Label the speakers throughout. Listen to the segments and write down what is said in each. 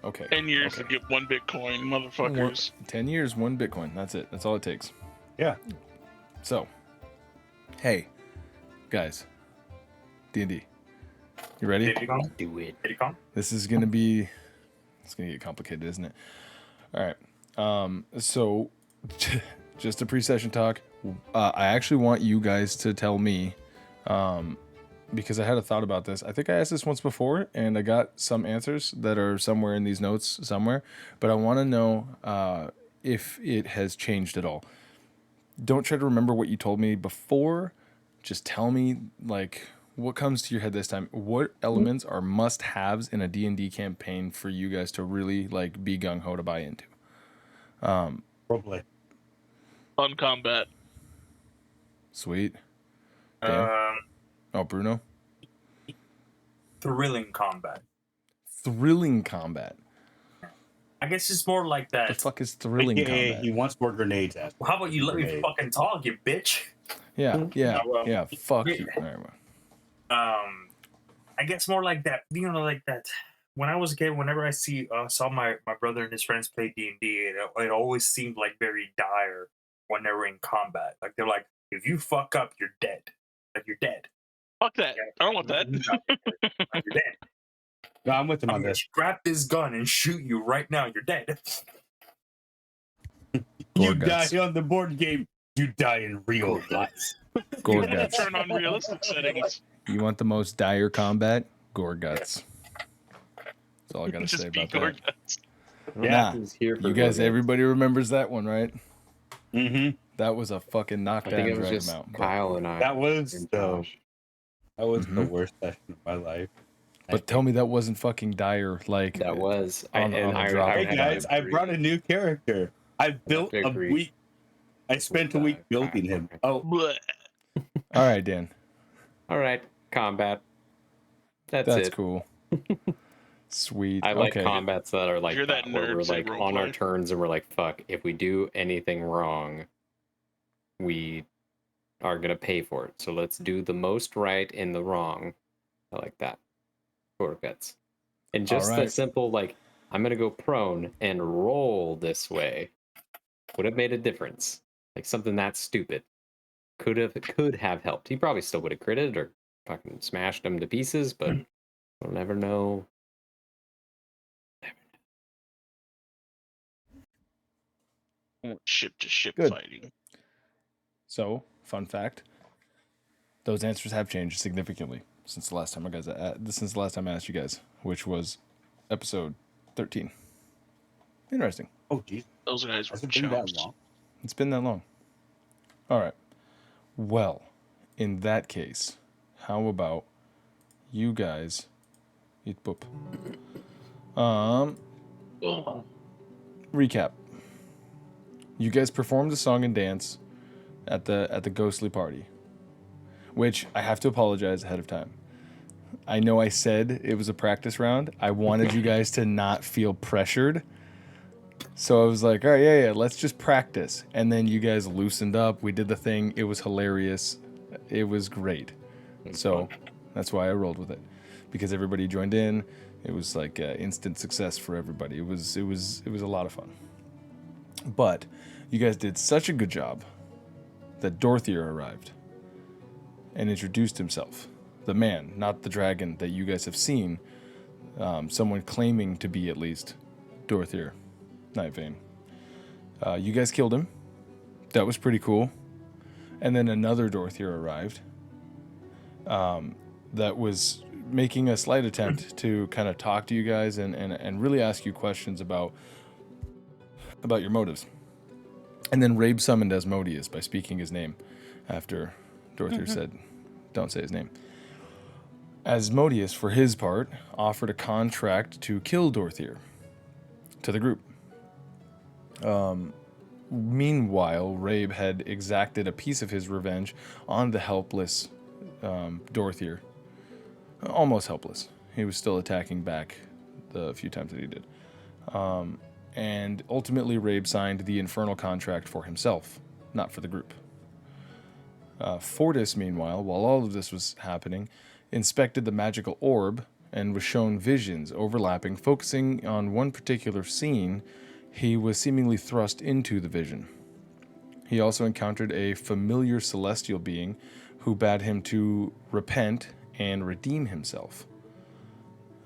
Speaker 1: Okay.
Speaker 2: 10 years to get 1 Bitcoin, motherfuckers.
Speaker 1: 10 years, 1 Bitcoin. That's it. That's all it takes.
Speaker 3: Yeah.
Speaker 1: So, hey, guys, D&D, you ready?
Speaker 4: Do it.
Speaker 1: This is gonna be, it's gonna get complicated, isn't it? All right. So, just a pre-session talk. I actually want you guys to tell me, because I had a thought about this. I think I asked this once before, and I got some answers that are somewhere in these notes somewhere. But I want to know if it has changed at all. Don't try to remember what you told me before. Just tell me, like, what comes to your head this time. What elements are must-haves in a D&D campaign for you guys to really, like, be gung-ho to buy into?
Speaker 3: Probably.
Speaker 2: Fun combat.
Speaker 1: Sweet. Dan? Oh, Bruno?
Speaker 5: Thrilling combat.
Speaker 1: Thrilling combat.
Speaker 5: I guess it's more like that.
Speaker 1: The fuck is thrilling combat?
Speaker 3: He wants more grenades.
Speaker 5: Well, how about you let me fucking talk, you bitch?
Speaker 1: Yeah. Fuck you. All right, well.
Speaker 5: I guess more like that. You know, like that. When I was a kid, whenever I saw my brother and his friends play D&D, it always seemed like very dire when they were in combat. Like they're like, if you fuck up, you're dead. Like you're dead.
Speaker 2: Fuck that.
Speaker 5: Yeah.
Speaker 2: I don't want that.
Speaker 5: You're dead.
Speaker 3: No, I'm with him
Speaker 5: I'm
Speaker 3: on
Speaker 5: gonna
Speaker 3: this.
Speaker 5: grab this gun and shoot you right now. You're dead.
Speaker 3: You
Speaker 1: Guts.
Speaker 3: die on the board game. You die in real life.
Speaker 1: Gore
Speaker 2: You
Speaker 1: guts.
Speaker 2: turn on realistic settings.
Speaker 1: You want the most dire combat? Gore guts. That's all I gotta
Speaker 2: Just
Speaker 1: say
Speaker 2: be
Speaker 1: about
Speaker 2: gore
Speaker 1: that.
Speaker 2: guts.
Speaker 1: Nah,
Speaker 4: He's here for
Speaker 1: you guys,
Speaker 4: Gore
Speaker 1: everybody remembers that one, right?
Speaker 3: Mm-hmm.
Speaker 1: That was a fucking
Speaker 4: I
Speaker 1: knockdown
Speaker 4: think it was
Speaker 1: drag
Speaker 4: just
Speaker 1: amount.
Speaker 4: Kyle and I.
Speaker 3: That was
Speaker 4: and
Speaker 3: the
Speaker 4: Josh.
Speaker 3: the worst session of my life.
Speaker 1: But tell me that wasn't fucking dire. Like
Speaker 4: That was.
Speaker 1: on the drop
Speaker 3: Hey
Speaker 1: of a
Speaker 3: guys, I
Speaker 4: agree.
Speaker 3: brought a new character. I built a
Speaker 4: agree.
Speaker 3: week. I spent a week building him. Oh,
Speaker 2: Blech.
Speaker 1: All right, Dan.
Speaker 4: All right, combat. That's it.
Speaker 1: cool. Sweet.
Speaker 4: I like
Speaker 1: okay.
Speaker 4: combats that are like
Speaker 2: You're that
Speaker 4: where
Speaker 2: nerd,
Speaker 4: we're
Speaker 2: say
Speaker 4: like
Speaker 2: role
Speaker 4: on our
Speaker 2: play.
Speaker 4: turns and we're like, fuck, if we do anything wrong, we are gonna pay for it. So let's do the most right in the wrong. I like that. Gore guts. And just the
Speaker 1: Alright.
Speaker 4: simple like, I'm gonna go prone and roll this way would have made a difference. Like something that stupid could have helped. He probably still would have critted or fucking smashed him to pieces, but we'll never know.
Speaker 2: Ship to ship
Speaker 1: Good.
Speaker 2: fighting.
Speaker 1: So, fun fact: those answers have changed significantly since the last time I asked you guys, which was episode 13. Interesting.
Speaker 3: oh, geez.
Speaker 2: Those guys were
Speaker 3: Has it been that
Speaker 2: chumps.
Speaker 3: long?
Speaker 1: It's been that long. All right. Well, in that case, how about you guys eat poop?
Speaker 2: Oh.
Speaker 1: Recap. You guys performed a song and dance at the ghostly party, which I have to apologize ahead of time. I know I said it was a practice round. I wanted you guys to not feel pressured. So I was like, all right, yeah, let's just practice. And then you guys loosened up. We did the thing. It was hilarious. It was great. So that's why I rolled with it, because everybody joined in. It was like instant success for everybody. It was a lot of fun. But you guys did such a good job that Dorthier arrived and introduced himself. The man, not the dragon that you guys have seen. Someone claiming to be at least Dorthier, Nightvane. You guys killed him. That was pretty cool. And then another Dorthier arrived. That was making a slight attempt to kind of talk to you guys and really ask you questions about your motives. And then Rabe summoned Asmodeus by speaking his name after Dorthier said, don't say his name. Asmodeus, for his part, offered a contract to kill Dorthier to the group. Meanwhile, Rabe had exacted a piece of his revenge on the helpless Dorthier. almost helpless. He was still attacking back the few times that he did. And ultimately, Rabe signed the infernal contract for himself, not for the group. Fortis, meanwhile, while all of this was happening, inspected the magical orb and was shown visions overlapping, focusing on one particular scene. He was seemingly thrust into the vision. He also encountered a familiar celestial being who bade him to repent and redeem himself.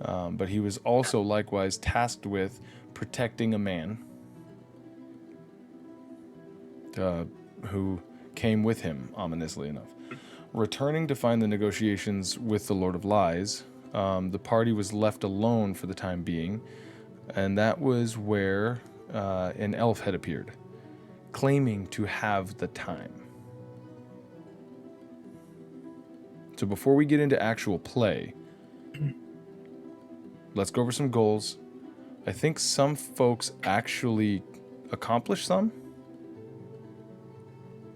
Speaker 1: But he was also likewise tasked with protecting a man who came with him, ominously enough. Returning to find the negotiations with the Lord of Lies, the party was left alone for the time being, and that was where an elf had appeared, claiming to have the time. So before we get into actual play, let's go over some goals. I think some folks actually accomplished some.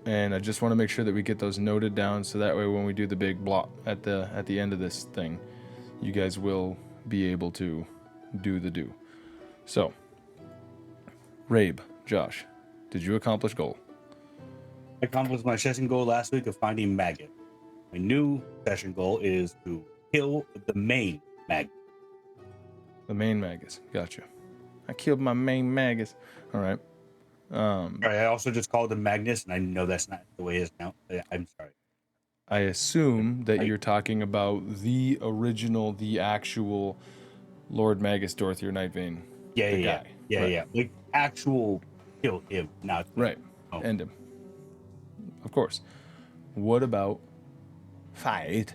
Speaker 1: And I just want to make sure that we get those noted down so that way when we do the big block at the end of this thing, you guys will be able to do the do. So, Rabe, Josh, did you accomplish goal?
Speaker 3: I accomplished my session goal last week of finding maggot. My new session goal is to kill the main maggot.
Speaker 1: The main magus. Gotcha. I killed my main magus. All right.
Speaker 3: Sorry, I also just called him Magnus, and I know that's not the way it is now. I'm sorry.
Speaker 1: I assume that you're talking about the original, the actual Lord Magus Dorothy or Nightvein.
Speaker 3: Yeah,
Speaker 1: the
Speaker 3: yeah,
Speaker 1: guy.
Speaker 3: yeah,
Speaker 1: Right.
Speaker 3: yeah. Like actual kill him, not
Speaker 1: Right.
Speaker 3: Oh.
Speaker 1: End him. Of course. What about Fayte?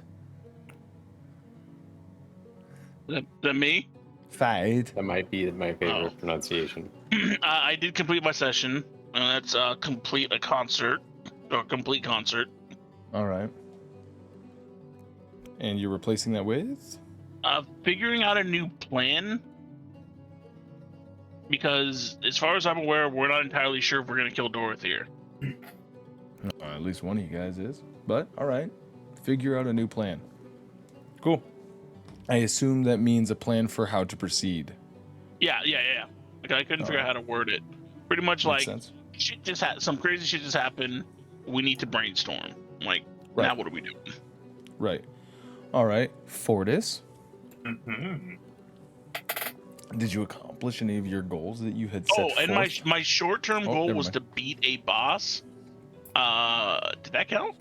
Speaker 2: That me?
Speaker 1: Fayte.
Speaker 4: That might be my favorite pronunciation.
Speaker 2: I did complete my session. That's complete a concert or complete concert.
Speaker 1: All right. And you're replacing that with?
Speaker 2: Figuring out a new plan, because as far as I'm aware, we're not entirely sure if we're gonna kill Dorothy here.
Speaker 1: At least one of you guys is. But, all right. Figure out a new plan. Cool. I assume that means a plan for how to proceed.
Speaker 2: Yeah. Like, I couldn't figure out how to word it. Pretty much
Speaker 1: Makes
Speaker 2: like
Speaker 1: sense.
Speaker 2: shit just some crazy shit just happened. We need to brainstorm. Like,
Speaker 1: Right.
Speaker 2: now what are we doing?
Speaker 1: Right. All right. Fortis,
Speaker 5: Mm-hmm.
Speaker 1: did you accomplish any of your goals that you had set
Speaker 2: Oh, and
Speaker 1: forth?
Speaker 2: my short-term goal
Speaker 1: never
Speaker 2: was
Speaker 1: mind.
Speaker 2: to beat a boss. Did that count?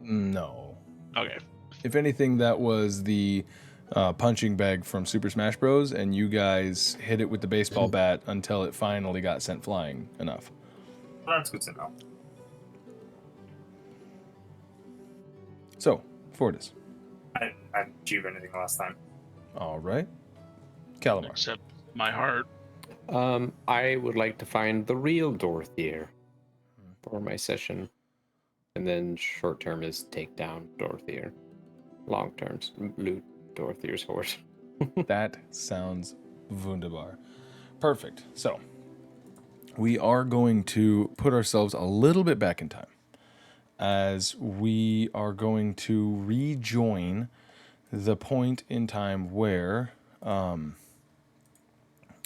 Speaker 1: No.
Speaker 2: Okay.
Speaker 1: If anything, that was the punching bag from Super Smash Bros. And you guys hit it with the baseball bat until it finally got sent flying enough.
Speaker 5: Well, that's good to know.
Speaker 1: So, Fortis.
Speaker 5: I didn't achieve anything last time.
Speaker 1: All right. Calamar.
Speaker 2: Except my heart.
Speaker 4: I would like to find the real Dorothy for my session. And then short term is take down Dorothy. Long term's loot Dorothy's horse.
Speaker 1: That sounds wunderbar. Perfect. So, we are going to put ourselves a little bit back in time, as we are going to rejoin the point in time where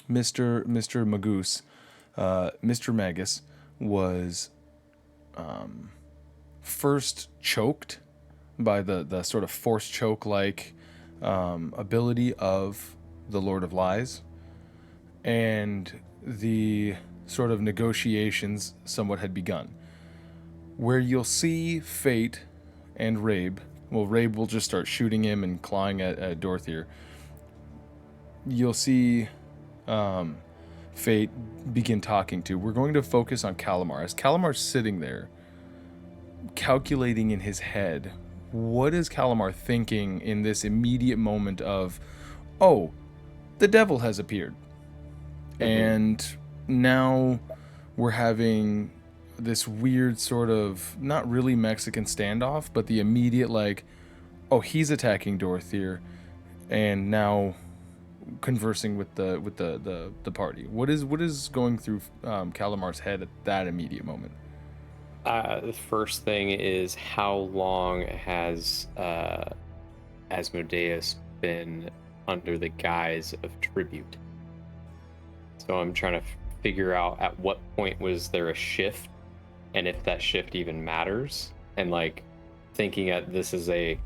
Speaker 1: Mr. Magus, Mr. Magus, was first choked by the sort of force choke-like ability of the Lord of Lies, and the sort of negotiations somewhat had begun, where you'll see Fayte and Rabe. Well, Rabe will just start shooting him and clawing at Dorothy. You'll see Fayte begin talking to. We're going to focus on Calamar. As Calamar's sitting there, calculating in his head, what is Calamar thinking in this immediate moment of, oh, the devil has appeared. And now we're having this weird sort of, not really Mexican standoff, but the immediate like, oh, he's attacking Dorothy, and now conversing with the party. What is going through Calamar's head at that immediate moment?
Speaker 4: The first thing is how long has Asmodeus been under the guise of tribute? So I'm trying to figure out at what point was there a shift, and if that shift even matters, and like thinking at this is a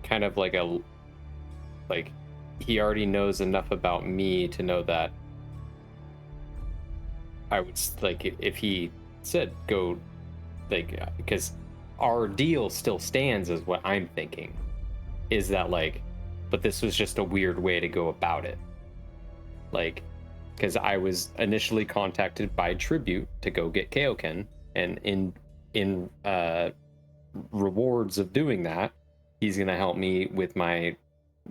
Speaker 4: kind of like he already knows enough about me to know that I would like if he said go, like, because our deal still stands is what I'm thinking, is that like, but this was just a weird way to go about it, like, because I was initially contacted by Tribute to go get Kaoken, and in rewards of doing that, he's gonna help me with my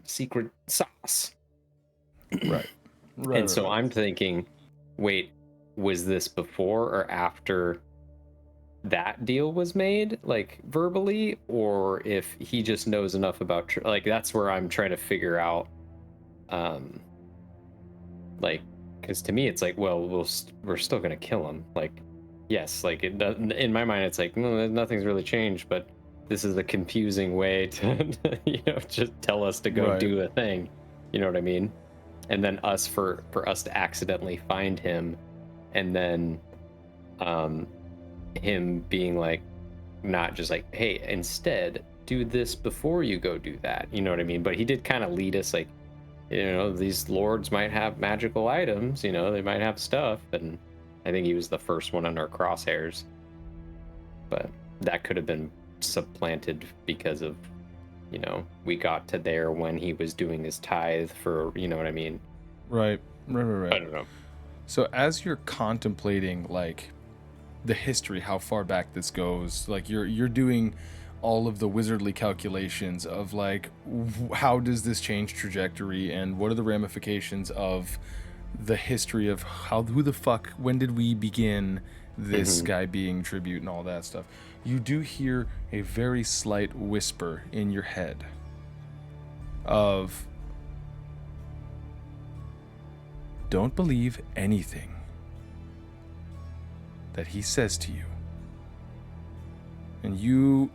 Speaker 4: secret sauce.
Speaker 1: Right.
Speaker 4: And so I'm thinking, wait, was this before or after that deal was made, like verbally, or if he just knows enough about like that's where I'm trying to figure out, like, because to me it's like, well, we're still gonna kill him, like, yes, like it doesn't, in my mind it's like, no, nothing's really changed, but this is a confusing way to just tell us to go do a thing, you know what I mean? And then for us to accidentally find him, and then him being like, not just like, hey, instead do this before you go do that, you know what I mean? But he did kind of lead us, like, these lords might have magical items, they might have stuff, and I think he was the first one in our crosshairs, but that could have been supplanted because of, we got to there when he was doing his tithe for, you know what I mean?
Speaker 1: Right.
Speaker 4: I don't know.
Speaker 1: So as you're contemplating, like, the history, how far back this goes, like you're doing all of the wizardly calculations of like, how does this change trajectory, and what are the ramifications of the history of who the fuck, when did we begin this guy being Tribute and all that stuff. You do hear a very slight whisper in your head of, don't believe anything that he says to you. And you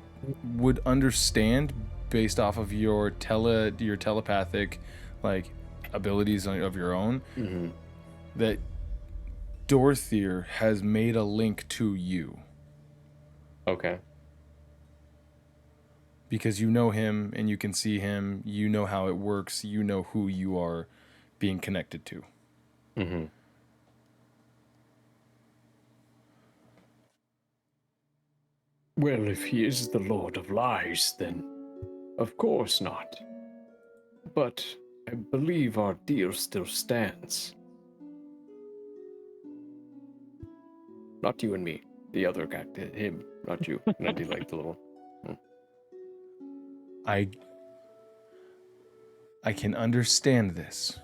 Speaker 1: would understand, based off of your telepathic like abilities of your own, that Dorthier has made a link to you.
Speaker 4: Okay.
Speaker 1: Because you know him and you can see him, you know how it works, you know who you are being connected to.
Speaker 6: Well, if he is the Lord of Lies, then of course not. But I believe our deal still stands. Not you and me. The other guy, him, not you. And I do like the little...
Speaker 1: I can understand this,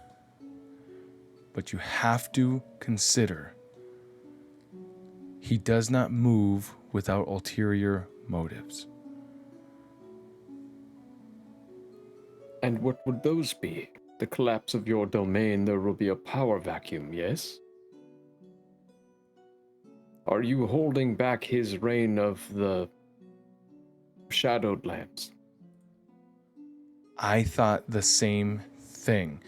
Speaker 1: but you have to consider he does not move without ulterior motives.
Speaker 6: And what would those be? The collapse of your domain, there will be a power vacuum, yes? Are you holding back his reign of the Shadowed Lands?
Speaker 1: I thought the same thing.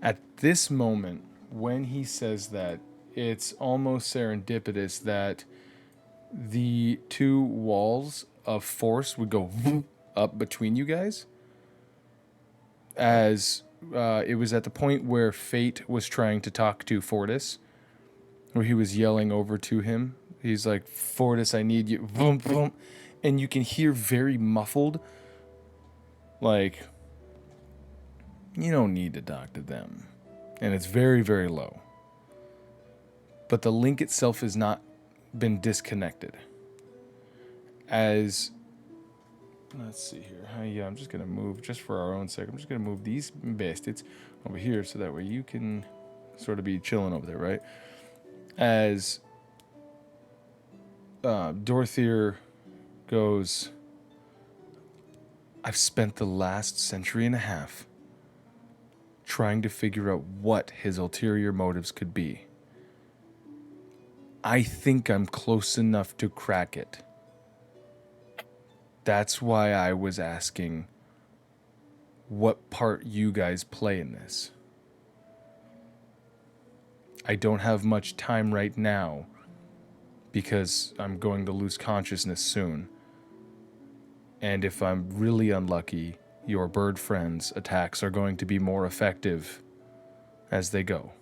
Speaker 1: At this moment, when he says that, it's almost serendipitous that the two walls of force would go up between you guys. As it was at the point where Fayte was trying to talk to Fortis, where he was yelling over to him. He's like, Fortis, I need you. Boom, boom. And you can hear very muffled, like, you don't need to talk to them. And it's very, very low. But the link itself has not been disconnected. As, let's see here. Yeah, I'm just going to move, just for our own sake, I'm just going to move these bastards over here so that way you can sort of be chilling over there, right? As Dorthier goes, I've spent the last century and a half trying to figure out what his ulterior motives could be. I think I'm close enough to crack it. That's why I was asking what part you guys play in this. I don't have much time right now because I'm going to lose consciousness soon. And if I'm really unlucky, your bird friends' attacks are going to be more effective as they go.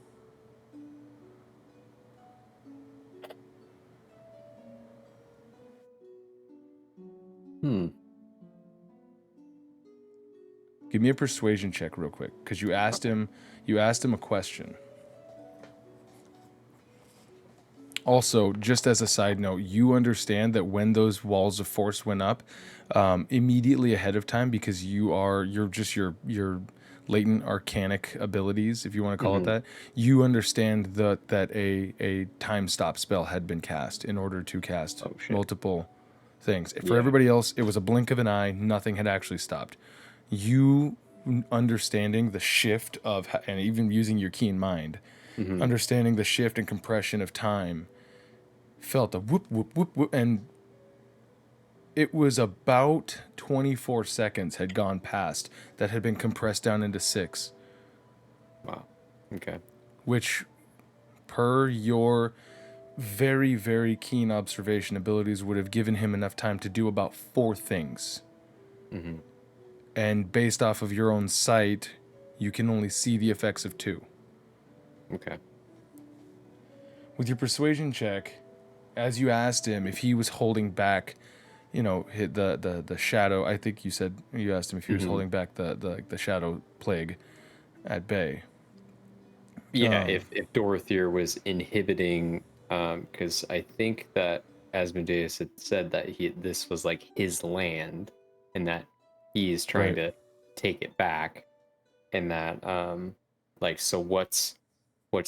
Speaker 1: Give me a persuasion check real quick, because you asked him a question. Also, just as a side note, you understand that when those walls of force went up, immediately ahead of time, because you're your latent arcanic abilities, if you want to call it that, you understand that a time stop spell had been cast in order to cast multiple things. For everybody else, it was a blink of an eye. Nothing had actually stopped. You understanding the shift of, and even using your keen mind, understanding the shift and compression of time, felt a whoop, whoop, whoop, whoop, and it was about 24 seconds had gone past that had been compressed down into 6.
Speaker 4: Wow. Okay.
Speaker 1: Which, per your very, very keen observation abilities, would have given him enough time to do about 4 things. And based off of your own sight, you can only see the effects of 2.
Speaker 4: Okay.
Speaker 1: With your persuasion check, as you asked him if he was holding back, the shadow. I think you asked him if he was holding back the shadow plague at bay.
Speaker 4: Yeah, if Dorothea was inhibiting, because I think that Asmodeus had said that this was like his land, and that he is trying to take it back, and that so what's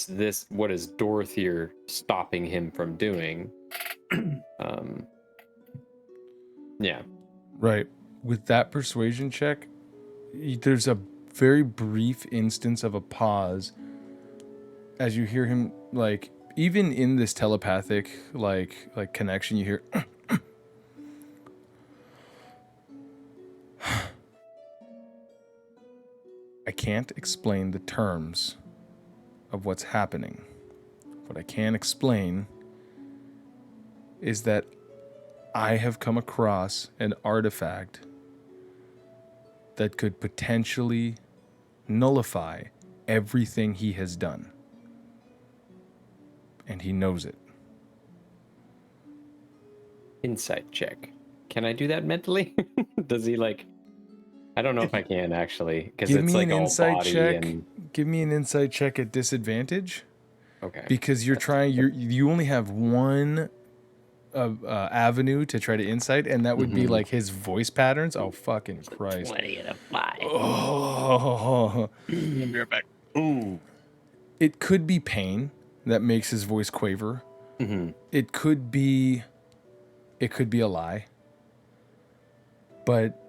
Speaker 4: this? What is Dorothea stopping him from doing? Yeah.
Speaker 1: Right. With that persuasion check, there's a very brief instance of a pause as you hear him, like, even in this telepathic like connection, you hear I can't explain the terms of what's happening. What I can explain is that I have come across an artifact that could potentially nullify everything he has done. And he knows it.
Speaker 4: Insight check. Can I do that mentally? Does he I don't know if I can actually, because it's like all body
Speaker 1: check.
Speaker 4: and.
Speaker 1: Give me an insight check at disadvantage.
Speaker 4: Okay.
Speaker 1: Because you only have one avenue to try to insight, and that would be like his voice patterns. Oh, fucking Christ.
Speaker 2: 20 and a 5.
Speaker 1: Oh.
Speaker 2: I'll be right back.
Speaker 3: Ooh.
Speaker 1: It could be pain that makes his voice quaver. It could be a lie. But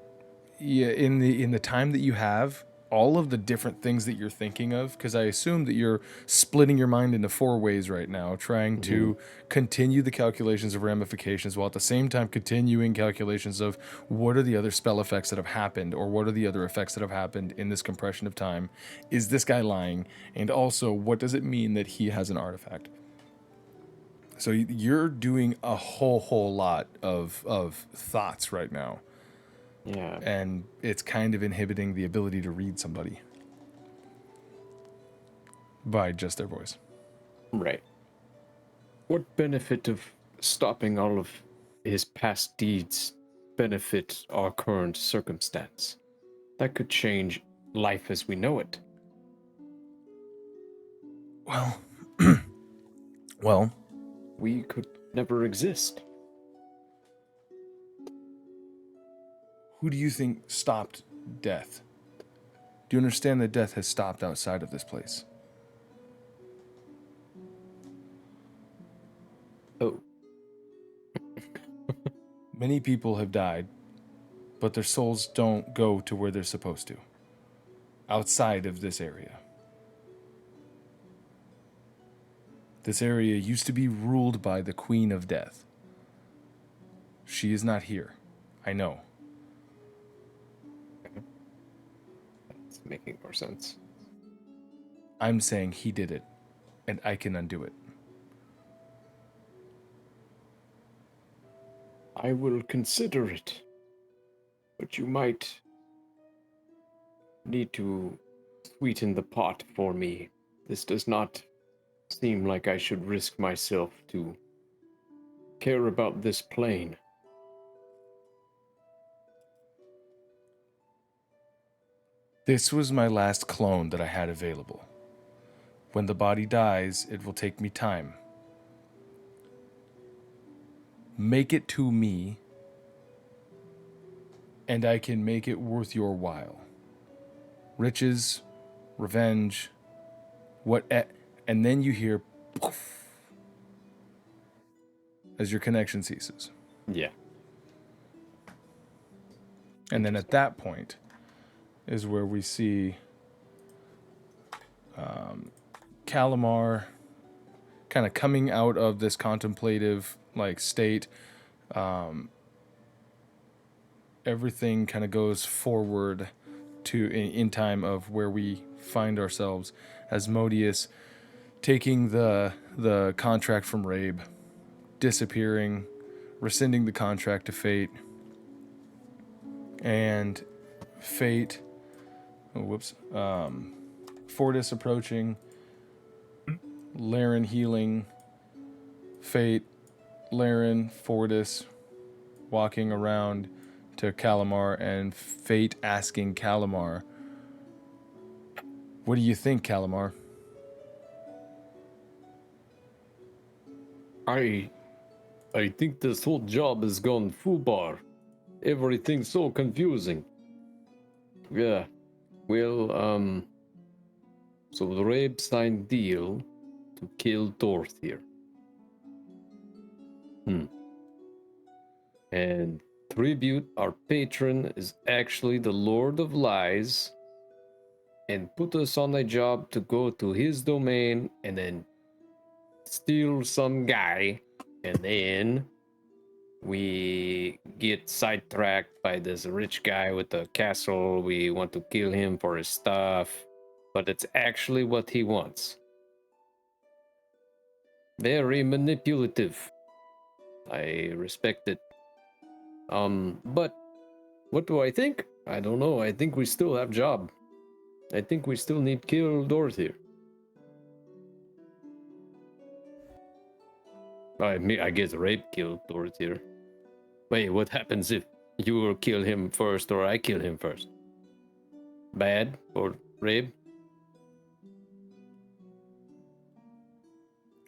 Speaker 1: yeah, in the time that you have, all of the different things that you're thinking of, because I assume that you're splitting your mind into 4 ways right now, trying to continue the calculations of ramifications while at the same time continuing calculations of what are the other spell effects that have happened, or what are the other effects that have happened in this compression of time. Is this guy lying? And also, what does it mean that he has an artifact? So you're doing a whole lot of thoughts right now.
Speaker 4: Yeah.
Speaker 1: And it's kind of inhibiting the ability to read somebody by just their voice.
Speaker 4: Right.
Speaker 6: What benefit of stopping all of his past deeds benefit our current circumstance? That could change life as we know it.
Speaker 1: Well,
Speaker 6: We could never exist.
Speaker 1: who do you think stopped death? Do you understand that death has stopped outside of this place?
Speaker 4: Oh.
Speaker 1: Many people have died, but their souls don't go to where they're supposed to, outside of this area. This area used to be ruled by the Queen of Death. She is not here. I know.
Speaker 6: It's making more sense.
Speaker 1: I'm saying he did it, and I can undo it.
Speaker 6: I will consider it. But you might need to sweeten the pot for me. This does not seem like I should risk myself to care about this plane.
Speaker 1: This was my last clone that I had available. When the body dies, it will take me time. Make it to me, and I can make it worth your while. Riches, revenge, and then you hear poof, as your connection ceases.
Speaker 6: Yeah.
Speaker 1: And then at that point is where we see Calamar kind of coming out of this contemplative state. Everything kind of goes forward to in time of where we find ourselves as Modius taking the contract from Rabe, disappearing, rescinding the contract to Fayte, and Fayte, Fortis approaching, Laren healing, Fayte, Laren, Fortis walking around to Calamar, and Fayte asking Calamar, "What do you think, Calamar?"
Speaker 6: I think this whole job has gone foobar. Everything's so confusing. Yeah. Well, so the Rabe signed deal to kill Dorthier. And Tribute, our patron, is actually the Lord of Lies, and put us on a job to go to his domain and then steal some guy, and then we get sidetracked by this rich guy with the castle. We want to kill him for his stuff, but it's actually what he wants. Very manipulative. I respect it. But what do I think? I don't know. I think we still have job. I think we still need to kill Dorothy. I guess Rabe killed Dorothy. Wait, what happens if you kill him first or I kill him first? Bad for Rabe?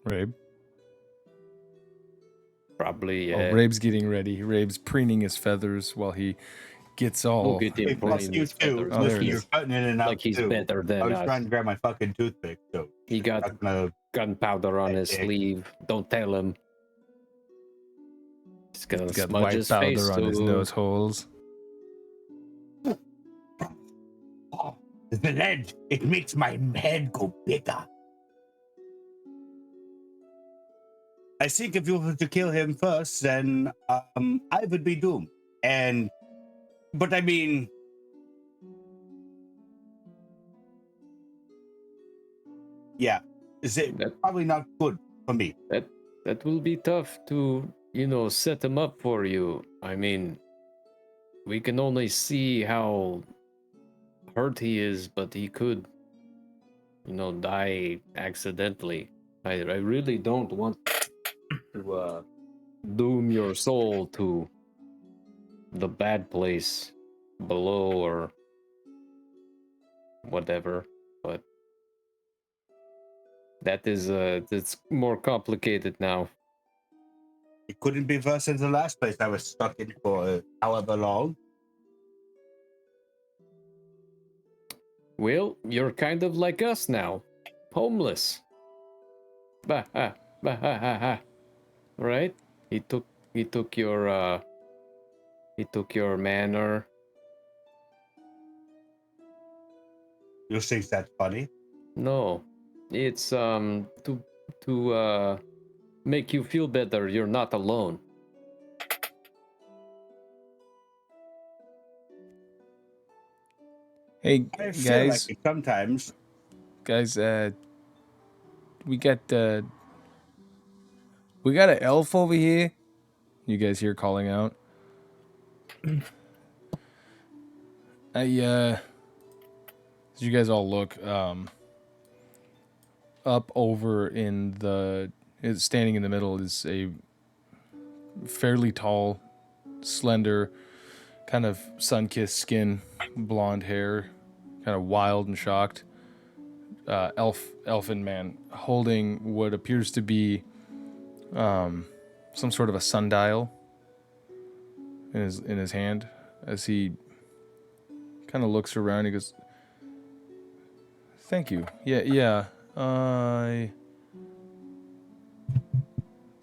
Speaker 1: Rabe?
Speaker 6: Probably, yeah.
Speaker 1: Oh, Rabe's getting ready. Rabe's preening his feathers while he gets all...
Speaker 6: We'll get him
Speaker 3: Hey, plus
Speaker 6: preening
Speaker 3: you
Speaker 6: his
Speaker 3: too.
Speaker 6: feathers.
Speaker 1: Oh, there
Speaker 3: Listen,
Speaker 1: it
Speaker 3: you're
Speaker 1: is.
Speaker 3: cutting in and out
Speaker 6: Like he's
Speaker 3: too.
Speaker 6: better than
Speaker 3: I was
Speaker 6: us.
Speaker 3: trying to grab my fucking toothpick, so
Speaker 6: He got
Speaker 3: not gonna
Speaker 6: gunpowder on his
Speaker 3: Dick.
Speaker 6: sleeve. Don't tell him. He's gonna
Speaker 1: He's got
Speaker 6: smudge
Speaker 1: white
Speaker 6: his
Speaker 1: powder
Speaker 6: face
Speaker 1: on his
Speaker 6: too.
Speaker 1: nose holes.
Speaker 3: Oh, the lead. It makes my head go bigger. I think if you were to kill him first, then I would be doomed. But I mean, yeah, is it
Speaker 6: That-
Speaker 3: probably not good for me?
Speaker 6: That will be tough to, set him up for you. I mean, we can only see how hurt he is, but he could, die accidentally. I really don't want to doom your soul to the bad place below or whatever, but that's more complicated now.
Speaker 3: It couldn't be worse than the last place I was stuck in for however long.
Speaker 6: Well, you're kind of like us now, homeless. Bah ha bah ha ha ha. Right? He took your manor.
Speaker 3: You think that's funny?
Speaker 6: No, it's to make you feel better. You're not alone.
Speaker 1: Hey
Speaker 3: I feel
Speaker 1: guys,
Speaker 3: like it sometimes.
Speaker 1: guys, we got an elf over here. You guys hear calling out? As you guys all look, up over in standing in the middle is a fairly tall, slender, kind of sun-kissed skin, blonde hair, kind of wild and shocked, elfin man holding what appears to be some sort of a sundial in his hand. As he kind of looks around, he goes, "Thank you. Yeah.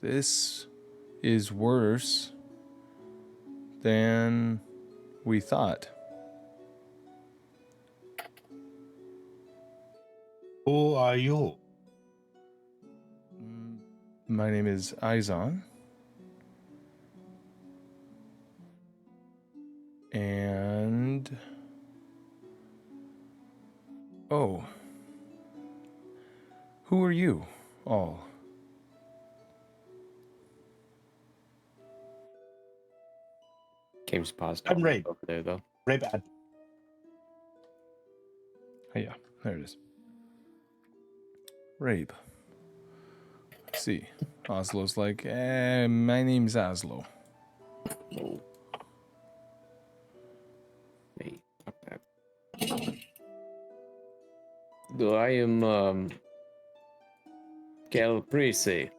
Speaker 1: This is worse than we thought."
Speaker 3: Who are you?
Speaker 1: My name is Izon. And... oh. Who are you all?
Speaker 4: Game's paused
Speaker 3: I'm Rabe.
Speaker 4: over there though.
Speaker 3: Rabe.
Speaker 1: Oh, yeah, there it is. Rabe. Let's see. Oslo's like, my name's Oslo.
Speaker 4: Oh. Hey, fuck that. I am Calprese.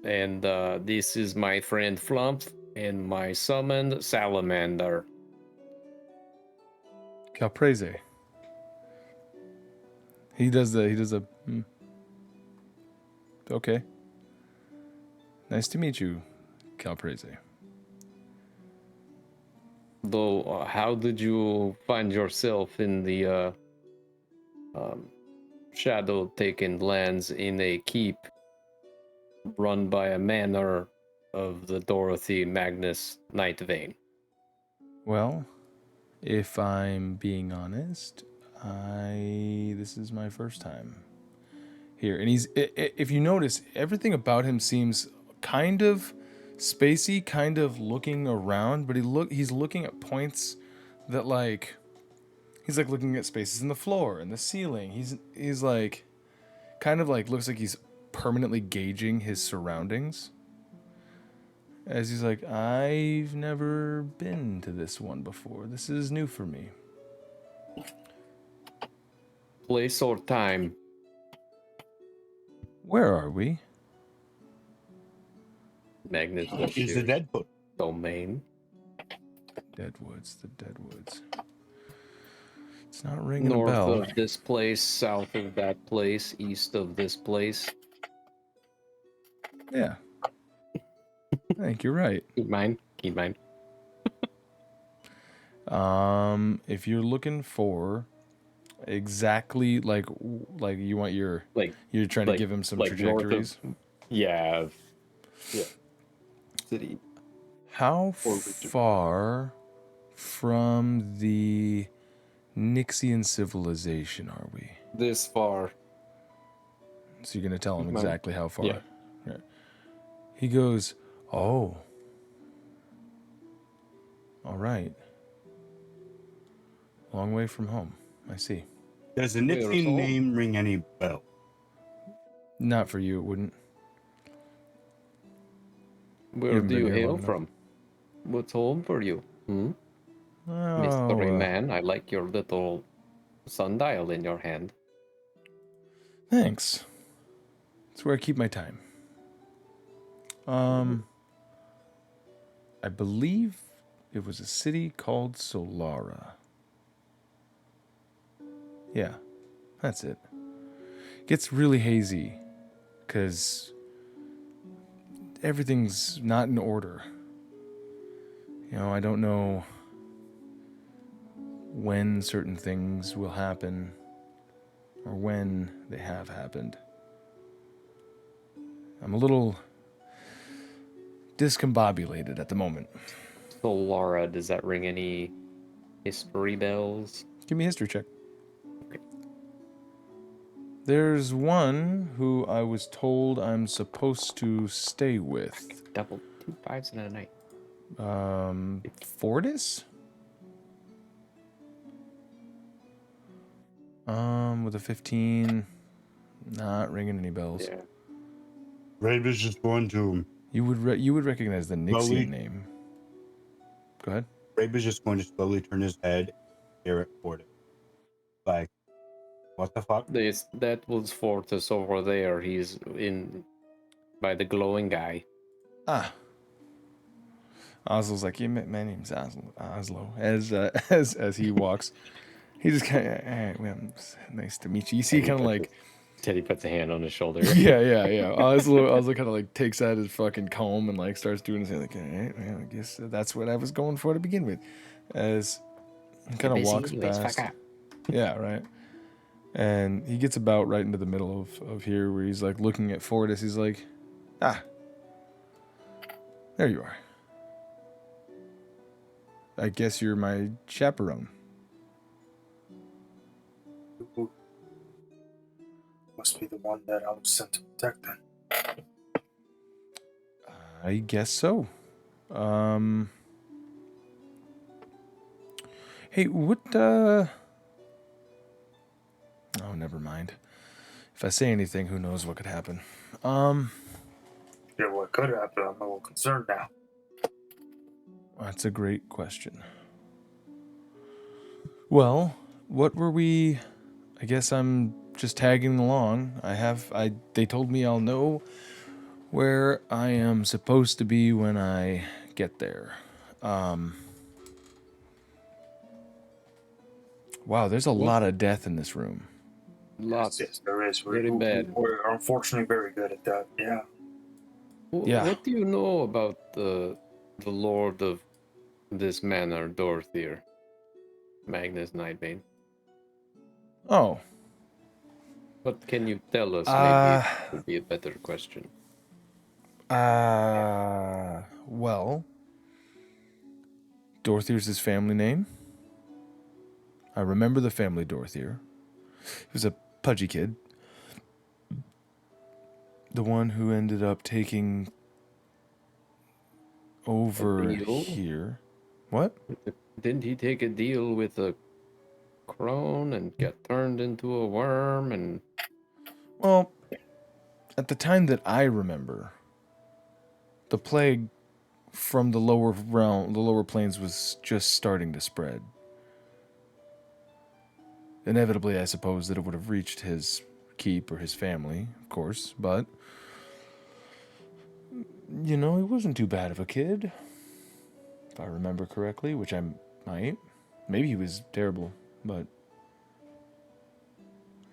Speaker 4: And this is my friend Flump and my summoned salamander.
Speaker 1: Calprese. He does the okay. Nice to meet you, Calprese.
Speaker 4: Though, how did you find yourself in the shadow-taken lands in a keep run by a manor of the Dorothy Magnus Nightvane?
Speaker 1: Well, if I'm being honest, this is my first time here, and if you notice, everything about him seems kind of spacey, kind of looking around, but he's looking at points that he's like looking at spaces in the floor and the ceiling. He's like kind of like looks like he's permanently gauging his surroundings. As he's like, I've never been to this one before. This is new for me.
Speaker 4: Place or time?
Speaker 1: Where are we?
Speaker 4: Magnus
Speaker 3: Is the Deadwood.
Speaker 4: domain.
Speaker 1: Deadwoods, the Deadwoods. It's not ringing
Speaker 4: North
Speaker 1: a bell.
Speaker 4: of this place, south of that place, east of this place.
Speaker 1: Yeah. I think you're right.
Speaker 4: Keep mine.
Speaker 1: If you're looking for exactly like you want you're trying to give him some trajectories.
Speaker 4: Yeah. City.
Speaker 1: How far from the Nixian civilization are we?
Speaker 4: This far.
Speaker 1: So you're gonna tell him exactly how far.
Speaker 4: Yeah.
Speaker 1: Right. He goes, "Oh. All right. Long way from home. I see."
Speaker 3: Does the Nixian name ring any bell?
Speaker 1: Not for you, it wouldn't.
Speaker 4: Where do you hail from? What's home for you? Mystery man, I like your little sundial in your hand.
Speaker 1: Thanks. It's where I keep my time. I believe it was a city called Solara. Yeah, that's it. Gets really hazy because everything's not in order. I don't know when certain things will happen or when they have happened. I'm a little discombobulated at the moment.
Speaker 4: So Laura, does that ring any History bells.
Speaker 1: Give me a history check.
Speaker 4: Okay.
Speaker 1: There's one who I was told I'm supposed to stay with.
Speaker 4: Double 2 5s and a 9.
Speaker 1: Fortis? With a 15, not ringing any bells.
Speaker 4: Yeah.
Speaker 3: Rabe is just going to.
Speaker 1: You would recognize the
Speaker 3: Slowly.
Speaker 1: Nixian name. Go ahead.
Speaker 3: Rabe is just going to slowly turn his head, stare at Fortis. Like, what the fuck?
Speaker 4: That was Fortis over there. He's in by the glowing guy.
Speaker 1: Ah. Oslo's like, yeah, my name's Oslo. As he walks, he just kind of, well, nice to meet you. You see, kind of like,
Speaker 4: Teddy puts a hand on his shoulder.
Speaker 1: yeah. Oslo kind of like takes out his fucking comb and like starts doing his thing. Like, all right, well, I guess that's what I was going for to begin with. As he kind of walks past. Yeah, right. And he gets about right into the middle of here where he's like looking at Fortis. He's like, ah, there you are. I guess you're my chaperone.
Speaker 5: Who must be the one that I was sent to protect then.
Speaker 1: I guess so. Hey, what, Oh, never mind. If I say anything, who knows what could happen.
Speaker 5: Yeah, what could happen? I'm a little concerned now.
Speaker 1: That's a great question. Well, what were we... I guess I'm just tagging along. They told me I'll know where I am supposed to be when I get there. Wow, there's a lot of death in this room.
Speaker 4: Lots.
Speaker 5: Yes, there is.
Speaker 4: Very bad.
Speaker 5: We're unfortunately very good at that. Yeah.
Speaker 1: Yeah.
Speaker 4: What do you know about the lord of this manor, Dorothy, Magnus Nightbane?
Speaker 1: Oh.
Speaker 4: What can you tell us? Maybe it would be a better question.
Speaker 1: Well, Dorthier's his family name. I remember the family Dorthier. He was a pudgy kid. The one who ended up taking over here. What?
Speaker 4: Didn't he take a deal with a crone and get turned into a worm and...
Speaker 1: Well, at the time that I remember, the plague from the lower realm, the lower planes was just starting to spread. Inevitably, I suppose that it would have reached his keep or his family, of course, but you know, he wasn't too bad of a kid, if I remember correctly, which I might. Maybe he was terrible, but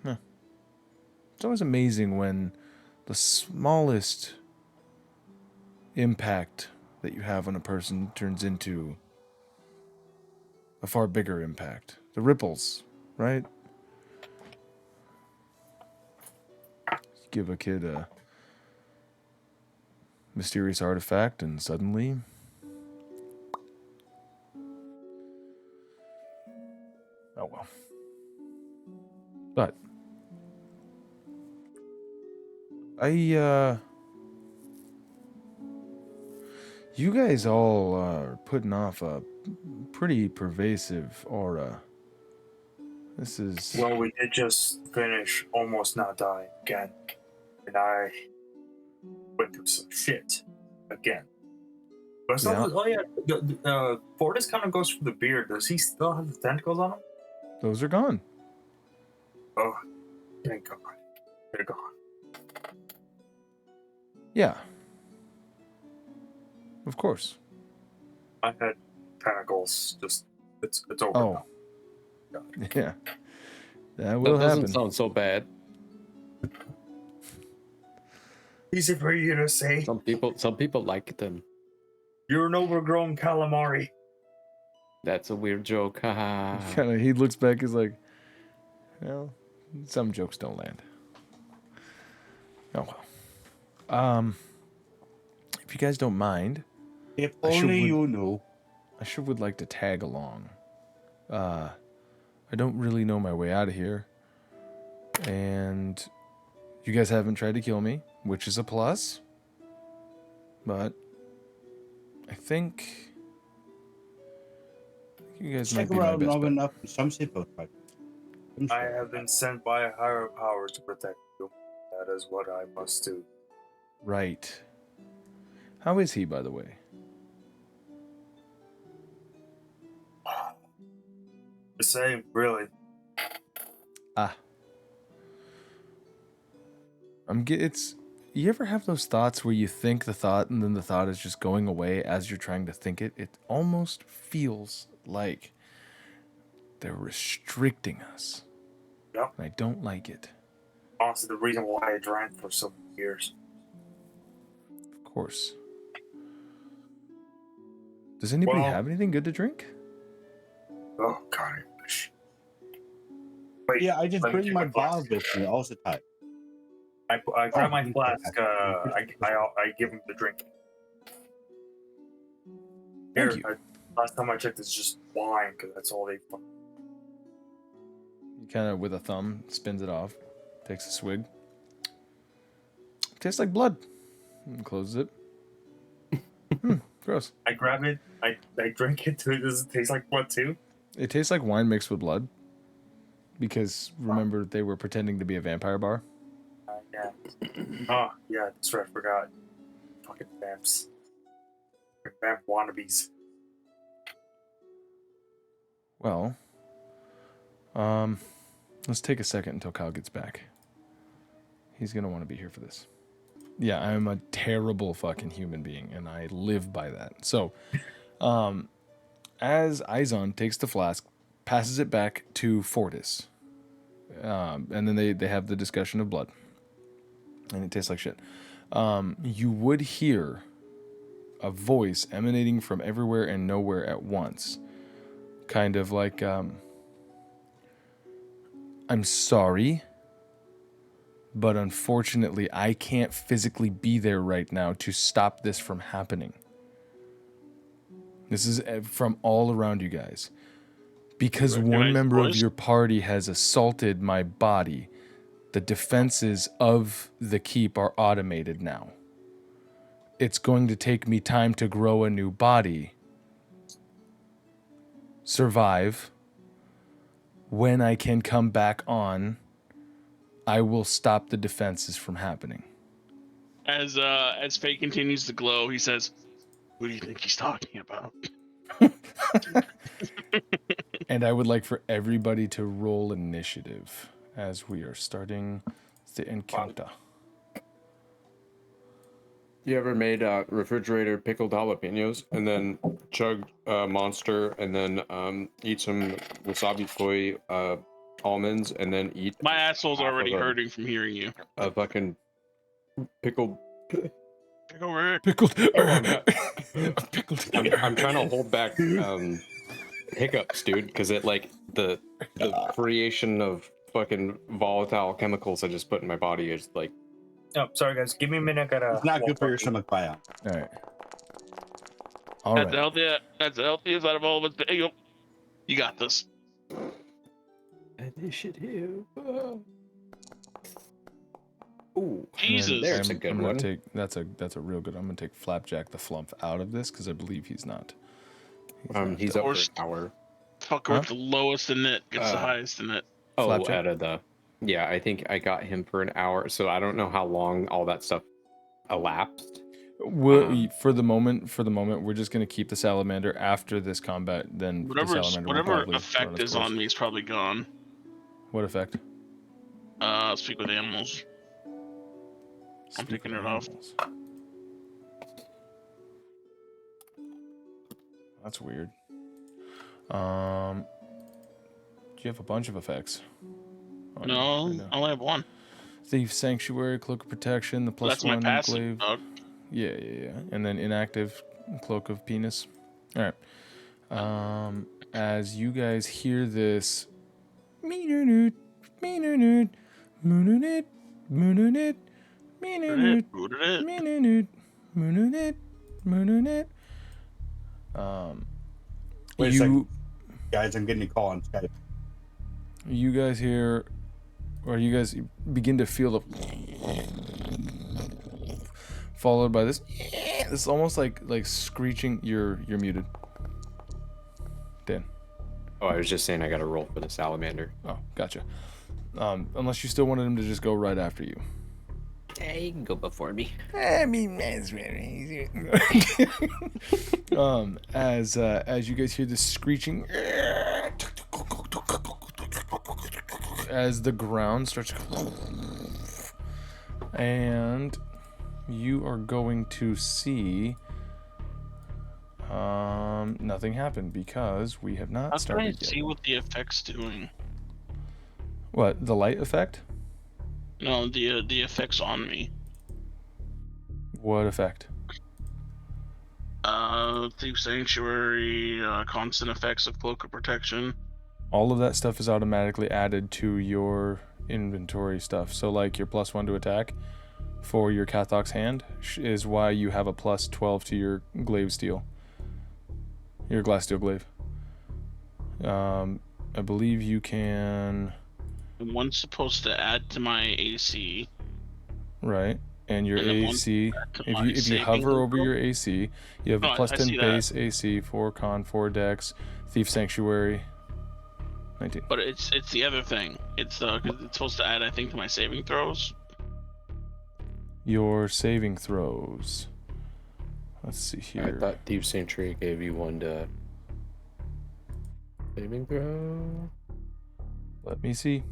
Speaker 1: it's always amazing when the smallest impact that you have on a person turns into a far bigger impact. The ripples, right? Give a kid a mysterious artifact and suddenly... Oh well. But you guys all are putting off a pretty pervasive aura. This is...
Speaker 5: Well, we did just finish Almost Not Dying again. And I went through some shit again. But it's not, oh yeah, Fortis kind of goes for the beard. Does he still have the tentacles on him?
Speaker 1: Those are gone.
Speaker 5: Oh, thank God. They're gone.
Speaker 1: Yeah. Of course.
Speaker 5: I had tentacles. Just, it's over
Speaker 1: Oh.
Speaker 5: now. God.
Speaker 1: Yeah. That will
Speaker 4: That doesn't
Speaker 1: happen.
Speaker 4: sound so bad.
Speaker 5: Easy for you to say.
Speaker 4: Some people like them.
Speaker 5: You're an overgrown calamari.
Speaker 4: That's a weird joke. Haha.
Speaker 1: Kinda, he looks back, he's like, well, some jokes don't land. Oh well. If you guys don't mind,
Speaker 3: If
Speaker 1: I sure
Speaker 3: only
Speaker 1: would-
Speaker 3: you knew.
Speaker 1: I sure would like to tag along. I don't really know my way out of here. And you guys haven't tried to kill me, which is a plus. But I think you guys might
Speaker 3: Stick
Speaker 1: be my
Speaker 3: around
Speaker 1: best
Speaker 3: long
Speaker 1: bet.
Speaker 3: enough, and some people try.
Speaker 5: I have been sent by a higher power to protect you. That is what I must do.
Speaker 1: Right. How is he, by the way?
Speaker 5: The same, really.
Speaker 1: Ah. It's. You ever have those thoughts where you think the thought and then the thought is just going away as you're trying to think it? It almost feels like they're restricting us.
Speaker 5: Yep.
Speaker 1: And I don't like it.
Speaker 5: Honestly, the reason why I drank for so many years.
Speaker 1: Of course. Does anybody
Speaker 5: Well-
Speaker 1: have anything good to drink?
Speaker 5: Oh, God. Wait,
Speaker 3: Yeah, I just
Speaker 5: let me
Speaker 3: bring
Speaker 5: check
Speaker 3: my
Speaker 5: flask.
Speaker 3: bottle with me all the time.
Speaker 5: I grab my
Speaker 3: you
Speaker 5: flask.
Speaker 3: can have-
Speaker 5: I give him the drink.
Speaker 1: Thank
Speaker 5: Here,
Speaker 1: you.
Speaker 5: last time I checked, it's just wine because that's all they.
Speaker 1: He kind of, with a thumb, spins it off, takes a swig. Tastes like blood. And closes it. Gross.
Speaker 5: I grab it. I drink it. Does it taste like blood too?
Speaker 1: It tastes like wine mixed with blood. Because remember, they were pretending to be a vampire bar.
Speaker 5: Yeah. Oh, yeah, that's right. I forgot. Fucking vamps. Vamp wannabes.
Speaker 1: Well, let's take a second until Kyle gets back. He's gonna want to be here for this. Yeah, I'm a terrible fucking human being, and I live by that. So, as Izon takes the flask, passes it back to Fortis, and then they have the discussion of blood, and it tastes like shit. You would hear a voice emanating from everywhere and nowhere at once, kind of like, I'm sorry, but unfortunately I can't physically be there right now to stop this from happening. This is from all around you guys. Because one
Speaker 2: Recognize the
Speaker 1: member of
Speaker 2: voice?
Speaker 1: your party has assaulted my body, the defenses of the keep are automated now. It's going to take me time to grow a new body, survive. When I can come back on, I will stop the defenses from happening.
Speaker 2: As Fayte continues to glow, he says, "Who do you think he's talking about?"
Speaker 1: And I would like for everybody to roll initiative as we are starting the encounter.
Speaker 6: You ever made refrigerator pickled jalapenos and then chug Monster and then eat some wasabi koi almonds and then eat
Speaker 2: My asshole's
Speaker 6: half
Speaker 2: already
Speaker 6: of
Speaker 2: hurting from hearing you.
Speaker 6: a fucking pickled.
Speaker 2: Pick over it.
Speaker 1: Pickled.
Speaker 6: Pickled. I'm trying to hold back hiccups, dude, because it like the creation of fucking volatile chemicals I just put in my body is like.
Speaker 5: Oh, sorry guys. Give me a minute. I gotta.
Speaker 3: It's not good
Speaker 5: walk
Speaker 3: for your
Speaker 5: up.
Speaker 3: stomach biome.
Speaker 1: All right. All
Speaker 2: That's
Speaker 1: right.
Speaker 2: healthy. That's the healthiest out of all of us. Hey, yo, you got this.
Speaker 6: Initiative. Ooh,
Speaker 2: Jesus.
Speaker 6: there's a good
Speaker 1: I'm gonna
Speaker 6: one.
Speaker 1: take that's a real good. I'm gonna take Flapjack the Flump out of this because I believe he's not.
Speaker 6: He's up for an
Speaker 2: Worst.
Speaker 6: hour.
Speaker 2: Fucker
Speaker 1: Huh?
Speaker 2: with the lowest in it gets the
Speaker 6: Uh,
Speaker 2: highest in it.
Speaker 6: Oh,
Speaker 1: Flapjack?
Speaker 6: out of the. Yeah, I think I got him for an hour, so I don't know how long all that stuff elapsed.
Speaker 1: For the moment, we're just gonna keep the salamander after this combat. Then the salamander will
Speaker 2: Whatever
Speaker 1: probably
Speaker 2: effect
Speaker 1: run its
Speaker 2: is
Speaker 1: course.
Speaker 2: on me is probably gone.
Speaker 1: What effect?
Speaker 2: Speak with animals. I'm
Speaker 1: Speak
Speaker 2: taking
Speaker 1: with
Speaker 2: it off.
Speaker 1: animals. That's weird. Do you have a bunch of effects? on you
Speaker 2: No,
Speaker 1: right now?
Speaker 2: I only have one.
Speaker 1: Thief, Sanctuary, Cloak of Protection, the
Speaker 2: That's my
Speaker 1: +1
Speaker 2: passive.
Speaker 1: glaive.
Speaker 2: Dog.
Speaker 1: Yeah. And then inactive, Cloak of Penis. All right. As you guys hear this, Meenernoot, Meenernoot, Moonernit, Moonernit, Meenernoot,
Speaker 2: Booted it.
Speaker 1: Meenernoot, Moonernit, Moonernit.
Speaker 3: Wait a
Speaker 1: You.
Speaker 3: second. Guys, I'm getting a call on Skype.
Speaker 1: You guys hear, or you guys begin to feel the, followed by this. It's almost like screeching. You're muted. Dan.
Speaker 4: Oh, I was just saying I got to roll for the salamander.
Speaker 1: Oh, gotcha. Unless you still wanted him to just go right after you.
Speaker 4: Hey, you can go before me.
Speaker 1: I mean, as you guys hear this screeching, as the ground starts, and you are going to see nothing happen because we have not
Speaker 2: How can I
Speaker 1: started yet.
Speaker 2: see what the effect's doing?
Speaker 1: What, the light effect?
Speaker 2: No, the effects on me.
Speaker 1: What effect?
Speaker 2: Thief Sanctuary, constant effects of Cloak of Protection.
Speaker 1: All of that stuff is automatically added to your inventory stuff. So like your +1 to attack for your Cathoc's Hand is why you have a +12 to your glaive steel. Your glass steel glaive. I believe you can...
Speaker 2: One's supposed to add to my AC.
Speaker 1: Right. And your
Speaker 2: And then
Speaker 1: AC, if you
Speaker 2: saving
Speaker 1: hover over
Speaker 2: throw?
Speaker 1: your AC, you have a
Speaker 2: Oh, I
Speaker 1: +10
Speaker 2: see that.
Speaker 1: base AC, 4 con, 4 dex, Thief Sanctuary, 19.
Speaker 2: But it's the other thing. It's 'cause it's supposed to add, I think, to my saving throws.
Speaker 1: Your saving throws. Let's see
Speaker 6: I
Speaker 1: here.
Speaker 6: thought Deep Sanctuary gave you one to saving throw.
Speaker 1: Let me see.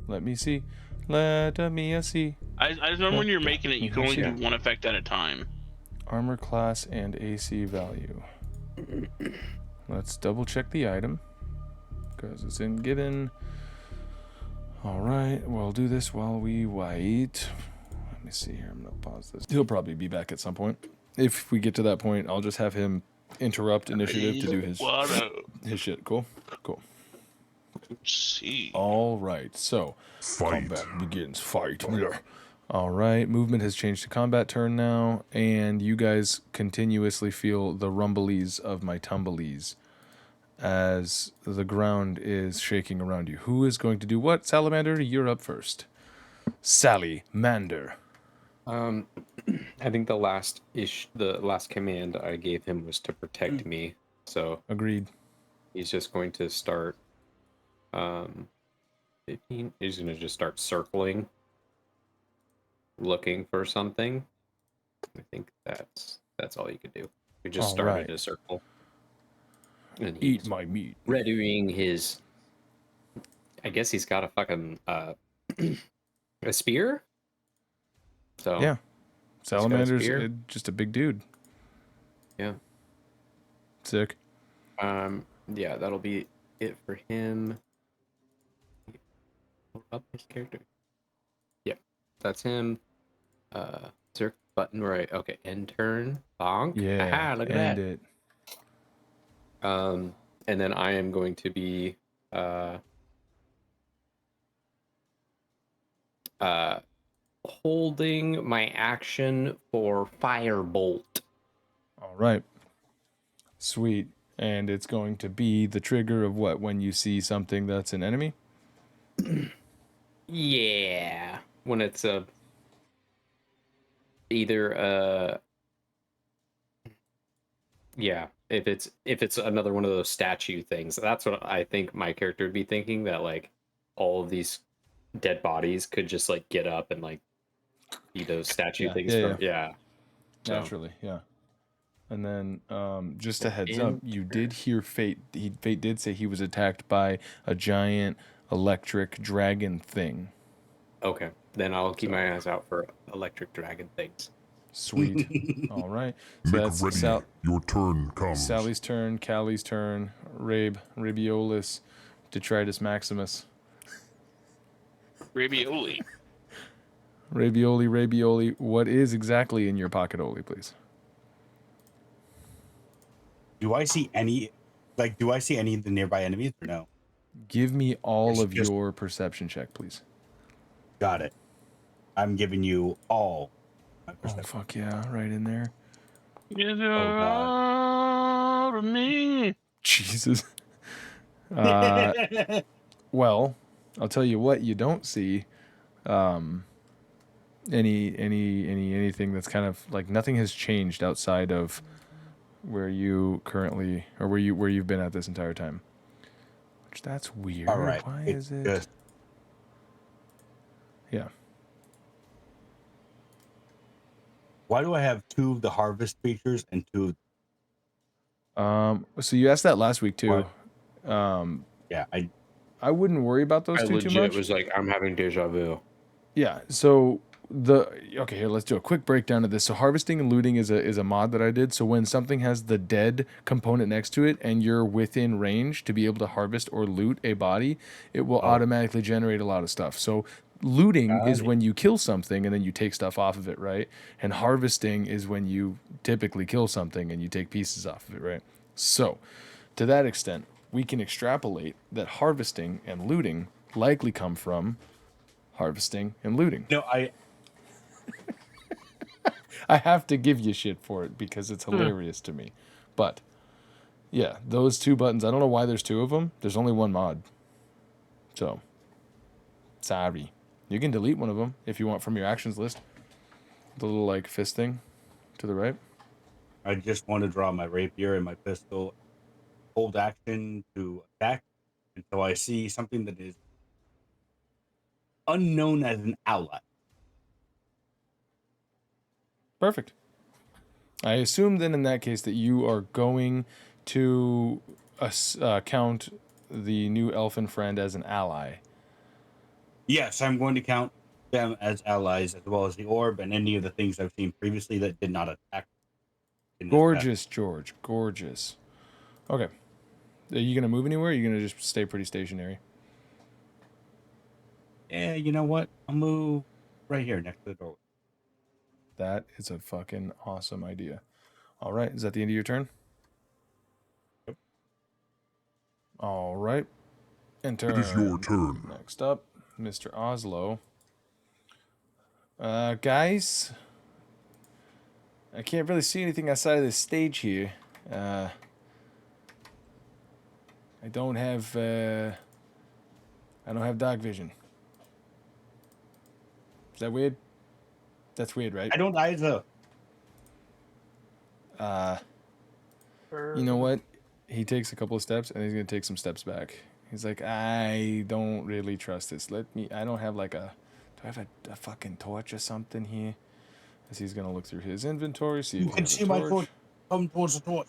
Speaker 1: Let me see. Let me see.
Speaker 2: I remember when you're making it, you can only
Speaker 1: Yeah.
Speaker 2: do one effect at a time.
Speaker 1: Armor class and AC value. Let's double check the item because it's in given. All right, we'll do this while we wait. Let me see here. I'm gonna pause this. He'll probably be back at some point. If we get to that point, I'll just have him interrupt initiative to do his shit. Cool. Cool.
Speaker 2: See.
Speaker 1: All right. So combat begins. Fight. All right, movement has changed to combat turn now, and you guys continuously feel the rumblies of my tumblies as the ground is shaking around you. Who is going to do what? Salamander, you're up first. Sally Mander.
Speaker 4: I think the last command I gave him was to protect me. So
Speaker 1: Agreed.
Speaker 4: he's just going to start 15. He's going to just start circling, looking for something. I think that's all you could do. You just
Speaker 1: All
Speaker 4: started
Speaker 1: right.
Speaker 4: a circle. And
Speaker 1: Eat
Speaker 4: he's
Speaker 1: my meat.
Speaker 4: readying his. I guess he's got a fucking a spear. So
Speaker 1: Yeah. Salamander's
Speaker 4: spear.
Speaker 1: just a big dude.
Speaker 4: Yeah.
Speaker 1: Sick.
Speaker 4: Yeah, that'll be it for him. Pull up his character. Yeah, that's him. Circle button right. Okay, end turn. Bonk.
Speaker 1: Yeah.
Speaker 4: Aha, look at
Speaker 1: end
Speaker 4: that.
Speaker 1: it.
Speaker 4: And then I am going to be holding my action for Firebolt.
Speaker 1: All right. Sweet. And it's going to be the trigger of what? When you see something that's an enemy?
Speaker 4: Yeah. When it's either yeah, if it's another one of those statue things. That's what I think my character would be thinking, that like all of these dead bodies could just like get up and like be those statue things from yeah. So,
Speaker 1: Naturally, yeah. And then just a heads up, you did hear Fayte. Fayte did say he was attacked by a giant electric dragon thing.
Speaker 4: okay. Then I'll keep my eyes out for electric dragon things.
Speaker 1: Sweet. All right. So
Speaker 7: Make
Speaker 1: that's
Speaker 7: ready. Your turn comes.
Speaker 1: Sally's turn, Callie's turn, Rabe, Rabiolus, Detritus Maximus.
Speaker 2: Ravioli.
Speaker 1: Rabioli, what is exactly in your pocket, Oli, please?
Speaker 3: Do I see any of the nearby enemies or no?
Speaker 1: Give me all
Speaker 3: It's
Speaker 1: of
Speaker 3: just-
Speaker 1: your perception check, please.
Speaker 3: Got it. I'm giving you all my
Speaker 1: Oh,
Speaker 3: perception.
Speaker 1: fuck yeah, right in there.
Speaker 2: Get
Speaker 3: God.
Speaker 2: out of me.
Speaker 1: Jesus. Well, I'll tell you what you don't see. Anything that's kind of like nothing has changed outside of where you currently or where you've been at this entire time. Which that's weird.
Speaker 3: All right.
Speaker 1: Why
Speaker 3: It's
Speaker 1: is it?
Speaker 3: just
Speaker 1: Yeah.
Speaker 3: why do I have 2 of the harvest features and 2 of
Speaker 1: So you asked that last week too.
Speaker 3: yeah,
Speaker 1: I wouldn't worry about those
Speaker 6: I
Speaker 1: two too
Speaker 6: legit
Speaker 1: much.
Speaker 6: was like, I'm having deja vu.
Speaker 1: Yeah. So okay, here let's do a quick breakdown of this. So harvesting and looting is a mod that I did. So when something has the dead component next to it and you're within range to be able to harvest or loot a body, it will automatically generate a lot of stuff. So looting is when you kill something and then you take stuff off of it, right? And harvesting is when you typically kill something and you take pieces off of it, right? So to that extent, we can extrapolate that harvesting and looting likely come from harvesting and looting.
Speaker 3: no,
Speaker 1: I have to give you shit for it because it's hilarious to me. But yeah, those 2 buttons, I don't know why there's 2 of them. There's only 1 mod. So, sorry. You can delete one of them if you want from your actions list. The little like fist thing to the right.
Speaker 3: I just want to draw my rapier and my pistol, hold action to attack until I see something that is unknown as an ally.
Speaker 1: Perfect. I assume then in that case that you are going to count the new elfin friend as an ally.
Speaker 3: Yes, I'm going to count them as allies as well as the orb and any of the things I've seen previously that did not attack. in this
Speaker 1: Gorgeous, George. Gorgeous. Okay. Are you going to move anywhere or are you going to just stay pretty stationary?
Speaker 3: battle. Yeah, you know what? I'll move right here next to the door.
Speaker 1: That is a fucking awesome idea. All right. Is that the end of your turn?
Speaker 3: Yep.
Speaker 1: All right.
Speaker 7: It is your turn.
Speaker 1: Next up, Mr. Oslo. Guys, I can't really see anything outside of this stage here. I don't have dark vision. Is that weird? That's weird, right?
Speaker 3: I don't either.
Speaker 1: You know what? He takes a couple of steps and he's gonna take some steps back. He's like, I don't really trust this. I don't have like a, do I have a fucking torch or something here? As he's gonna look through his inventory, see if
Speaker 3: You
Speaker 1: he
Speaker 3: can
Speaker 1: has a
Speaker 3: see my torch. Come towards the torch.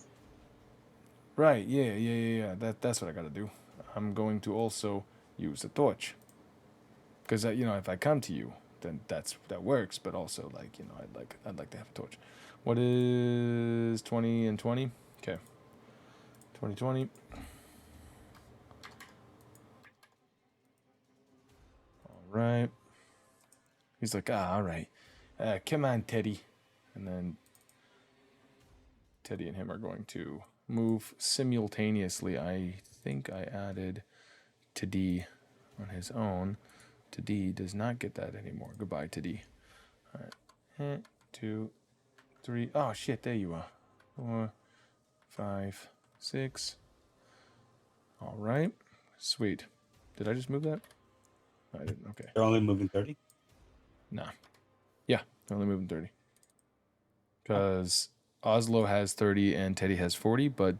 Speaker 1: Right, yeah. That's what I gotta do. I'm going to also use the torch. Because if I come to you, then that works. But also, like, I'd like to have a torch. What is 20 and 20? Okay, 20. All right. He's like, all right. Come on, Teddy. And then Teddy and him are going to move simultaneously. I think I added Teddy on his own. Teddy does not get that anymore. Goodbye, Teddy. All right. 2, 3. Oh, shit. There you are. 4, 5, 6. All right. Sweet. Did I just move that? I didn't. Okay.
Speaker 3: They're only moving 30.
Speaker 1: Nah. Yeah, they're only moving 30. Because Oslo has 30 and Teddy has 40, but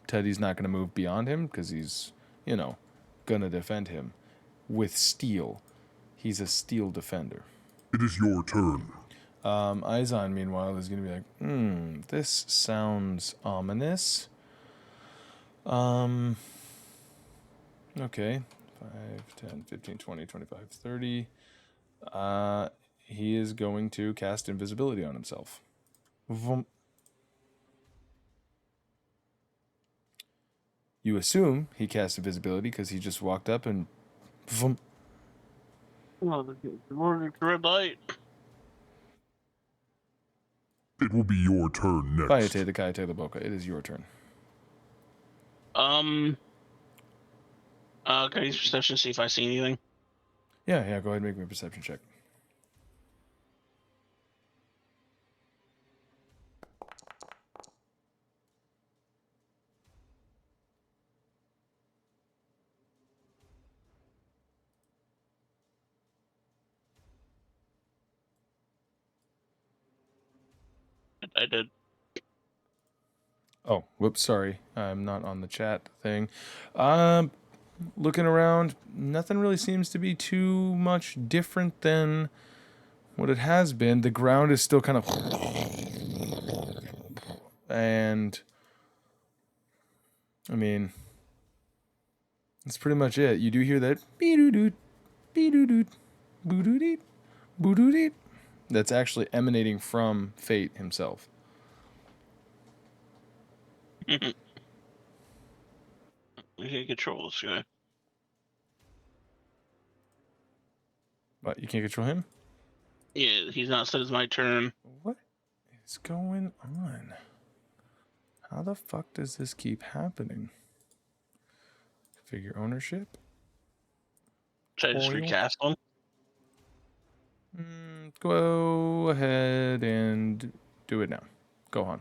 Speaker 1: Teddy's not going to move beyond him because he's, going to defend him with steel. He's a steel defender.
Speaker 7: It is your turn.
Speaker 1: Izon, meanwhile, is going to be like, this sounds ominous. Okay. 5, 10, 15, 20, 25, 30. He is going to cast invisibility on himself. Vroom. You assume he cast invisibility because he just walked up and vroom.
Speaker 2: Well, the morning red light.
Speaker 7: It will be your turn next.
Speaker 1: Fayte the Kaite the Boca. It is your turn.
Speaker 2: Can I use perception to see if I see anything?
Speaker 1: Yeah, go ahead and make me a perception check.
Speaker 2: I did.
Speaker 1: Oh, whoops, sorry. I'm not on the chat thing. Looking around, nothing really seems to be too much different than what it has been. The ground is still kind of... And... I mean... That's pretty much it. You do hear that... Be-doo-doot, be-doo-doot, boo-doo-deet, boo-doo-deet. That's actually emanating from Fayte himself.
Speaker 2: We can't control this guy.
Speaker 1: What, you can't control him?
Speaker 2: Yeah, he's not said it's my turn.
Speaker 1: What is going on? How the fuck does this keep happening? Figure ownership?
Speaker 2: Should I just
Speaker 1: Oil.
Speaker 2: recast him?
Speaker 1: Go ahead and do it now. Go on.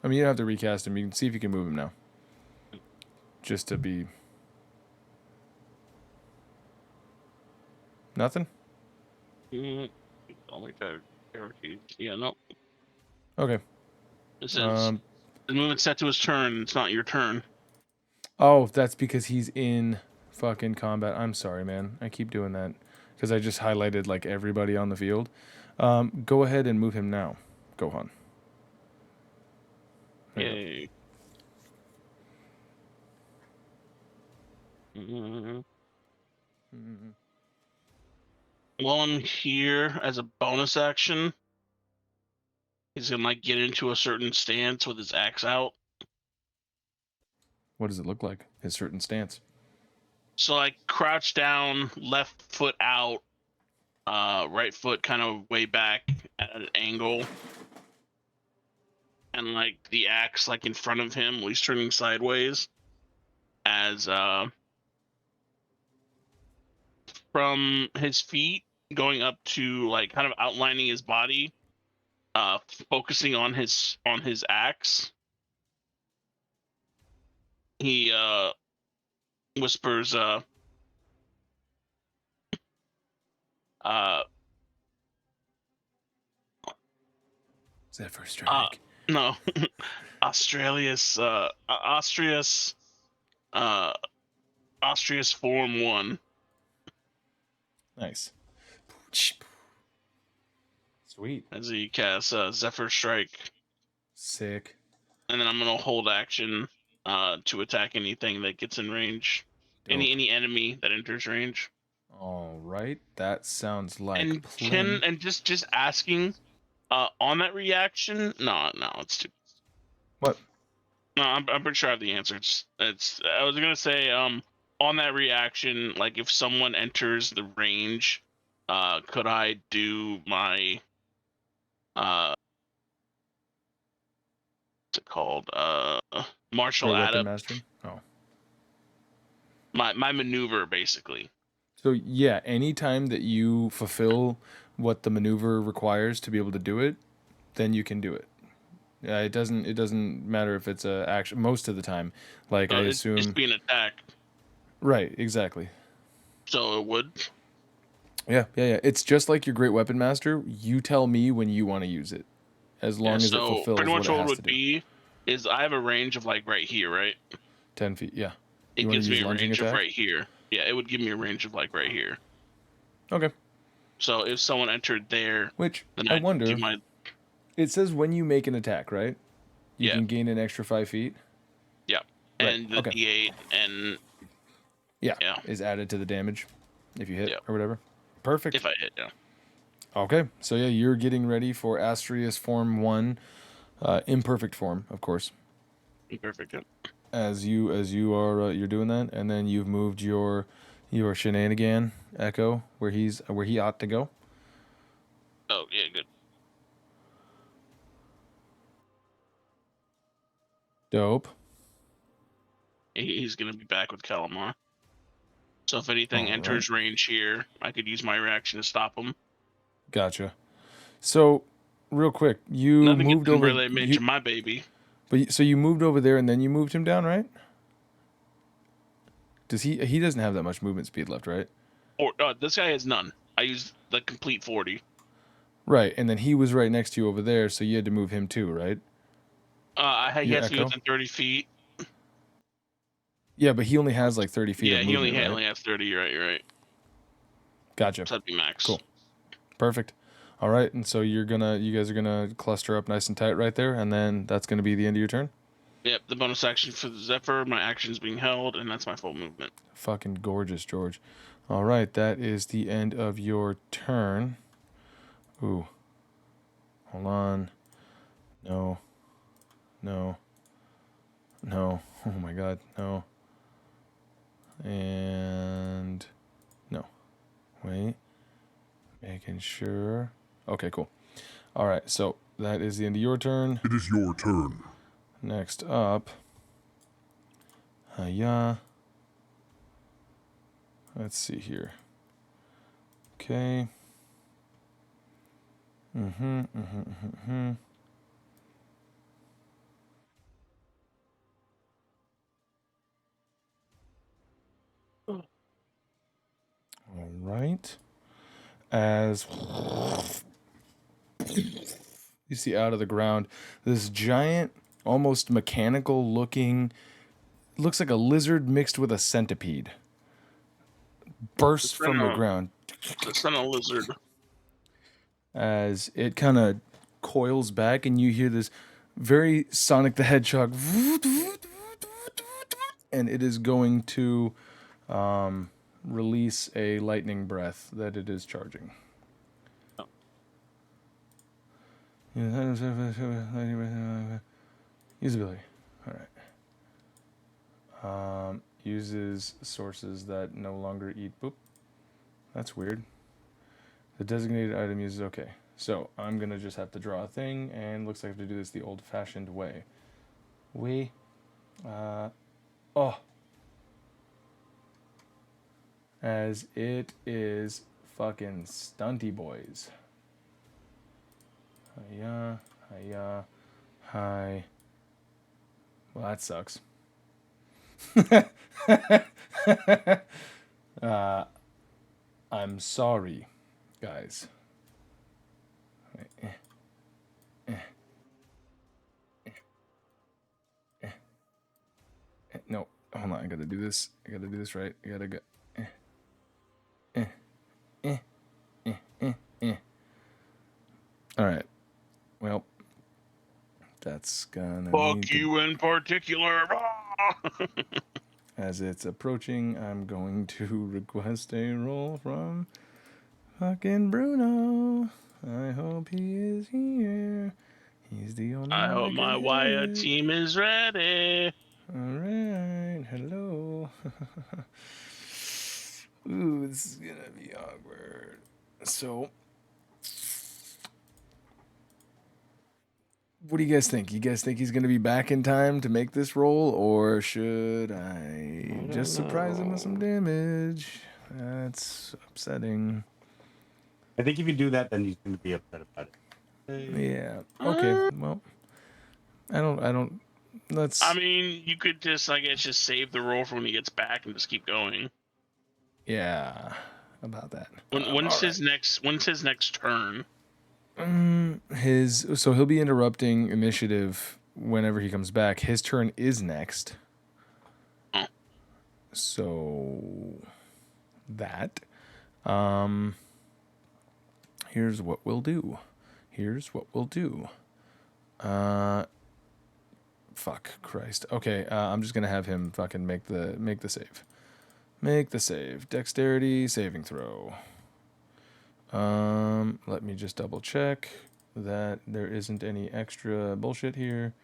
Speaker 1: I mean, you don't have to recast him. You can see if you can move him now. Just to be... Nothing?
Speaker 2: Only that guaranteed. Yeah, no.
Speaker 1: Okay.
Speaker 2: This is the movement set to his turn. It's not your turn.
Speaker 1: Oh, that's because he's in fucking combat. I'm sorry, man. I keep doing that. Because I just highlighted, like, everybody on the field. Go ahead and move him now. Go on.
Speaker 2: Yay. Mm-hmm. While I'm here as a bonus action, he's gonna like get into a certain stance with his axe out.
Speaker 1: What does it look like? His certain stance.
Speaker 2: So like crouch down, left foot out, right foot kind of way back at an angle, and like the axe like in front of him while he's turning sideways, as from his feet going up to like kind of outlining his body, focusing on his axe. He whispers
Speaker 1: Zephyr Strike.
Speaker 2: No. Austrius Form 1.
Speaker 1: Nice. Sweet.
Speaker 2: As he casts Zephyr Strike.
Speaker 1: Sick.
Speaker 2: And then I'm gonna hold action to attack anything that gets in range.
Speaker 1: Dope.
Speaker 2: Any enemy that enters range.
Speaker 1: All right. That sounds like
Speaker 2: and just asking on that reaction. No, it's too.
Speaker 1: What?
Speaker 2: No, I'm pretty sure I have the answer. It's I was gonna say on that reaction, like if someone enters the range, could I do my what's it called? Martial
Speaker 1: weapon
Speaker 2: adept.
Speaker 1: mastering? Oh.
Speaker 2: My maneuver basically.
Speaker 1: So yeah, anytime that you fulfill what the maneuver requires to be able to do it, then you can do it. Yeah, it doesn't matter if it's a action. Most of the time, like I assume,
Speaker 2: it's being attacked.
Speaker 1: Right, exactly.
Speaker 2: So it would.
Speaker 1: Yeah. It's just like your great weapon master. You tell me when you want to use it, as long as it fulfills
Speaker 2: pretty much
Speaker 1: what it
Speaker 2: what
Speaker 1: has
Speaker 2: it
Speaker 1: to
Speaker 2: would
Speaker 1: do.
Speaker 2: be is I have a range of like right here, right?
Speaker 1: 10 feet. Yeah.
Speaker 2: It
Speaker 1: You wanna
Speaker 2: gives me
Speaker 1: use
Speaker 2: a
Speaker 1: lunging
Speaker 2: range of
Speaker 1: attack?
Speaker 2: right here. Yeah, it would give me a range of like right here.
Speaker 1: Okay.
Speaker 2: So if someone entered there,
Speaker 1: Which
Speaker 2: then
Speaker 1: I
Speaker 2: I'd
Speaker 1: wonder.
Speaker 2: do my
Speaker 1: It says when you make an attack, right? You
Speaker 2: Yeah.
Speaker 1: can gain an extra 5 feet.
Speaker 2: yeah,
Speaker 1: Right,
Speaker 2: and the
Speaker 1: okay.
Speaker 2: D8 and
Speaker 1: Yeah.
Speaker 2: Yeah.
Speaker 1: Is added to the damage if you hit
Speaker 2: Yeah.
Speaker 1: or whatever. Perfect.
Speaker 2: if I hit, yeah.
Speaker 1: Okay. So yeah, you're getting ready for Austrius Form 1, imperfect form, of course.
Speaker 2: Perfect. Yeah.
Speaker 1: As you are you're doing that, and then you've moved your shenanigan Echo where he ought to go.
Speaker 2: Oh yeah, good.
Speaker 1: Dope.
Speaker 2: He's gonna be back with Calamar. So if anything
Speaker 1: All
Speaker 2: enters range here, I could use my reaction to stop him.
Speaker 1: Gotcha. So, real quick, you
Speaker 2: Nothing
Speaker 1: moved
Speaker 2: can
Speaker 1: over.
Speaker 2: really mention my baby.
Speaker 1: So you moved over there, and then you moved him down, right? Does he doesn't have that much movement speed left, right?
Speaker 2: Or this guy has none. I used the complete 40.
Speaker 1: Right, and then he was right next to you over there, so you had to move him too, right?
Speaker 2: He
Speaker 1: Your
Speaker 2: has to be
Speaker 1: echo?
Speaker 2: within 30 feet.
Speaker 1: Yeah, but he only has like 30 feet
Speaker 2: Yeah,
Speaker 1: of
Speaker 2: he
Speaker 1: movement, right?
Speaker 2: only has 30. You're right.
Speaker 1: Gotcha.
Speaker 2: So that'd be max.
Speaker 1: Cool. Perfect. All right, and so you guys are gonna cluster up nice and tight right there, and then that's gonna be the end of your turn.
Speaker 2: Yep, the bonus action for the Zephyr, my action's being held, and that's my full movement.
Speaker 1: Fucking gorgeous, George. All right, that is the end of your turn. Ooh. Hold on. No. Oh my god, no. And no. Wait. Making sure. Okay, cool. All right, so that is the end of your turn.
Speaker 7: It is your turn.
Speaker 1: Next up. Yeah. Let's see here. Okay. All right. As you see out of the ground, this giant, almost mechanical looking, looks like a lizard mixed with a centipede, bursts from the ground.
Speaker 2: It's not a lizard.
Speaker 1: As it kind of coils back, and you hear this very Sonic the Hedgehog, and it is going to release a lightning breath that it is charging. Usability. All right. Uses sources that no longer eat. Boop. That's weird. The designated item uses. Okay. So I'm gonna just have to draw a thing, and looks like I have to do this the old-fashioned way. As it is fucking stunty boys. Hiya. Hi. Well, that sucks. I'm sorry, guys. No, hold on. I gotta do this. I gotta do this right. I gotta go. All right. Well, that's gonna.
Speaker 2: Fuck you in particular.
Speaker 1: As it's approaching, I'm going to request a roll from fucking Bruno. I hope he is here. He's the only
Speaker 2: I
Speaker 1: one
Speaker 2: hope my wire
Speaker 1: hit.
Speaker 2: team is ready.
Speaker 1: All right. Hello. Ooh, this is gonna be awkward. So, what do you guys think? You guys think he's gonna be back in time to make this roll, or should I just surprise him with some damage? That's upsetting.
Speaker 3: I think if you do that, then he's going to be upset about it.
Speaker 1: Yeah. Okay. Well, I don't. Let's.
Speaker 2: I mean, you could just, I guess, just save the roll for when he gets back and just keep going.
Speaker 1: Yeah. About that.
Speaker 2: When's his next turn?
Speaker 1: So he'll be interrupting initiative whenever he comes back. His turn is next.
Speaker 2: Oh.
Speaker 1: So that. Here's what we'll do. Fuck Christ. Okay, I'm just gonna have him fucking make the save. Make the save. Dexterity saving throw. Let me just double check that there isn't any extra bullshit here.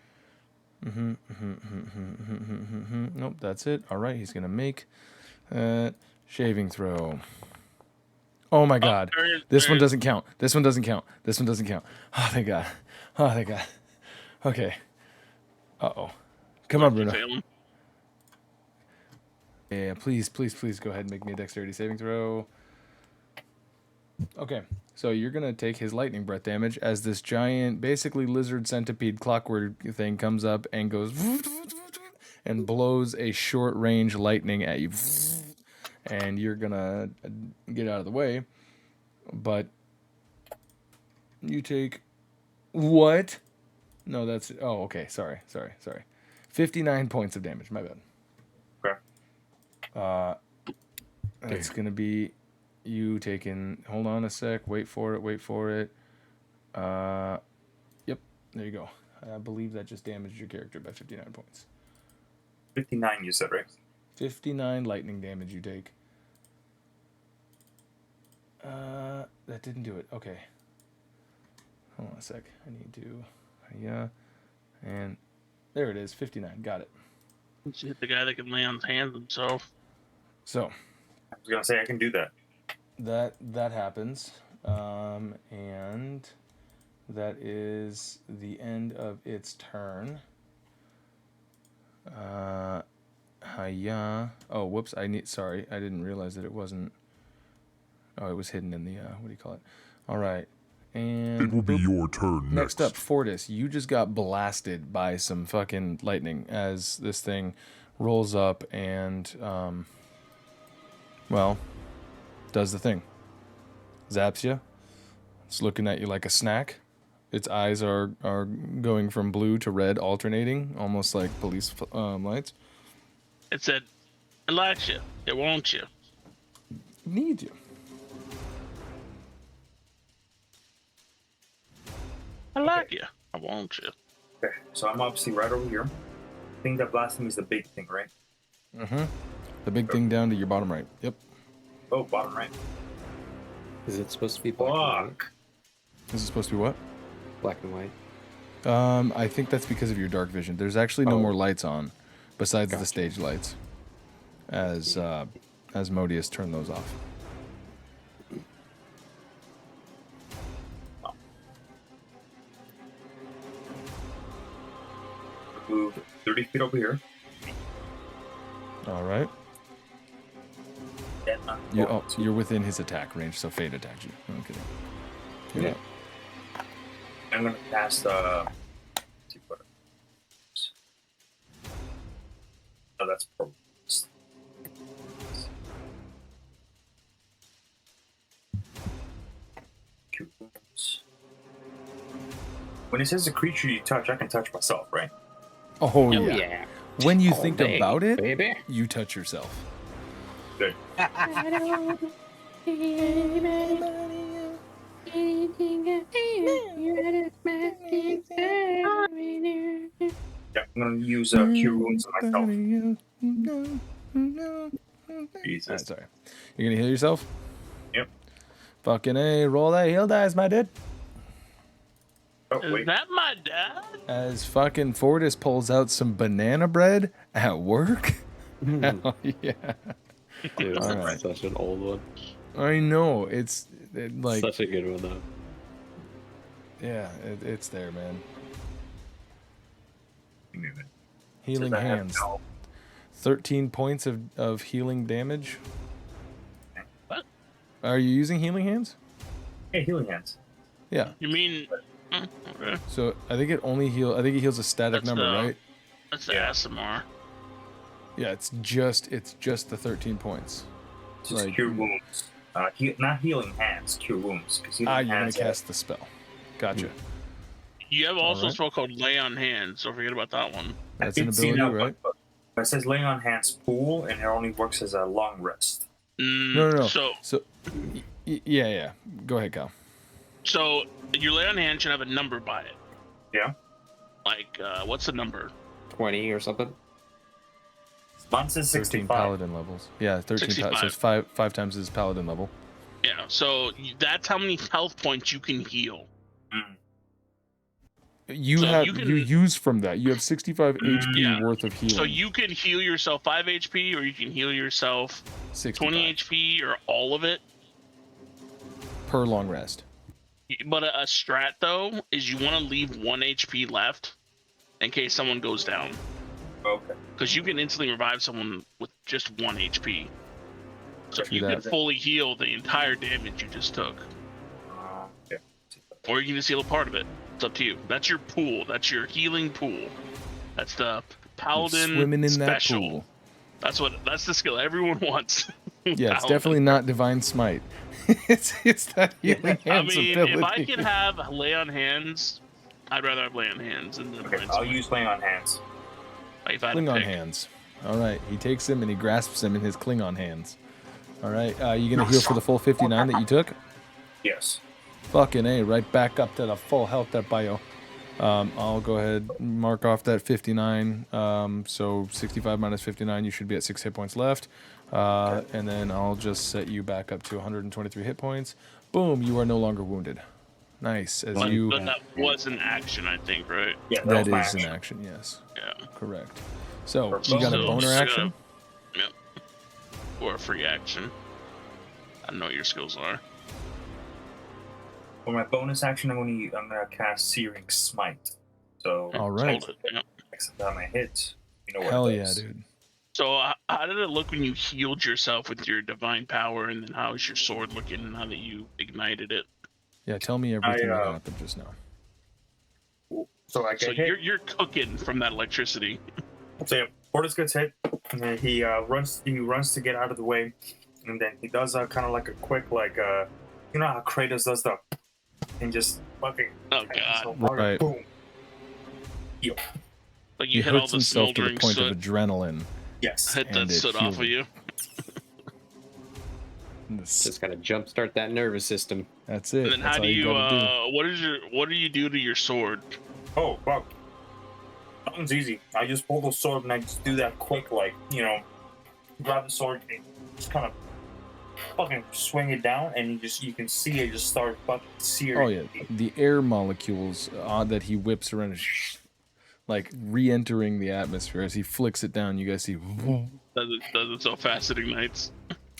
Speaker 1: Nope, that's it. All right, he's gonna make that shaving throw. Oh my god. This one doesn't count. This one doesn't count. Oh, thank god. Okay. Uh-oh. Come on, Bruno. Yeah, please go ahead and make me a dexterity saving throw. Okay, so you're going to take his lightning breath damage as this giant, basically lizard centipede clockwork thing comes up and goes and blows a short range lightning at you. And you're going to get out of the way. But You take what? No, that's okay. Sorry. 59 points of damage. My bad.
Speaker 5: Okay.
Speaker 1: It's gonna be you taking. Hold on a sec. Wait for it. Yep. There you go. I believe that just damaged your character by 59 points.
Speaker 5: 59, you said, right?
Speaker 1: 59 lightning damage you take. That didn't do it. Okay. Hold on a sec. I need to. Yeah. And there it is. 59. Got it.
Speaker 2: Let's hit the guy that can lay on his hands himself.
Speaker 1: So.
Speaker 5: I was gonna say I can do that.
Speaker 1: That happens. And that is the end of its turn. Hiya. Oh, whoops. Sorry. I didn't realize that it wasn't. Oh, it was hidden in the, what do you call it? All right. And
Speaker 7: It will be your turn
Speaker 1: next up, Fortis. You just got blasted by some fucking lightning as this thing rolls up and, well, does the thing. Zaps you. It's looking at you like a snack. Its eyes are going from blue to red, alternating, almost like police lights.
Speaker 2: It said, "I like you. It wants you.
Speaker 1: Need you."
Speaker 2: I like you. I want you."
Speaker 5: Okay, so I'm obviously right over here. I think that blasting is the big thing, right?
Speaker 1: Mm-hmm. The big thing down to your bottom right. Yep.
Speaker 5: Oh, bottom right.
Speaker 4: Is it supposed to be black and white?
Speaker 5: Fuck.
Speaker 1: This is supposed to be what?
Speaker 4: Black and white.
Speaker 1: I think that's because of your dark vision. There's actually no
Speaker 4: Oh.
Speaker 1: more lights on, besides the
Speaker 4: Gotcha.
Speaker 1: stage lights. As Modius turned those off.
Speaker 5: Move 30 feet over here.
Speaker 1: All right.
Speaker 5: Then I'm going to-
Speaker 1: You're within his attack range, so Fayte attacks you. I'm kidding. You're
Speaker 4: Yeah.
Speaker 1: up.
Speaker 5: I'm gonna cast let's see what. Oh, that's purple. Cute wounds. When it says a creature you touch, I can touch myself, right?
Speaker 1: Oh,
Speaker 4: Oh
Speaker 1: yeah.
Speaker 4: yeah.
Speaker 1: When you
Speaker 4: All
Speaker 1: think
Speaker 4: day,
Speaker 1: about it,
Speaker 4: baby.
Speaker 1: you touch yourself.
Speaker 5: Good. Yeah, I'm gonna use cure wounds on myself. Jesus.
Speaker 1: Sorry. You're gonna heal yourself?
Speaker 5: Yep.
Speaker 1: Fucking A, roll that heal dice, my dude.
Speaker 5: Oh
Speaker 2: Is
Speaker 5: wait.
Speaker 2: that my dad?
Speaker 1: As fucking Fortis pulls out some banana bread at work. Hell yeah.
Speaker 4: Dude,
Speaker 1: All
Speaker 4: that's
Speaker 1: right.
Speaker 4: such an old one.
Speaker 1: I know. It's like,
Speaker 4: Such a good one though.
Speaker 1: yeah, it's there, man.
Speaker 5: Give me a minute.
Speaker 1: Healing
Speaker 5: Says I have
Speaker 1: hands.
Speaker 5: no-
Speaker 1: 13 points of healing damage.
Speaker 2: What?
Speaker 1: Are you using healing hands?
Speaker 5: Hey, healing hands.
Speaker 1: Yeah.
Speaker 2: You mean? Okay.
Speaker 1: So I think it heals a static
Speaker 2: That's
Speaker 1: number,
Speaker 2: the-
Speaker 1: right?
Speaker 2: That's the
Speaker 5: Yeah.
Speaker 2: ASMR.
Speaker 1: Yeah, it's just the 13 points.
Speaker 5: Just
Speaker 1: Like-
Speaker 5: cure wounds. Not healing hands, cure wounds. 'Cause healing
Speaker 1: You're gonna
Speaker 5: hands
Speaker 1: cast the spell. Gotcha.
Speaker 2: You have also a
Speaker 1: Alright.
Speaker 2: spell called Lay on Hands. Don't forget about that one.
Speaker 1: That's
Speaker 5: I
Speaker 1: an
Speaker 5: did see
Speaker 1: ability,
Speaker 5: that
Speaker 1: right?
Speaker 5: one, but it says laying on hands pool, and it only works as a long rest.
Speaker 1: No.
Speaker 2: So
Speaker 1: Yeah. Go ahead, Kyle.
Speaker 2: your Lay on Hands should have a number by it.
Speaker 5: Yeah.
Speaker 2: Like, what's the number?
Speaker 4: 20 or something.
Speaker 5: Mine says
Speaker 1: 13
Speaker 5: 65.
Speaker 1: paladin levels. Yeah, 13. So
Speaker 2: 65.
Speaker 1: it's five times his paladin level.
Speaker 2: Yeah. So that's how many health points you can heal.
Speaker 5: Mm.
Speaker 1: You
Speaker 2: So
Speaker 1: have
Speaker 2: you can-
Speaker 1: you use from that. You have 65 HP
Speaker 2: Yeah.
Speaker 1: worth of healing.
Speaker 2: So you can heal yourself 5 HP, or you can heal yourself
Speaker 1: 65
Speaker 2: 20 HP, or all of it.
Speaker 1: per long rest.
Speaker 2: But a strat though is you want to leave 1 HP left in case someone goes down,
Speaker 5: Okay.
Speaker 2: because you can instantly revive someone with just 1 HP. So
Speaker 1: True
Speaker 2: you can
Speaker 1: that.
Speaker 2: fully heal the entire damage you just took,
Speaker 5: Yeah.
Speaker 2: or you can just heal a part of it. It's up to you. That's your pool. That's your healing pool. That's the paladin
Speaker 1: Swimming in
Speaker 2: special.
Speaker 1: that pool.
Speaker 2: That's the skill everyone wants.
Speaker 1: Yeah, it's definitely not Divine Smite. it's that healing
Speaker 2: I
Speaker 1: hands
Speaker 2: mean,
Speaker 1: ability.
Speaker 2: if I could have lay on hands, I'd rather have lay on hands than
Speaker 5: Okay,
Speaker 2: divine
Speaker 5: I'll
Speaker 2: smite.
Speaker 5: use laying on hands.
Speaker 2: Like, if I had to
Speaker 1: Klingon
Speaker 2: pick.
Speaker 1: hands. All right, he takes him and he grasps him in his Klingon hands. All right, you gonna heal for the full 59 that you took?
Speaker 5: Yes.
Speaker 1: Fucking A, right back up to the full health that bio. I'll go ahead and mark off that 59. So 65 minus 59, you should be at 6 hit points left. And then I'll just set you back up to 123 hit points. Boom, you are no longer wounded. Nice. As
Speaker 2: But,
Speaker 1: you,
Speaker 2: but that was an action, I think, right?
Speaker 5: Yeah,
Speaker 1: that
Speaker 5: was my
Speaker 1: is an
Speaker 5: action.
Speaker 1: action, yes.
Speaker 2: Yeah.
Speaker 1: Correct. So
Speaker 5: For
Speaker 1: you got a
Speaker 2: bonus.
Speaker 1: boner
Speaker 2: So,
Speaker 1: action.
Speaker 2: Yep. Or a free action. I don't know what your skills are.
Speaker 5: For my bonus action, I'm gonna cast Searing Smite. So
Speaker 1: All right.
Speaker 2: Hold it. Yeah.
Speaker 5: next time I hit, you know what
Speaker 1: Hell
Speaker 5: it
Speaker 1: yeah,
Speaker 5: does.
Speaker 1: dude.
Speaker 2: So how did it look when you healed yourself with your divine power, and then how is your sword looking now that you ignited it?
Speaker 1: Yeah, tell me everything that happened just now.
Speaker 5: So I
Speaker 2: So
Speaker 5: get hit.
Speaker 2: you're cooking from that electricity.
Speaker 5: So yeah, Fortis gets hit, and then he runs to get out of the way, and then he does kind of like a quick you know how Kratos does the, and just fucking.
Speaker 2: Oh god!
Speaker 5: so hard,
Speaker 1: Right.
Speaker 5: Boom. Heal.
Speaker 2: Like
Speaker 1: He
Speaker 2: you hit all
Speaker 1: hurts
Speaker 2: the
Speaker 1: himself to the
Speaker 2: smoldering
Speaker 1: point
Speaker 2: soot,
Speaker 1: of adrenaline.
Speaker 5: Yes.
Speaker 2: hit that
Speaker 1: and it
Speaker 2: soot off
Speaker 1: healed
Speaker 2: of you.
Speaker 4: Just gotta jumpstart that nervous system.
Speaker 1: That's it.
Speaker 2: And then
Speaker 1: That's
Speaker 2: how
Speaker 1: all
Speaker 2: do you
Speaker 1: gotta
Speaker 2: what do you do to your sword?
Speaker 5: Oh wow. That one's easy. I just pull the sword and I just do that quick, grab the sword and just kind of fucking swing it down, and you can see it just start fucking searing.
Speaker 1: Oh yeah, the air molecules that he whips around, like re-entering the atmosphere as he flicks it down. You guys see.
Speaker 2: Does it so fast it ignites?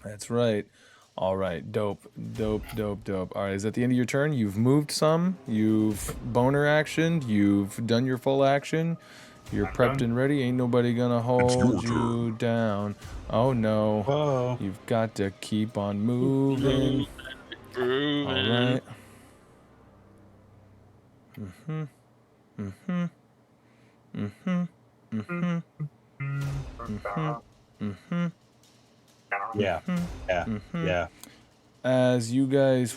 Speaker 1: That's right. All right, dope. All right, is that the end of your turn? You've moved some. You've boner actioned. You've done your full action. You're prepped and ready. Ain't nobody gonna hold you down. Oh no.
Speaker 3: Whoa.
Speaker 1: You've got to keep on moving.
Speaker 2: Grooving.
Speaker 1: All right.
Speaker 3: Yeah. Yeah. Yeah.
Speaker 1: As you guys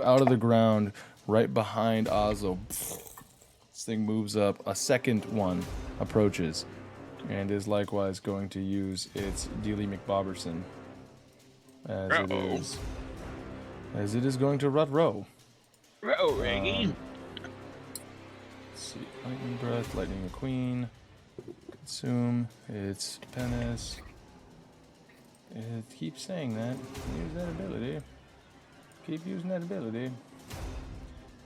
Speaker 1: out of the ground, right behind Oslo, this thing moves up. A second one approaches, and is likewise going to use its Dealey McBobberson. As it is going to rut row.
Speaker 2: Reggie.
Speaker 1: Let's see, lightning breath, lightning queen, consume. It's penis. It keeps saying that. Use that ability. Keep using that ability.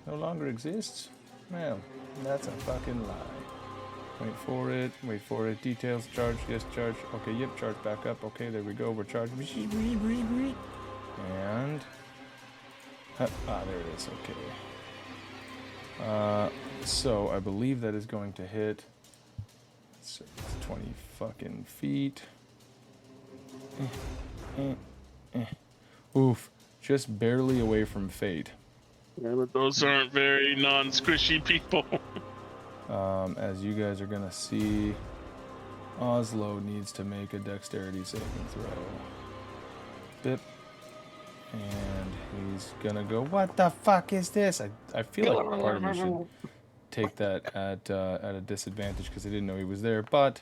Speaker 1: No longer exists? Well, that's a fucking lie. Wait for it. Wait for it. Details. Charge. Yes, charge. Okay, yep, charge back up. Okay, there we go. We're charged. And... there it is. Okay. So, I believe that is going to hit... So it's 20 fucking feet. Oof. Just barely away from Fayte.
Speaker 2: Yeah, but those aren't very non-squishy people.
Speaker 1: As you guys are gonna see, Oslo needs to make a dexterity saving throw. Bip. And he's gonna go, what the fuck is this? I feel like part of me should take that at a disadvantage because I didn't know he was there, but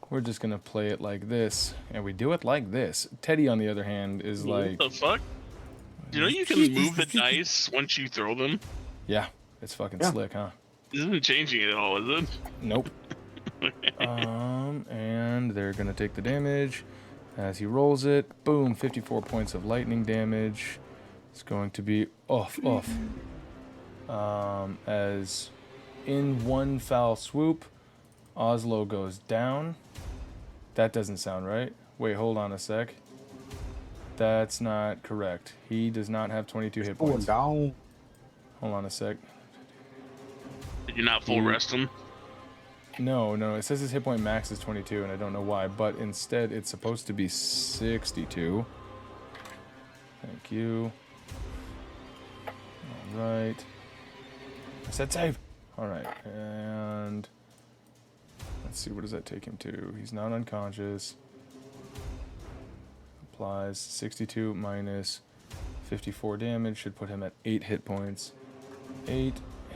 Speaker 1: we're just gonna play it like this, and we do it like this. Teddy, on the other hand, is like...
Speaker 2: What the fuck? Do you know you can move the dice once you throw them?
Speaker 1: Yeah, it's fucking slick, huh?
Speaker 2: This isn't changing it at all, is it?
Speaker 1: Nope. And they're gonna take the damage as he rolls it. Boom, 54 points of lightning damage. It's going to be off. As in one foul swoop, Oslo goes down. That doesn't sound right. Wait, hold on a sec. That's not correct. He does not have 22 hit points.
Speaker 3: Down.
Speaker 1: Hold on a sec.
Speaker 2: Did you not full rest him?
Speaker 1: No, it says his hit point max is 22, and I don't know why, but instead it's supposed to be 62. Thank you. Alright. I said save! Alright, and... Let's see, what does that take him to? He's not unconscious. applies 62 minus 54 damage. Should put him at 8 hit points. 8.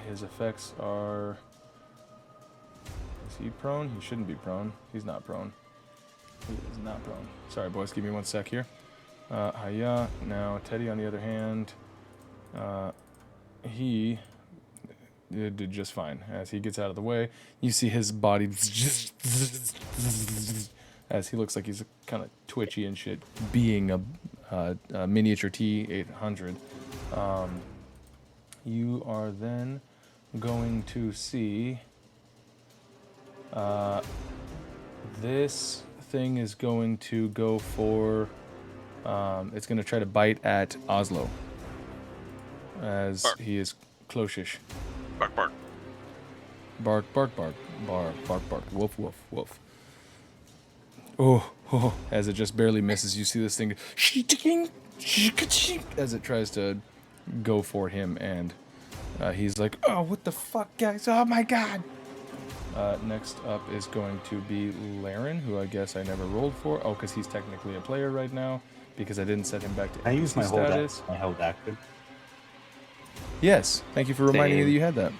Speaker 1: His effects are... Is he prone? He shouldn't be prone. He's not prone. He is not prone. Sorry, boys. Give me 1 sec here. Hiya. Now, Teddy, on the other hand, he did just fine. As he gets out of the way, you see his body as he looks like he's kind of twitchy and shit, being a miniature T-800. You are then going to see this thing is going to go for it's going to try to bite at Oslo as
Speaker 2: Bark.
Speaker 1: he is closish.
Speaker 2: Bark, bark.
Speaker 1: Bark, bark, bark, bark, bark, bark, woof, woof, woof. Oh, as it just barely misses, you see this thing as it tries to go for him, and he's like, oh, what the fuck, guys? Oh my god! Next up is going to be Laren, who I guess I never rolled for. Oh, because he's technically a player right now, because I didn't set him back to
Speaker 3: I use my
Speaker 1: status.
Speaker 3: held action.
Speaker 1: Yes, thank you for reminding me
Speaker 4: Same.
Speaker 1: that you had that.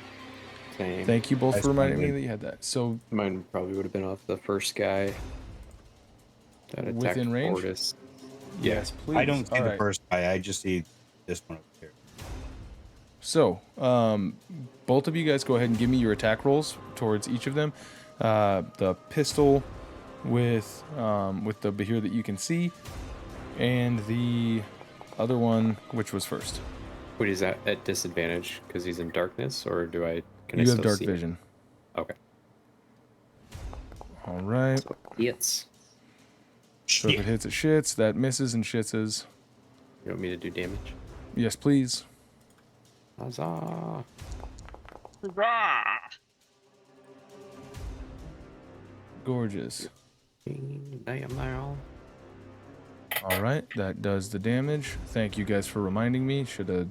Speaker 4: Same.
Speaker 1: Thank you both
Speaker 3: Nice
Speaker 1: for reminding me
Speaker 3: one,
Speaker 1: that you had that. So,
Speaker 6: Mine probably would have been off the first guy that attacked
Speaker 1: Within range?
Speaker 6: Fortis.
Speaker 1: yes, please.
Speaker 3: I don't see
Speaker 1: All
Speaker 3: the
Speaker 1: right.
Speaker 3: first guy. I just see this one over here.
Speaker 1: So, both of you guys go ahead and give me your attack rolls towards each of them. The pistol with the Bahir that you can see, and the other one, which was first.
Speaker 4: Wait, is that at disadvantage because he's in darkness, or do I? Can I
Speaker 1: You have
Speaker 4: still
Speaker 1: dark
Speaker 4: see him?
Speaker 1: vision.
Speaker 4: Okay.
Speaker 1: All right.
Speaker 4: So it's.
Speaker 1: So if it hits, it shits. That misses and shitses.
Speaker 4: You want me to do damage?
Speaker 1: Yes, please.
Speaker 4: Huzzah!
Speaker 2: Rah!
Speaker 1: Gorgeous.
Speaker 4: Damn now.
Speaker 1: All right, that does the damage. Thank you guys for reminding me. I should have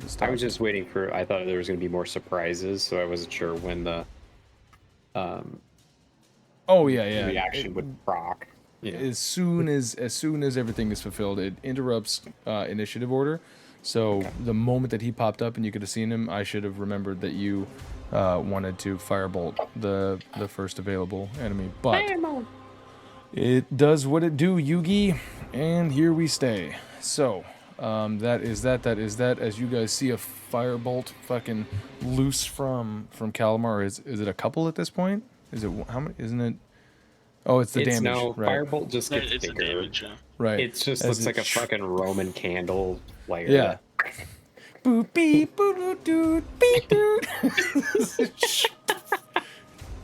Speaker 1: stopped.
Speaker 4: I was just waiting for. I thought there was going to be more surprises, so I wasn't sure when the
Speaker 1: Oh yeah.
Speaker 4: reaction would proc. Yeah.
Speaker 1: As soon as everything is fulfilled, it interrupts initiative order. So the moment that he popped up and you could have seen him, I should have remembered that you wanted to firebolt the first available enemy. But it does what it do, Yugi, and here we stay. So that is that. As you guys see a firebolt fucking loose from Calamar. Is it a couple at this point? Is it how many? Isn't it? Oh, it's the damage.
Speaker 4: No,
Speaker 1: right.
Speaker 4: firebolt just gets
Speaker 2: It's a
Speaker 4: bigger.
Speaker 2: damage. Yeah.
Speaker 1: Right.
Speaker 4: It just
Speaker 1: As
Speaker 4: looks like a fucking Roman candle flare.
Speaker 1: Yeah. Boop beep boo doo beep doo.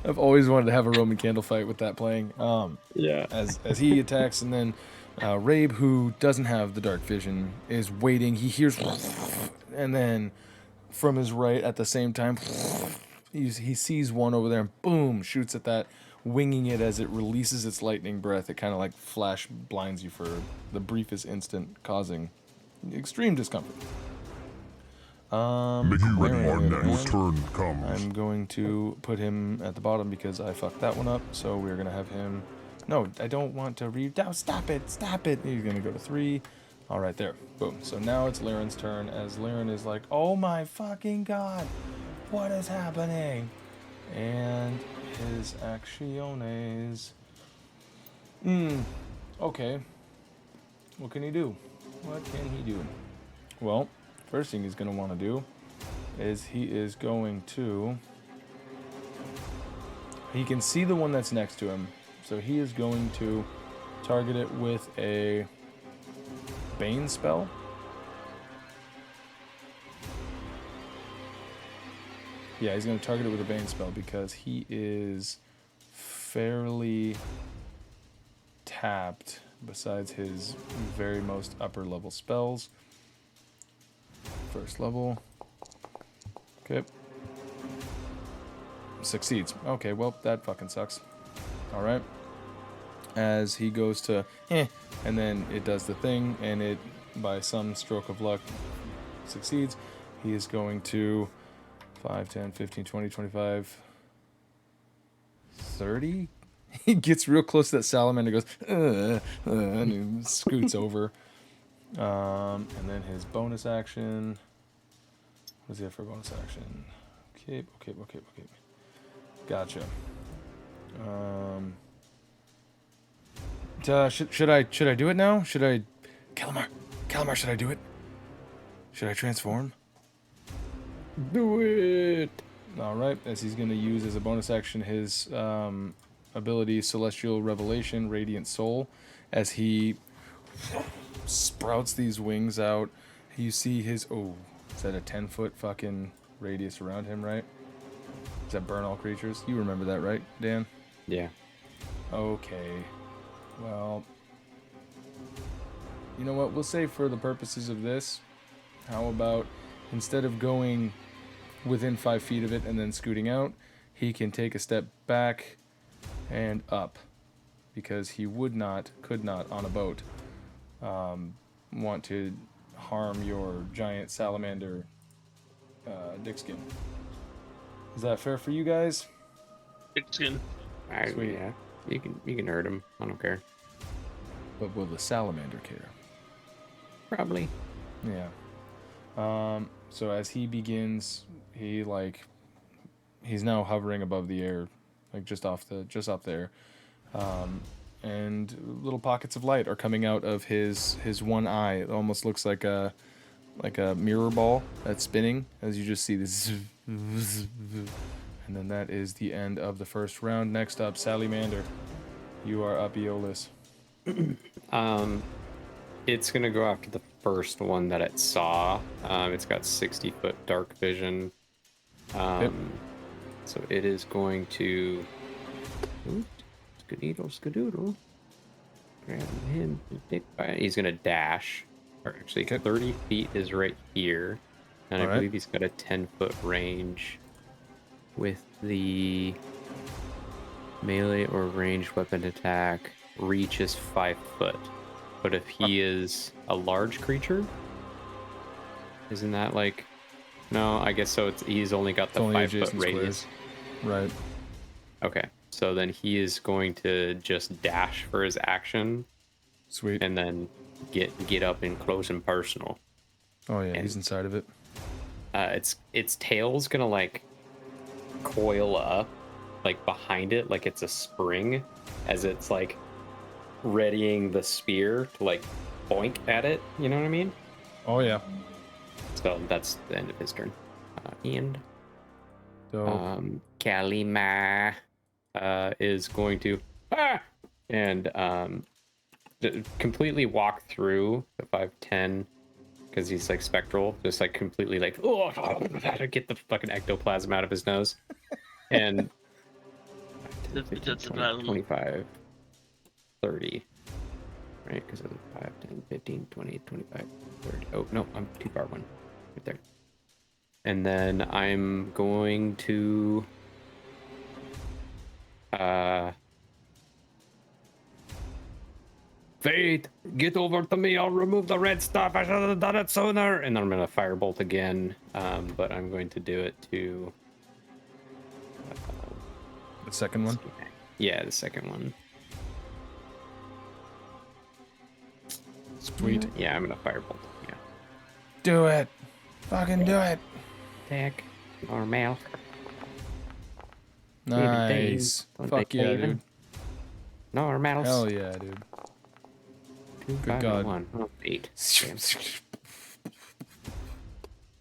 Speaker 1: I've always wanted to have a Roman candle fight with that playing.
Speaker 4: Yeah.
Speaker 1: As he attacks, and then Rabe, who doesn't have the dark vision, is waiting. He hears, and then from his right at the same time, he sees one over there, and boom, shoots at that, winging it as it releases its lightning breath. It kind of like flash blinds you for the briefest instant, causing extreme discomfort.
Speaker 7: May you
Speaker 1: Laren, on
Speaker 7: when
Speaker 1: the other
Speaker 7: your
Speaker 1: hand,
Speaker 7: turn comes.
Speaker 1: I'm going to put him at the bottom because I fucked that one up. So we're going to have him... No, I don't want to read... No, stop it. He's going to go to 3. All right, there. Boom. So now it's Laren's turn as Laren is like, oh my fucking god. What is happening? And his acciones... Okay. What can he do? Well... First thing he's going to want to do is he is going to... He can see the one that's next to him, so he is going to target it with a Bane spell. Yeah, he's going to target it with a Bane spell because he is fairly tapped besides his very most upper level spells. First level. Okay. Succeeds. Okay, well, that fucking sucks. Alright. As he goes to, and then it does the thing, and it, by some stroke of luck, succeeds. He is going to 5, 10, 15, 20, 25, 30 He gets real close to that salamander, goes, and he scoots over. And then his bonus action. What does he have for bonus action? Okay. Gotcha. Should I do it now? Should I, Calamar, should I do it? Should I transform?
Speaker 6: Do it.
Speaker 1: All right, as he's going to use as a bonus action his ability Celestial Revelation, Radiant Soul, as he sprouts these wings out. You see his, is that a 10-foot fucking radius around him, right? Does that burn all creatures? You remember that, right, Dan?
Speaker 4: Yeah.
Speaker 1: Okay. Well, you know what? We'll say for the purposes of this, how about instead of going within 5 feet of it and then scooting out, he can take a step back and up, because he could not on a boat want to harm your giant salamander dickskin. Is that fair for you guys?
Speaker 2: Dickskin.
Speaker 1: Sweet.
Speaker 4: Yeah. You can hurt him. I don't care.
Speaker 1: But will the salamander care?
Speaker 4: Probably.
Speaker 1: Yeah. So as he begins, he's now hovering above the air, like just up there, and little pockets of light are coming out of his one eye. It almost looks like a mirror ball that's spinning, as you just see this. And then that is the end of the first round. Next up, Salamander. You are up, Aeolus.
Speaker 4: It's gonna go after the first one that it saw. It's got 60-foot dark vision.
Speaker 1: Yep.
Speaker 4: So it is going to skadoodle. Grab him. He's gonna dash. Or actually, 30 feet is right here, and I believe he's got a 10-foot range with the melee or ranged weapon attack. Reach is 5 foot. But if he is a large creature, isn't that like? No, I guess so. He's only got the 5-foot radius.
Speaker 1: Right.
Speaker 4: Okay, so then he is going to just dash for his action.
Speaker 1: Sweet.
Speaker 4: And then get up in close and personal.
Speaker 1: Oh yeah, he's inside of it.
Speaker 4: Its tail's gonna like coil up like behind it, like it's a spring, as it's like readying the spear to like boink at it. You know what I mean?
Speaker 1: Oh yeah.
Speaker 4: So that's the end of his turn. And
Speaker 1: So
Speaker 4: Calamar is going to completely walk through the 5'10", because he's like spectral, just like completely like get the fucking ectoplasm out of his nose, and 15, 20, 25, 30, right? Because of 5, 10, 15, 20, 25, 30. Oh no, I'm too far one right there. And then I'm going to Fayte, get over to me. I'll remove the red stuff. I should have done it sooner. And then I'm going to firebolt again. But I'm going to do it to...
Speaker 1: the second one?
Speaker 4: Yeah, the second one.
Speaker 1: Sweet.
Speaker 4: Yeah, I'm going to firebolt. Yeah.
Speaker 1: Do it. Fucking do it.
Speaker 4: Attack. Or mouth.
Speaker 1: Nice. Fuck yeah, dude.
Speaker 4: No, mouse.
Speaker 1: Hell yeah, dude.
Speaker 4: 2,
Speaker 1: Good
Speaker 4: 5,
Speaker 1: God.
Speaker 4: 1. Oh, 8.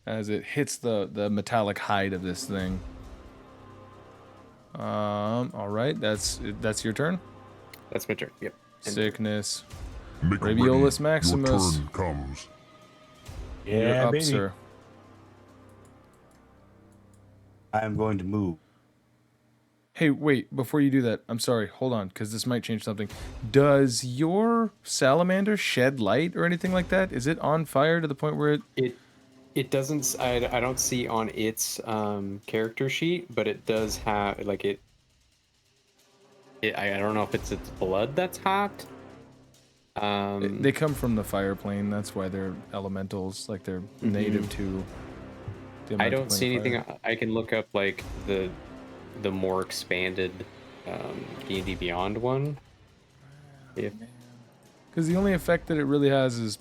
Speaker 1: As it hits the metallic hide of this thing. All right, that's your turn.
Speaker 4: That's my turn. Yep.
Speaker 1: Sickness.
Speaker 7: Make ready.
Speaker 1: Rabiolus Maximus.
Speaker 7: Your turn comes.
Speaker 1: You're
Speaker 3: Yeah,
Speaker 1: up,
Speaker 3: baby.
Speaker 1: sir.
Speaker 3: I am going to move.
Speaker 1: Hey, wait, before you do that, I'm sorry, hold on, because this might change something. Does your salamander shed light or anything like that? Is it on fire to the point where
Speaker 4: It doesn't. I don't see on its character sheet, but it does have like it. I don't know if it's its blood that's hot.
Speaker 1: They come from the fire plane, that's why they're elementals, like they're native to the
Speaker 4: I
Speaker 1: elemental
Speaker 4: don't
Speaker 1: plane
Speaker 4: see
Speaker 1: of
Speaker 4: anything.
Speaker 1: fire.
Speaker 4: I can look up like the more expanded D&D Beyond one. If
Speaker 1: Because the only effect that it really has is,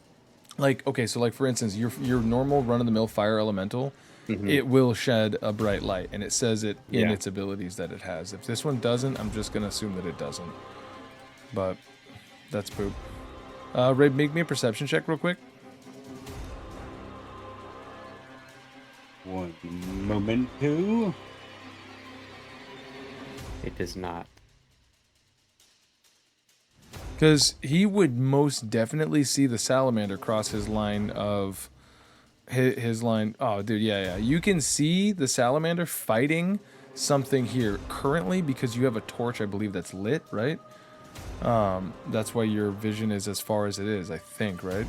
Speaker 1: like, okay, so like for instance, your normal run-of-the-mill fire elemental, it will shed a bright light, and it says it in its abilities that it has. If this one doesn't, I'm just gonna assume that it doesn't. But that's poop. Rabe, make me a perception check real quick.
Speaker 3: One moment, two.
Speaker 4: it does not.
Speaker 1: Because he would most definitely see the salamander cross his line of his line. Oh, dude, yeah. You can see the salamander fighting something here currently because you have a torch, I believe, that's lit, right? That's why your vision is as far as it is, I think, right?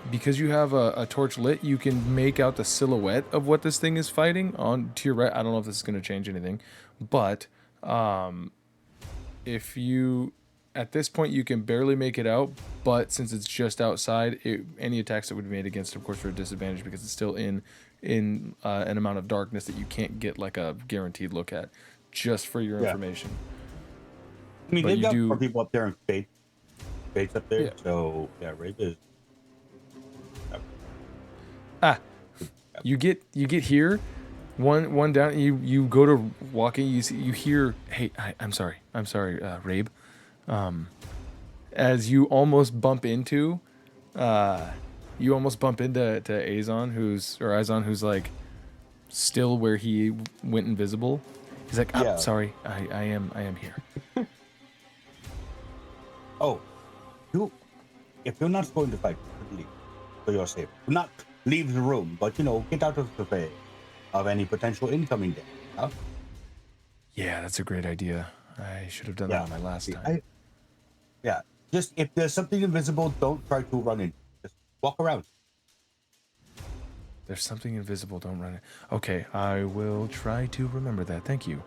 Speaker 1: Because you have a torch lit, you can make out the silhouette of what this thing is fighting on to your right. I don't know if this is going to change anything, but if you at this point you can barely make it out, but since it's just outside, any attacks that would be made against it, of course, are a disadvantage because it's still in an amount of darkness that you can't get like a guaranteed look at. Just for your information.
Speaker 3: I mean,
Speaker 1: But
Speaker 3: they've
Speaker 1: you
Speaker 3: got
Speaker 1: do-
Speaker 3: more people up there in Fayte. Fayte's up there,
Speaker 1: Yeah.
Speaker 3: so yeah, Rabe is.
Speaker 1: You get here, one down. You go to walking. You hear, hey, I'm sorry, Rabe. As you almost bump into Azon, who's like still where he went invisible. He's like, oh,
Speaker 3: Yeah.
Speaker 1: sorry, I am here.
Speaker 3: Oh, if you're not going to fight, leave, so you're safe. Do not leave the room, but get out of the way of any potential incoming damage. Huh?
Speaker 1: Yeah, that's a great idea. I should have done that on my last time.
Speaker 3: Just if there's something invisible, don't try to run in. Just walk around.
Speaker 1: There's something invisible. Don't run it. Okay, I will try to remember that. Thank you.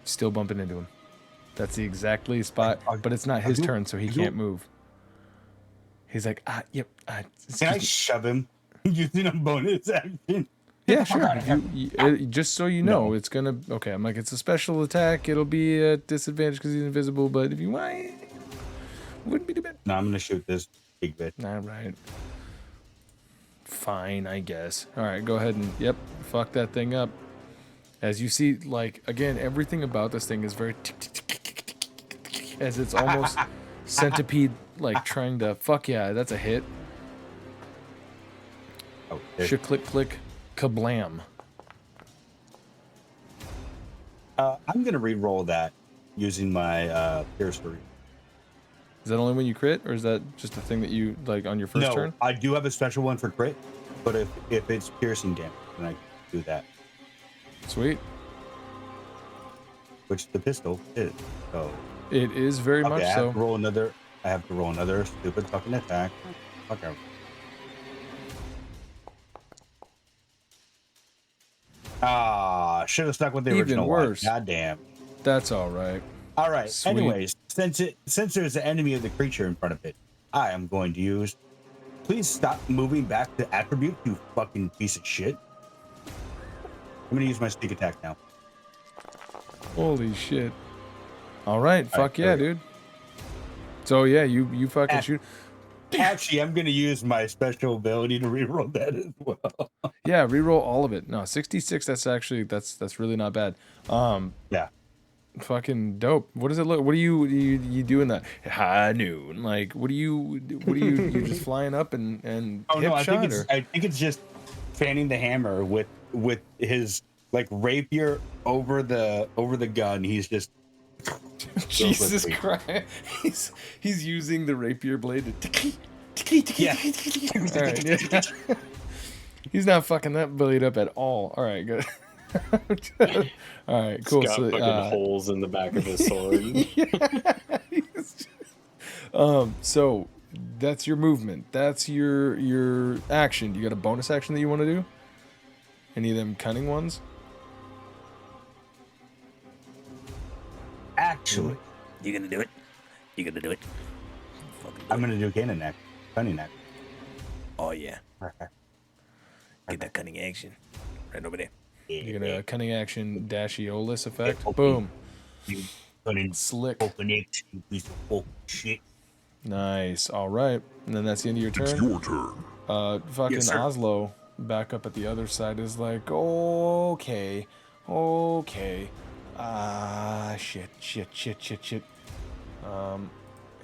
Speaker 1: Still bumping into him. That's the exactly spot, but it's not his turn, so he can't move. He's like, yep.
Speaker 3: Can
Speaker 1: excuse
Speaker 3: I
Speaker 1: me.
Speaker 3: shove him using a bonus action?
Speaker 1: Yeah, sure. Just so you know, it's gonna. Okay, I'm like, it's a special attack. It'll be a disadvantage because he's invisible. But if you want, wouldn't be too bad.
Speaker 3: No, I'm gonna shoot this big bit.
Speaker 1: All right. Fine, I guess. All right, go ahead and fuck that thing up. As you see, like again, everything about this thing is very as it's almost centipede, like trying to fuck yeah. That's a hit.
Speaker 3: Oh,
Speaker 1: Click, click, kablam.
Speaker 3: I'm gonna re-roll that using my Pierce 3.
Speaker 1: Is that only when you crit, or is that just a thing that you like on your first turn?
Speaker 3: I do have a special one for crit, but if it's piercing damage, then I can do that.
Speaker 1: Sweet.
Speaker 3: Which the pistol is. So
Speaker 1: It is very much
Speaker 3: I have
Speaker 1: so.
Speaker 3: to roll another. I have to roll another stupid fucking attack. Okay. Should have stuck with the
Speaker 1: Even
Speaker 3: original
Speaker 1: worse.
Speaker 3: one. God damn.
Speaker 1: That's all right.
Speaker 3: All right.
Speaker 1: Sweet.
Speaker 3: Anyways, since there's an enemy of the creature in front of it, I am going to use. Please stop moving back to attribute, you fucking piece of shit. I'm gonna use my sneak attack now.
Speaker 1: Holy shit. All right. Fuck
Speaker 3: right,
Speaker 1: yeah,
Speaker 3: there we
Speaker 1: dude. So yeah, you fucking shoot.
Speaker 3: Actually, I'm gonna use my special ability to reroll that as well.
Speaker 1: Yeah, reroll all of it. No, 66. That's actually that's really not bad.
Speaker 3: Yeah.
Speaker 1: Fucking dope. What does it look? What do you do in that high noon? Like, what do you you just flying up and
Speaker 3: Oh
Speaker 1: hip
Speaker 3: no,
Speaker 1: shot
Speaker 3: I think it's just fanning the hammer with his like rapier over the gun. He's just
Speaker 1: Jesus Christ. He's using the rapier blade to
Speaker 3: Yeah.
Speaker 1: All right, yeah. He's not fucking that blade up at all. All right, good. All right, cool.
Speaker 4: He's got
Speaker 1: So,
Speaker 4: fucking holes in the back of his sword.
Speaker 1: So that's your movement. That's your action. You got a bonus action that you want to do? Any of them cunning ones?
Speaker 3: actually.
Speaker 8: You gonna do it? You gonna do it?
Speaker 3: I'm gonna do cannon act, cunning act.
Speaker 8: Oh yeah. Get that cunning action. Right over there.
Speaker 1: You're gonna cunning action Dashiolus effect.
Speaker 3: Okay.
Speaker 1: Boom.
Speaker 3: You cunning
Speaker 1: Slick.
Speaker 3: coconut, you piece of fucking shit.
Speaker 1: Nice. All right. And then that's the end of your
Speaker 7: It's
Speaker 1: turn.
Speaker 7: your turn.
Speaker 1: Fucking
Speaker 3: Yes, sir.
Speaker 1: Oslo back up at the other side is like, okay. Shit.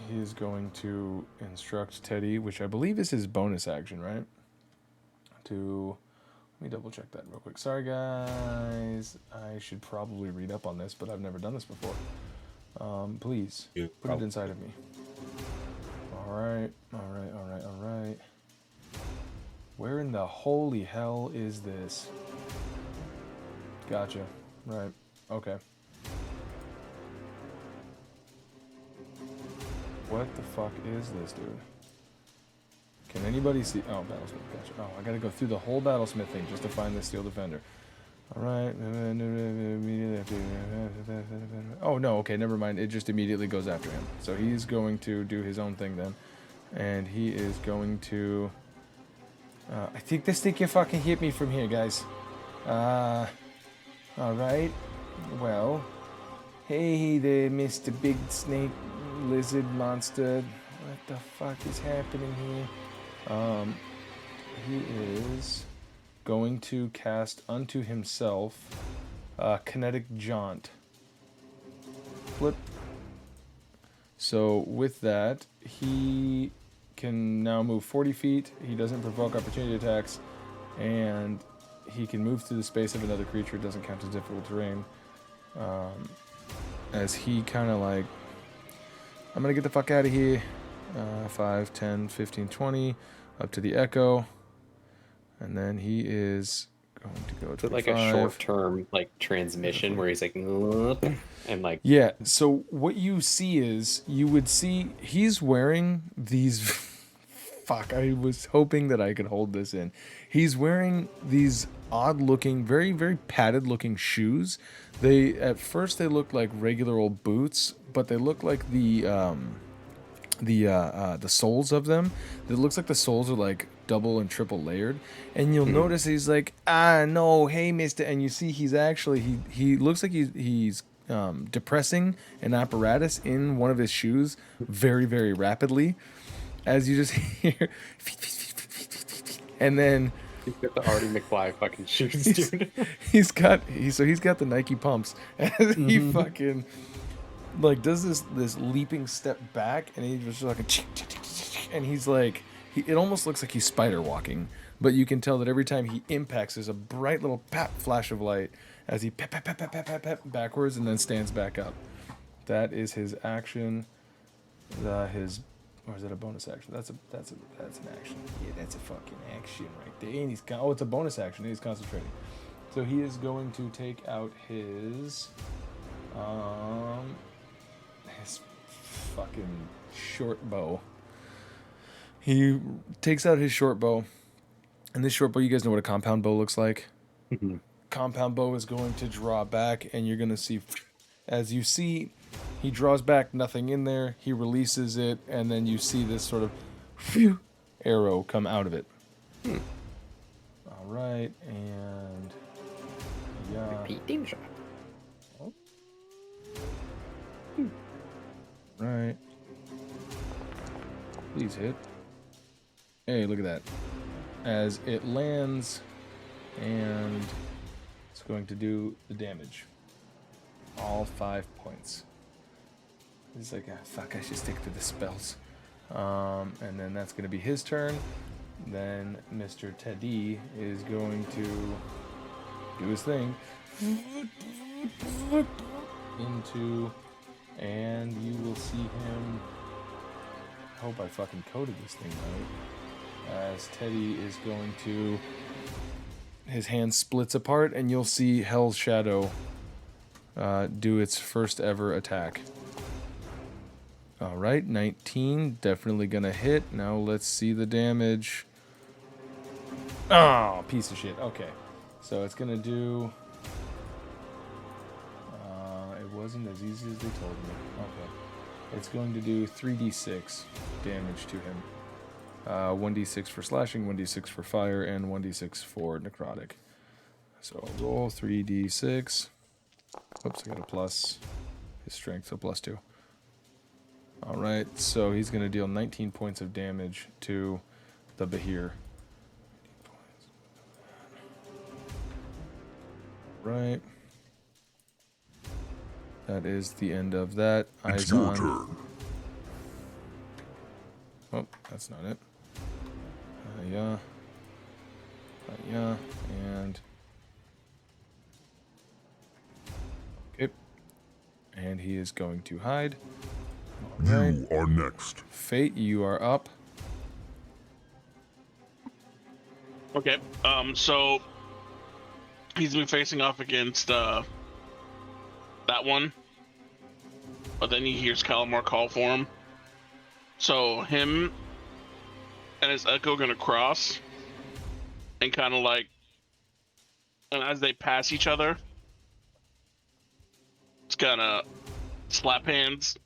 Speaker 1: He is going to instruct Teddy, which I believe is his bonus action, right? Let me double check that real quick. Sorry, guys. I should probably read up on this, but I've never done this before. Please,
Speaker 3: You
Speaker 1: put it inside of me. All right. Where in the holy hell is this? Gotcha. Right. Okay. What the fuck is this, dude? Can anybody see? Oh, Battlesmith. Gotcha. Oh, I gotta go through the whole Battlesmith thing just to find this Steel Defender. Alright. Oh, no. Okay, never mind. It just immediately goes after him. So he's going to do his own thing then. And he is going to... I think this thing can fucking hit me from here, guys. Alright. Well. Hey there, Mr. Big Snake Lizard Monster. What the fuck is happening here? He is going to cast unto himself Kinetic Jaunt. Flip. So with that, he can now move 40 feet. He doesn't provoke opportunity attacks, and he can move through the space of another creature. It doesn't count as difficult terrain. As he kind of like, I'm gonna get the fuck out of here. 5, 10, 15, 20, up to the Echo. And then he is going to go to
Speaker 4: Like a short-term like transmission where he's like, and like.
Speaker 1: Yeah. So what you see is you would see he's wearing these. Fuck! I was hoping that I could hold this in. He's wearing these odd-looking, very very padded-looking shoes. They at first they look like regular old boots, but they look like the soles of them. It looks like the soles are like double and triple layered, and you'll notice he's like, no, hey mister, and you see he's actually he looks like he's depressing an apparatus in one of his shoes very very rapidly, as you just hear, and then
Speaker 4: He's got the Artie McFly fucking shoes, dude.
Speaker 1: he's got the Nike pumps, and he fucking like does this leaping step back, and he just like and he's like it almost looks like he's spider walking, but you can tell that every time he impacts there's a bright little flash of light as he pep backwards and then stands back up. That is his action. Or is that a bonus action? That's an action. Yeah, that's a fucking action right there. And it's a bonus action. He's concentrating. So he is going to take out his fucking short bow. He takes out his short bow, and this short bow, you guys know what a compound bow looks like. Compound bow is going to draw back, and you're going to see, as you see, he draws back, nothing in there. He releases it, and then you see this sort of arrow come out of it. All right, and yeah.
Speaker 4: Repeating shot.
Speaker 1: Right. Please hit. Hey, look at that. As it lands, and it's going to do the damage. All 5 points. It's like, fuck, I should stick to the spells. And then that's going to be his turn. Then Mr. Teddy is going to do his thing. Into, and you will see him. I hope I fucking coded this thing right. As Teddy is going to, his hand splits apart, and you'll see Hell's Shadow do its first ever attack. All right, 19, definitely gonna hit. Now let's see the damage. Oh, piece of shit. Okay, so it's gonna do. It wasn't as easy as they told me. Okay, it's going to do 3d6 damage to him. 1d6 for slashing, 1d6 for fire, and 1d6 for necrotic. So I'll roll 3d6. Oops, I got a plus. His strength, so +2. All right, so he's going to deal 19 points of damage to the Bahir. Right. That is the end of that.
Speaker 7: It's
Speaker 1: Eyes
Speaker 7: your
Speaker 1: on.
Speaker 7: turn.
Speaker 1: Oh, that's not it. Yeah. Yeah, and... Okay. And he is going to hide. All right.
Speaker 7: You are next.
Speaker 1: Fate, you are up.
Speaker 2: Okay. So he's been facing off against that one, but then he hears Calamar call for him. So him and his echo gonna cross, and kind of like, and as they pass each other, it's gonna slap hands.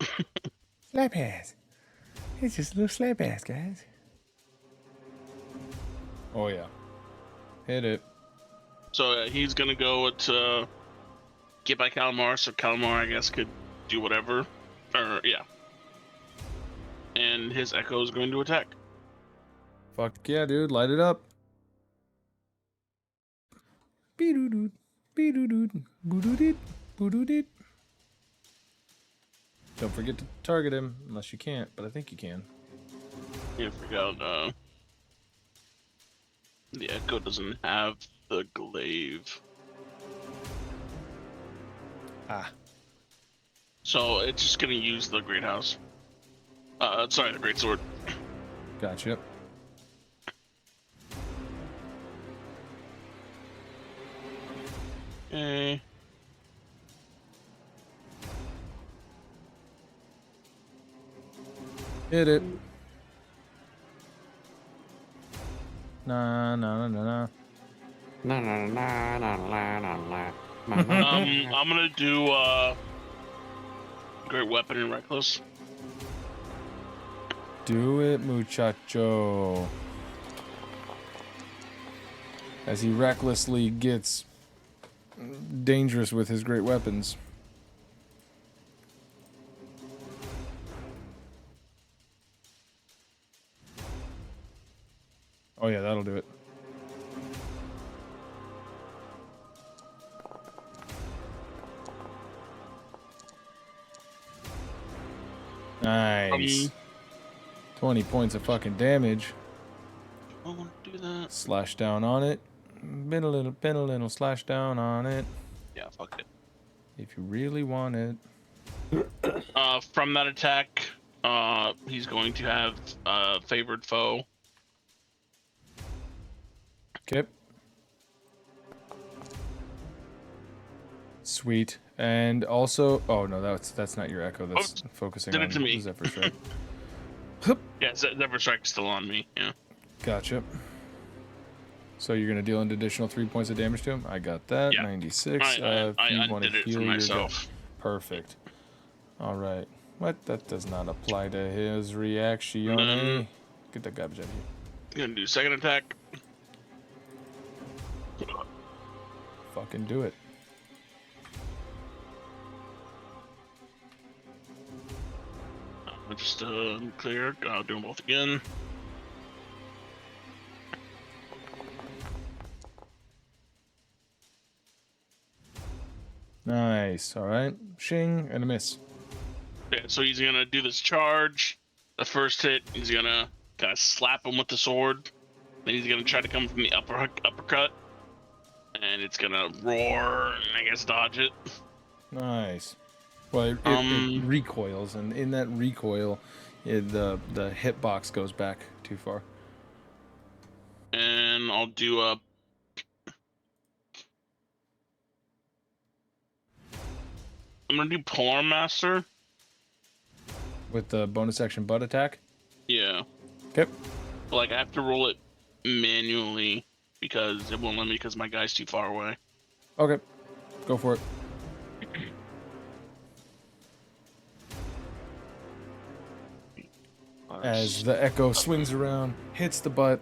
Speaker 8: Slap ass. It's just a little slap ass, guys.
Speaker 1: Oh, yeah. Hit it.
Speaker 2: So he's gonna go to get by Calamar, so Calamar, I guess, could do whatever. Or, yeah. And his echo is going to attack.
Speaker 1: Fuck yeah, dude. Light it up. Be-doo-doo. Be-doo-doo. Boo-doo-doo. Boo-doo-doo. Don't forget to target him, unless you can't, but I think you can.
Speaker 2: Yeah, I forgot, the echo doesn't have the glaive.
Speaker 1: Ah.
Speaker 2: So it's just gonna use the Great House. Sorry, the Great Sword.
Speaker 1: Gotcha.
Speaker 2: Okay.
Speaker 1: Hit it. Nah, nah, nah, nah, nah.
Speaker 4: Na na na na na na na.
Speaker 2: I'm gonna do Great Weapon and Reckless.
Speaker 1: Do it, muchacho. As he recklessly gets dangerous with his great weapons. Oh yeah, that'll do it. Nice. 20 points of fucking damage.
Speaker 2: I want to do that.
Speaker 1: Slash down on it. Been a little slash down on it.
Speaker 2: Yeah, fuck it.
Speaker 1: If you really want it.
Speaker 2: From that attack, he's going to have favored foe.
Speaker 1: Okay. Sweet. And also, oh no, that's not your echo. That's focusing
Speaker 2: did
Speaker 1: on
Speaker 2: it to me.
Speaker 1: Zephyr Strike.
Speaker 2: Yeah, Zephyr Strike's still on me. Yeah.
Speaker 1: Gotcha. So you're gonna deal an additional 3 points of damage to him. I got that.
Speaker 2: Yeah.
Speaker 1: 96.
Speaker 2: I
Speaker 1: If you want to
Speaker 2: undid it for
Speaker 1: heal your
Speaker 2: myself.
Speaker 1: perfect. All right. What? That does not apply to his reaction. Get that garbage out of here.
Speaker 2: Gonna do second attack.
Speaker 1: Fucking do it.
Speaker 2: Just clear. I'll do them both again.
Speaker 1: Nice. All right. Shing and a miss.
Speaker 2: Yeah, so he's gonna do this charge. The first hit, he's gonna kind of slap him with the sword. Then he's gonna try to come from the uppercut, and it's gonna roar and I guess dodge it.
Speaker 1: Nice. Well, it recoils, and in that recoil, the hitbox goes back too far.
Speaker 2: And I'll do a. I'm gonna do Polar Master.
Speaker 1: With the bonus action butt attack?
Speaker 2: Yeah.
Speaker 1: Okay.
Speaker 2: But, like, I have to roll it manually because it won't let me because my guy's too far away.
Speaker 1: Okay. Go for it. as the echo swings around, hits the butt.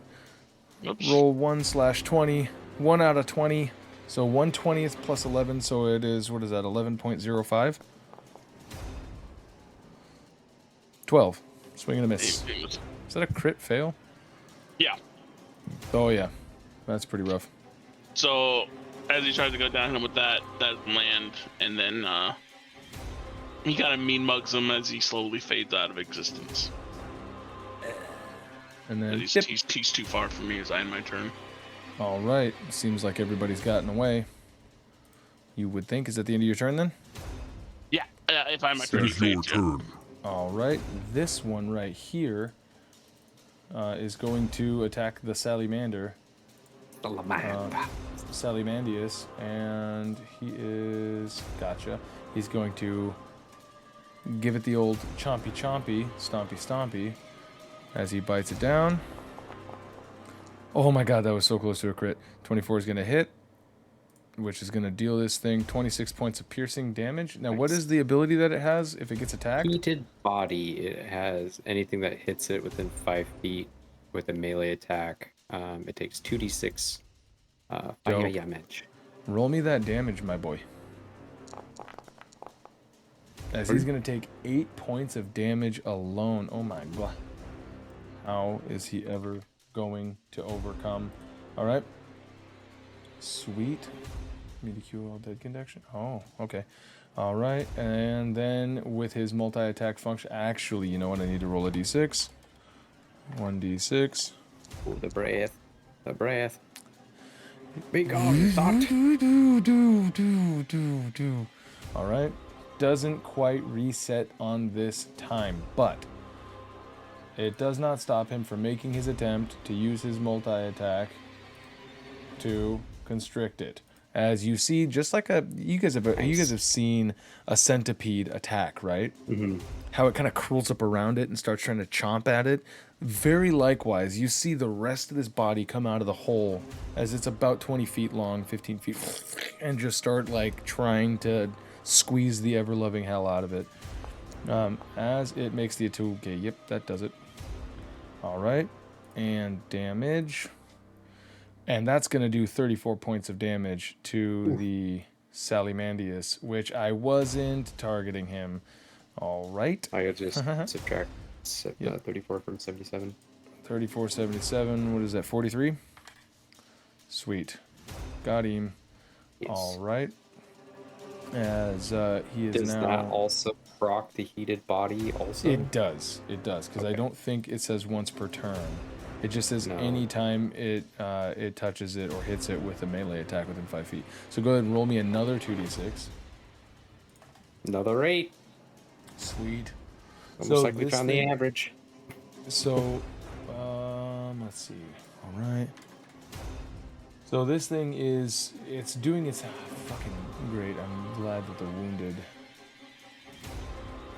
Speaker 2: Oops.
Speaker 1: Roll 1/20. 1 out of 20. So 1/20th plus 11. So it is, what is that, 11.05? 12. Swing and a miss. Is that a crit fail?
Speaker 2: Yeah.
Speaker 1: Oh, yeah. That's pretty rough.
Speaker 2: So as he tries to go down him with that land, and then he kind of mean mugs him as he slowly fades out of existence.
Speaker 1: And then
Speaker 2: He's too far from me as I end my turn.
Speaker 1: all right. Seems like everybody's gotten away. You would think. Is that the end of your turn then?
Speaker 2: Yeah, if I end my turn, he
Speaker 7: It's your
Speaker 2: fades. Yeah.
Speaker 7: turn.
Speaker 1: All right. This one right here is going to attack the Salamander. Salamandius, and he is he's going to give it the old chompy stompy as he bites it down. Oh my god, that was so close to a crit. 24 is going to hit, which is going to deal this thing 26 points of piercing damage. Now, what is the ability that it has if it gets attacked?
Speaker 4: Heated body. It has anything that hits it within 5 feet with a melee attack. It takes 2d6 fire damage.
Speaker 1: Roll me that damage, my boy. As he's going to take 8 points of damage alone. Oh my god. How is he ever going to overcome? All right. Sweet. Need to cue all dead connection. Oh, okay. All right. And then with his multi-attack function, actually, you know what? I need to roll a d6. 1d6.
Speaker 4: Oh, the breath. The breath. Be gone, thought.
Speaker 1: All right. Doesn't quite reset on this time, but it does not stop him from making his attempt to use his multi-attack to constrict it. As you see, just like you guys have seen a centipede attack, right?
Speaker 4: Mm-hmm.
Speaker 1: How it kind of curls up around it and starts trying to chomp at it. Very likewise, you see the rest of this body come out of the hole as it's about 20 feet long, 15 feet, and just start like trying to squeeze the ever-loving hell out of it. As it makes the attack. Okay, yep, that does it. All right, and damage. And that's going to do 34 points of damage to the Salamandius, which I wasn't targeting him. All right.
Speaker 4: I could just subtract 34 from 77.
Speaker 1: 34, 77. What is that, 43? Sweet. Got him.
Speaker 4: Yes.
Speaker 1: All right. As he is
Speaker 4: Does
Speaker 1: now...
Speaker 4: that also proc the heated body also?
Speaker 1: It does. It does, because I don't think it says once per turn. It just says anytime it touches it or hits it with a melee attack within 5 feet. So go ahead and roll me another 2d6.
Speaker 4: Another 8.
Speaker 1: Sweet.
Speaker 4: Almost like we found the average.
Speaker 1: So, let's see. All right. So this thing it's doing its fucking great. I'm glad that the wounded.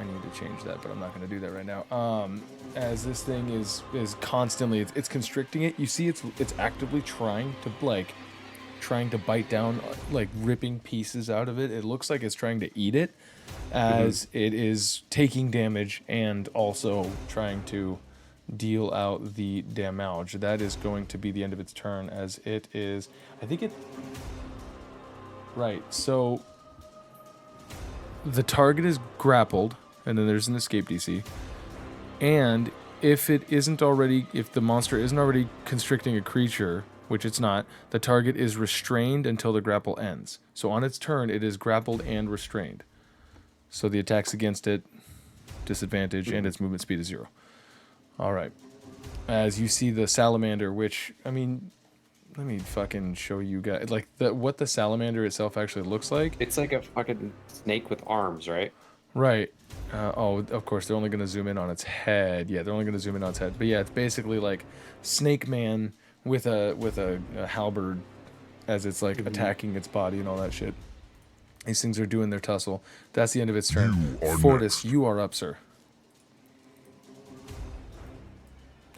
Speaker 1: I need to change that, but I'm not going to do that right now. As this thing is constantly, it's constricting it. You see, it's actively trying to bite down, like ripping pieces out of it. It looks like it's trying to eat it, as it is taking damage and also trying to deal out the damage. That is going to be the end of its turn, as it is. I think it. Right. So the target is grappled. And then there's an escape DC. And if the monster isn't already constricting a creature, which it's not, the target is restrained until the grapple ends. So on its turn, it is grappled and restrained. So the attacks against it, disadvantage, and its movement speed is 0. All right. As you see the salamander, which, I mean, let me fucking show you guys, like, what the salamander itself actually looks like.
Speaker 4: It's like a fucking snake with arms, right?
Speaker 1: Right. Of course, they're only going to zoom in on its head. Yeah, they're only going to zoom in on its head. But yeah, it's basically like Snake Man with a halberd as it's like attacking its body and all that shit. These things are doing their tussle. That's the end of its turn. Fortis, you are up, sir.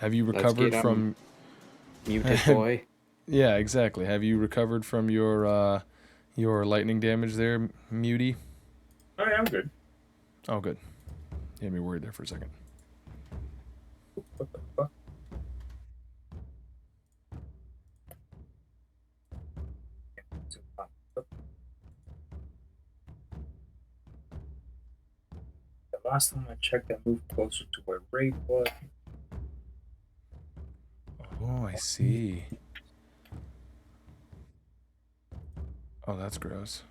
Speaker 1: Have you recovered from...
Speaker 4: Muted boy.
Speaker 1: Yeah, exactly. Have you recovered from your lightning damage there, Muty?
Speaker 5: Oh, yeah, I'm good.
Speaker 1: Oh, good. You had me worried there for a second.
Speaker 5: What the fuck? The last time I checked, I moved closer to where Rabe was.
Speaker 1: Oh, I see. Oh, that's gross.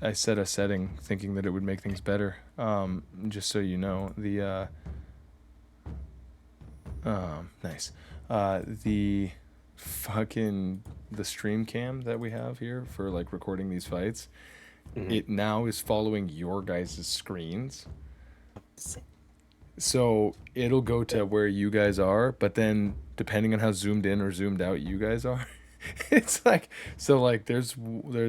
Speaker 1: I set a setting thinking that it would make things better. Just so you know, the nice. The stream cam that we have here for like recording these fights, it now is following your guys' screens. So it'll go to where you guys are, but then depending on how zoomed in or zoomed out you guys are, it's like, so like there's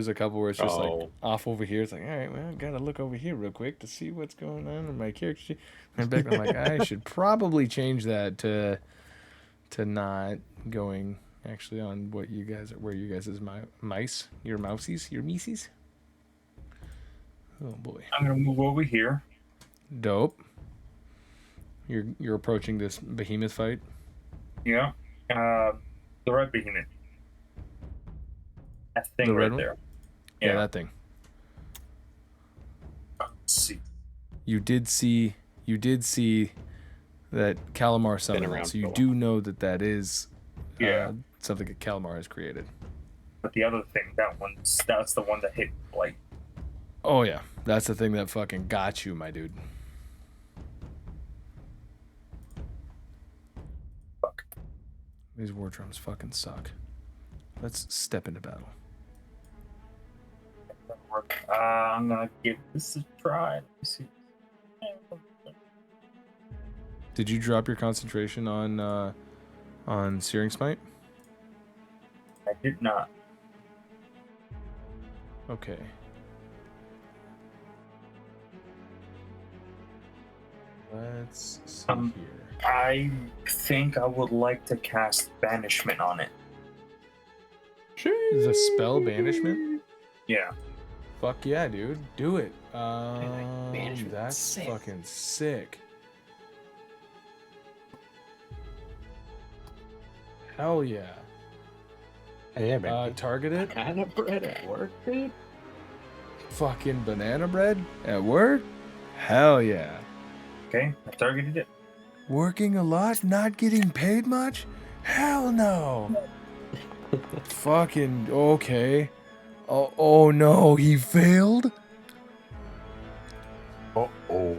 Speaker 1: a couple where it's just like off over here. It's like, all right, well, I gotta look over here real quick to see what's going on in my character sheet. And I'm like, I should probably change that to not going actually on what you guys are, where you guys is my mice, your mousies, your mices. Oh boy.
Speaker 5: I'm gonna move over here.
Speaker 1: Dope. You're approaching this behemoth fight.
Speaker 5: Yeah. The red behemoth. That thing
Speaker 1: The red
Speaker 5: right
Speaker 1: one?
Speaker 5: there.
Speaker 1: Yeah, that thing.
Speaker 5: Let's see.
Speaker 1: You did see that Calamar summoned
Speaker 4: around
Speaker 1: that, so
Speaker 4: for
Speaker 1: you
Speaker 4: a
Speaker 1: do know that is
Speaker 5: Yeah.
Speaker 1: something that Calamar has created.
Speaker 5: But the other thing, that's the one that hit like.
Speaker 1: Oh yeah, that's the thing that fucking got you, my dude.
Speaker 5: Fuck.
Speaker 1: These war drums fucking suck. Let's step into battle.
Speaker 5: I'm gonna give this a try. Let me see.
Speaker 1: Did you drop your concentration on Searing Smite?
Speaker 5: I did not.
Speaker 1: Okay. Let's see here.
Speaker 5: I think I would like to cast Banishment on it.
Speaker 1: The spell banishment?
Speaker 5: Yeah.
Speaker 1: Fuck yeah, dude. Do it.
Speaker 4: Baniishment's
Speaker 1: That's
Speaker 4: sick.
Speaker 1: fucking sick. Hell yeah.
Speaker 3: Yeah, man.
Speaker 1: Target it.
Speaker 4: Banana bread at work, dude?
Speaker 1: Fucking banana bread at work? Hell yeah.
Speaker 5: Okay, I targeted it.
Speaker 1: Working a lot, not getting paid much? Hell no. Fucking okay. Oh no, he failed?
Speaker 3: Uh-oh.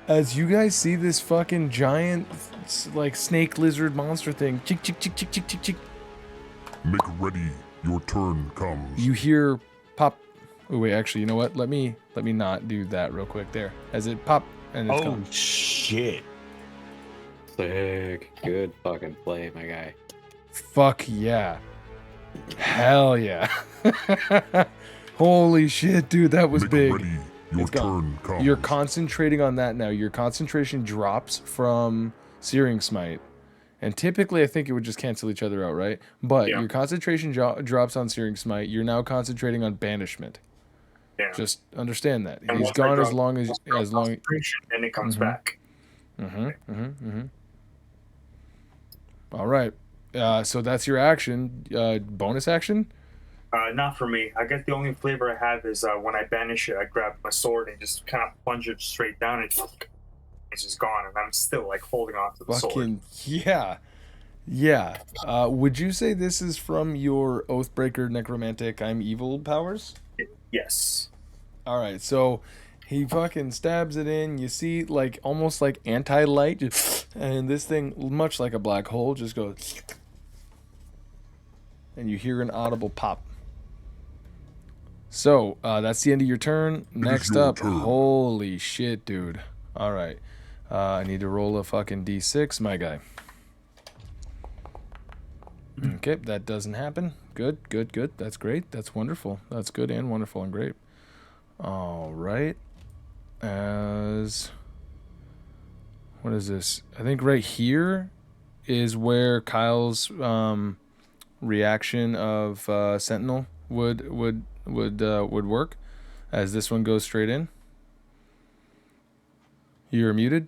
Speaker 1: As you guys see this fucking giant like snake lizard monster thing, chick chick chick chick chick chick chick.
Speaker 7: Make ready. Your turn comes.
Speaker 1: You hear pop. Oh wait, actually, you know what? Let me not do that real quick there. As it pop and it's
Speaker 3: Oh
Speaker 1: gone.
Speaker 3: shit.
Speaker 4: Sick. Good fucking play, my guy.
Speaker 1: Fuck yeah. Hell yeah. Holy shit, dude, that was
Speaker 7: Make
Speaker 1: big.
Speaker 7: ready. Your
Speaker 1: It's gone.
Speaker 7: turn comes.
Speaker 1: You're concentrating on that now. Your concentration drops from Searing Smite. And typically, I think it would just cancel each other out, right? But
Speaker 5: Yeah.
Speaker 1: your concentration drops on Searing Smite. You're now concentrating on Banishment.
Speaker 5: Yeah.
Speaker 1: Just understand that.
Speaker 5: And
Speaker 1: He's
Speaker 5: once I
Speaker 1: gone
Speaker 5: drop-
Speaker 1: as long
Speaker 5: once I drop
Speaker 1: as long.
Speaker 5: concentration, then it comes
Speaker 1: Mhm.
Speaker 5: back.
Speaker 1: All right. So that's your action. Bonus action?
Speaker 5: Not for me. I guess the only flavor I have is when I banish it, I grab my sword and just kind of plunge it straight down, and it's just gone, and I'm still like holding on to the sword.
Speaker 1: Fucking yeah. Yeah. Would you say this is from your Oathbreaker Necromantic I'm Evil powers?
Speaker 5: Yes.
Speaker 1: All right. So he fucking stabs it in. You see, like almost like anti-light, and this thing, much like a black hole, just goes, and you hear an audible pop. So that's the end of your turn. Next
Speaker 7: your
Speaker 1: up,
Speaker 7: turn.
Speaker 1: holy shit, dude. All right. I need to roll a fucking d6, my guy. Okay, that doesn't happen. Good. That's great. That's wonderful. That's good and wonderful and great. All right. What is this? I think right here is where Kyle's reaction of Sentinel would work, as this one goes straight in. You're muted.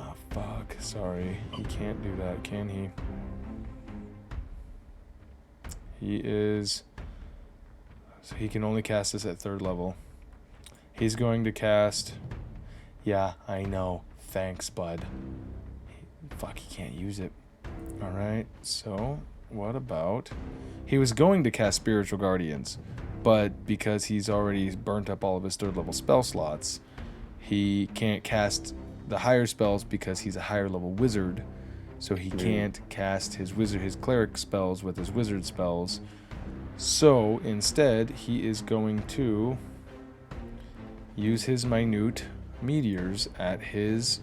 Speaker 1: Sorry, he can't do that, can he? He is... So he can only cast this at 3rd level. He's going to cast... Yeah, I know. Thanks, bud. Fuck, he can't use it. Alright, so what about... He was going to cast Spiritual Guardians, but because he's already burnt up all of his 3rd level spell slots, he can't cast the higher spells because he's a higher level wizard, so he can't cast his cleric spells with his wizard spells. So instead, he is going to use his minute meteors at his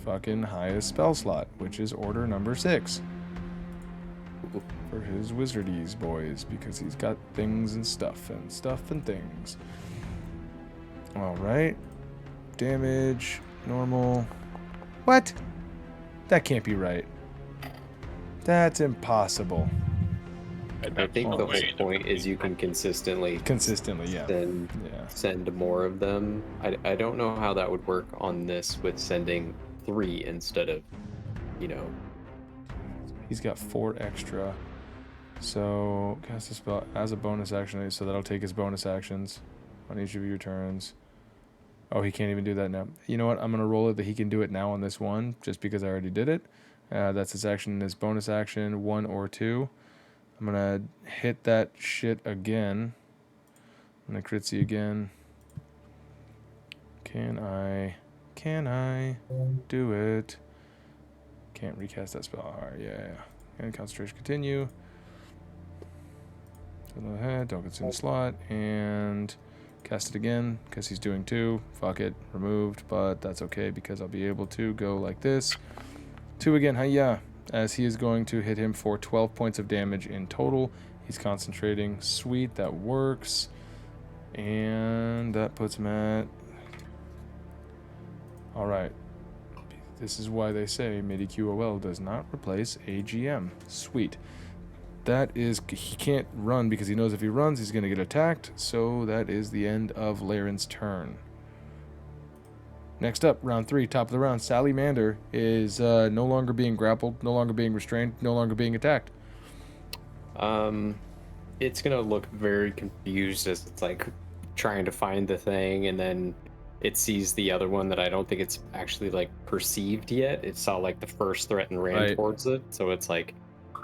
Speaker 1: fucking highest spell slot, which is order number 6 for his wizardies boys, because he's got things and stuff and things. All right, damage normal. What? That can't be right. That's impossible.
Speaker 4: I think the whole point is you can consistently
Speaker 1: Yeah.
Speaker 4: send more of them. I don't know how that would work on this with sending 3 instead of, you know.
Speaker 1: He's got 4 extra. So cast a spell as a bonus action, so that'll take his bonus actions on each of your turns. Oh, he can't even do that now. You know what? I'm gonna roll it that he can do it now on this one, just because I already did it. That's his action and his bonus action, 1 or 2. I'm gonna hit that shit again. I'm gonna critzy again. Can I do it? Can't recast that spell. Alright, yeah. And concentration continue. Go ahead, don't consume the slot, and cast it again, because he's doing 2. Fuck it, removed, but that's okay, because I'll be able to go like this. 2 again, hiya, as he is going to hit him for 12 points of damage in total. He's concentrating. Sweet, that works. And that puts him at... Alright. This is why they say MIDI QOL does not replace AGM. Sweet. That is... He can't run because he knows if he runs, he's going to get attacked. So that is the end of Laren's turn. Next up, round 3, top of the round. Salamander is no longer being grappled, no longer being restrained, no longer being attacked.
Speaker 4: It's going to look very confused as it's like trying to find the thing, and then it sees the other one that I don't think it's actually like perceived yet. It saw like the first threat and ran towards it, so it's like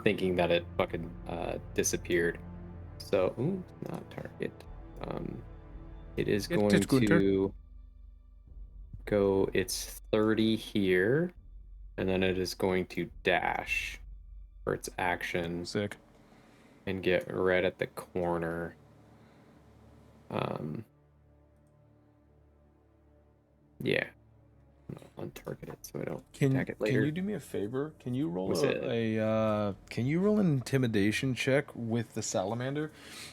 Speaker 4: thinking that it fucking disappeared. So, ooh, not target. It is going to go, it's 30 here, and then it is going to dash for its action.
Speaker 1: Sick.
Speaker 4: And get right at the corner. Yeah. Untargeted, so I don't attack it later.
Speaker 1: Can you do me a favor? Can you roll can you roll an intimidation check with the salamander?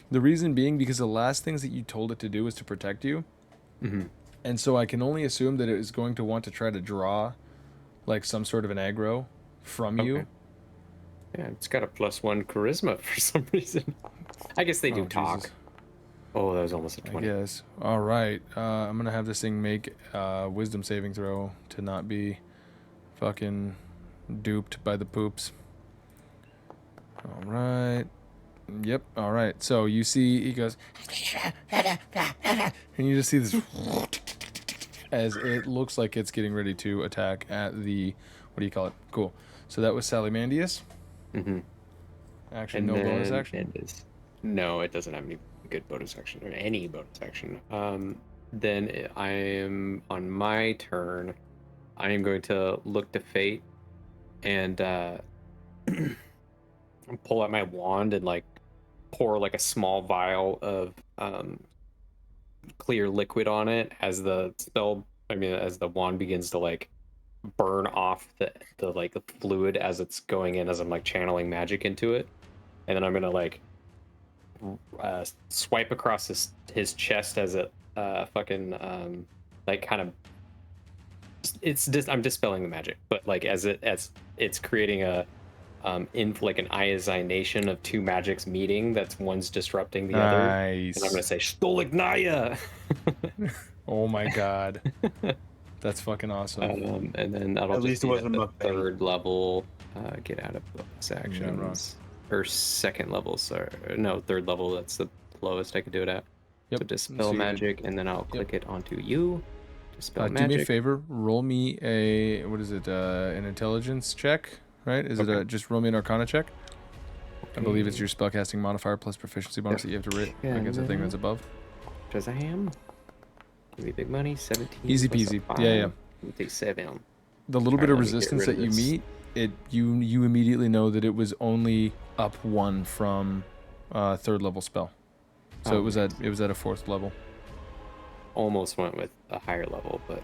Speaker 1: The reason being because the last things that you told it to do was to protect you.
Speaker 4: Mm-hmm.
Speaker 1: And so I can only assume that it is going to want to try to draw like some sort of an aggro from you.
Speaker 4: Yeah, it's got a +1 charisma for some reason. I guess they do talk.
Speaker 1: Jesus.
Speaker 4: Oh, that was almost a 20.
Speaker 1: Yes. All right. I'm going to have this thing make a wisdom saving throw to not be fucking duped by the poops. All right. Yep. All right. So you see, he goes, and you just see this as it looks like it's getting ready to attack at the, what do you call it? Cool. So that was Salamandius.
Speaker 4: Mm-hmm.
Speaker 1: Actually, no bonus action.
Speaker 4: No, it doesn't have any good bonus action or any bonus action. Then I am on my turn. I am going to look to Fayte and pull out my wand and like pour like a small vial of clear liquid on it as the as the wand begins to like burn off the like the fluid as it's going in, as I'm like channeling magic into it. And then I'm gonna like swipe across his chest as it fucking like kind of I'm dispelling the magic, but like as it's creating a like an ionization of 2 magics meeting, that's one's disrupting the other. And I'm gonna say Stolignaya.
Speaker 1: Oh my god. That's fucking awesome.
Speaker 4: And then that'll
Speaker 3: At
Speaker 4: just
Speaker 3: least it
Speaker 4: be at
Speaker 3: wasn't
Speaker 4: the
Speaker 3: mukbang.
Speaker 4: third level. Get out of bonus
Speaker 1: that wrong.
Speaker 4: actions. Or second level, sorry. No, third level. That's the lowest I could do it at.
Speaker 1: Yep.
Speaker 4: So dispel
Speaker 1: So you're-
Speaker 4: magic, and then I'll click it onto you. Dispel
Speaker 1: do me a
Speaker 4: magic.
Speaker 1: favor. Roll me a what is it? An intelligence check, right? Is it
Speaker 4: Okay.
Speaker 1: just roll me an Arcana check? I believe it's
Speaker 4: Okay.
Speaker 1: your spellcasting modifier plus proficiency bonus that you have to rate against the thing that's above.
Speaker 4: Shazam. Give me big money. 17.
Speaker 1: Easy
Speaker 4: plus a
Speaker 1: peasy.
Speaker 4: 5.
Speaker 1: Yeah, yeah.
Speaker 4: Let me take 7.
Speaker 1: The little bit
Speaker 4: Alright,
Speaker 1: of
Speaker 4: let me get
Speaker 1: resistance
Speaker 4: rid
Speaker 1: that
Speaker 4: of
Speaker 1: you
Speaker 4: this.
Speaker 1: meet, you immediately know that it was only up 1 from third level spell. So
Speaker 4: Oh,
Speaker 1: it was at a 4th level.
Speaker 4: Almost went with a higher level, but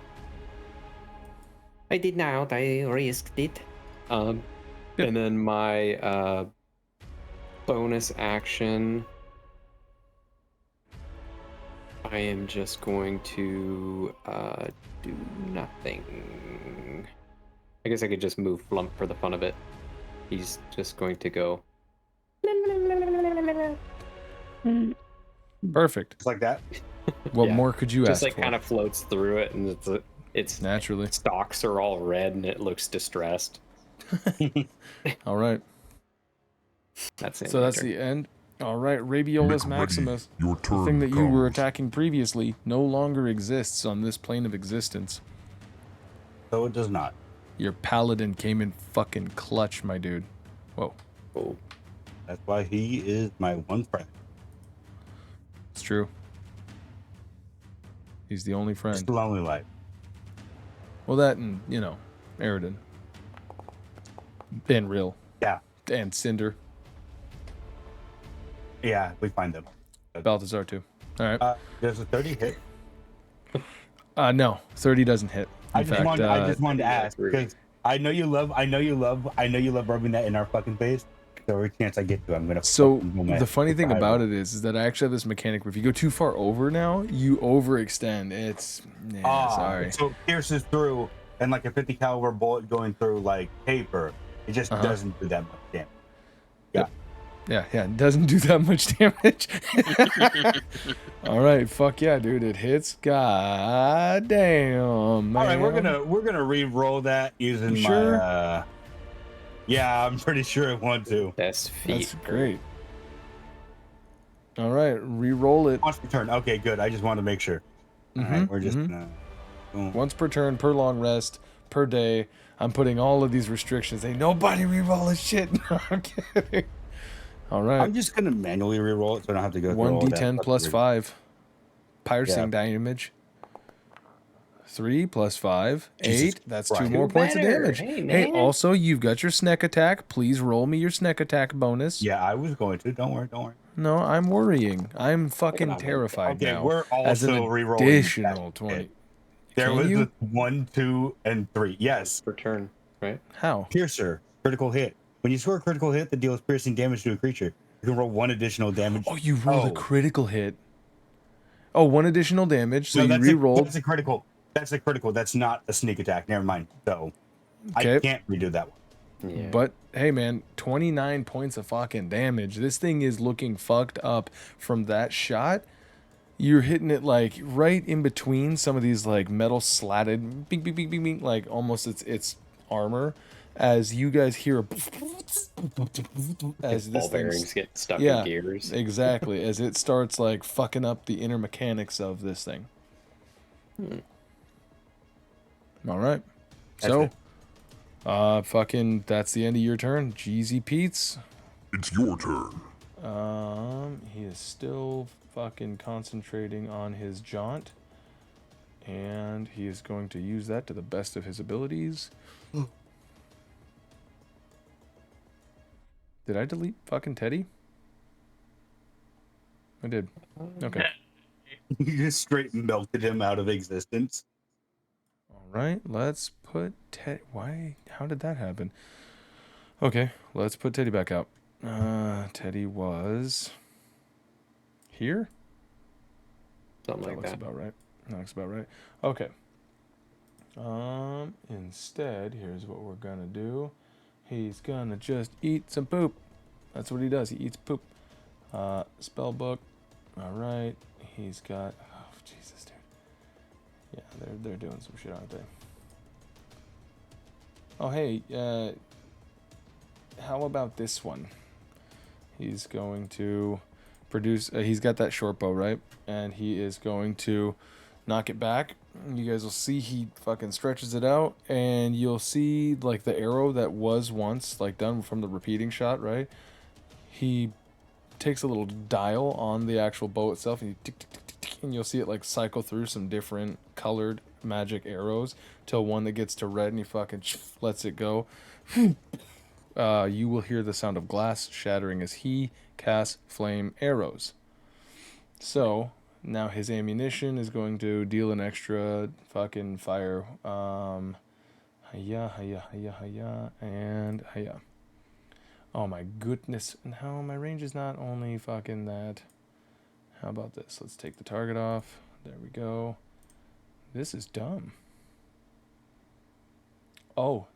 Speaker 4: I did not. I risked it.
Speaker 1: Yep.
Speaker 4: And then my bonus action, I am just going to do nothing. I guess I could just move Flump for the fun of it. He's just going to go.
Speaker 1: Perfect.
Speaker 3: Just like that.
Speaker 1: What
Speaker 4: Yeah.
Speaker 1: more could you
Speaker 4: Just
Speaker 1: ask
Speaker 4: like
Speaker 1: for?
Speaker 4: kind of floats through it, and it's
Speaker 1: Naturally.
Speaker 4: stalks are all red, and it looks distressed.
Speaker 1: All right.
Speaker 4: That's it.
Speaker 1: So that's the end. All right, Rabiolus
Speaker 7: Make ready.
Speaker 1: Maximus.
Speaker 7: Your
Speaker 1: The
Speaker 7: turn
Speaker 1: thing that you were
Speaker 7: comes.
Speaker 1: attacking previously no longer exists on this plane of existence.
Speaker 3: So it does not.
Speaker 1: Your paladin came in fucking clutch, my dude. Whoa,
Speaker 4: Oh,
Speaker 3: That's why he is my one friend.
Speaker 1: it's true. He's the only
Speaker 3: It's
Speaker 1: friend.
Speaker 3: the lonely life.
Speaker 1: Well, that and, Aridin. And Rill.
Speaker 3: Yeah.
Speaker 1: And Cinder.
Speaker 3: Yeah, we find them.
Speaker 1: Balthazar, too. All right.
Speaker 3: There's a 30 hit.
Speaker 1: No, 30 doesn't hit. In
Speaker 3: I just
Speaker 1: fact,
Speaker 3: wanted to ask
Speaker 4: rude.
Speaker 3: because I know you love rubbing that in our fucking face. So every chance I get to, I'm gonna.
Speaker 1: So
Speaker 3: fucking roll my
Speaker 1: the funny thing
Speaker 3: eyeball.
Speaker 1: about it is that I actually have this mechanic where if you go too far over now, you overextend. It's sorry.
Speaker 3: So it pierces through, and like a 50 caliber bullet going through like paper, it just doesn't do that much damage.
Speaker 1: Yeah, it doesn't do that much damage. All right, fuck yeah, dude, it hits. God damn, man.
Speaker 3: All right, we're gonna re-roll that using
Speaker 1: You
Speaker 3: my.
Speaker 1: sure?
Speaker 3: Yeah, I'm pretty sure I want to.
Speaker 4: that's feet.
Speaker 1: That's great. All right, re-roll it.
Speaker 3: Once per turn. Okay, good. I just wanted to make sure. All right, we're just gonna. Boom.
Speaker 1: Once per turn, per long rest, per day. I'm putting all of these restrictions. Ain't nobody re-roll this shit. No, I'm kidding. All right.
Speaker 3: I'm just gonna manually re-roll it so I don't have to go through all that
Speaker 1: 1d10 plus
Speaker 3: fucking-
Speaker 1: 5. Piercing
Speaker 3: Yeah.
Speaker 1: damage. 3 plus 5.
Speaker 3: Jesus
Speaker 1: 8. That's
Speaker 3: Christ.
Speaker 1: 2 more
Speaker 4: Do
Speaker 1: points of
Speaker 4: better.
Speaker 1: damage.
Speaker 4: Hey,
Speaker 1: Hey,
Speaker 4: man.
Speaker 1: also, you've got your snack attack. Please roll me your snack attack bonus.
Speaker 3: Yeah, I was going to. Don't worry.
Speaker 1: No, I'm worrying. I'm fucking
Speaker 4: about it.
Speaker 1: terrified
Speaker 3: Okay,
Speaker 1: now.
Speaker 3: we're
Speaker 1: As an
Speaker 3: also re-rolling.
Speaker 1: additional
Speaker 3: that
Speaker 1: 20.
Speaker 3: hit. There
Speaker 1: Can
Speaker 3: was
Speaker 1: you?
Speaker 3: a 1, 2, and 3. Yes,
Speaker 4: Per turn, right?
Speaker 1: How?
Speaker 3: piercer, critical hit. When you score a critical hit that deals piercing damage to a creature, you can roll 1 additional damage.
Speaker 1: Oh, you rolled a
Speaker 3: Oh.
Speaker 1: critical hit. Oh, 1 additional damage. So
Speaker 3: No,
Speaker 1: you
Speaker 3: that's
Speaker 1: re-rolled.
Speaker 3: that's a critical. That's a critical. That's not a sneak attack. Never mind. So
Speaker 1: Okay.
Speaker 3: I can't redo that one.
Speaker 4: Yeah.
Speaker 1: But hey, man, 29 points of fucking damage. This thing is looking fucked up from that shot. You're hitting it like right in between some of these like metal slatted, bing, bing, bing, bing, bing, like almost it's armor. As you guys hear, as this
Speaker 4: ball bearings
Speaker 1: thing,
Speaker 4: get stuck
Speaker 1: yeah,
Speaker 4: in gears.
Speaker 1: exactly, as it starts like fucking up the inner mechanics of this thing. All right, so, fucking, that's the end of your turn, Jeezy Pete's.
Speaker 7: It's your turn.
Speaker 1: He is still fucking concentrating on his jaunt. And he is going to use that to the best of his abilities. Did I delete fucking Teddy? I did. Okay.
Speaker 3: You just straight melted him out of existence.
Speaker 1: All right, let's put Teddy. Why? How did that happen? Okay, let's put Teddy back out. Teddy was here?
Speaker 4: Something
Speaker 1: That
Speaker 4: like
Speaker 1: looks
Speaker 4: that.
Speaker 1: about right. That looks about right. Okay. Instead, here's what we're gonna do. He's gonna just eat some poop. That's what he does. He eats poop. Spell book. All right. He's got. Oh Jesus, dude. Yeah, they're doing some shit, aren't they? Oh hey, how about this one? He's going to produce. He's got that short bow, right? And he is going to knock it back. You guys will see he fucking stretches it out, and you'll see like the arrow that was once like done from the repeating shot, right? He takes a little dial on the actual bow itself, and you tick, tick, tick, tick, tick, and you'll see it like cycle through some different colored magic arrows till one that gets to red, and he fucking lets it go. You will hear the sound of glass shattering as he casts flame arrows. So now his ammunition is going to deal an extra fucking fire. Hiya, and hiya. Oh my goodness. No, my range is not only fucking that. How about this? Let's take the target off. There we go. This is dumb. Oh.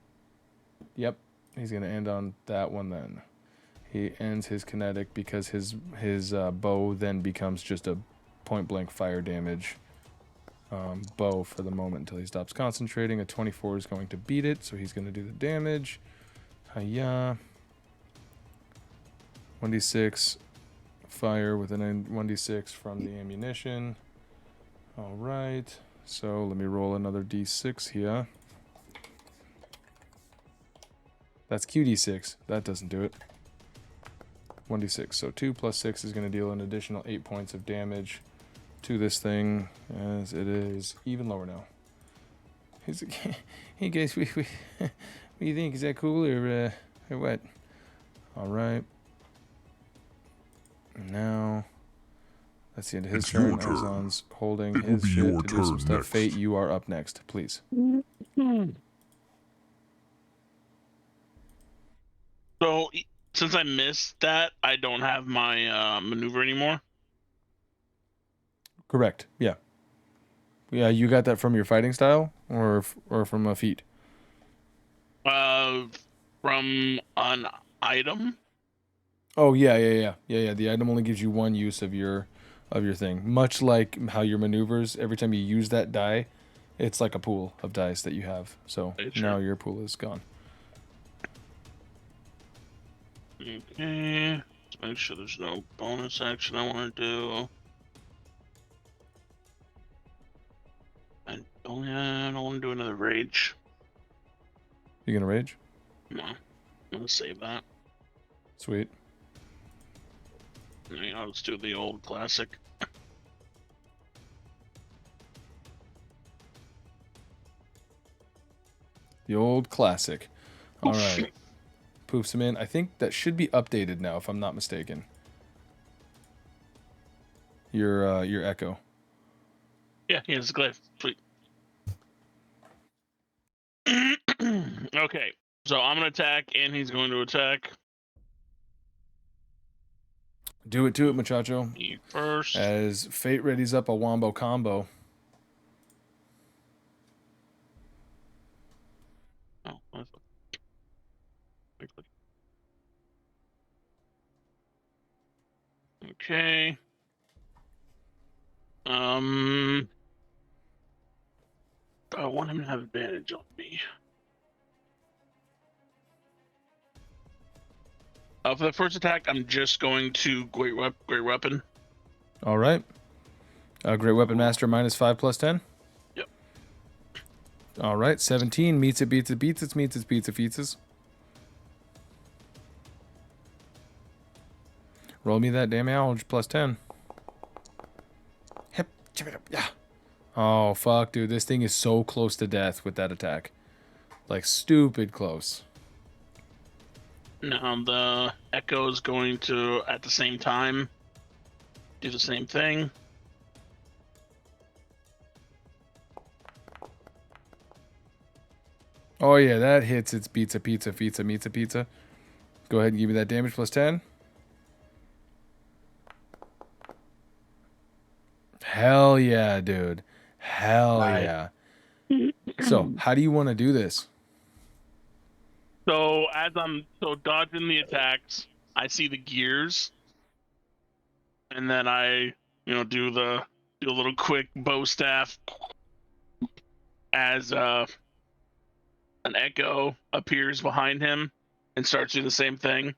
Speaker 1: Yep. He's going to end on that one then. He ends his kinetic because his bow then becomes just a point-blank fire damage bow for the moment until he stops concentrating. A 24 is going to beat it, so he's going to do the damage. Hiya. 1d6 fire with an 1d6 from the ammunition. All right. So let me roll another d6 here. That's QD6. That doesn't do it. 1d6. So 2 plus 6 is going to deal an additional 8 points of damage to this thing, as it is even lower now. He's like, hey guys, what do you think? Is that cool or what? All right. Now, that's the end of his
Speaker 7: It's your
Speaker 1: turn.
Speaker 7: turn.
Speaker 1: Azon's holding
Speaker 7: It will
Speaker 1: his
Speaker 7: be
Speaker 1: shit
Speaker 7: your
Speaker 1: to do some
Speaker 7: turn
Speaker 1: stuff.
Speaker 7: next.
Speaker 1: Fate, you are up next, please.
Speaker 2: So since I missed that, I don't have my maneuver anymore.
Speaker 1: Correct. Yeah. Yeah, you got that from your fighting style or from a feat?
Speaker 2: From an item.
Speaker 1: Oh yeah. The item only gives you one use of your thing. Much like how your maneuvers, every time you use that die, it's like a pool of dice that you have. So
Speaker 2: Sure.
Speaker 1: now your pool is gone.
Speaker 2: Okay. Let's make sure there's no bonus action I want to do. I don't want to do another rage.
Speaker 1: You gonna rage?
Speaker 2: No. I'm gonna save that.
Speaker 1: Sweet.
Speaker 2: I'll just do the old classic.
Speaker 1: The old classic. All right. Poofs him in. I think that should be updated now, if I'm not mistaken. Your echo.
Speaker 2: Yeah, it's a glyph. Sweet. Okay, so I'm gonna attack, and he's going to attack.
Speaker 1: Do it to it, muchacho.
Speaker 2: Me first.
Speaker 1: As Fate readies up a wombo combo.
Speaker 2: Oh, okay. I want him to have advantage on me. For the first attack, I'm just going to great weapon.
Speaker 1: All right. Great Weapon Master -5 plus 10.
Speaker 2: Yep.
Speaker 1: All right. 17 meets it, beats it, beats it, meets it, beats it, beats it. Roll me that damage plus 10. Hip, chip it up, yeah. Oh fuck, dude, this thing is so close to death with that attack, like stupid close.
Speaker 2: Now the echo is going to, at the same time, do the same thing.
Speaker 1: Oh yeah, that hits. It's pizza, pizza, pizza, pizza, pizza. Go ahead and give me that damage plus 10. Hell yeah, dude. Hell
Speaker 3: Right.
Speaker 1: yeah. So, how do you want to do this?
Speaker 2: So as I'm dodging the attacks, I see the gears, and then I do a little quick bow staff, as an echo appears behind him and starts doing the same thing,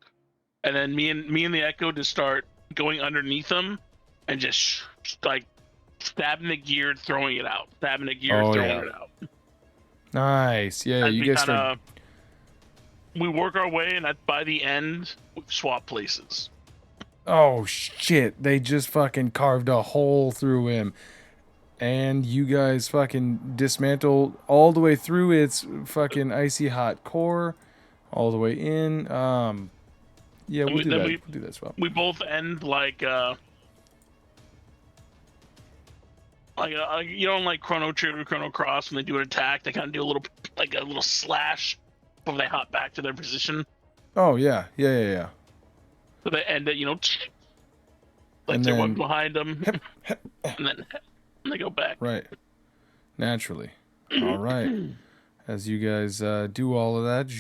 Speaker 2: and then me and the echo just start going underneath him and just like stabbing the gear, throwing it out, stabbing the gear,
Speaker 1: Oh,
Speaker 2: throwing
Speaker 1: yeah.
Speaker 2: it out.
Speaker 1: Nice. Yeah,
Speaker 2: And
Speaker 1: you
Speaker 2: we
Speaker 1: guys start.
Speaker 2: we work our way, and by the end, we've swapped places.
Speaker 1: Oh shit! They just fucking carved a hole through him, and you guys fucking dismantle all the way through its fucking icy hot core, all the way in. Yeah, we'll do that. We'll do that swap.
Speaker 2: We both end like you know, like Chrono Trigger, Chrono Cross, when they do an attack, they kind of do a little slash before they hop back to their position.
Speaker 1: Oh yeah.
Speaker 2: So they end it, you know, like
Speaker 1: And
Speaker 2: they're
Speaker 1: then-
Speaker 2: one behind them, and then they go back.
Speaker 1: Right. Naturally. All right. As you guys do all of that,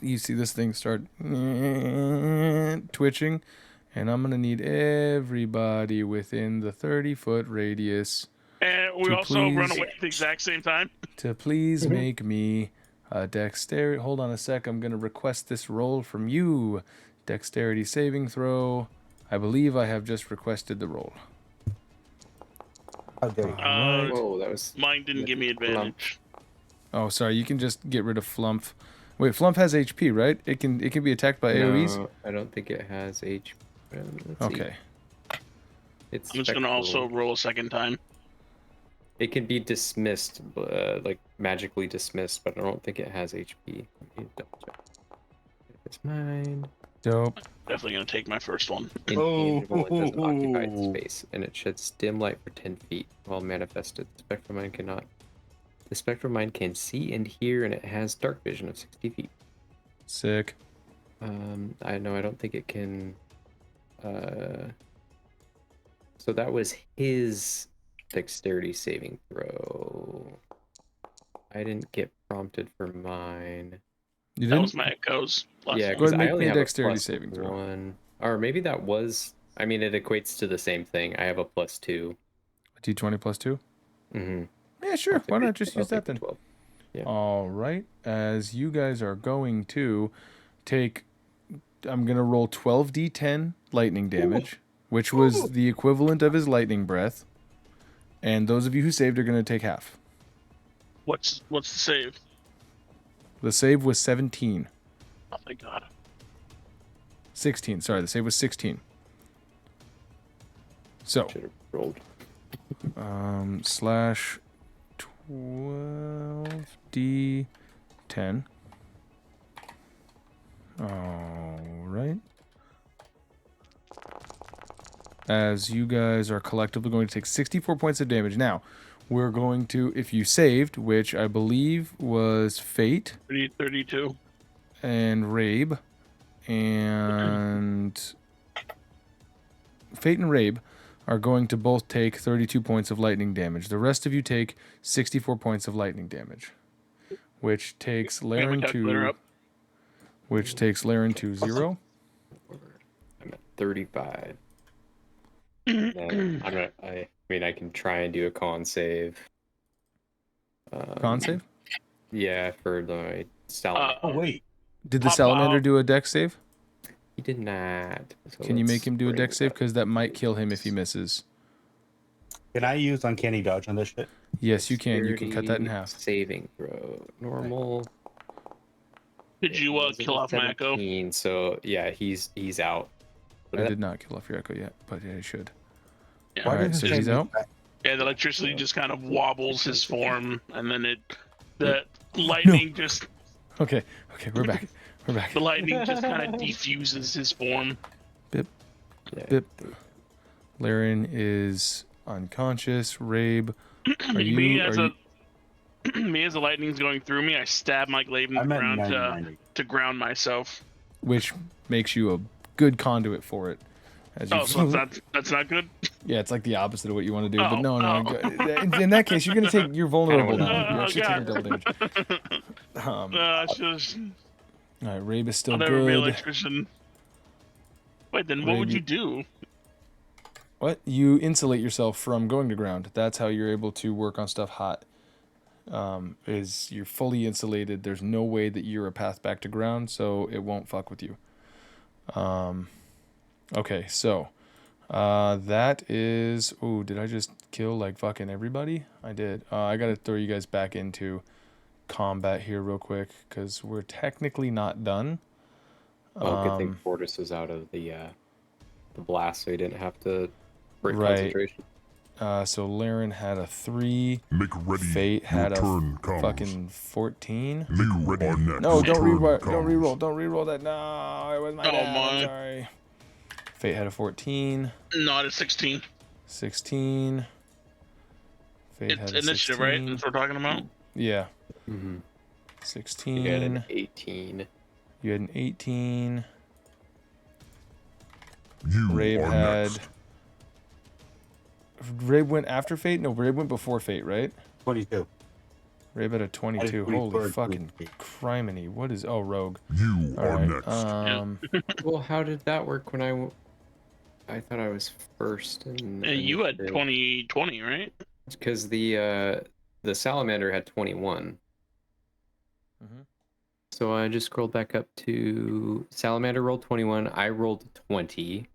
Speaker 1: you see this thing start twitching, and I'm gonna need everybody within the 30-foot radius
Speaker 2: And we
Speaker 1: To
Speaker 2: also run
Speaker 1: please-
Speaker 2: away at the exact same time.
Speaker 1: to please make me a dexterity. Hold on a sec. I'm gonna request this roll from you. Dexterity saving throw. I believe I have just requested the roll.
Speaker 3: How dare you?
Speaker 4: Whoa, that was
Speaker 2: Mine didn't give me advantage.
Speaker 1: Oh, sorry. You can just get rid of Flump. Wait, Flump has HP, right? It can be attacked by AoEs.
Speaker 4: No, I don't think it has HP. Let's see.
Speaker 1: Okay.
Speaker 4: It's
Speaker 2: I'm just gonna also roll a second time.
Speaker 4: It can be dismissed, like magically dismissed, but I don't think it has HP. Let me double check. It's mine.
Speaker 1: Dope.
Speaker 2: Definitely gonna take my first one.
Speaker 4: Intangible, it doesn't occupy space, and it sheds dim light for 10 feet while manifested. The spectral mind cannot. The spectral mind can see and hear, and it has dark vision of 60 feet.
Speaker 1: Sick.
Speaker 4: I don't think it can. So that was his dexterity saving throw. I didn't get prompted for mine.
Speaker 1: You
Speaker 2: That
Speaker 1: didn't?
Speaker 2: was my echoes. Last
Speaker 4: Yeah,
Speaker 2: one.
Speaker 1: Go
Speaker 4: because
Speaker 1: ahead and
Speaker 4: I
Speaker 1: make
Speaker 4: only
Speaker 1: me a
Speaker 4: have
Speaker 1: dexterity
Speaker 4: plus
Speaker 1: saving throw.
Speaker 4: 1. Or maybe that was. I mean, it equates to the same thing. I have a +2.
Speaker 1: D20 plus 2?
Speaker 4: Mm-hmm.
Speaker 1: Yeah, sure. Why not just use that then?
Speaker 4: 12. Yeah.
Speaker 1: All right. As you guys are going to take, I'm going to roll 12d10 lightning damage, which was the equivalent of his lightning breath. And those of you who saved are going to take half.
Speaker 2: What's the save?
Speaker 1: The save was 17.
Speaker 2: Oh thank God.
Speaker 1: 16. Sorry, the save was 16. So,
Speaker 4: Should have rolled.
Speaker 1: slash 12d10. All right. As you guys are collectively going to take 64 points of damage. Now, we're going to, if you saved, which I believe was Fayte
Speaker 2: 32.
Speaker 1: and Rabe, and Fayte and Rabe are going to both take 32 points of lightning damage. The rest of you take 64 points of lightning damage, which takes Laren to 0.
Speaker 4: I'm at 35. Then I mean, I can try and do a con save.
Speaker 1: Con save?
Speaker 4: Yeah, for the salamander.
Speaker 3: Oh wait,
Speaker 1: Did the
Speaker 2: Pop
Speaker 1: salamander
Speaker 2: out.
Speaker 1: do a dex save?
Speaker 4: He did not. So
Speaker 1: Can you make
Speaker 4: let's
Speaker 1: him do a
Speaker 4: bring
Speaker 1: dex save?
Speaker 4: that-
Speaker 1: Because that might kill him if he misses.
Speaker 3: can I use uncanny dodge on this shit?
Speaker 1: Yes, you can. You can cut that in
Speaker 4: 30
Speaker 1: half.
Speaker 4: Saving throw. Normal.
Speaker 2: Did you
Speaker 4: Was it
Speaker 2: kill off my echo?
Speaker 4: 17, so yeah, he's out.
Speaker 1: I did not kill off your echo yet, but yeah, I should.
Speaker 2: Yeah.
Speaker 1: All right,
Speaker 3: does
Speaker 1: so
Speaker 3: it
Speaker 1: he's
Speaker 3: say-
Speaker 1: out.
Speaker 2: Yeah, the electricity just kind of wobbles his form, and then the lightning just
Speaker 1: Okay, we're back. We're back.
Speaker 2: the lightning just kind of defuses his form.
Speaker 4: Yeah,
Speaker 1: Bip. Laren is unconscious. Rabe, are you?
Speaker 2: me as
Speaker 1: Are you
Speaker 2: me as the lightning's going through me, I stab my glaive in the
Speaker 3: I'm at
Speaker 2: ground
Speaker 3: 90.
Speaker 2: to ground myself.
Speaker 1: which makes you a good conduit for it. As you
Speaker 2: Oh, so that's not good.
Speaker 1: yeah, it's like the opposite of what you want to do. But
Speaker 2: Oh,
Speaker 1: no.
Speaker 2: oh.
Speaker 1: In that case, you're gonna take. You're vulnerable
Speaker 4: wanna-
Speaker 1: now. You're
Speaker 2: Oh,
Speaker 1: actually taking
Speaker 2: God.
Speaker 1: double damage.
Speaker 2: Just
Speaker 1: All right, Rabe is still
Speaker 2: I'll never be an
Speaker 1: good.
Speaker 2: electrician. Wait, then what would
Speaker 1: Rabe-
Speaker 2: you do?
Speaker 1: What? You insulate yourself from going to ground. That's how you're able to work on stuff hot. is you're fully insulated. There's no way that you're a path back to ground, so it won't fuck with you. Okay, so that is. Oh, did I just kill like fucking everybody? I did. I gotta throw you guys back into combat here real quick because we're technically not done.
Speaker 4: Well, good thing Fortis was out of the blast, so he didn't have to break
Speaker 1: Right.
Speaker 4: concentration.
Speaker 1: So Laren had a 3.
Speaker 7: Make ready.
Speaker 1: Fate had
Speaker 7: Your
Speaker 1: a
Speaker 7: turn comes.
Speaker 1: fucking 14.
Speaker 7: Make ready. Next.
Speaker 1: No, don't
Speaker 7: Turn
Speaker 1: reroll.
Speaker 7: comes.
Speaker 1: Don't reroll. Don't reroll that. No, it was my
Speaker 2: Oh,
Speaker 1: bad. I'm
Speaker 2: my.
Speaker 1: sorry. Fate had a 14.
Speaker 2: Not at 16.
Speaker 1: 16. Fate
Speaker 2: It's
Speaker 1: had a
Speaker 2: initiative,
Speaker 1: 16.
Speaker 2: right? That's what we're talking about.
Speaker 1: Yeah.
Speaker 4: Mm-hmm.
Speaker 1: 16.
Speaker 4: You had an 18.
Speaker 1: You had an 18.
Speaker 7: You
Speaker 1: Rabe
Speaker 7: are
Speaker 1: had.
Speaker 7: next.
Speaker 1: Rabe went after Fate? No, Rabe went before Fate, right?
Speaker 3: 22.
Speaker 1: Rabe had a 22.
Speaker 3: 24,
Speaker 1: Holy fucking
Speaker 3: 23.
Speaker 1: criminy. What is. Oh, Rogue.
Speaker 7: You
Speaker 1: All
Speaker 7: are
Speaker 1: right.
Speaker 7: next.
Speaker 4: Well, how did that work when I thought I was first?
Speaker 2: You had 20, right?
Speaker 4: Because the salamander had 21.
Speaker 1: Mhm.
Speaker 4: So I just scrolled back up to salamander rolled 21. I rolled 20.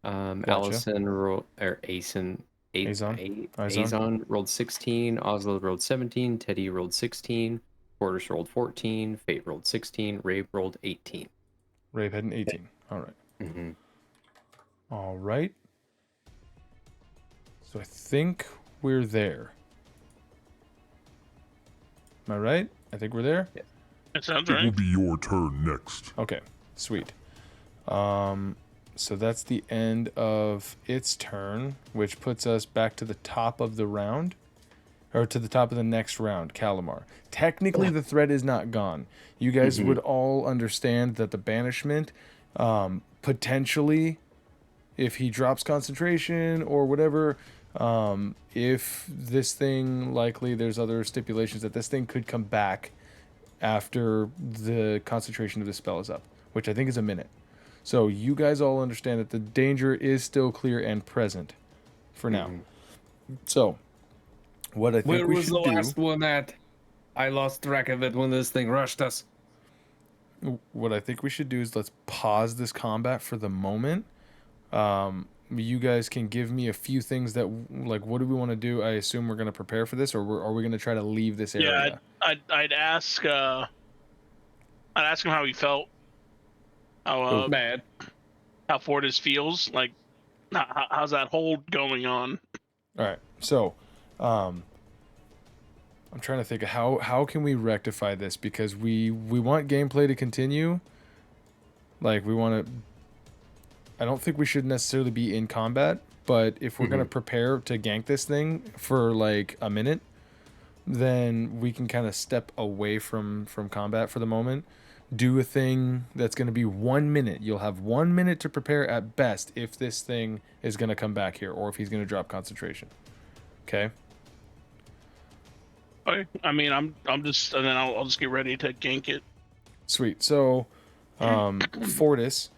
Speaker 4: Allison rolled Azon rolled 16. Oslo rolled 17. Teddy rolled 16. Fortis rolled 14. Fate rolled 16. Rabe rolled 18.
Speaker 1: Rabe had an 18. All right.
Speaker 4: Mm-hmm.
Speaker 1: All right. So I think we're there. Am I right? I think we're there.
Speaker 2: That sounds
Speaker 7: It will
Speaker 2: right.
Speaker 7: be your turn next.
Speaker 1: Okay. Sweet. So that's the end of its turn, which puts us back to the top of the round, or to the top of the next round, Calamar. Technically, the threat is not gone. You guys would all understand that the banishment, potentially, if he drops concentration or whatever, if this thing, likely there's other stipulations that this thing could come back after the concentration of the spell is up, which I think is a minute. So you guys all understand that the danger is still clear and present for now. So what I think
Speaker 6: Where
Speaker 1: we
Speaker 6: was
Speaker 1: should
Speaker 6: the
Speaker 1: do,
Speaker 6: last one at? I lost track of it when this thing rushed us.
Speaker 1: what I think we should do is let's pause this combat for the moment. You guys can give me a few things that, like, what do we want to do? I assume we're going to prepare for this, or are we going to try to leave this area?
Speaker 2: Yeah, I'd ask him how he felt. How
Speaker 6: Bad.
Speaker 2: how Fortis feels. Like, how's that hold going on?
Speaker 1: All right. So, I'm trying to think of how can we rectify this, because we want gameplay to continue. Like, we want to. I don't think we should necessarily be in combat, but if we're gonna prepare to gank this thing for like a minute, then we can kind of step away from combat for the moment. Do a thing that's gonna be 1 minute. You'll have 1 minute to prepare at best if this thing is gonna come back here, or if he's gonna drop concentration. Okay.
Speaker 2: Okay. I mean, I'm just, and then I'll just get ready to gank it.
Speaker 1: Sweet. So, Fortis,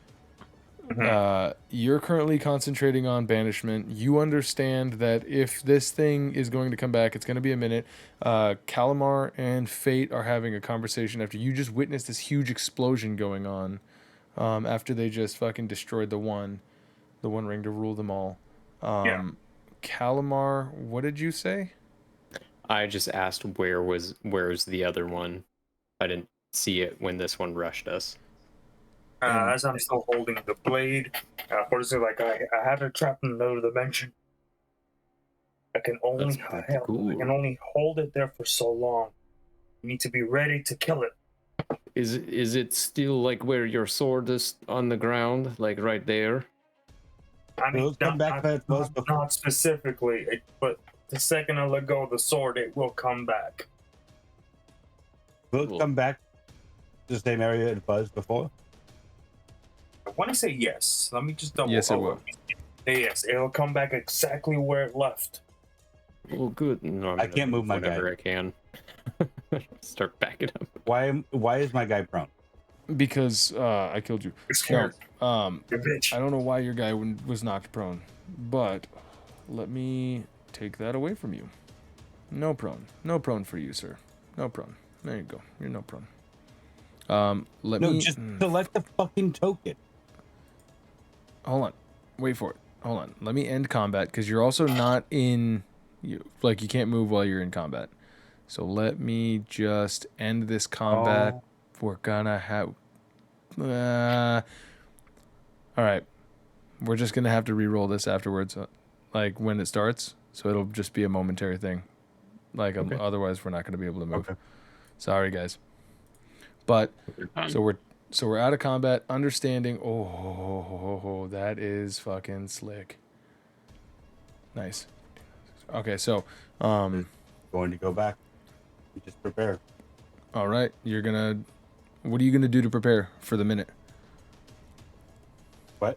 Speaker 1: you're currently concentrating on banishment. You understand that if this thing is going to come back, it's going to be a minute. Calamar and Fate are having a conversation after you just witnessed this huge explosion going on. After they just fucking destroyed the one ring to rule them all. Calamar, what did you say?
Speaker 4: I just asked where's the other one. I didn't see it when this one rushed us.
Speaker 5: As I'm still holding the blade, Fortis is like, I had it trapped in another dimension. I can only
Speaker 4: That's cool.
Speaker 5: I can only hold it there for so long. You need to be ready to kill it.
Speaker 6: Is it still like where your sword is on the ground, like right there?
Speaker 5: I mean,
Speaker 3: We'll come back to it first before-
Speaker 5: not specifically, but the second I let go of the sword, it will come back.
Speaker 3: Will it come back to the same area it was before?
Speaker 5: I want to say yes. Let me just double.
Speaker 1: Yes, it will.
Speaker 5: Yes, it'll come back exactly where it left.
Speaker 6: Well, good.
Speaker 4: No, I'm
Speaker 3: I
Speaker 4: gonna
Speaker 3: can't move my
Speaker 4: whenever
Speaker 3: guy.
Speaker 4: I can. Start backing up.
Speaker 3: Why is my guy prone?
Speaker 1: Because I killed you.
Speaker 5: You're scared.
Speaker 1: No,
Speaker 5: You bitch.
Speaker 1: I don't know why your guy was knocked prone, but let me take that away from you. No prone. No prone for you, sir. No prone. There you go. You're no prone. Let
Speaker 3: No,
Speaker 1: me
Speaker 3: just select the fucking token.
Speaker 1: hold on. Wait for it. Hold on. Let me end combat because you're also not in. You can't move while you're in combat. So let me just end this combat.
Speaker 3: Oh.
Speaker 1: We're gonna have. All right. We're just gonna have to re-roll this afterwards, like when it starts. So it'll just be a momentary thing. Like
Speaker 4: Okay.
Speaker 1: otherwise, we're not gonna be able to move.
Speaker 3: Okay.
Speaker 1: Sorry, guys. But
Speaker 2: Um,
Speaker 1: so we're out of combat. Understanding. Oh, that is fucking slick. Nice. Okay, so
Speaker 3: Going to go back. You just prepare.
Speaker 1: all right, what are you gonna do to prepare for the minute?
Speaker 3: What?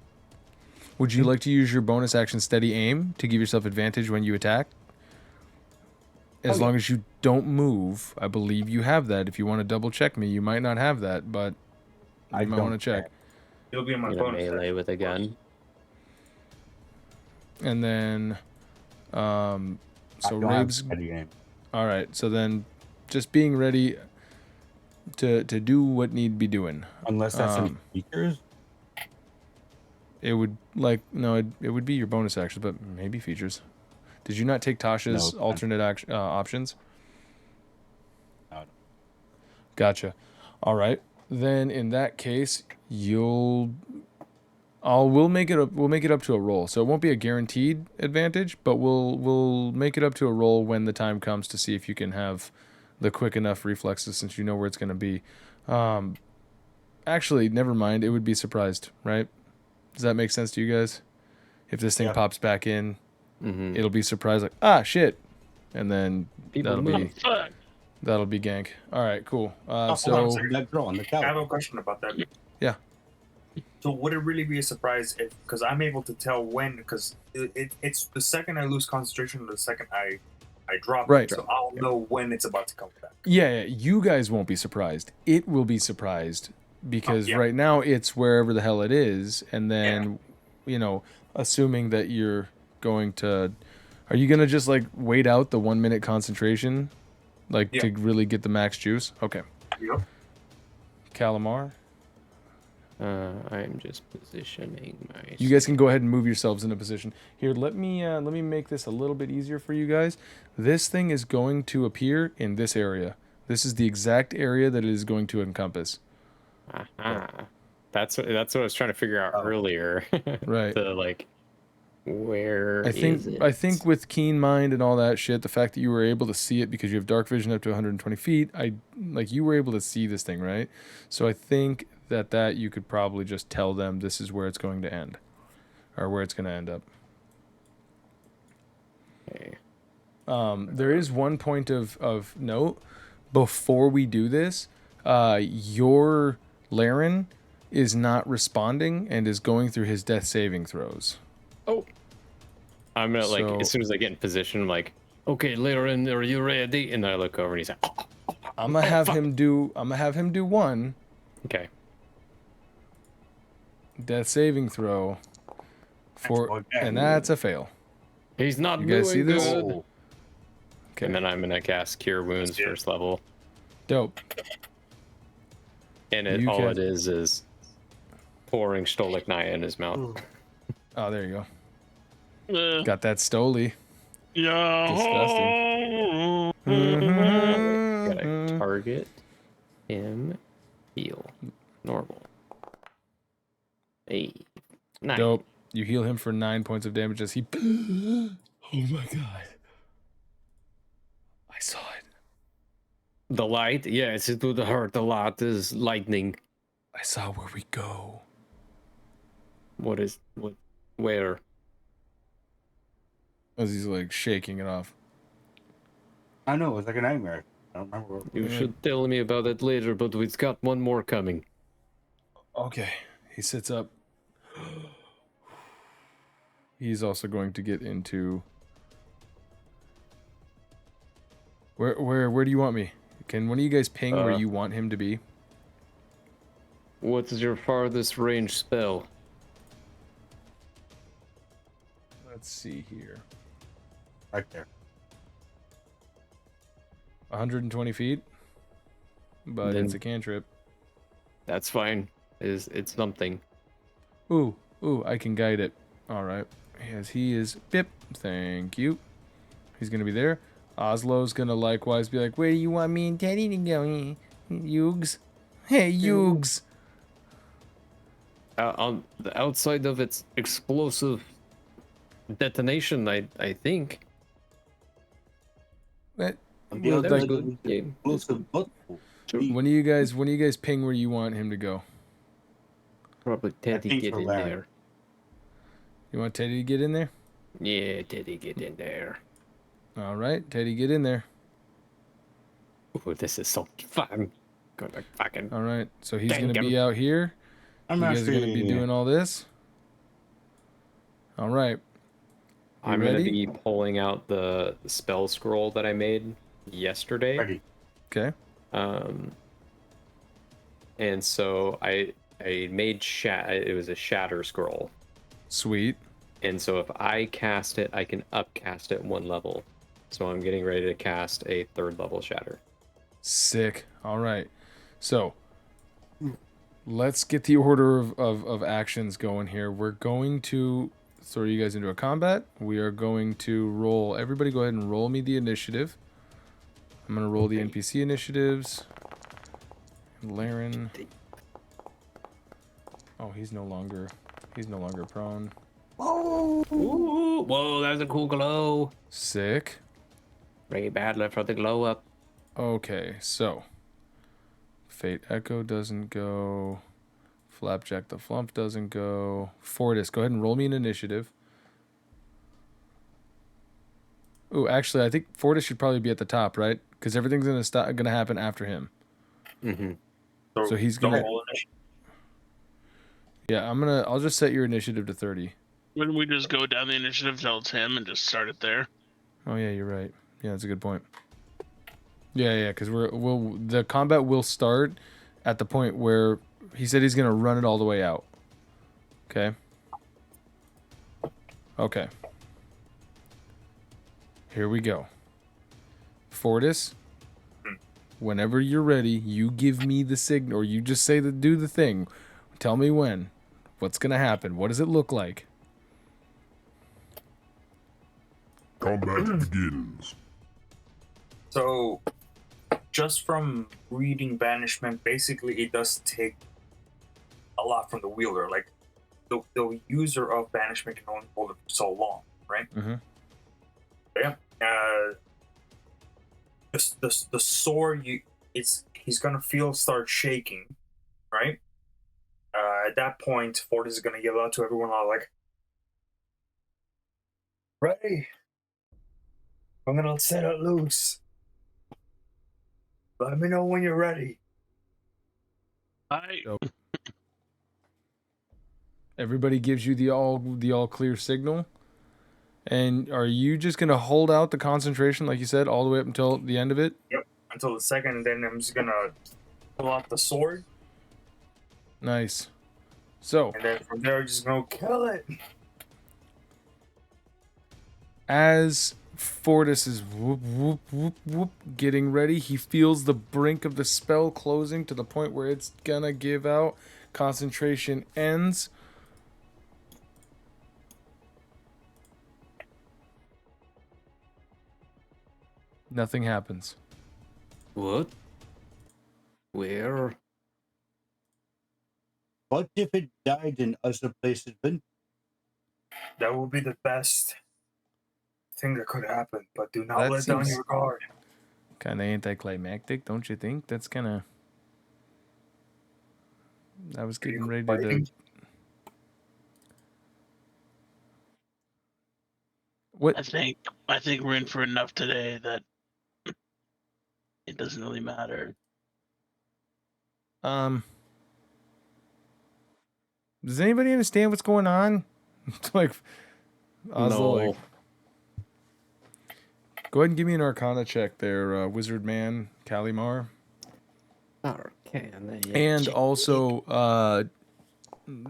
Speaker 1: Would you like to use your bonus action steady aim to give yourself advantage when you attack? As long as you don't move, I believe you have that. If you want to double check me, you might not have that, but you might want to check.
Speaker 5: It'll be in my
Speaker 4: You know,
Speaker 5: bonus
Speaker 4: melee
Speaker 5: action,
Speaker 4: with a
Speaker 5: of course.
Speaker 4: gun.
Speaker 1: And then, so
Speaker 3: I don't have
Speaker 1: Rabe's.
Speaker 3: steady aim.
Speaker 1: All right, so then, just being ready to do what need to be doing.
Speaker 3: Unless that's some features.
Speaker 1: It would it would be your bonus action, but maybe features. Did you not take Tasha's
Speaker 3: No,
Speaker 1: alternate options?
Speaker 3: No.
Speaker 1: Gotcha. All right. Then in that case, we'll make it up to a roll. So it won't be a guaranteed advantage, but we'll make it up to a roll when the time comes to see if you can have the quick enough reflexes since you know where it's going to be. Actually, never mind. It would be surprised, right? Does that make sense to you guys? If this thing pops back in, it'll be surprised, like shit, and then
Speaker 4: People move.
Speaker 2: fuck.
Speaker 1: that'll be gank. All right, cool.
Speaker 5: Hold on a
Speaker 1: So
Speaker 5: second.
Speaker 3: That girl on the
Speaker 5: I
Speaker 3: couch.
Speaker 5: have a question about that.
Speaker 1: Yeah.
Speaker 5: So would it really be a surprise if, because I'm able to tell when, because it's the second I lose concentration or the second I drop
Speaker 1: Right.
Speaker 5: it, so I'll know when it's about to come back.
Speaker 1: yeah, you guys won't be surprised. It will be surprised because
Speaker 5: yeah.
Speaker 1: right now it's wherever the hell it is, and then assuming that you're going to, are you gonna just like wait out the 1 minute concentration, like to really get the max juice? Okay.
Speaker 5: Yep.
Speaker 1: Calamar.
Speaker 4: I'm just positioning my.
Speaker 1: You guys can go ahead and move yourselves into position. Here, let me make this a little bit easier for you guys. This thing is going to appear in this area. This is the exact area that it is going to encompass.
Speaker 4: That's what I was trying to figure out earlier.
Speaker 1: Right.
Speaker 4: To like, where
Speaker 1: I
Speaker 4: is it?
Speaker 1: think with keen mind and all that shit, the fact that you were able to see it because you have dark vision up to 120 feet, you were able to see this thing, right? So I think that you could probably just tell them this is where it's going to end, or where it's going to end up.
Speaker 4: Okay.
Speaker 1: There is one point of note before we do this. Your Laren is not responding and is going through his death saving throws.
Speaker 4: Oh. I'm gonna
Speaker 1: So-
Speaker 4: as soon as I get in position, I'm like, okay, Laren, are you ready? And then I look over and he's like,
Speaker 1: I'm gonna have him do one
Speaker 4: okay.
Speaker 1: death saving throw and that's a fail.
Speaker 4: He's not
Speaker 1: You
Speaker 4: doing
Speaker 1: guys see this?
Speaker 4: good.
Speaker 1: Okay.
Speaker 4: And then I'm gonna cast Cure Wounds
Speaker 5: good.
Speaker 4: first level,
Speaker 1: Dope.
Speaker 4: and
Speaker 1: You
Speaker 4: all
Speaker 1: can-
Speaker 4: it is pouring Stolik Naya in his mouth.
Speaker 1: Oh, there you go.
Speaker 2: Uh,
Speaker 1: Got that Stoli.
Speaker 2: yeah.
Speaker 4: Gotta target him, heal, normal. Hey, nice.
Speaker 1: Dope. You heal him for 9 points of damage as he. Oh my god. I saw it.
Speaker 4: The light, yes, it would hurt a lot. Is lightning.
Speaker 1: I saw where we go.
Speaker 4: What? Where?
Speaker 1: As he's like shaking it off.
Speaker 3: I know, it was like a nightmare. I don't remember.
Speaker 4: You should tell me about it later, but we've got one more coming.
Speaker 1: Okay. He sits up. He's also going to get into. Where do you want me? Can one of you guys ping where you want him to be?
Speaker 4: What is your farthest range spell?
Speaker 1: Let's see here.
Speaker 3: Right there.
Speaker 1: 120 feet, but
Speaker 6: Then-
Speaker 1: it's a cantrip.
Speaker 6: That's fine. It's something.
Speaker 1: Ooh, I can guide it. All right. As he is, bip. Thank you. He's gonna be there. Oslo's gonna likewise be like, where do you want me and Teddy to go? Yugs. Hey, Yugs.
Speaker 6: On the outside of its explosive detonation, I think.
Speaker 1: What?
Speaker 3: On the
Speaker 1: Well,
Speaker 3: outside
Speaker 1: like-
Speaker 3: of the
Speaker 6: Yeah.
Speaker 3: explosive butt hole.
Speaker 1: When do you guys ping where you want him to go?
Speaker 6: Probably Teddy
Speaker 3: think
Speaker 6: get
Speaker 3: for
Speaker 6: in
Speaker 3: Larry.
Speaker 6: there.
Speaker 1: You want Teddy to get in there?
Speaker 6: Yeah, Teddy get in there.
Speaker 1: All right, Teddy, get in there.
Speaker 6: Ooh, this is so fun. Gonna fucking
Speaker 1: All right, so he's
Speaker 6: Dang
Speaker 1: gonna be
Speaker 6: him.
Speaker 1: out here.
Speaker 3: I'm
Speaker 1: You guys are gonna be
Speaker 3: actually
Speaker 1: doing all this. All right.
Speaker 6: I'm
Speaker 1: ready?
Speaker 6: gonna be pulling out the spell scroll that I made yesterday.
Speaker 3: ready.
Speaker 1: Okay.
Speaker 6: And so I made it was a shatter scroll.
Speaker 1: Sweet.
Speaker 6: And so if I cast it, I can upcast it 1 level. So I'm getting ready to cast a 3rd level shatter.
Speaker 1: Sick. All right. So let's get the order of actions going here. We're going to throw you guys into a combat. We are going to roll. Everybody go ahead and roll me the initiative. I'm going to roll the
Speaker 6: Okay.
Speaker 1: NPC initiatives. Laren. Oh, he's no longer prone.
Speaker 6: Ooh, whoa, that was a cool glow.
Speaker 1: Sick.
Speaker 6: Ray Battler for the glow up.
Speaker 1: Okay, so Fayte Echo doesn't go. Flapjack the Flump doesn't go. Fortis, go ahead and roll me an initiative. Ooh, actually, I think Fortis should probably be at the top, right? Because everything's gonna happen after him.
Speaker 6: Mm-hmm.
Speaker 1: So he's
Speaker 5: don't
Speaker 1: gonna.
Speaker 5: roll initiative.
Speaker 1: Yeah, I'll just set your initiative to 30.
Speaker 2: Wouldn't we just go down the initiative till it's him and just start it there?
Speaker 1: Oh yeah, you're right. Yeah, that's a good point. Yeah, because the combat will start at the point where he said he's gonna run it all the way out. Okay. Okay. Here we go. Fortis, whenever you're ready, you give me the signal, or you just say do the thing. Tell me when. What's gonna happen? What does it look like?
Speaker 7: Combat begins.
Speaker 5: So, just from reading Banishment, basically it does take a lot from the wielder. Like, the user of Banishment can only hold it for so long, right?
Speaker 1: Mm-hmm.
Speaker 5: But yeah. The sword, he's gonna start shaking, right? At that point, Fortis is gonna yell out to everyone, like, "Ready? I'm gonna set it loose. Let me know when you're ready."
Speaker 1: Everybody gives you the all clear signal. And are you just gonna hold out the concentration, like you said, all the way up until the end of it?
Speaker 5: Yep. Until the second, and then I'm just gonna pull out the sword,
Speaker 1: Nice. So,
Speaker 5: and then from there, just gonna kill it.
Speaker 1: as Fortis is whoop, whoop, whoop, whoop, getting ready, he feels the brink of the spell closing to the point where it's gonna give out. Concentration ends. Nothing happens.
Speaker 6: What? Where?
Speaker 3: What if it died in other places? Been
Speaker 5: That would be the best thing that could happen. But do not
Speaker 1: That
Speaker 5: let down
Speaker 1: seems-
Speaker 5: your guard.
Speaker 1: Kind of anticlimactic, don't you think? That's kind of. I was
Speaker 5: Are you
Speaker 1: getting ready
Speaker 5: fighting?
Speaker 1: to. What?
Speaker 2: I think we're in for enough today that it doesn't really matter.
Speaker 1: Does anybody understand what's going on? Like, Oslo, like, go ahead and give me an Arcana check there, Wizard Man, Calamar.
Speaker 6: Arcane.
Speaker 1: And also,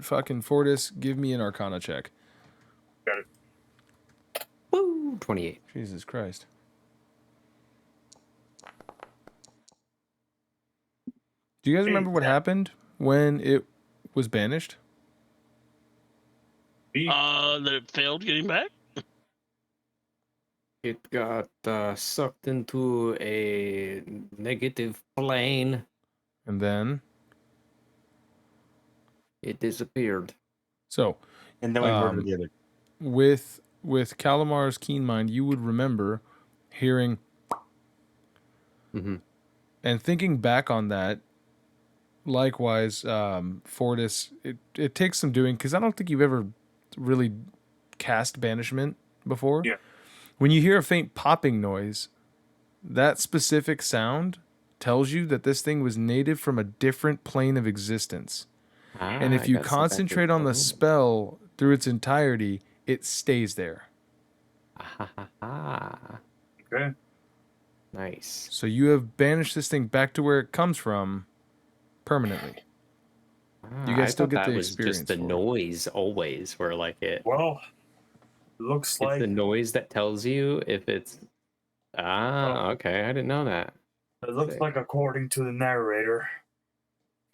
Speaker 1: fucking Fortis, give me an Arcana check.
Speaker 5: Got it.
Speaker 6: Woo! 28.
Speaker 1: Jesus Christ. Do you guys remember what happened when it was banished?
Speaker 2: That it failed getting back.
Speaker 6: It got sucked into a negative plane.
Speaker 1: And then,
Speaker 6: It disappeared.
Speaker 1: so
Speaker 3: And then we murdered the other.
Speaker 1: with Calamar's keen mind, you would remember hearing
Speaker 6: Mhm.
Speaker 1: and thinking back on that. Likewise, Fortis, it takes some doing because I don't think you've ever really cast banishment before.
Speaker 5: Yeah.
Speaker 1: When you hear a faint popping noise, that specific sound tells you that this thing was native from a different plane of existence. And if you concentrate on the spell through its entirety, it stays there.
Speaker 5: Okay.
Speaker 4: Nice.
Speaker 1: So you have banished this thing back to where it comes from permanently. You guys
Speaker 4: I
Speaker 1: still
Speaker 4: thought
Speaker 1: get
Speaker 4: that
Speaker 1: the
Speaker 4: was
Speaker 1: experience
Speaker 4: just the
Speaker 1: for it.
Speaker 4: noise always, where like
Speaker 5: Well, looks
Speaker 4: it's
Speaker 5: like
Speaker 4: the noise that tells you if it's. Okay, I didn't know that.
Speaker 5: it looks
Speaker 4: Sick.
Speaker 5: like according to the narrator,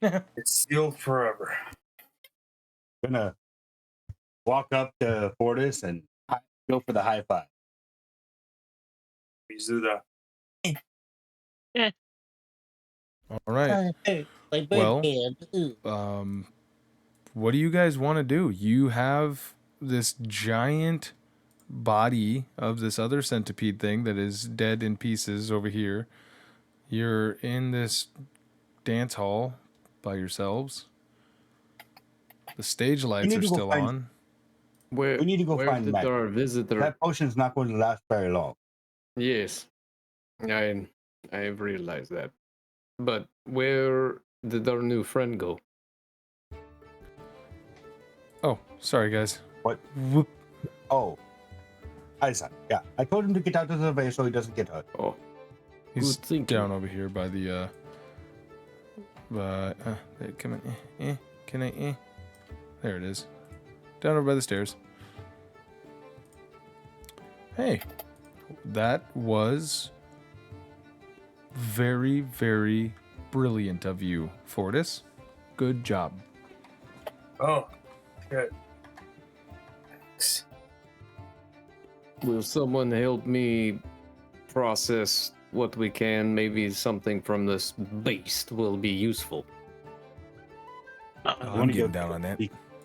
Speaker 5: it's sealed forever.
Speaker 3: Gonna walk up to Fortis and go for the high five.
Speaker 5: We do the
Speaker 1: All right. Well, what do you guys want to do? You have this giant body of this other centipede thing that is dead in pieces over here. You're in this dance hall by yourselves. The stage lights
Speaker 3: need
Speaker 1: are
Speaker 3: to go
Speaker 1: still
Speaker 3: find-
Speaker 1: on.
Speaker 6: Where,
Speaker 3: We need to go
Speaker 6: where
Speaker 3: find
Speaker 6: did
Speaker 3: Matt.
Speaker 6: our visitor?
Speaker 3: That potion's not going to last very long.
Speaker 6: Yes, I've realized that. But where did our new friend go?
Speaker 1: Oh, sorry guys.
Speaker 3: What?
Speaker 1: Whoop.
Speaker 3: Oh, Isaac. Yeah, I told him to get out of the way so he doesn't get hurt.
Speaker 6: Oh,
Speaker 1: He's
Speaker 6: good thinking.
Speaker 1: down over here by the there, come on. Can I There it is. Down over by the stairs. Hey. That was very, very brilliant of you, Fortis. Good job.
Speaker 5: oh shit.
Speaker 6: Will someone help me process what we can? Maybe something from this beast will be useful.
Speaker 1: I'm getting down on that.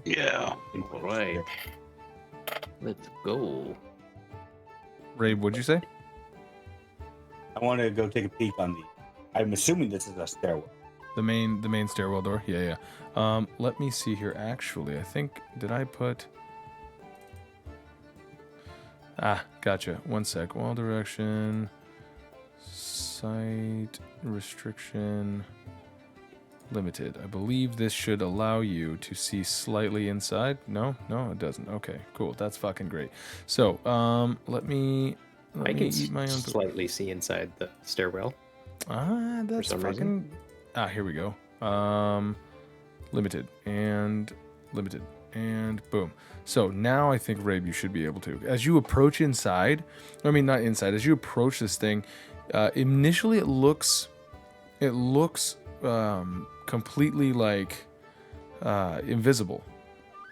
Speaker 2: Yeah.
Speaker 6: All right, let's go.
Speaker 1: Rabe, what'd you say?
Speaker 3: I want to go take a peek on the. I'm assuming this is a stairwell.
Speaker 1: The main stairwell door. Yeah. Let me see here. Actually, I think did I put? Gotcha. One sec. Wall direction. Sight restriction. Limited. I believe this should allow you to see slightly inside. No, it doesn't. Okay, cool. That's fucking great. So, let me
Speaker 4: I can
Speaker 1: eat my own.
Speaker 4: slightly see inside the stairwell.
Speaker 1: That's
Speaker 4: some
Speaker 1: fucking.
Speaker 4: reason.
Speaker 1: Here we go. Limited and boom. So now I think Rabe, you should be able to. As you approach inside, I mean not inside. As you approach this thing, initially it looks completely like invisible.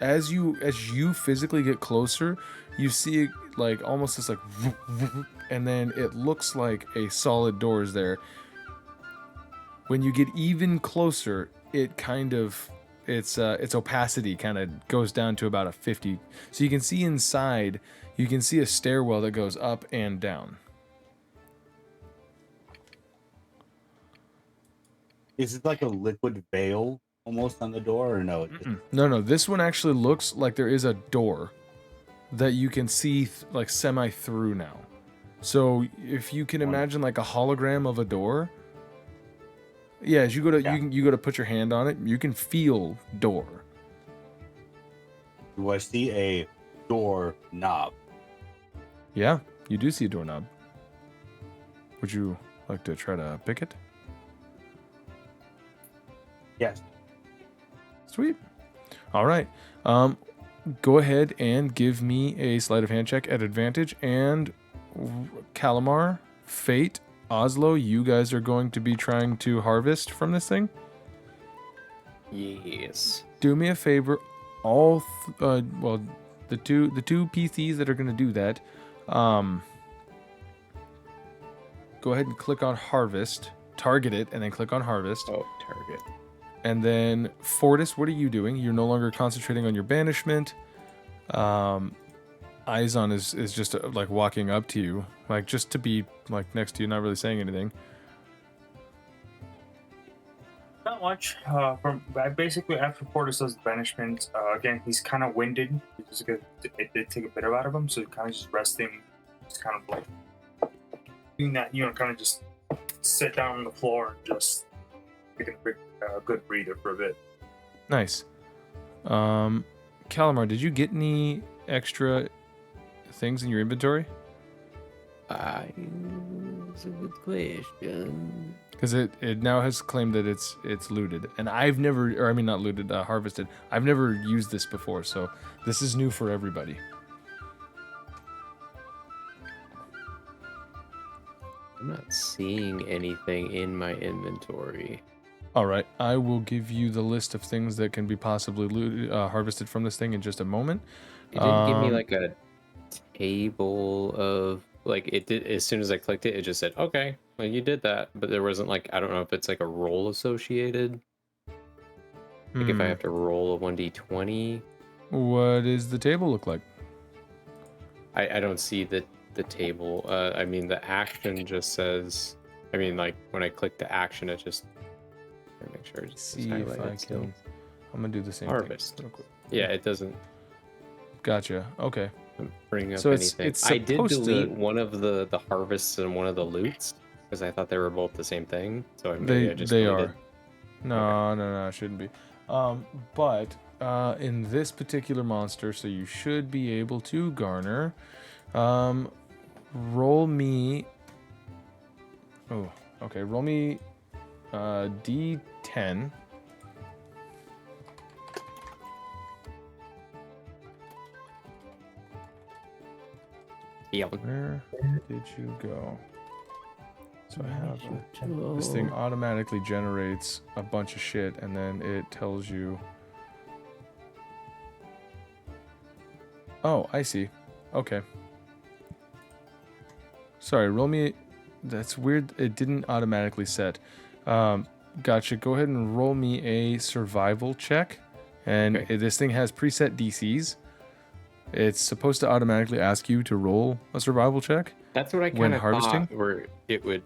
Speaker 1: As you physically get closer, you see like almost this like, and then it looks like a solid door is there. When you get even closer, it kind of its opacity kind of goes down to about a 50. So you can see inside. You can see a stairwell that goes up and down.
Speaker 3: Is it like a liquid veil almost on the door, or no?
Speaker 1: No. This one actually looks like there is a door that you can see like semi through now. So if you can imagine like a hologram of a door. Yeah, as you go to you go to put your hand on it, you can feel door.
Speaker 3: Do I see a door knob?
Speaker 1: Yeah, you do see a doorknob. Would you like to try to pick it?
Speaker 3: Yes.
Speaker 1: Sweet. All right. Go ahead and give me a sleight of hand check at advantage. And Calamar, Fayte, Oslo, you guys are going to be trying to harvest from this thing.
Speaker 4: Yes.
Speaker 1: Do me a favor, the two PCs that are gonna do that, go ahead and click on harvest, target it, and then click on harvest.
Speaker 4: Oh, target.
Speaker 1: And then Fortis, what are you doing? You're no longer concentrating on your banishment. Izon is just like walking up to you, like just to be like next to you, not really saying anything.
Speaker 5: Not much. Basically, after Fortis does the banishment, again, he's kind of winded. It did take a bit out of him, so kind of just resting, just kind of like doing that, kind of just sit down on the floor and just taking a good breather for a bit.
Speaker 1: Nice. Calamar, did you get any extra things in your inventory?
Speaker 4: That's a good question.
Speaker 1: Because it now has claimed that it's looted, and I've never, or I mean not looted, harvested. I've never used this before, so this is new for everybody.
Speaker 4: I'm not seeing anything in my inventory.
Speaker 1: All right, I will give you the list of things that can be possibly looted, harvested from this thing in just a moment.
Speaker 4: It didn't give me like a table of like it did. As soon as I clicked it, it just said, "Okay, well you did that," but there wasn't like I don't know if it's like a roll associated. Like if I have to roll a 1d20.
Speaker 1: What does the table look like?
Speaker 4: I don't see the table. I mean the action just says. I mean like when I click the action, it just. Make sure it's
Speaker 1: See if I can. I'm gonna do the same
Speaker 4: harvest.
Speaker 1: thing. Real quick.
Speaker 4: Yeah, it doesn't.
Speaker 1: Gotcha. Okay.
Speaker 4: Bring up
Speaker 1: So
Speaker 4: anything.
Speaker 1: it's
Speaker 4: I did
Speaker 1: supposed
Speaker 4: delete
Speaker 1: to...
Speaker 4: one of the harvests and one of the loots because I thought they were both the same thing. So I just
Speaker 1: they
Speaker 4: deleted.
Speaker 1: are. No, it shouldn't be. But in this particular monster, so you should be able to garner. Roll me. Oh, okay. Roll me D10.
Speaker 4: Yeah.
Speaker 1: Where did you go? So I have this thing automatically generates a bunch of shit, and then it tells you. Oh, I see. Okay. Sorry, roll me. That's weird. It didn't automatically set. Gotcha. Go ahead and roll me a survival check. And this thing has preset DCs. It's supposed to automatically ask you to roll a survival check.
Speaker 4: That's what I kind of thought, where it would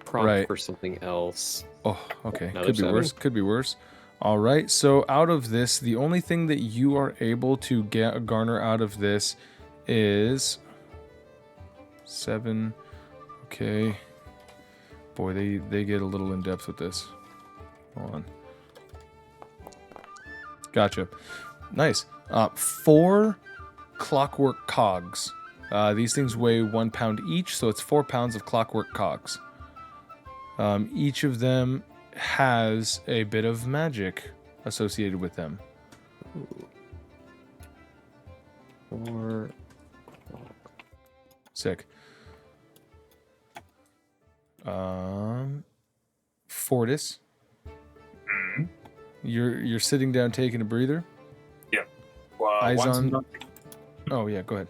Speaker 4: prompt for something else.
Speaker 1: Oh, okay.
Speaker 4: Another
Speaker 1: Could be
Speaker 4: 7.
Speaker 1: worse. Could be worse. All right. So out of this, the only thing that you are able to garner out of this is 7. Okay. Boy, they get a little in depth with this. Hold on. Gotcha. Nice. 4 clockwork cogs. These things weigh 1 pound each, so it's 4 pounds of clockwork cogs. Each of them has a bit of magic associated with them.
Speaker 4: Or
Speaker 1: sick. Fortis.
Speaker 5: Mm-hmm.
Speaker 1: You're sitting down taking a breather.
Speaker 5: Yeah. Well,
Speaker 1: Eyes
Speaker 5: once
Speaker 1: on.
Speaker 5: he's done,
Speaker 1: Oh yeah, go ahead.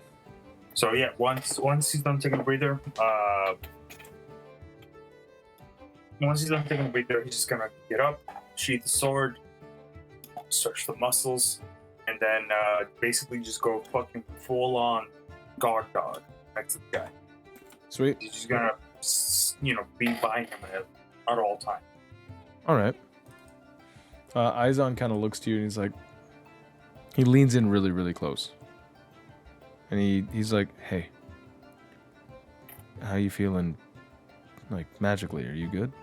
Speaker 5: so yeah, once he's done taking a breather, he's just gonna get up, sheath the sword, stretch the muscles, and then basically just go fucking full on guard dog next to the guy.
Speaker 1: Sweet.
Speaker 5: He's just gonna, be by him at all times.
Speaker 1: All right. Izon kind of looks to you and he's like, he leans in really, really close. And he's like, hey, how you feeling, like, magically? Are you good?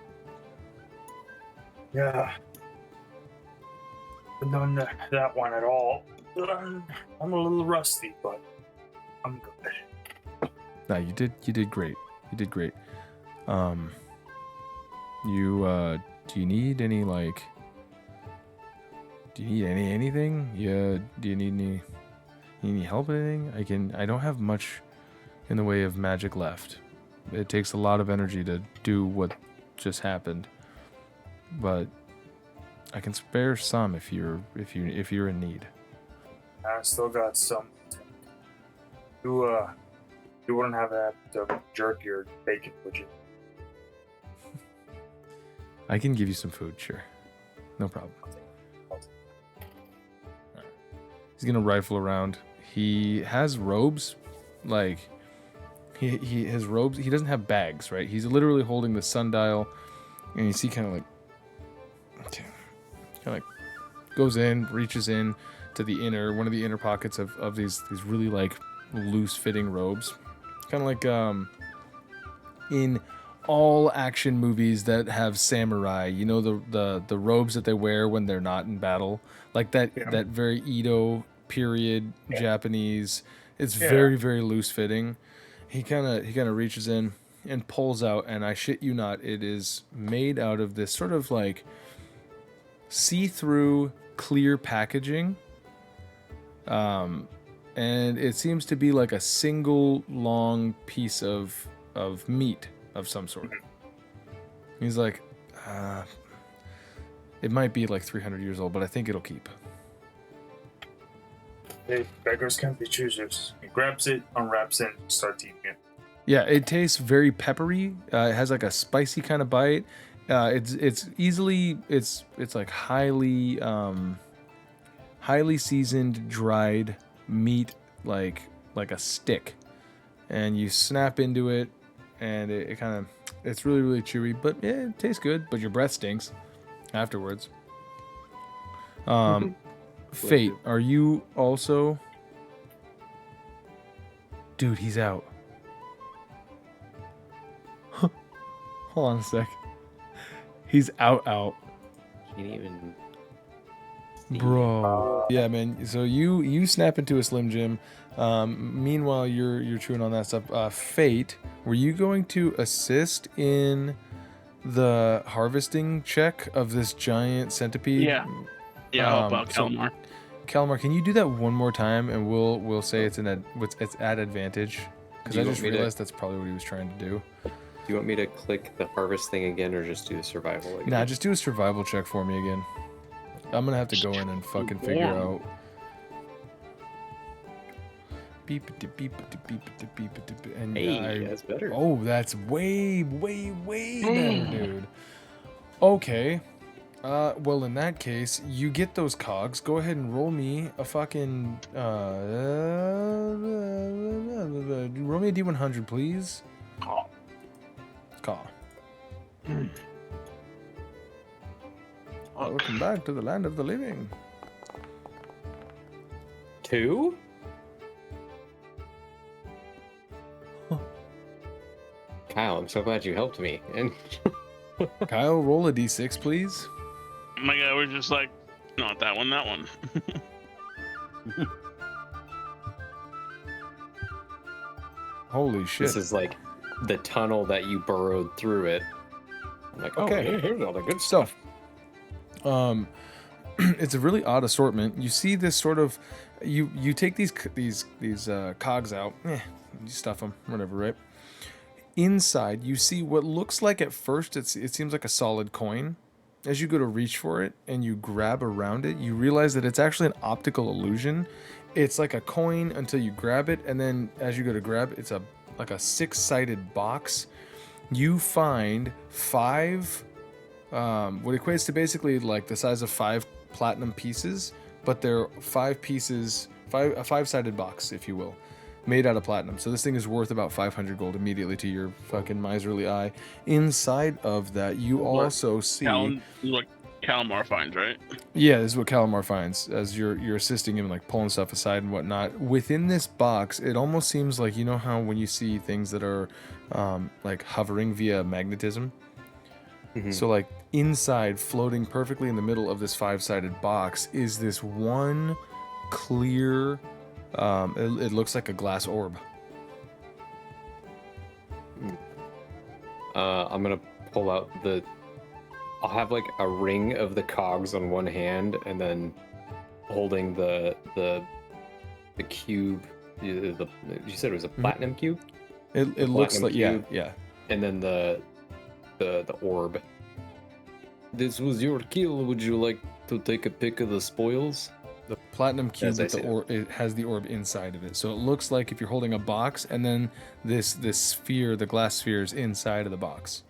Speaker 5: Yeah. Been doing that one at all. I'm a little rusty, but I'm good.
Speaker 1: No, you did great. You did great. Do you need any, like, do you need anything? Yeah, do you need any help with anything? I don't have much in the way of magic left. It takes a lot of energy to do what just happened. But I can spare some if you're in need.
Speaker 5: I still got some. You wouldn't have that jerky or bacon, would you?
Speaker 1: I can give you some food, sure. No problem. He's gonna rifle around. He has robes, like he has robes. He doesn't have bags, right? He's literally holding the sundial, and you see kind of goes in, reaches in to one of the inner pockets of these really like loose fitting robes, kind of like in all action movies that have samurai, you know, the robes that they wear when they're not in battle, like that that very Edo period Japanese. It's very, very loose fitting. He kind of reaches in and pulls out, and I shit you not, it is made out of this sort of like see-through clear packaging, and it seems to be like a single long piece of meat of some sort. He's like, it might be like 300 years old, but I think it'll keep.
Speaker 5: Hey, beggars can't be choosers. He grabs it, unwraps it, and starts eating it.
Speaker 1: Yeah, it tastes very peppery. It has like a spicy kind of bite. It's like highly seasoned dried meat, like a stick, and you snap into it, and it's really, really chewy, but yeah, it tastes good, but your breath stinks afterwards. Fayte, are you also? Dude, he's out. Hold on a sec. He's out.
Speaker 4: Can't even.
Speaker 1: Bro. Yeah, man. So you snap into a Slim Jim. Meanwhile, you're chewing on that stuff. Fayte, were you going to assist in the harvesting check of this giant centipede?
Speaker 2: Yeah. Yeah, I'll help out Calamar.
Speaker 1: Calamar, can you do that one more time, and we'll say it's at advantage? Because I just realized that's probably what he was trying to do.
Speaker 4: Do you want me to click the harvest thing again, or just do the survival again?
Speaker 1: Nah, just do a survival check for me again. I'm gonna have to go in and fucking figure out. And
Speaker 4: Hey, that's better.
Speaker 1: Oh, that's way better, dude. Okay. Well, in that case, you get those cogs. Go ahead and roll me a fucking roll me a D100, please. Caw. Welcome back to the land of the living.
Speaker 4: 2? Kyle, I'm so glad you helped me. And
Speaker 1: Kyle, roll a D6, please.
Speaker 2: Oh my god, we're just like, not that one, that one.
Speaker 1: Holy shit.
Speaker 4: this is like the tunnel that you burrowed through it. I'm like, okay, here's all the good stuff.
Speaker 1: It's a really odd assortment. You see this sort of, you take these cogs out, you stuff them, whatever, right? Inside, you see what looks like at first it seems like a solid coin. As you go to reach for it and you grab around it, you realize that it's actually an optical illusion. It's like a coin until you grab it, and then as you go to grab, it's like a 6-sided box. You find 5, what equates to basically like the size of 5 platinum pieces, but they're 5 pieces, a 5-sided box, if you will, made out of platinum. So this thing is worth about 500 gold immediately to your fucking miserly eye. Inside of that, you also see.
Speaker 2: This is what Calamar finds, right?
Speaker 1: Yeah, this is what Calamar finds as you're assisting him, like pulling stuff aside and whatnot. Within this box, it almost seems like, you know how when you see things that are like hovering via magnetism.
Speaker 4: Mm-hmm.
Speaker 1: So like inside, floating perfectly in the middle of this 5-sided box, is this one clear. It looks like a glass orb.
Speaker 4: I'm gonna pull out I'll have like a ring of the cogs on one hand, and then holding the cube. You said it was a platinum cube.
Speaker 1: It looks like
Speaker 4: cube,
Speaker 1: yeah.
Speaker 4: And then the orb.
Speaker 6: this was your kill. Would you like to take a pic of the spoils?
Speaker 1: The platinum cube
Speaker 6: As I
Speaker 1: with the
Speaker 6: said.
Speaker 1: it has the orb inside of it, so it looks like if you're holding a box, and then this sphere, the glass sphere, is inside of the box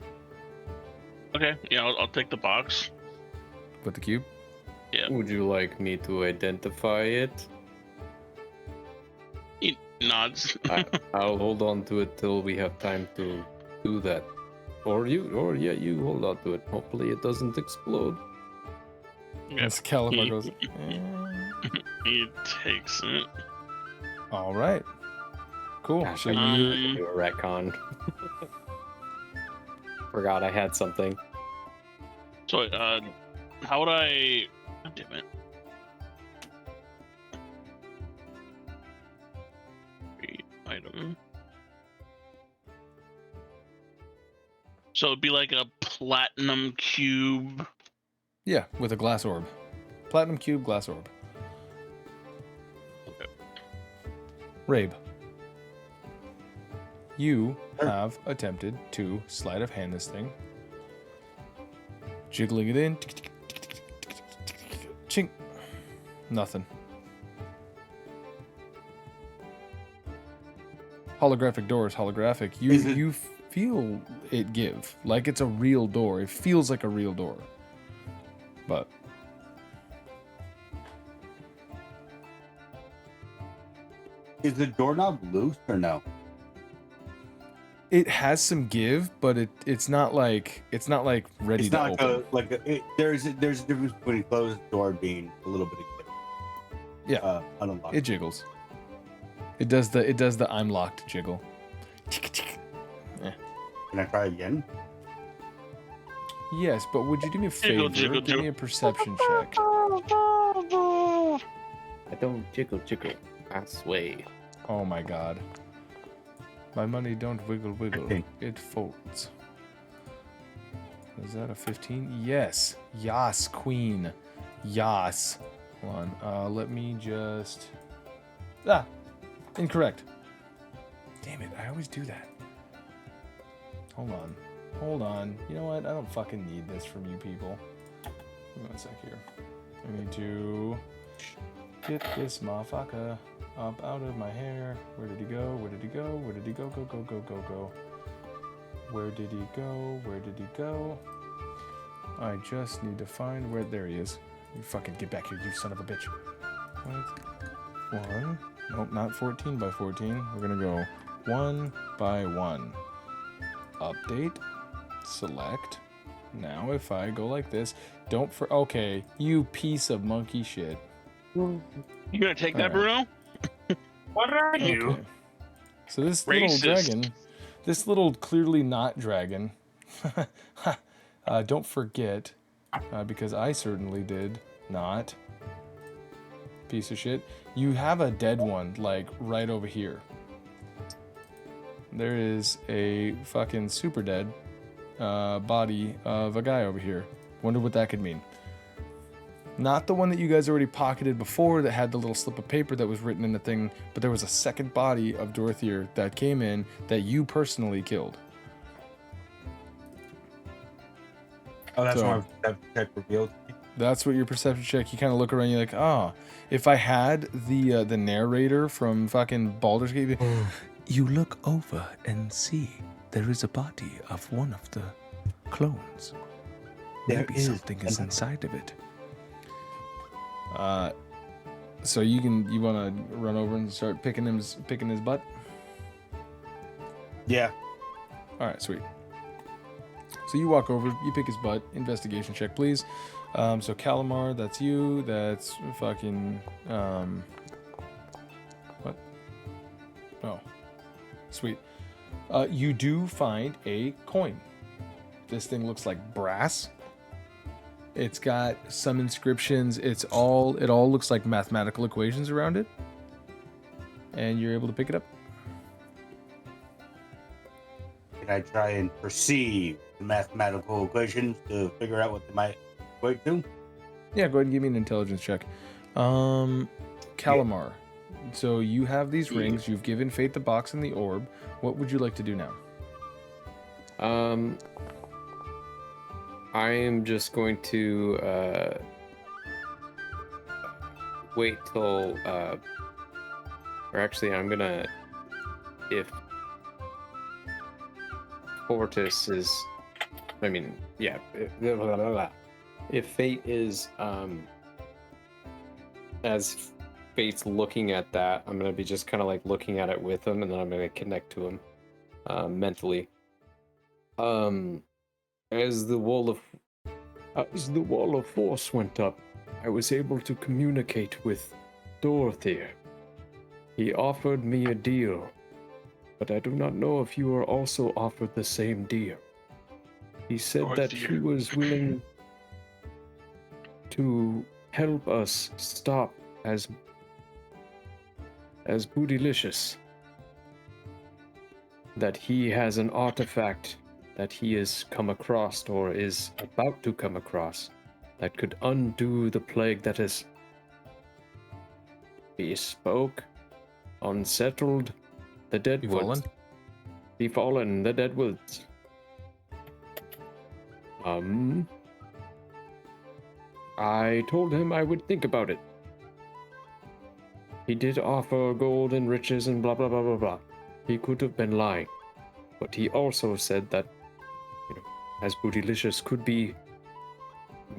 Speaker 2: Okay, yeah, I'll take the box.
Speaker 1: with the cube.
Speaker 2: Yeah.
Speaker 6: Would you like me to identify it?
Speaker 2: He nods.
Speaker 6: I'll hold on to it till we have time to do that. Or you hold on to it. Hopefully it doesn't explode.
Speaker 2: Yeah.
Speaker 1: As Calamar
Speaker 2: He-
Speaker 1: goes,
Speaker 2: He takes it.
Speaker 1: all right, cool.
Speaker 6: Gosh,
Speaker 1: So
Speaker 6: I
Speaker 1: you
Speaker 6: need to do a retcon. Forgot I had something.
Speaker 2: So, how would I? God damn it. Item. So it'd be like a platinum cube.
Speaker 1: yeah, with a glass orb, platinum cube, glass orb.
Speaker 2: Okay.
Speaker 1: Rabe, you
Speaker 3: Sure.
Speaker 1: have attempted to sleight of hand this thing, jiggling it in. Chink. Nothing. Holographic door is holographic.
Speaker 3: Is it-
Speaker 1: You feel it give like it's a real door. It feels like a real door, but
Speaker 3: Is the doorknob loose or no?
Speaker 1: it has some give. But it's not like ready
Speaker 3: It's
Speaker 1: to
Speaker 3: not
Speaker 1: open.
Speaker 3: there's a difference between a closed door being a little bit of
Speaker 1: Yeah.
Speaker 3: unlocked.
Speaker 1: It jiggles. It does the I'm locked jiggle.
Speaker 3: Can I try again?
Speaker 1: Yes, but would you do me a favor?
Speaker 2: Jiggle, jiggle,
Speaker 1: Give me a perception check.
Speaker 6: I don't jiggle. I sway.
Speaker 1: Oh my god. My money don't wiggle.
Speaker 3: Okay.
Speaker 1: It folds. Is that a 15? Yes. Yas, queen. Yas. Hold on. Let me just... Incorrect. Damn it. I always do that. Hold on. You know what? I don't fucking need this from you people. Give me 1 sec here. I need to get this motherfucker up out of my hair. Where did he go? Where did he go? Where did he go? Go. Where did he go? Where did he go? I just need to find where... There he is. You fucking get back here, you son of a bitch. What? 1. Nope, not 14 by 14. We're gonna go 1 by 1. Update. Select. Now if I go like this, okay, you piece of monkey shit.
Speaker 2: You gonna take that,
Speaker 1: Alright.
Speaker 2: Bruno?
Speaker 5: What are you?
Speaker 1: Okay. So this little
Speaker 2: Racist.
Speaker 1: dragon, this little clearly not dragon, don't forget, because I certainly did not, piece of shit, you have a dead one, like, right over here. There is a fucking super dead body of a guy over here. Wonder what that could mean. Not the one that you guys already pocketed before that had the little slip of paper that was written in the thing, but there was a second body of Dorothea that came in that you personally killed.
Speaker 3: Oh, that's
Speaker 1: So-
Speaker 3: more that check revealed.
Speaker 1: That's what your perception check. You kind of look around. You're like, if I had the narrator from fucking Baldur's Gate, you look over and see there is a body of one of the clones.
Speaker 3: There
Speaker 1: Maybe
Speaker 3: is.
Speaker 1: something is inside of it. So you want to run over and start picking his butt?
Speaker 3: Yeah.
Speaker 1: All right, sweet. So you walk over, you pick his butt. Investigation check, please. So Calamar, that's you. That's fucking what? Oh, sweet. You do find a coin. This thing looks like brass. It's got some inscriptions. It all looks like mathematical equations around it. And you're able to pick it up.
Speaker 3: Can I try and perceive the mathematical equations to figure out what they might equate to?
Speaker 1: Yeah, go ahead and give me an intelligence check. Calamar. So you have these rings. You've given Fayte the box and the orb. What would you like to do now?
Speaker 4: I am just going to wait till, or actually, I'm gonna, if Fortis is, I mean, yeah, if Fayte is, as Fayte's looking at that, I'm gonna be just kind of like looking at it with him, and then I'm gonna connect to him mentally. As the wall of force went up, I was able to communicate with Dorothy. He offered me a deal, but I do not know if you are also offered the same deal. He said that he was willing to help us stop as Bootylicious. That he has an artifact that he has come across or is about to come across that could undo the plague that is bespoke, unsettled, the deadwoods. Befallen, the deadwoods. I told him I would think about it. He did offer gold and riches and blah blah blah blah blah. He could have been lying. But he also said that, as Bootylicious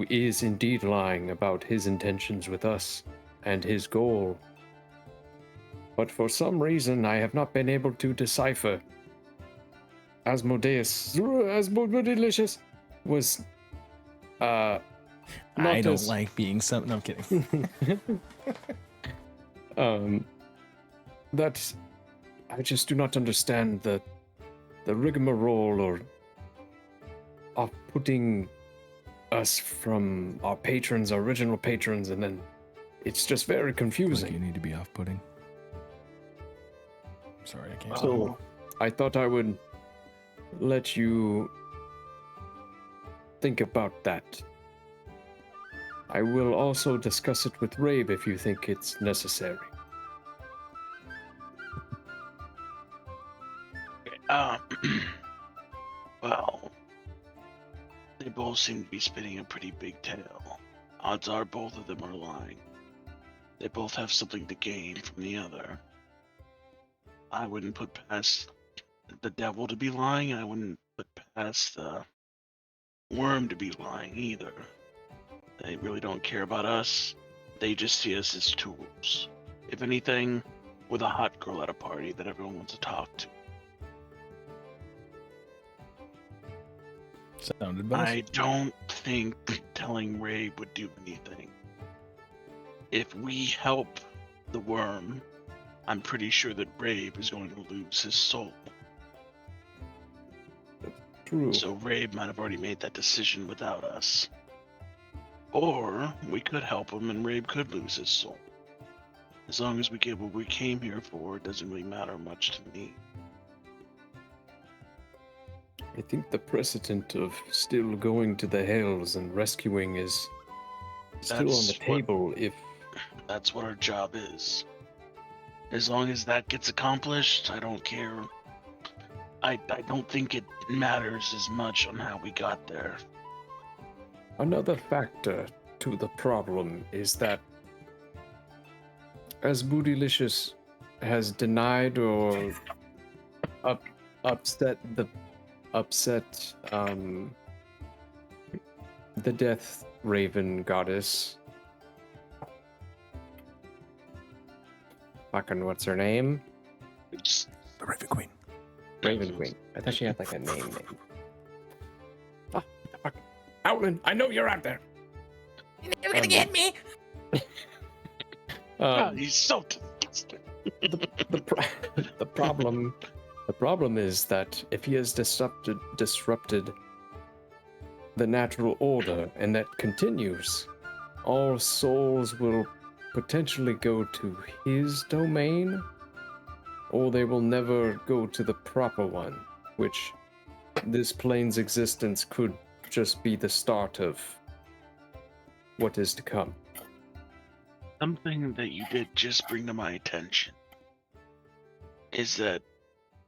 Speaker 4: is indeed lying about his intentions with us and his goal. But for some reason, I have not been able to decipher. Bootylicious was,
Speaker 1: I don't like being something. No, I'm kidding.
Speaker 6: That I just do not understand the rigmarole or of putting us from our patrons, our original patrons, and then it's just very confusing.
Speaker 1: You need to be off-putting. Sorry, I can't.
Speaker 6: So I thought I would let you think about that. I will also discuss it with Rabe if you think it's necessary.
Speaker 2: Well, they both seem to be spinning a pretty big tale. Odds are both of them are lying. They both have something to gain from the other. I wouldn't put past the devil to be lying, and I wouldn't put past the worm to be lying either. They really don't care about us. They just see us as tools. If anything, we're the hot girl at a party that everyone wants to talk to.
Speaker 1: Sounded best.
Speaker 2: I don't think telling Rabe would do anything. If we help the worm, I'm pretty sure that Rabe is going to lose his soul.
Speaker 6: True.
Speaker 2: So Rabe might have already made that decision without us. Or we could help him and Rabe could lose his soul. As long as we get what we came here for, it doesn't really matter much to me.
Speaker 6: I think the precedent of still going to the Hells and rescuing is still on the table.
Speaker 2: That's what our job is. As long as that gets accomplished, I don't care. I don't think it matters as much on how we got there.
Speaker 6: Another factor to the problem is that as Bootylicious has denied or upset the Death Raven goddess. Fucking what's her name?
Speaker 1: The Raven Queen.
Speaker 4: Raven Queen. I thought she had like a name.
Speaker 6: Ah, fuck. Outland, I know you're out there.
Speaker 8: You're gonna get me.
Speaker 2: He's so disgusting.
Speaker 6: The problem is that if he has disrupted the natural order and that continues, all souls will potentially go to his domain, or they will never go to the proper one, which this plane's existence could just be the start of what is to come.
Speaker 2: Something that you did just bring to my attention is that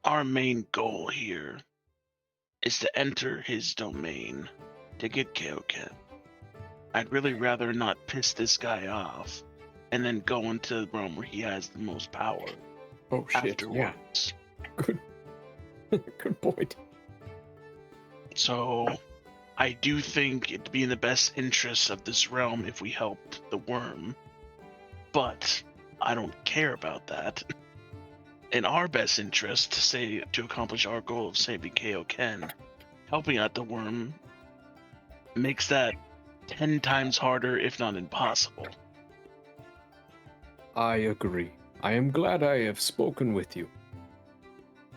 Speaker 2: our main goal here is to enter his domain to get Kaoken. I'd really rather not piss this guy off and then go into the realm where he has the most power
Speaker 6: Oh shit! Yeah,
Speaker 2: afterwards.
Speaker 6: good. Good point.
Speaker 2: So I do think it'd be in the best interest of this realm if we helped the worm, but I don't care about that. In our best interest to accomplish our goal of saving Kaoken, helping out the worm makes that 10 times harder, if not impossible.
Speaker 6: I agree. I am glad I have spoken with you.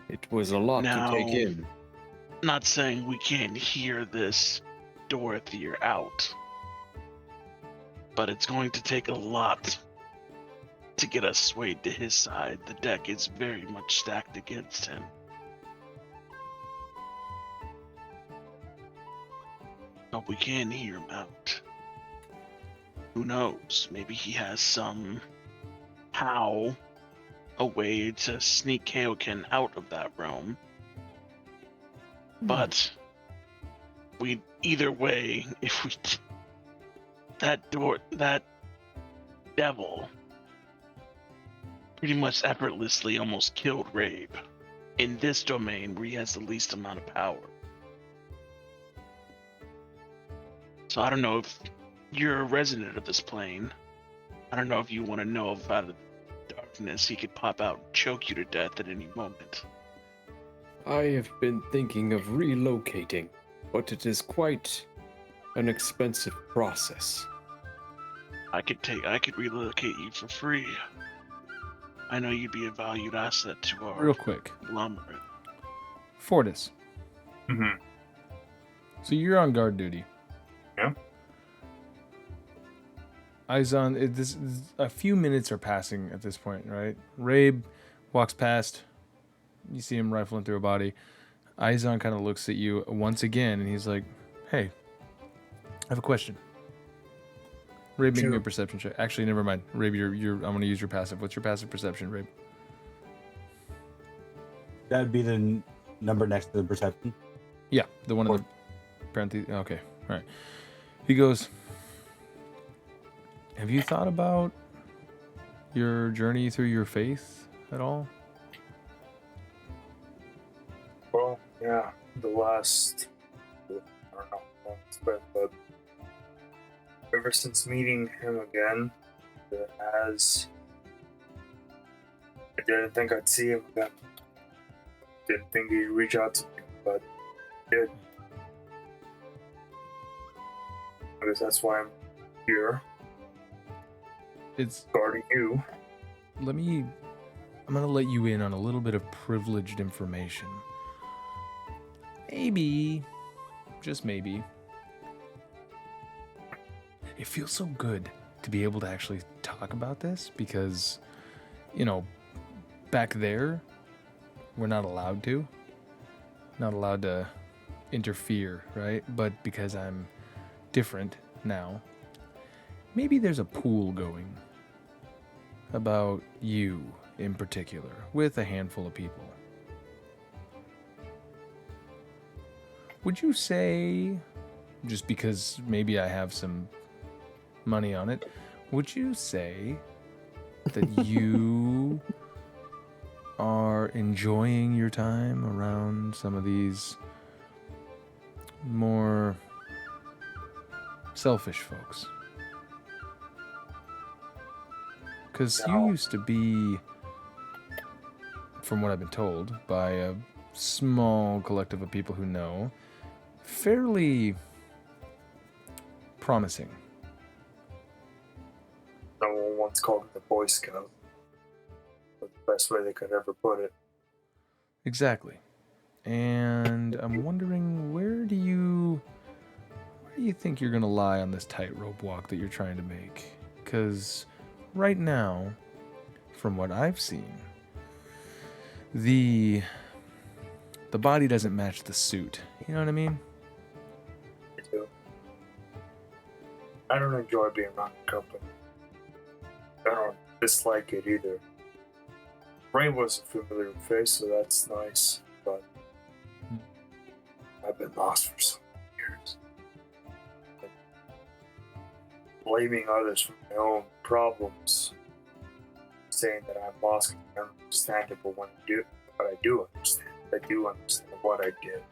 Speaker 6: It was a lot to take
Speaker 2: Now-
Speaker 6: in.
Speaker 2: Not saying we can't hear this Dorothy out, but it's going to take a lot to get us swayed to his side. The deck is very much stacked against him. But we can hear him out. Who knows? Maybe he has somehow a way to sneak Kaoken out of that realm. But we either way, if we that devil pretty much effortlessly almost killed Rabe in this domain where he has the least amount of power. So I don't know if you're a resident of this plane. I don't know if you want to know about the darkness. He could pop out and choke you to death at any moment.
Speaker 6: I have been thinking of relocating, but it is quite an expensive process.
Speaker 2: I could relocate you for free. I know you'd be a valued asset to our
Speaker 1: Real quick,
Speaker 2: conglomerate.
Speaker 1: Fortis.
Speaker 5: Mm-hmm.
Speaker 1: So you're on guard duty.
Speaker 5: Yeah.
Speaker 1: Eyes on. A few minutes are passing at this point, right? Rabe walks past. You see him rifling through a body. Izon kind of looks at you once again, and he's like, "Hey, I have a question." Rabe, make me a perception check. Actually, never mind. Rabe, you're. I'm going to use your passive. What's your passive perception, Rabe?
Speaker 3: That'd be the number next to the perception.
Speaker 1: Yeah, the one in the parentheses. Okay, all right. He goes, "Have you thought about your journey through your faith at all?"
Speaker 5: Well, yeah, the last, I don't know, months, but ever since meeting him again, I didn't think I'd see him again. Didn't think he'd reach out to me, but he did. I guess that's why I'm here,
Speaker 1: It's
Speaker 5: guarding you.
Speaker 1: I'm going to let you in on a little bit of privileged information. Maybe, just maybe, it feels so good to be able to actually talk about this because, back there, we're not allowed to interfere, right? But because I'm different now, maybe there's a pool going about you in particular with a handful of people. Would you say, just because maybe I have some money on it, would you say that you are enjoying your time around some of these more selfish folks? Because you used to be, from what I've been told by a small collective of people who know, fairly promising.
Speaker 5: Someone once called me the Boy Scout. That's the best way they could ever put it.
Speaker 1: Exactly. And I'm wondering, where do you think you're going to lie on this tightrope walk that you're trying to make? Because right now, from what I've seen, the body doesn't match the suit. You know what I mean?
Speaker 5: I do. I don't enjoy being around the company. I don't dislike it either. Ray was a familiar face, so that's nice, but I've been lost for so many years. blaming others for my own problems, saying that I'm lost and understandable when I do, but I do understand. I do understand what I did.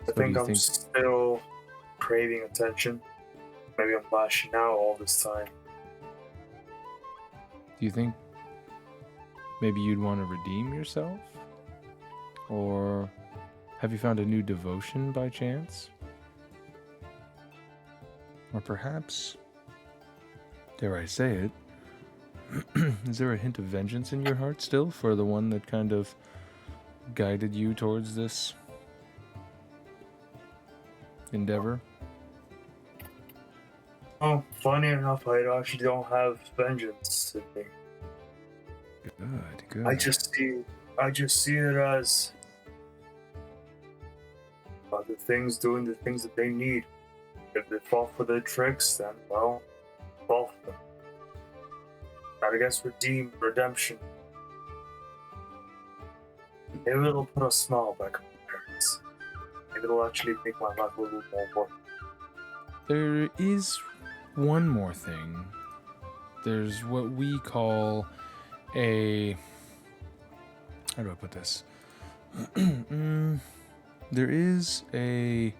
Speaker 5: I
Speaker 1: So do
Speaker 5: think
Speaker 1: you
Speaker 5: I'm still craving attention. Maybe I'm lashing out all this time.
Speaker 1: Do you think maybe you'd want to redeem yourself? Or have you found a new devotion by chance? Or perhaps, dare I say it, is there a hint of vengeance in your heart still for the one that kind of guided you towards this endeavor?
Speaker 5: Oh, funny enough, I actually don't have vengeance in me.
Speaker 1: Good.
Speaker 5: I just see it as other things doing the things that they need. If they fall for their tricks, then well, fall for them. I guess redemption. Maybe it'll put a smile back on my face. Maybe it'll actually make my life a little more worth.
Speaker 1: There is one more thing. There's what we call a... How do I put this? There is a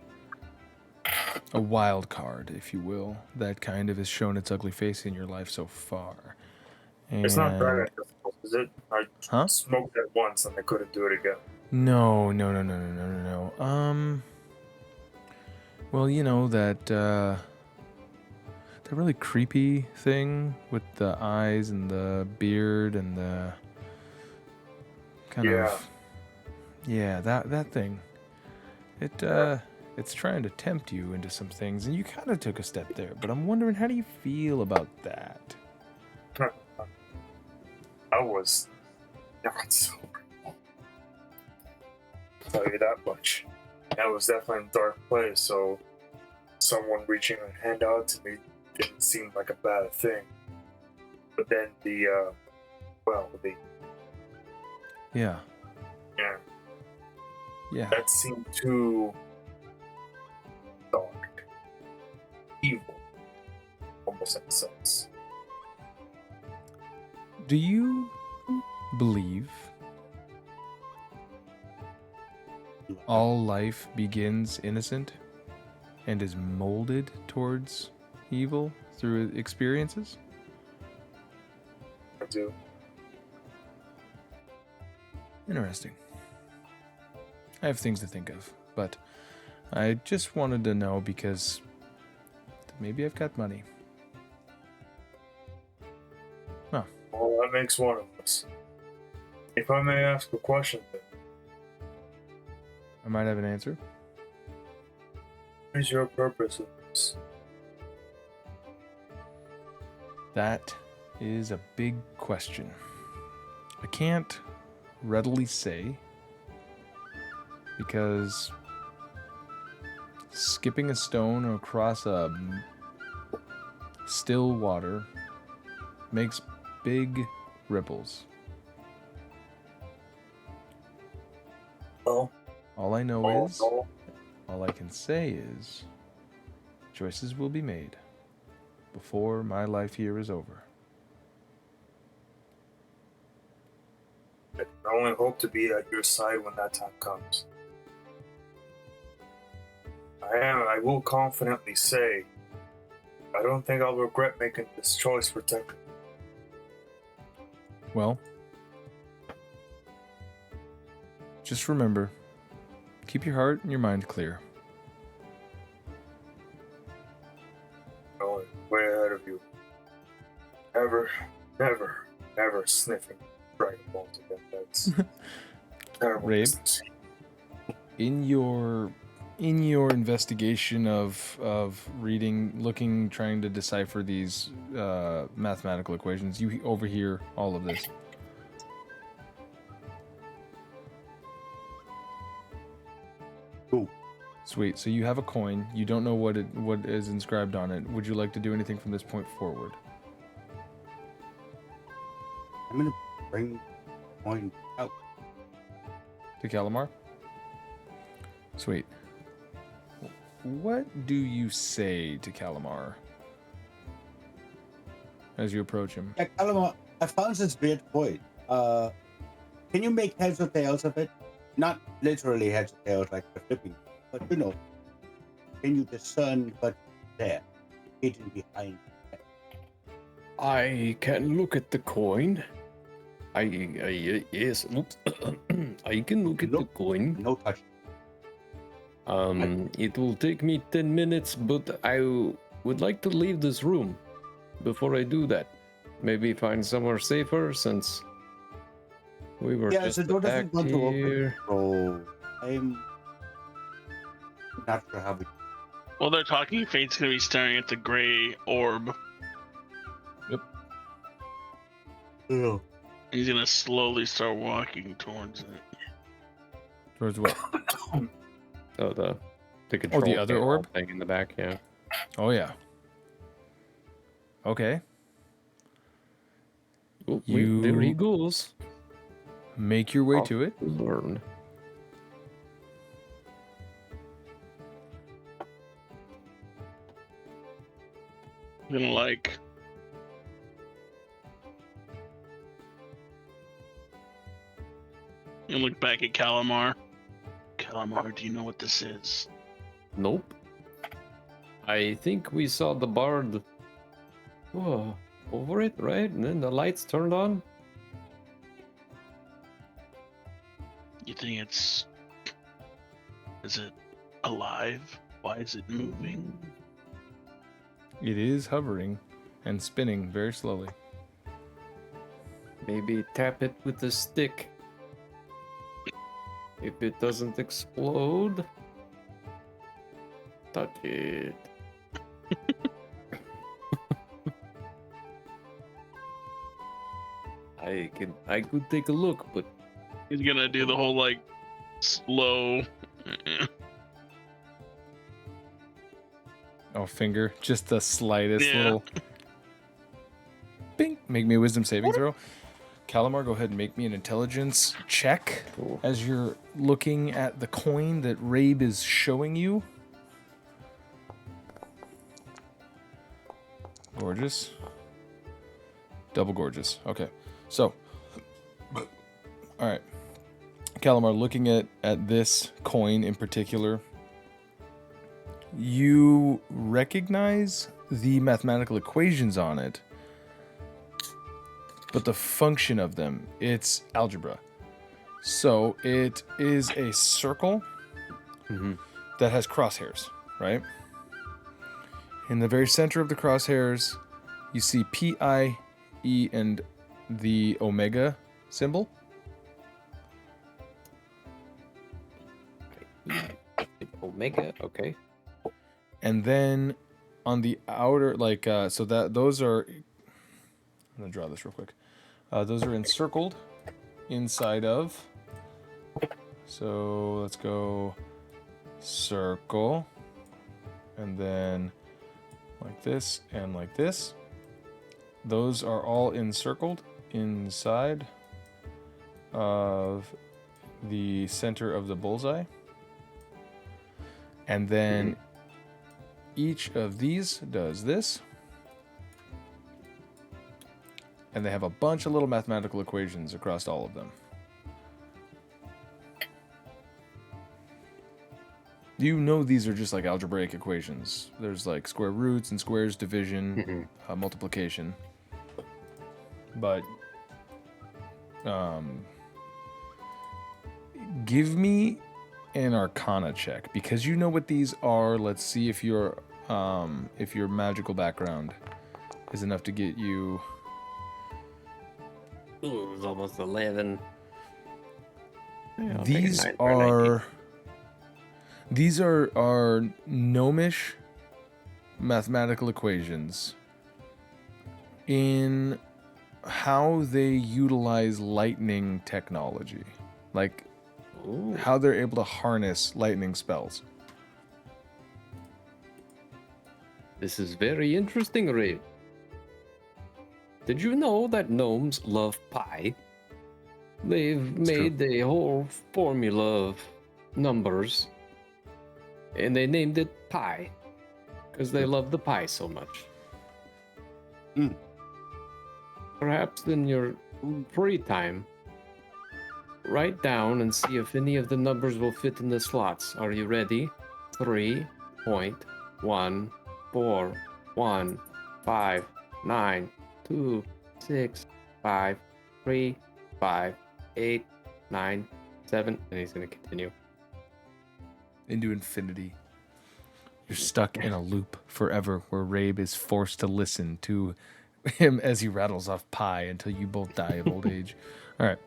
Speaker 1: wild card, if you will, that kind of has shown its ugly face in your life so far. And
Speaker 5: It's not dragon crystals, is it? I
Speaker 1: Huh?
Speaker 5: smoked it once and I couldn't do it again.
Speaker 1: No. Well, you know that really creepy thing with the eyes and the beard and the kind of that thing. It's trying to tempt you into some things, and you kind of took a step there. But I'm wondering, how do you feel about that?
Speaker 5: I was not sober. I'll tell you that much. I was definitely in a dark place, so someone reaching a hand out to me didn't seem like a bad thing. But then
Speaker 1: Yeah.
Speaker 5: that seemed too dark, evil, almost in a sense.
Speaker 1: Do you believe all life begins innocent and is molded towards evil through experiences?
Speaker 5: I do.
Speaker 1: Interesting. I have things to think of, but I just wanted to know because maybe I've got money.
Speaker 5: Well, that makes one of us. If I may ask a question, then,
Speaker 1: I might have an answer.
Speaker 5: what is your purpose of this?
Speaker 1: That is a big question. I can't readily say because skipping a stone across a still water makes big ripples.
Speaker 5: Well,
Speaker 1: All I know is, all I can say is, choices will be made before my life here is over.
Speaker 5: I only hope to be at your side when that time comes. I will confidently say, I don't think I'll regret making this choice for Tucker.
Speaker 1: Well, just remember, keep your heart and your mind clear.
Speaker 5: Oh, way ahead of you. Never sniffing Dragon Balls again. That's terrible.
Speaker 1: Rabe?
Speaker 5: business.
Speaker 1: In your investigation of reading, trying to decipher these mathematical equations, you overhear all of this.
Speaker 3: Cool.
Speaker 1: Sweet. So you have a coin. You don't know what is inscribed on it. Would you like to do anything from this point forward?
Speaker 3: I'm gonna bring coin out.
Speaker 1: To Calamar? Sweet. what do you say to Calamar as you approach him?
Speaker 3: Yeah, Calamar, I found this weird coin. Can you make heads or tails of it? Not literally heads or tails like the flipping, but you know, can you discern what's there, hidden behind it?
Speaker 6: I can look at the coin. Yes. Oops. I can look at the coin.
Speaker 3: No touch.
Speaker 6: It will take me 10 minutes, but I would like to leave this room before I do that. Maybe find somewhere safer since we were
Speaker 3: Yeah,
Speaker 6: just
Speaker 3: the door doesn't
Speaker 6: back
Speaker 3: want to open,
Speaker 6: here.
Speaker 3: so I'm not sure how we.
Speaker 2: While they're talking, Fayte's gonna be staring at the gray orb.
Speaker 3: Ew.
Speaker 2: He's gonna slowly start walking towards it.
Speaker 1: Towards what?
Speaker 4: Oh, the control
Speaker 1: the other
Speaker 4: panel
Speaker 1: orb?
Speaker 4: thing in the back, yeah.
Speaker 1: Oh, yeah. Okay.
Speaker 6: Oh,
Speaker 1: You-
Speaker 6: there he goes.
Speaker 1: Make your way
Speaker 4: Oh.
Speaker 1: to it.
Speaker 6: Learn.
Speaker 2: I'm gonna like. And look back at Calamar. Calamar, do you know what this is?
Speaker 6: Nope. I think we saw the bard over it, right? And then the lights turned on.
Speaker 2: You think it's... Is it alive? Why is it moving?
Speaker 1: It is hovering and spinning very slowly.
Speaker 6: Maybe tap it with the stick. If it doesn't explode, touch it. I could take a look, but
Speaker 2: He's gonna do the whole like slow.
Speaker 1: Oh, finger. Just the slightest
Speaker 2: Yeah.
Speaker 1: little. Bing. Make me a wisdom saving throw. Calamar, go ahead and make me an intelligence check
Speaker 6: Cool.
Speaker 1: as you're looking at the coin that Rabe is showing you. Gorgeous. Double gorgeous. Okay. So, all right. Calamar, looking at this coin in particular, you recognize the mathematical equations on it, but the function of them, it's algebra. So it is a circle that has crosshairs, right? In the very center of the crosshairs, you see P, I, E, and the omega symbol.
Speaker 4: Omega, okay.
Speaker 1: And then on the outer, like, so that those are, I'm gonna draw this real quick. Those are encircled inside of. So let's go circle, and then like this and like this. Those are all encircled inside of the center of the bullseye. And then each of these does this. And they have a bunch of little mathematical equations across all of them. You know these are just like algebraic equations. There's like square roots and squares, division, multiplication. But give me an Arcana check, because you know what these are. Let's see if your magical background is enough to get you.
Speaker 4: Ooh, it was almost 11.
Speaker 6: Yeah, I'll take a
Speaker 1: These
Speaker 6: 9 for a 19.
Speaker 1: are gnomish mathematical equations in how they utilize lightning technology, like
Speaker 6: Ooh.
Speaker 1: how they're able to harness lightning spells.
Speaker 6: This is very interesting, Rabe. Did you know that gnomes love pie? They've made a whole formula of numbers And they named it Pie. Because they love the pie so much.
Speaker 3: Mm.
Speaker 6: Perhaps in your free time, write down and see if any of the numbers will fit in the slots. Are you ready? 3.1415265353897, and he's gonna continue.
Speaker 1: Into infinity. You're stuck in a loop forever where Rabe is forced to listen to him as he rattles off pie until you both die of old age. All right.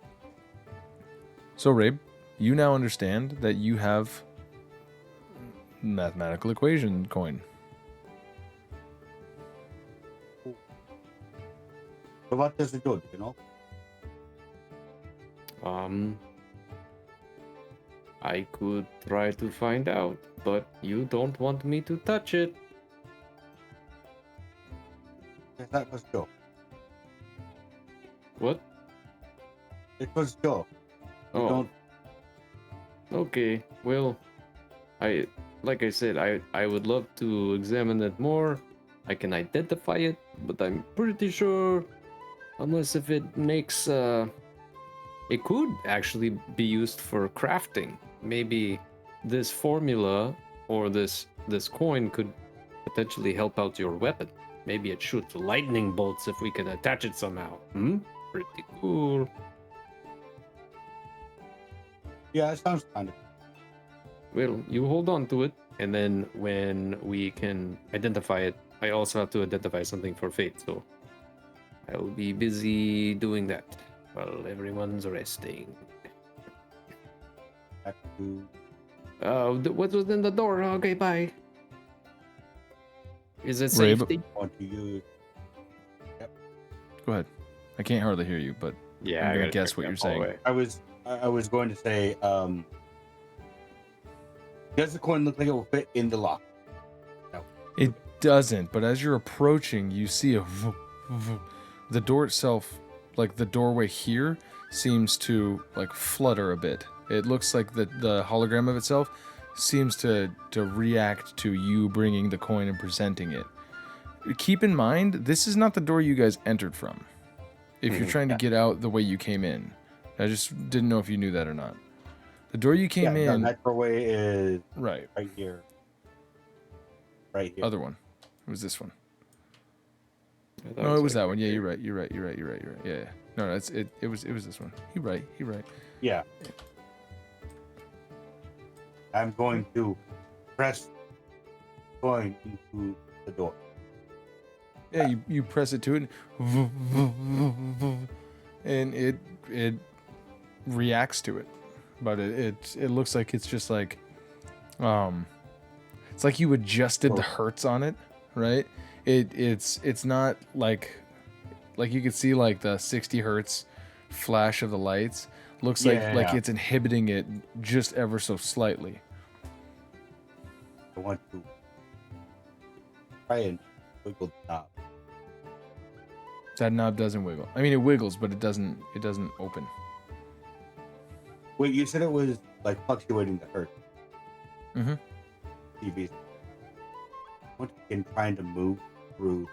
Speaker 1: So, Rabe, you now understand that you have mathematical equation coin.
Speaker 3: So what does it do, you know?
Speaker 6: I could try to find out, but you don't want me to touch it.
Speaker 3: Yes, that was Joe.
Speaker 6: What?
Speaker 3: It was Joe. You
Speaker 6: Oh,
Speaker 3: don't...
Speaker 6: okay. Well, like I said, I would love to examine it more. I can identify it, but I'm pretty sure, unless if it makes, it could actually be used for crafting. Maybe this formula or this coin could potentially help out your weapon. Maybe it shoots lightning bolts if we can attach it somehow. Pretty cool.
Speaker 3: Yeah, it sounds kind of...
Speaker 6: Well, you hold on to it, and then when we can identify it, I also have to identify something for Fayte, so I will be busy doing that while everyone's resting.
Speaker 3: Have to...
Speaker 6: What was in the door? Okay, bye. Is it
Speaker 1: Rabe.
Speaker 6: safety?
Speaker 3: want to use...
Speaker 1: Go ahead. I can't hardly hear you, but
Speaker 6: Yeah,
Speaker 1: I'm
Speaker 6: I
Speaker 1: gonna
Speaker 6: gotta
Speaker 1: guess
Speaker 6: check
Speaker 1: what
Speaker 6: that
Speaker 1: you're saying.
Speaker 6: hallway.
Speaker 3: I was going to say, does the coin look like it will fit in the lock? No.
Speaker 1: it doesn't. But as you're approaching, you see the door itself, like the doorway here, seems to like flutter a bit. It looks like the hologram of itself seems to react to you bringing the coin and presenting it. Keep in mind, this is not the door you guys entered from. If you're trying to get out the way you came in. I just didn't know if you knew that or not. The door you came in...
Speaker 3: that doorway is
Speaker 1: right.
Speaker 3: right here. Right here.
Speaker 1: Other one. It was this one.
Speaker 6: I thought
Speaker 1: No, it was
Speaker 6: like
Speaker 1: that one. Yeah,
Speaker 6: right
Speaker 1: you're right. You're right. Yeah. No, it's it was this one. You're right.
Speaker 3: Yeah. I'm going to press coin into the door.
Speaker 1: Yeah, you press it to it, and it reacts to it, but it looks like it's just like, it's like you adjusted the hertz on it, right? It's not like you could see like the 60 hertz flash of the lights. Looks like it's inhibiting it just ever so slightly.
Speaker 3: I want to try and wiggle the knob.
Speaker 1: That knob doesn't wiggle. I mean, it wiggles, but it doesn't open.
Speaker 3: Wait, you said it was like fluctuating the hertz.
Speaker 1: Mm-hmm.
Speaker 3: TV. Once again, trying to move through.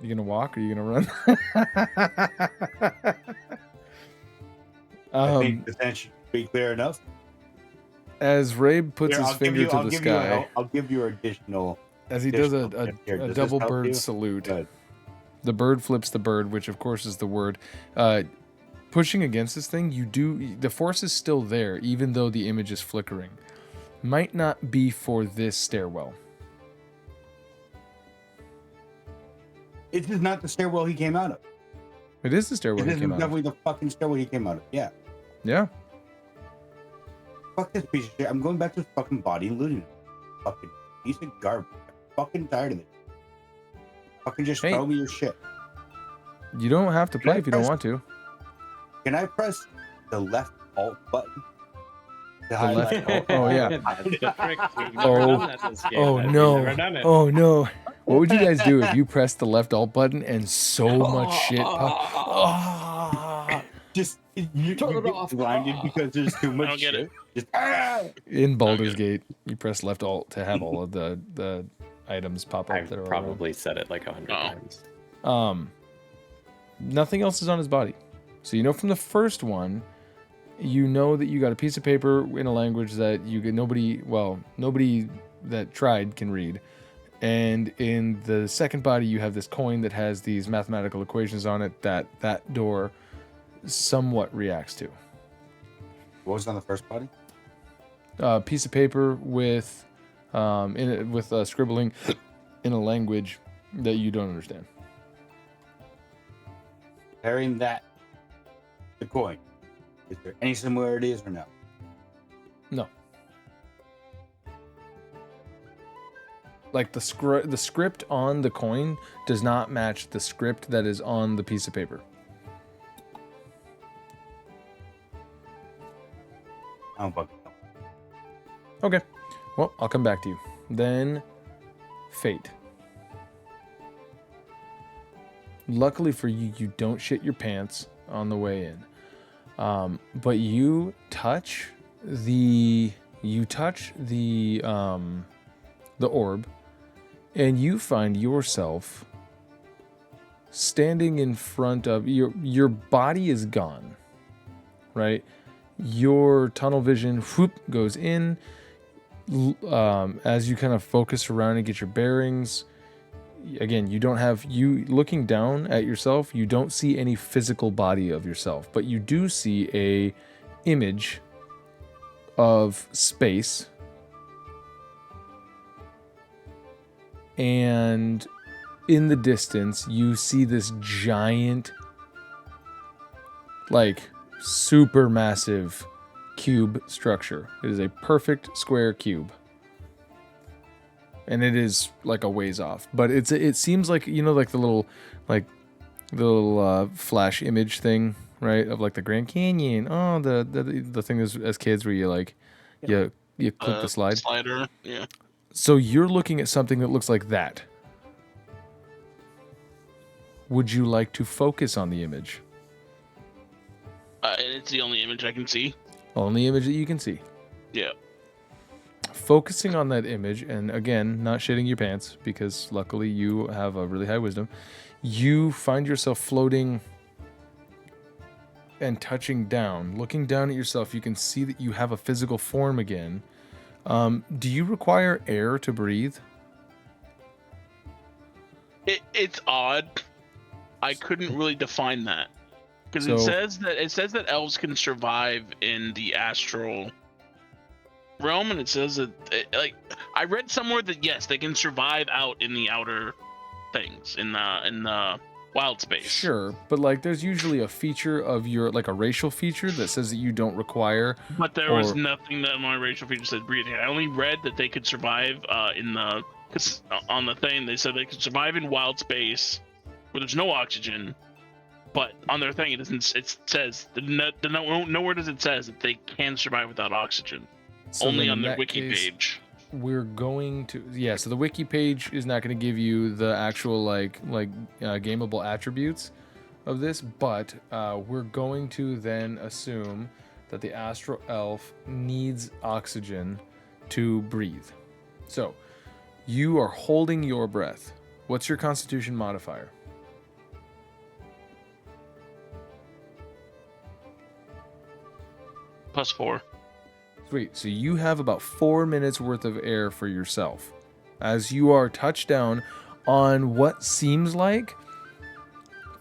Speaker 1: You gonna walk or you gonna run?
Speaker 3: I think the sense should be clear enough.
Speaker 1: As Rabe puts
Speaker 3: Here,
Speaker 1: his finger to the sky,
Speaker 3: I'll give you additional.
Speaker 1: as he does a
Speaker 3: Here, does this
Speaker 1: double
Speaker 3: help
Speaker 1: bird
Speaker 3: you?
Speaker 1: salute,
Speaker 3: Good.
Speaker 1: the bird flips the bird, which of course is the word. Pushing against this thing, the force is still there, even though the image is flickering. Might not be for this stairwell.
Speaker 3: It is not the stairwell he came out of.
Speaker 1: It is the stairwell
Speaker 3: It
Speaker 1: he
Speaker 3: is
Speaker 1: came out of.
Speaker 3: definitely the fucking stairwell he came out of. Yeah.
Speaker 1: Yeah.
Speaker 3: Fuck this piece of shit. I'm going back to his fucking body and looting it. Fucking piece of garbage. I'm fucking tired of it. Fucking just
Speaker 1: Hey.
Speaker 3: throw me your shit.
Speaker 1: You don't have to play if you don't
Speaker 3: press-
Speaker 1: want to.
Speaker 3: Can I press the left alt button? To
Speaker 1: The
Speaker 3: highlight
Speaker 1: left.
Speaker 3: all?
Speaker 1: Oh yeah.
Speaker 4: That's the trick. We've
Speaker 1: Oh.
Speaker 4: never done that this game.
Speaker 1: Oh
Speaker 4: We've
Speaker 1: no.
Speaker 4: never done it.
Speaker 1: Oh no. What would you guys do if you pressed the left alt button and so much shit popped?
Speaker 3: Just you
Speaker 6: Turn it
Speaker 3: get
Speaker 6: off.
Speaker 3: blinded because there's too much
Speaker 2: don't get
Speaker 3: shit.
Speaker 2: it.
Speaker 3: Just
Speaker 1: In Baldur's
Speaker 2: Okay.
Speaker 1: Gate, you press left alt to have all of the items pop up
Speaker 4: I've
Speaker 1: that are
Speaker 4: probably said it like 100
Speaker 2: Oh.
Speaker 4: times.
Speaker 1: around. Nothing else is on his body. So you know from the first one, you know that you got a piece of paper in a language that nobody that tried can read. And in the second body, you have this coin that has these mathematical equations on it that door somewhat reacts to.
Speaker 3: what was on the first body?
Speaker 1: A piece of paper with scribbling in a language that you don't understand.
Speaker 3: Comparing that, the coin. Is there any similarities or no?
Speaker 1: No. Like the script on the coin does not match the script that is on the piece of paper.
Speaker 3: I don't fucking know.
Speaker 1: Okay. Well, I'll come back to you. Then, Fayte. Luckily for you, you don't shit your pants on the way in. But you touch the orb, and you find yourself standing in front of your body is gone, right? Your tunnel vision goes in. As you kind of focus around and get your bearings, again, you looking down at yourself, you don't see any physical body of yourself, but you do see a image of space, and in the distance you see this giant, like super massive cube structure. It is a perfect square cube. And it is like a ways off, but it seems like, you know, like the little flash image thing, right? Of like the Grand Canyon. Oh, the thing is as kids where you like, you click the slide.
Speaker 2: Slider, yeah.
Speaker 1: So you're looking at something that looks like that. Would you like to focus on the image?
Speaker 2: And it's the only image I can see.
Speaker 1: Only image that you can see.
Speaker 2: Yeah.
Speaker 1: Focusing on that image, and again, not shitting your pants, because luckily you have a really high wisdom, you find yourself floating and touching down. Looking down at yourself, you can see that you have a physical form again. Do you require air to breathe?
Speaker 2: It's odd. I couldn't really define that. Because
Speaker 1: So-
Speaker 2: it says that elves can survive in the astral realm, and it says that like I read somewhere that yes, they can survive out in the outer things in the wild space.
Speaker 1: Sure, but like there's usually a feature of your, like a racial feature that says that you don't require.
Speaker 2: But there was
Speaker 1: or-
Speaker 2: nothing that my racial feature said breathing. I only read that they could survive because on the thing they said they could survive in wild space where there's no oxygen. But on their thing, it says nowhere does it says that they can survive without oxygen.
Speaker 1: So
Speaker 2: Only
Speaker 1: then
Speaker 2: on
Speaker 1: in
Speaker 2: their
Speaker 1: that
Speaker 2: wiki
Speaker 1: case,
Speaker 2: page.
Speaker 1: We're going to, yeah, so the wiki page is not going to give you the actual gameable attributes of this, but we're going to then assume that the astral elf needs oxygen to breathe. So you are holding your breath. What's your constitution modifier?
Speaker 2: +4.
Speaker 1: Sweet. So you have about 4 minutes worth of air for yourself as you are touched down on what seems like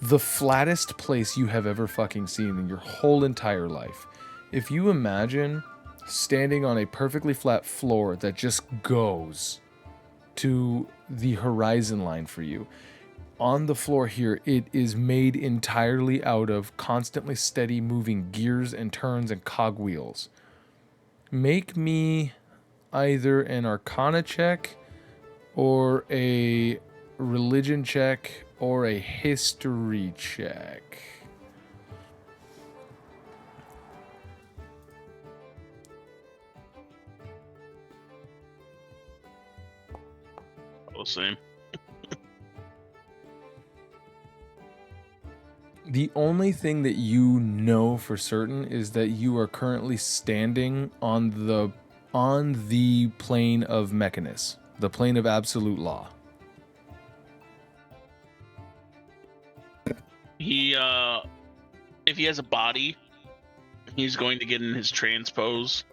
Speaker 1: the flattest place you have ever fucking seen in your whole entire life. If you imagine standing on a perfectly flat floor that just goes to the horizon line for you, on the floor here, it is made entirely out of constantly steady moving gears and turns and cogwheels. Make me either an Arcana check or a religion check or a history check.
Speaker 2: All the same.
Speaker 1: The only thing that you know for certain is that you are currently standing on the plane of Mechanus, the plane of absolute law.
Speaker 2: He if he has a body, he's going to get in his transpose.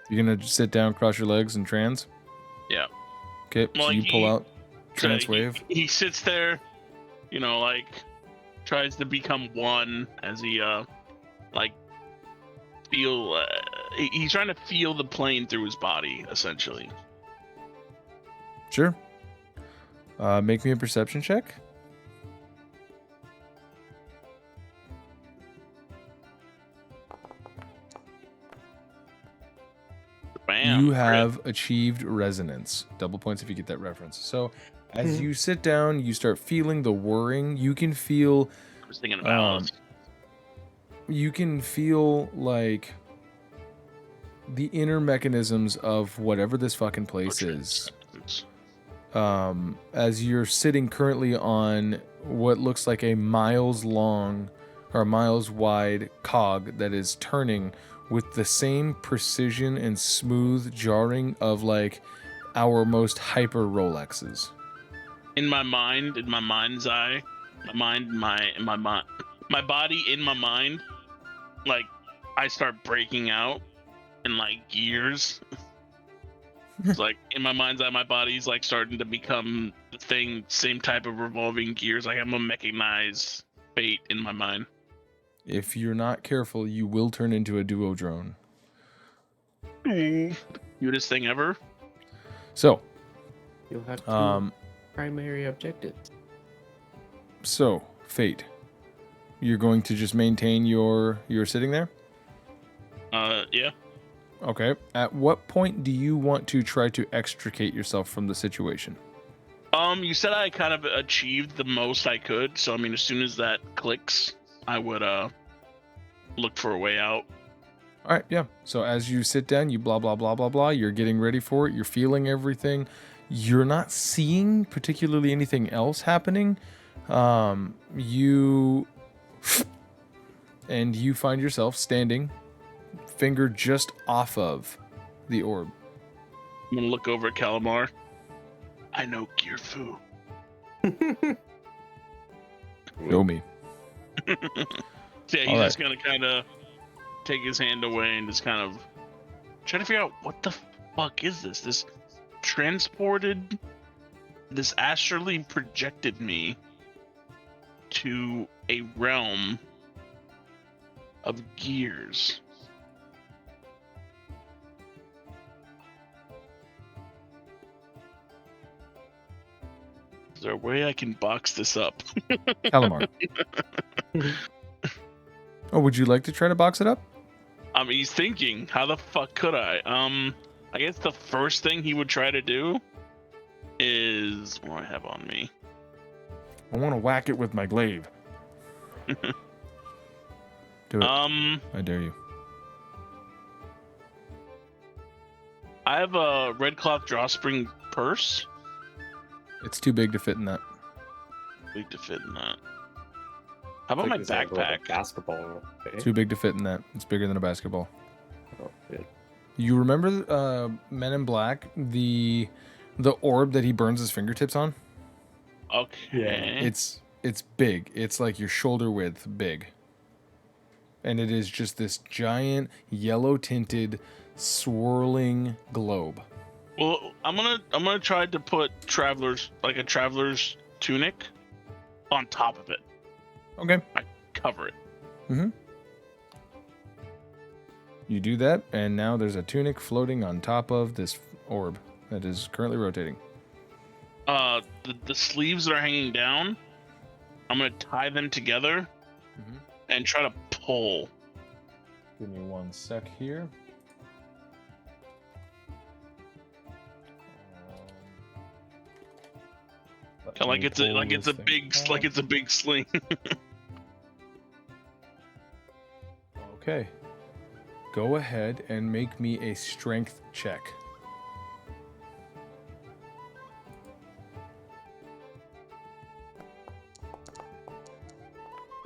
Speaker 1: You're gonna sit down, cross your legs, and trans.
Speaker 2: Yeah.
Speaker 1: Okay,
Speaker 2: Well,
Speaker 1: so you pull out trans wave.
Speaker 2: He sits there, you know, like tries to become one as he like feel. He's trying to feel the plane through his body, essentially.
Speaker 1: Sure. Make me a perception check.
Speaker 2: Bam.
Speaker 1: You have achieved resonance. Double points if you get that reference. So, as you sit down, you start feeling the whirring. You can feel.
Speaker 2: I was thinking about.
Speaker 1: You can feel like the inner mechanisms of whatever this fucking place is. As you're sitting currently on what looks like a miles long or miles wide cog that is turning with the same precision and smooth jarring of like our most hyper Rolexes.
Speaker 2: In my mind, in my mind's eye, my body in my mind, like I start breaking out in like gears. It's like in my mind's eye, my body's like starting to become the thing, same type of revolving gears. Like I'm a mechanized Fayte in my mind.
Speaker 1: If you're not careful, you will turn into a duo drone.
Speaker 2: Cutest thing ever.
Speaker 1: So,
Speaker 4: You'll have two primary objectives.
Speaker 1: So, Fayte, you're going to just maintain your sitting there?
Speaker 2: Yeah.
Speaker 1: Okay. At what point do you want to try to extricate yourself from the situation?
Speaker 2: You said I kind of achieved the most I could, so I mean, as soon as that clicks, I would look for a way out.
Speaker 1: All right, yeah. So as you sit down, you blah blah blah blah blah. You're getting ready for it. You're feeling everything. You're not seeing particularly anything else happening. You find yourself standing, finger just off of the orb.
Speaker 2: I'm gonna look over at Calamar. I know Gear Fu.
Speaker 1: Show me.
Speaker 2: Yeah, he's
Speaker 1: All
Speaker 2: just gonna kind of take his hand away and just kind of try to figure out what the fuck is this? This astrally projected me to a realm of gears. Is there a way I can box this up?
Speaker 1: Calamar. Oh, would you like to try to box it up?
Speaker 2: He's thinking, how the fuck could I? I guess the first thing he would try to do is what do I have on me?
Speaker 1: I want to whack it with my glaive. Do it. I dare you.
Speaker 2: I have a red cloth drawspring purse.
Speaker 1: It's too big to fit in that.
Speaker 2: Big to fit in that. How about my backpack?
Speaker 4: Basketball. Okay.
Speaker 1: Too big to fit in that. It's bigger than a basketball.
Speaker 4: Oh, good.
Speaker 1: You remember Men in Black, the orb that he burns his fingertips on?
Speaker 2: Okay.
Speaker 1: It's big. It's like your shoulder width big. And it is just this giant yellow tinted swirling globe.
Speaker 2: Well, I'm gonna try to put a traveler's tunic on top of it.
Speaker 1: Okay.
Speaker 2: I cover it.
Speaker 1: Mm-hmm. You do that, and now there's a tunic floating on top of this orb that is currently rotating.
Speaker 2: The sleeves that are hanging down, I'm gonna tie them together and try to pull.
Speaker 1: Give me 1 sec here.
Speaker 2: Like it's a big sling.
Speaker 1: Okay. Go ahead and make me a strength check.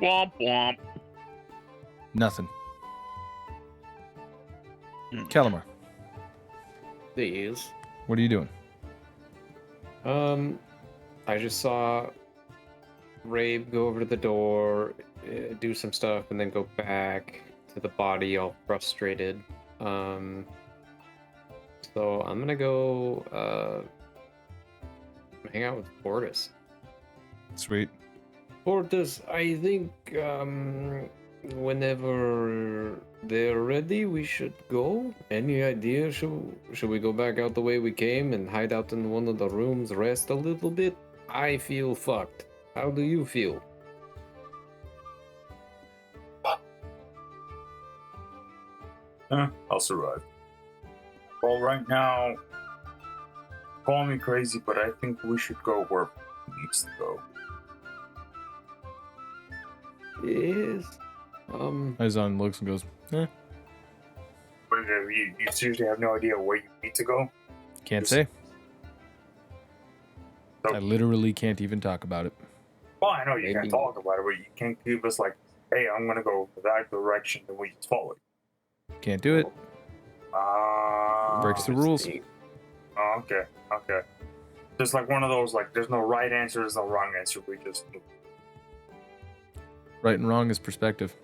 Speaker 2: Womp womp.
Speaker 1: Nothing.
Speaker 2: Hmm.
Speaker 1: Calamar,
Speaker 4: These.
Speaker 1: what are you doing?
Speaker 4: I just saw Rabe go over to the door, do some stuff, and then go back to the body, all frustrated. So I'm gonna go hang out with Fortis.
Speaker 1: Sweet.
Speaker 4: Fortis, I think whenever they're ready, we should go. Any idea? Should we go back out the way we came and hide out in one of the rooms, rest a little bit? I feel fucked. How do you feel?
Speaker 5: I'll survive. Well, right now, call me crazy, but I think we should go where it needs to go.
Speaker 4: Yes.
Speaker 1: Izon looks and goes, eh,
Speaker 5: But you seriously have no idea where you need to go?
Speaker 1: can't say.
Speaker 5: So-
Speaker 1: I literally can't even talk about it.
Speaker 5: Well, I know you can
Speaker 4: Maybe-
Speaker 5: talk about it, but you can't give us like, hey, I'm gonna go that direction, then we just follow it.
Speaker 1: Can't do it. Breaks the rules.
Speaker 5: Oh, okay. Just like one of those, like, there's no right answer, there's no wrong answer. We just
Speaker 1: Right and wrong is perspective.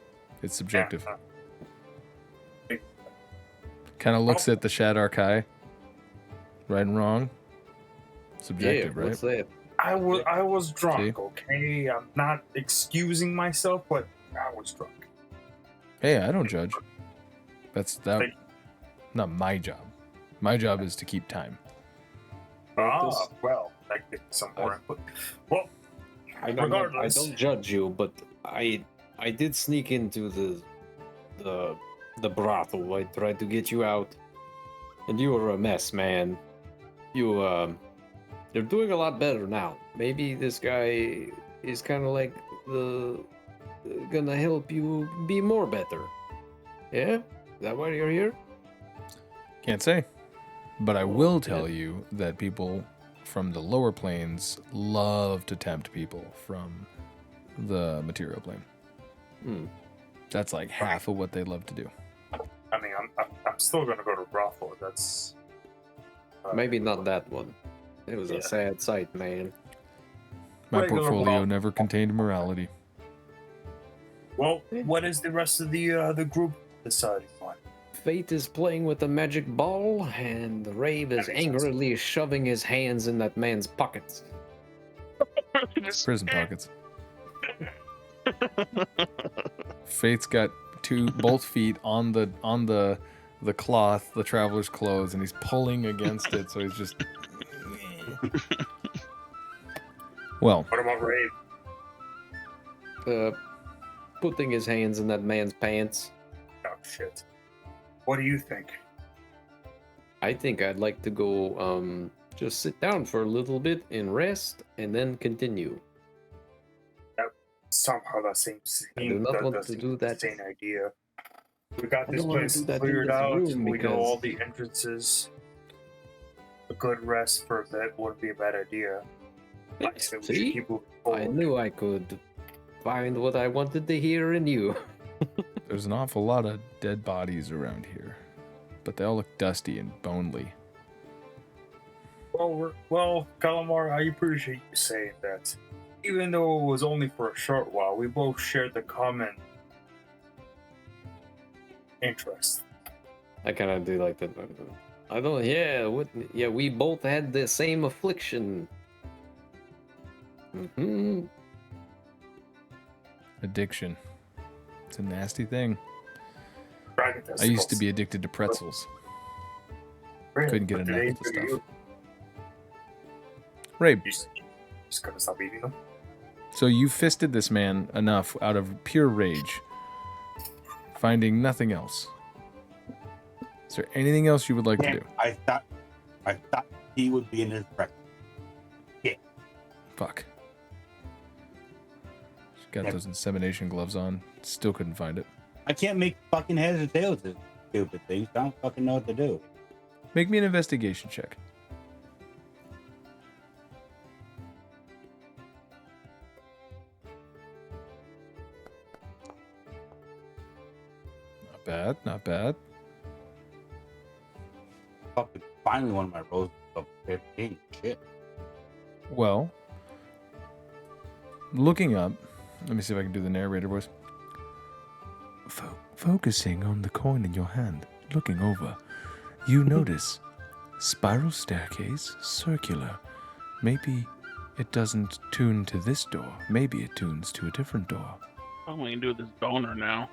Speaker 1: It's subjective. Kind of looks at the Shadark Eye. Right and wrong. Subjective,
Speaker 4: Yeah,
Speaker 1: right?
Speaker 4: what's that?
Speaker 5: I was drunk.
Speaker 1: See?
Speaker 5: Okay, I'm not excusing myself, but I was drunk.
Speaker 1: Hey, I don't judge. That's that.
Speaker 5: Thank
Speaker 1: Not my job. My job is to keep time.
Speaker 5: Well, that gives me some more input. Well,
Speaker 4: I
Speaker 5: regardless.
Speaker 4: don't judge you, but I did sneak into the brothel. I tried to get you out, and you were a mess, man. You're doing a lot better now. Maybe this guy is kind of like gonna help you be more better. Yeah, is that why you're here?
Speaker 1: Can't say. But I will tell you that people from the lower planes love to tempt people from the material plane.
Speaker 4: Hmm.
Speaker 1: That's like half of what they love to do.
Speaker 5: I mean, I'm still gonna go to brothel. That's
Speaker 4: Maybe not that one. It was
Speaker 5: Yeah.
Speaker 4: a sad sight, man.
Speaker 1: My
Speaker 5: Regular
Speaker 1: portfolio
Speaker 5: brothel.
Speaker 1: never contained morality.
Speaker 5: Well, what is the rest of the group deciding on?
Speaker 4: Fayte is playing with a magic ball, and Rabe is
Speaker 5: That makes sense.
Speaker 4: angrily shoving his hands in that man's pockets.
Speaker 1: Prison pockets. Fate's got both feet on the cloth, the traveler's clothes, and he's pulling against it, so he's just. Well,
Speaker 5: What about Rabe?
Speaker 4: Putting his hands in that man's pants.
Speaker 5: Oh shit. What do you think?
Speaker 4: I think I'd like to go just sit down for a little bit and rest, and then continue.
Speaker 5: Somehow that seems
Speaker 4: I do not want to
Speaker 5: seems
Speaker 4: do that.
Speaker 5: insane idea. We got
Speaker 4: I
Speaker 5: this
Speaker 4: don't wanna
Speaker 5: place
Speaker 4: do that in
Speaker 5: cleared
Speaker 4: this
Speaker 5: out.
Speaker 4: room
Speaker 5: We know all
Speaker 4: because-
Speaker 5: the entrances. A good rest for a bit wouldn't be a bad idea. Like I said, we should
Speaker 4: See?
Speaker 5: keep moving
Speaker 4: I
Speaker 5: forward.
Speaker 4: knew I could find what I wanted to hear in you.
Speaker 1: there's an awful lot of dead bodies around here, but they all look dusty and bonely.
Speaker 5: Well, Calamar, I appreciate you saying that. Even though it was only for a short while, we both shared the common interest.
Speaker 4: I kind of do like that. I don't. Yeah. What? Yeah. We both had the same affliction. Hmm.
Speaker 1: Addiction. It's a nasty thing.
Speaker 5: Dragon
Speaker 1: I used to
Speaker 5: testicles.
Speaker 1: be addicted to pretzels.
Speaker 5: Really?
Speaker 1: Couldn't get
Speaker 5: What did
Speaker 1: enough
Speaker 5: they
Speaker 1: of the
Speaker 5: do to
Speaker 1: stuff.
Speaker 5: You?
Speaker 1: Rabe,
Speaker 5: You just couldn't stop eating them?
Speaker 1: so you fisted this man enough out of pure rage, finding nothing else. Is there anything else you would like to do?
Speaker 3: I thought he would be in his breakfast.
Speaker 1: Fuck. She's got
Speaker 3: Yeah.
Speaker 1: those insemination gloves on. Still couldn't find it.
Speaker 3: I can't make fucking heads or tails of stupid things. I don't fucking know what to do.
Speaker 1: Make me an investigation check. bad, not bad.
Speaker 3: Fucking finally one of my rolls of 15. Shit.
Speaker 1: Well, looking up, let me see if I can do the narrator voice. Focusing on the coin in your hand, looking over, you notice spiral staircase, circular. Maybe it doesn't tune to this door. Maybe it tunes to a different door.
Speaker 2: What am I gonna do with this boner now?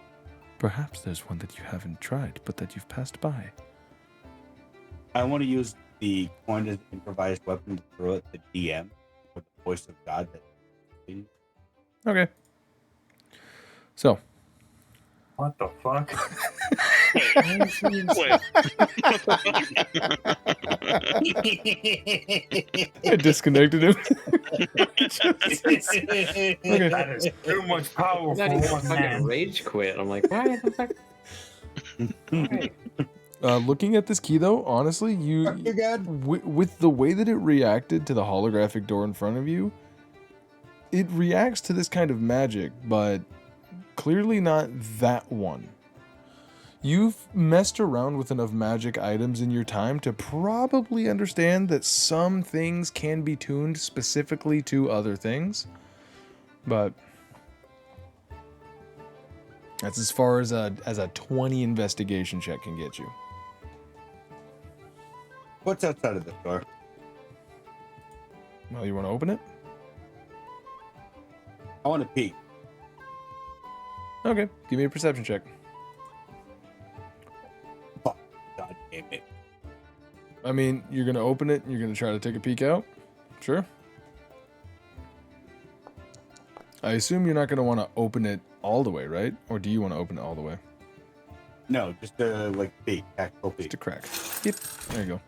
Speaker 1: Perhaps there's one that you haven't tried, but that you've passed by.
Speaker 3: I want to use the coin as an improvised weapon to throw at the DM with the voice of God.
Speaker 1: Okay. So,
Speaker 5: What the fuck?
Speaker 1: I disconnected him.
Speaker 5: That is too much power
Speaker 4: Not
Speaker 5: for
Speaker 4: even
Speaker 5: one
Speaker 4: fucking
Speaker 5: man.
Speaker 4: rage quit. I'm like, why the fuck? Why?
Speaker 1: Looking at this key, though, honestly, with the way that it reacted to the holographic door in front of you, it reacts to this kind of magic, but clearly not that one. You've messed around with enough magic items in your time to probably understand that some things can be tuned specifically to other things, but that's as far as a 20 investigation check can get you.
Speaker 3: What's outside of the door?
Speaker 1: Well, you want to open it?
Speaker 3: I want to peek.
Speaker 1: Okay, give me a perception check.
Speaker 3: Fuck. God damn it.
Speaker 1: I mean, you're going to open it and you're going to try to take a peek out? Sure. I assume you're not going to want to open it all the way, right? Or do you want to open it all the way?
Speaker 3: No, just like peek. Tactical peek.
Speaker 1: Just a crack. Yep, there you go.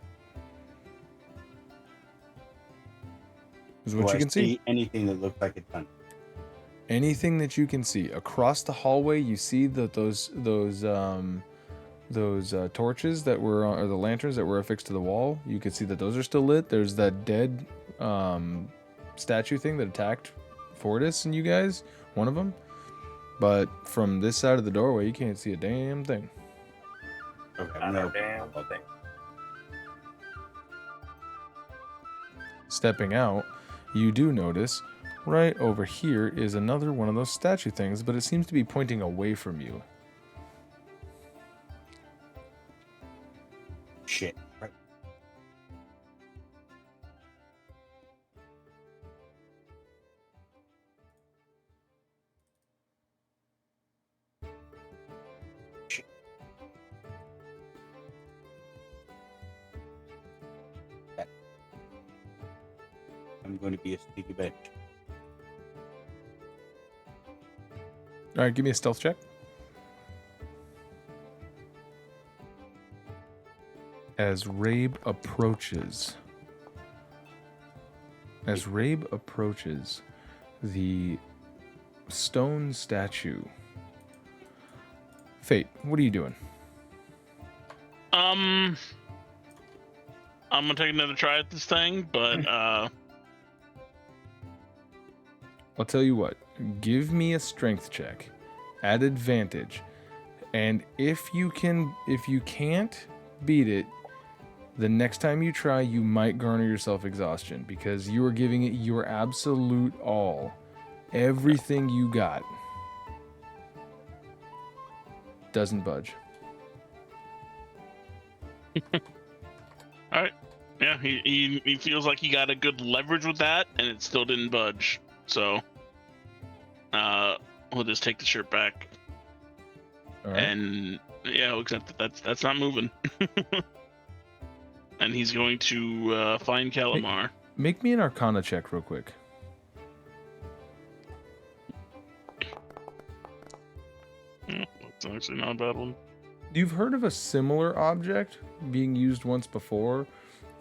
Speaker 1: This is what you can see.
Speaker 3: Anything that looks like a ton.
Speaker 1: Anything that you can see. Across the hallway, you see that those torches that were or the lanterns that were affixed to the wall. You can see that those are still lit. There's that dead statue thing that attacked Fortis and you guys. One of them. But from this side of the doorway, you can't see a damn thing.
Speaker 3: Okay,
Speaker 5: Not
Speaker 3: no.
Speaker 5: a damn thing.
Speaker 1: Stepping out, you do notice right over here is another one of those statue things, but it seems to be pointing away from you.
Speaker 3: Shit. Right. Shit. I'm going to be a sneaky bitch.
Speaker 1: All right, give me a stealth check. As Rabe approaches, the stone statue. Fayte, what are you doing?
Speaker 2: I'm gonna take another try at this thing, but
Speaker 1: I'll tell you what. Give me a strength check at advantage, and if you can't beat it, the next time you try, you might garner yourself exhaustion because you are giving it your absolute all, everything you got. Doesn't budge.
Speaker 2: all right. Yeah, he feels like he got a good leverage with that, and it still didn't budge. So, we'll just take the shirt back,
Speaker 1: All right.
Speaker 2: and yeah, we'll accept that that's not moving. And he's going to find Calamar.
Speaker 1: Make me an Arcana check real quick.
Speaker 2: That's actually not a bad one.
Speaker 1: You've heard of a similar object being used once before,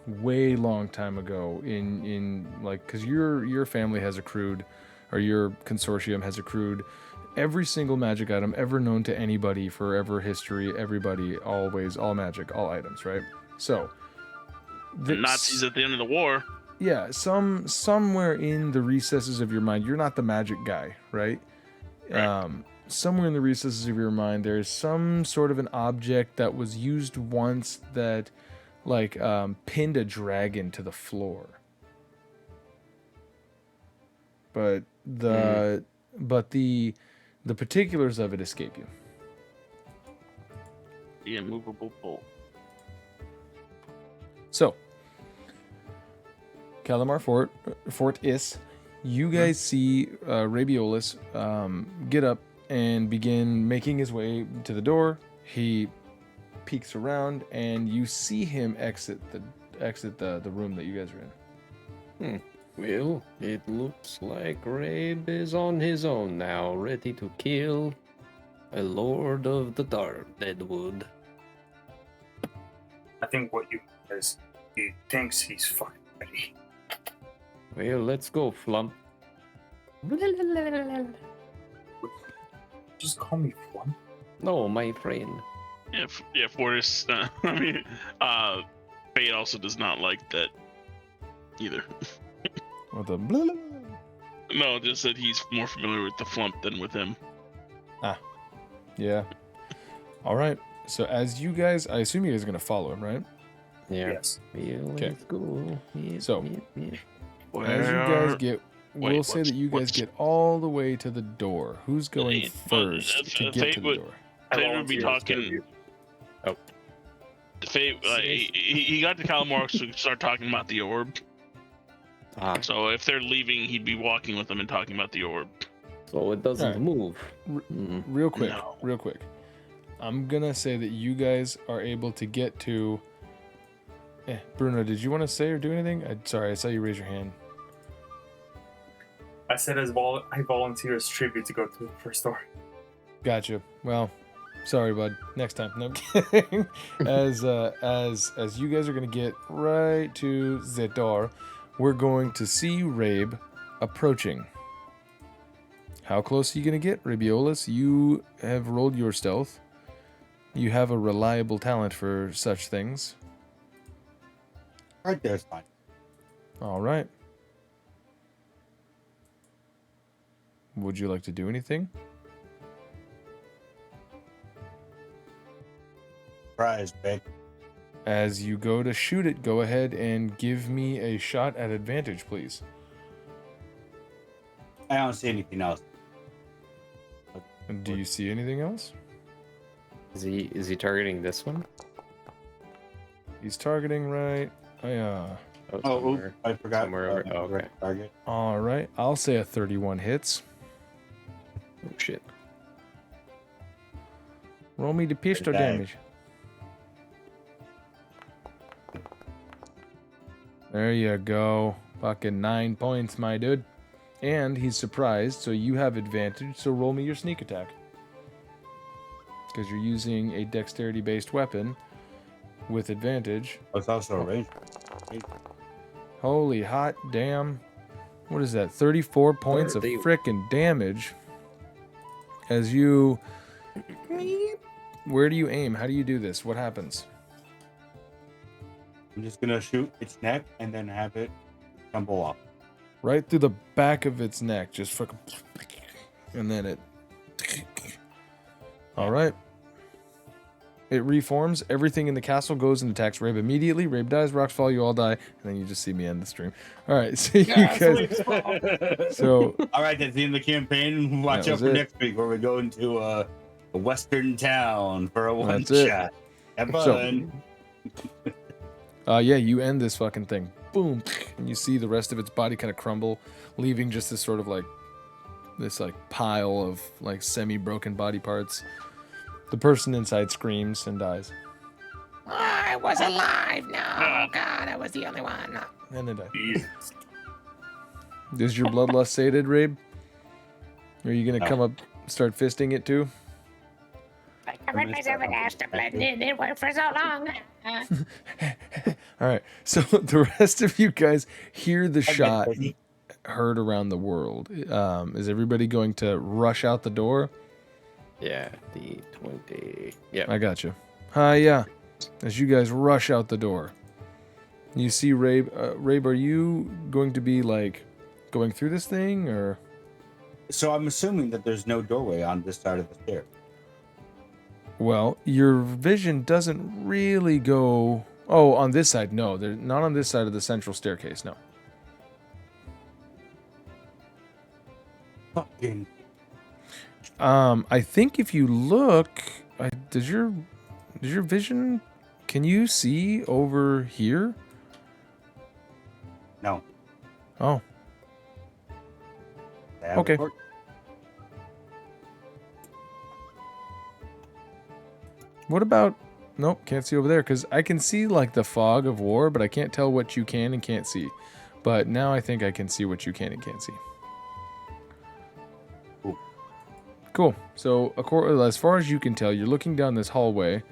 Speaker 1: way long time ago in like, because your family has accrued, or your consortium has accrued every single magic item ever known to anybody, forever history, everybody, always, all magic, all items, right? So
Speaker 2: The Nazis at the end of the war.
Speaker 1: yeah, somewhere in the recesses of your mind, you're not the magic guy, right?
Speaker 2: Right.
Speaker 1: somewhere in the recesses of your mind, there's some sort of an object that was used once that, like, pinned a dragon to the floor. But the particulars of it escape you.
Speaker 2: The immovable bolt.
Speaker 1: So, Calamar Fortis, you guys see Rabeolus get up and begin making his way to the door. He peeks around, and you see him exit the room that you guys are in.
Speaker 6: Well, it looks like Rabe is on his own now, ready to kill a lord of the dark deadwood.
Speaker 5: I think what you is he thinks he's fucking ready.
Speaker 6: Well, let's go, Flump.
Speaker 5: Just call me Flump.
Speaker 6: No, my friend.
Speaker 2: Yeah, Fortis. Fayte also does not like that either.
Speaker 1: What the blah, blah, blah.
Speaker 2: No, just that he's more familiar with the flump than with him.
Speaker 1: Yeah. All right. So as you guys, I assume you guys are gonna follow him, right?
Speaker 6: Yeah.
Speaker 5: Yes.
Speaker 6: Well,
Speaker 1: Okay.
Speaker 6: let's go. Yeah,
Speaker 1: So,
Speaker 6: yeah.
Speaker 1: As you guys get, we'll
Speaker 2: Wait,
Speaker 1: say that you guys get all the way to the door. Who's going
Speaker 2: Well,
Speaker 1: first to get
Speaker 2: Fayte
Speaker 1: to the
Speaker 2: would-
Speaker 1: door?
Speaker 2: Fayte would be talking.
Speaker 6: Oh.
Speaker 2: Fayte, he got to Calamar to start talking about the orb.
Speaker 6: Ah,
Speaker 2: So if they're leaving, he'd be walking with them and talking about the orb.
Speaker 6: so it doesn't
Speaker 1: Alright.
Speaker 6: move.
Speaker 1: R-
Speaker 6: Mm.
Speaker 1: Real quick,
Speaker 2: No.
Speaker 1: real quick. I'm gonna say that you guys are able to get to. Bruno, did you want to say or do anything? Sorry, I saw you raise your hand.
Speaker 5: I said I volunteer as tribute to go to the first door.
Speaker 1: Gotcha. Well, sorry, bud. Next time. No I'm kidding. As you guys are gonna get right to the door, we're going to see Rabe approaching. How close are you gonna get, Rabeolus? You have rolled your stealth. You have a reliable talent for such things.
Speaker 3: Right there is fine.
Speaker 1: All right. Would you like to do anything?
Speaker 3: Surprise, babe.
Speaker 1: As you go to shoot it, go ahead and give me a shot at advantage, please.
Speaker 3: I don't see anything else.
Speaker 1: And do you see anything else?
Speaker 4: Is he targeting this one?
Speaker 1: He's targeting right.
Speaker 4: Oh,
Speaker 3: Oh,
Speaker 4: somewhere.
Speaker 3: oops, I forgot.
Speaker 4: somewhere over- oh, okay.
Speaker 3: Target.
Speaker 1: All right. I'll say a 31 hits.
Speaker 4: Oh, shit.
Speaker 1: Roll me the pistol
Speaker 3: Okay.
Speaker 1: damage. There you go. Fucking 9 points, my dude. And he's surprised, so you have advantage. So roll me your sneak attack. Because you're using a dexterity-based weapon with advantage.
Speaker 3: Oh, it's also a range.
Speaker 1: Holy hot damn. What is that? 34 points of
Speaker 4: 30.
Speaker 1: frickin' damage. As you... Where do you aim? How do you do this? What happens?
Speaker 3: I'm just gonna shoot its neck and then have it tumble off.
Speaker 1: Right through the back of its neck. Just fucking... And then it... Alright. It reforms. Everything in the castle goes and attacks Rabe immediately. Rabe dies, rocks fall, you all die. And then you just see me end the stream. Alright, so you guys... So...
Speaker 3: All right, that's the end of the campaign. Watch
Speaker 1: That
Speaker 3: out
Speaker 1: was
Speaker 3: for
Speaker 1: it.
Speaker 3: next week where we go into a western town for a one
Speaker 1: That's it.
Speaker 3: shot. Have
Speaker 1: So-
Speaker 3: fun.
Speaker 1: yeah, you end this fucking thing. Boom. And you see the rest of its body kind of crumble, leaving just this sort of like, this like pile of like semi-broken body parts. The person inside screams and dies.
Speaker 8: I was alive. No, God, I was the only one.
Speaker 1: And then die.
Speaker 5: Jesus.
Speaker 1: Is your bloodlust sated, Rabe? Are you gonna
Speaker 3: No.
Speaker 1: come up, start fisting it too?
Speaker 8: I covered myself in ash to blend in. It worked for so long.
Speaker 1: All right. So the rest of you guys hear the shot
Speaker 3: buddy.
Speaker 1: heard around the world. Is everybody going to rush out the door?
Speaker 4: Yeah, the 20. Yeah.
Speaker 1: I got you. Hi, yeah. As you guys rush out the door, you see Rabe. Rabe, are you going to be like going through this thing, or
Speaker 3: So I'm assuming that there's no doorway on this side of the stair.
Speaker 1: Well, your vision doesn't really go. Oh, on this side, no. They're not on this side of the central staircase. No.
Speaker 3: Fucking.
Speaker 1: I think if you look, does your vision? Can you see over here?
Speaker 3: No.
Speaker 1: Oh,
Speaker 3: They have a
Speaker 1: Okay.
Speaker 3: torch.
Speaker 1: what about? Nope, can't see over there because I can see like the fog of war, but I can't tell what you can and can't see. But now I think I can see what you can and can't see.
Speaker 3: Cool.
Speaker 1: Cool. So as far as you can tell, you're looking down this hallway.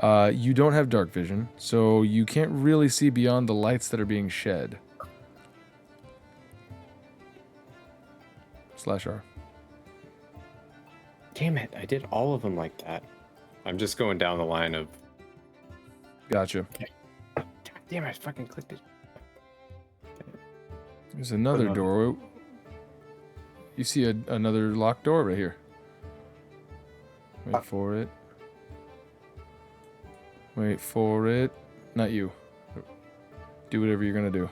Speaker 1: You don't have dark vision, so you can't really see beyond the lights that are being shed. /R.
Speaker 4: Damn it! I did all of them like that. I'm just going down the line of.
Speaker 1: Gotcha.
Speaker 4: God damn it! I fucking clicked it.
Speaker 1: There's another
Speaker 3: Another.
Speaker 1: door. You see another locked door right here. Wait for it. Wait for it. Not you. Do whatever you're gonna do.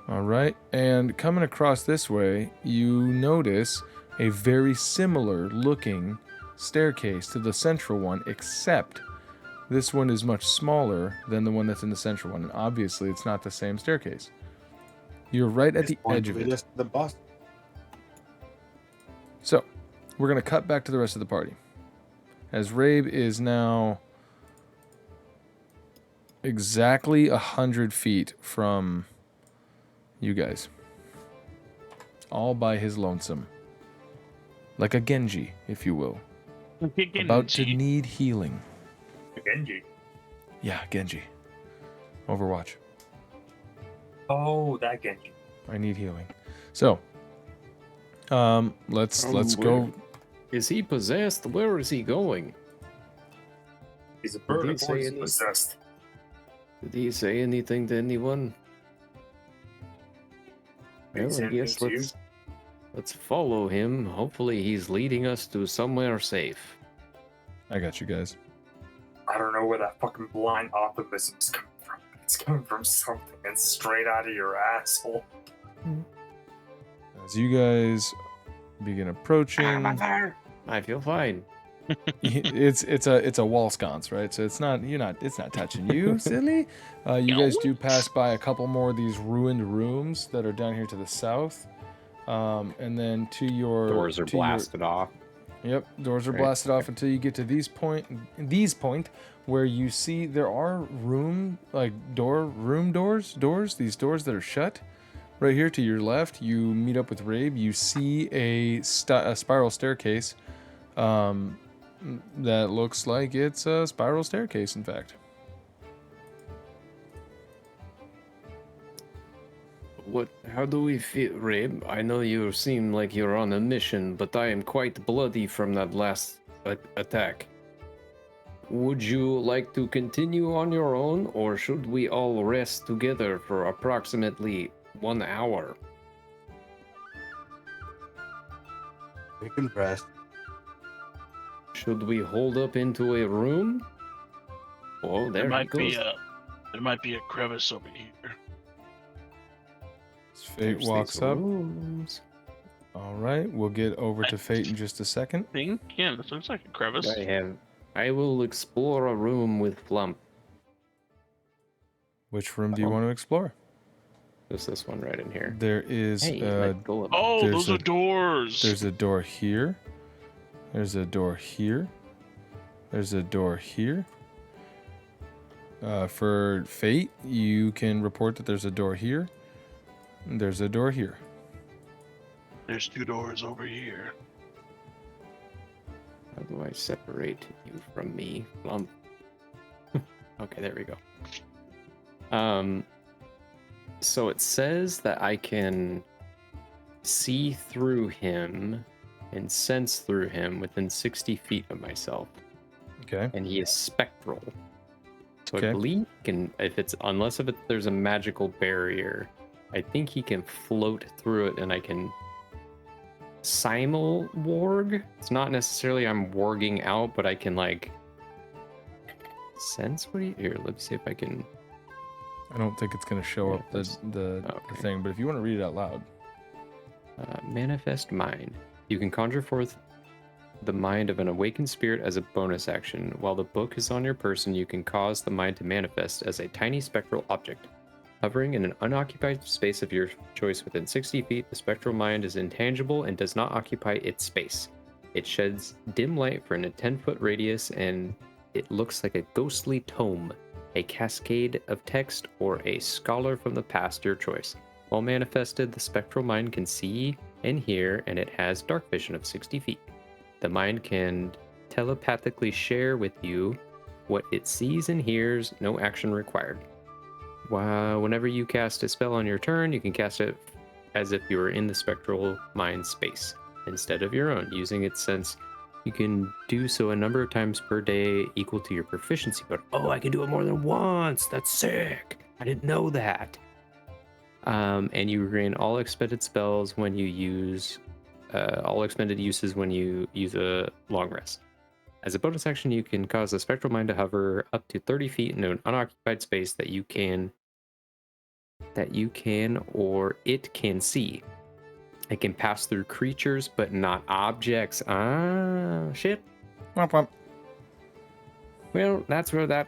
Speaker 1: Alright, and coming across this way, you notice a very similar looking staircase to the central one, except this one is much smaller than the one that's in the central one, and obviously it's not the same staircase. You're right at the edge of it.
Speaker 3: The boss.
Speaker 1: So, we're going to cut back to the rest of the party. As Rabe is now exactly 100 feet from you guys. All by his lonesome. Like a Genji, if you will. About to need healing.
Speaker 5: Genji.
Speaker 1: Yeah, Genji. Overwatch.
Speaker 5: Oh, that Genji.
Speaker 1: I need healing. So, let's go.
Speaker 6: Is he possessed? Where is he going?
Speaker 5: He's a bird.
Speaker 6: he
Speaker 5: Of
Speaker 6: say
Speaker 5: course,
Speaker 6: any-
Speaker 5: possessed.
Speaker 6: Did he say anything to anyone?
Speaker 5: Did he
Speaker 6: Well,
Speaker 5: say
Speaker 6: I
Speaker 5: anything
Speaker 6: guess
Speaker 5: to you?
Speaker 6: let's follow him. Hopefully he's leading us to somewhere safe.
Speaker 1: I got you guys.
Speaker 5: I don't know where that fucking blind optimism is coming from. It's coming from something and straight out of your asshole.
Speaker 1: As you guys begin approaching,
Speaker 6: I feel fine.
Speaker 1: it's a wall sconce, right? So it's not touching you, silly. You guys do pass by a couple more of these ruined rooms that are down here to the south, and then to your
Speaker 4: Doors are blasted off.
Speaker 1: Yep, doors are
Speaker 4: Right.
Speaker 1: blasted off until you get to these point where you see there are room doors, these doors that are shut. Right here to your left, you meet up with Rabe. You see a spiral staircase. That looks like it's a spiral staircase, in fact.
Speaker 6: How do we feel, Rabe? I know you seem like you're on a mission, but I am quite bloody from that last attack. Would you like to continue on your own, or should we all rest together for approximately 1 hour?
Speaker 3: We can rest.
Speaker 6: Should we hold up into a room? Oh, there he goes.
Speaker 2: There might be a crevice over here.
Speaker 1: Fate
Speaker 6: There's
Speaker 1: walks
Speaker 6: these
Speaker 1: up.
Speaker 6: rooms.
Speaker 1: All right, we'll get over to Fate in just a second.
Speaker 2: Yeah, this looks like a crevice.
Speaker 6: I will explore a room with Flump.
Speaker 1: Which room do you want to explore?
Speaker 6: There's this one right in here.
Speaker 1: There is
Speaker 6: Hey,
Speaker 1: a
Speaker 6: let go of it.
Speaker 2: Oh,
Speaker 1: There's
Speaker 2: those are doors.
Speaker 1: There's a door here. There's a door here. There's a door here. For Fate, you can report that there's a door here. And there's a door here.
Speaker 2: There's 2 doors over here.
Speaker 6: How do I separate you from me? Flump. Okay, there we go. So it says that I can see through him and sense through him within 60 feet of myself,
Speaker 1: Okay.
Speaker 6: and he is spectral. So
Speaker 1: Okay.
Speaker 6: I believe there's a magical barrier,
Speaker 4: I think he can float through it, and I can simul warg. It's not necessarily I'm warging out, but I can like sense what he here. Let's see if I can.
Speaker 1: I don't think it's gonna show up the
Speaker 4: Okay.
Speaker 1: thing, but if you want to read it out loud.
Speaker 4: Manifest mind. You can conjure forth the mind of an awakened spirit as a bonus action. While the book is on your person, you can cause the mind to manifest as a tiny spectral object. Hovering in an unoccupied space of your choice within 60 feet, the spectral mind is intangible and does not occupy its space. It sheds dim light for a 10-foot radius, and it looks like a ghostly tome, a cascade of text, or a scholar from the past, your choice. While manifested, the spectral mind can see and hear, and it has dark vision of 60 feet. The mind can telepathically share with you what it sees and hears, no action required. Whenever you cast a spell on your turn, you can cast it as if you were in the spectral mind space instead of your own. Using its sense, you can do so a number of times per day equal to your proficiency. But oh, I can do it more than once. That's sick. I didn't know that. And you regain all expended spells when you use all expended uses when you use a long rest. As a bonus action, you can cause the spectral mind to hover up to 30 feet into an unoccupied space that you can or it can see. It can pass through creatures, but not objects. Shit.
Speaker 1: Womp womp.
Speaker 4: Well, that's where that.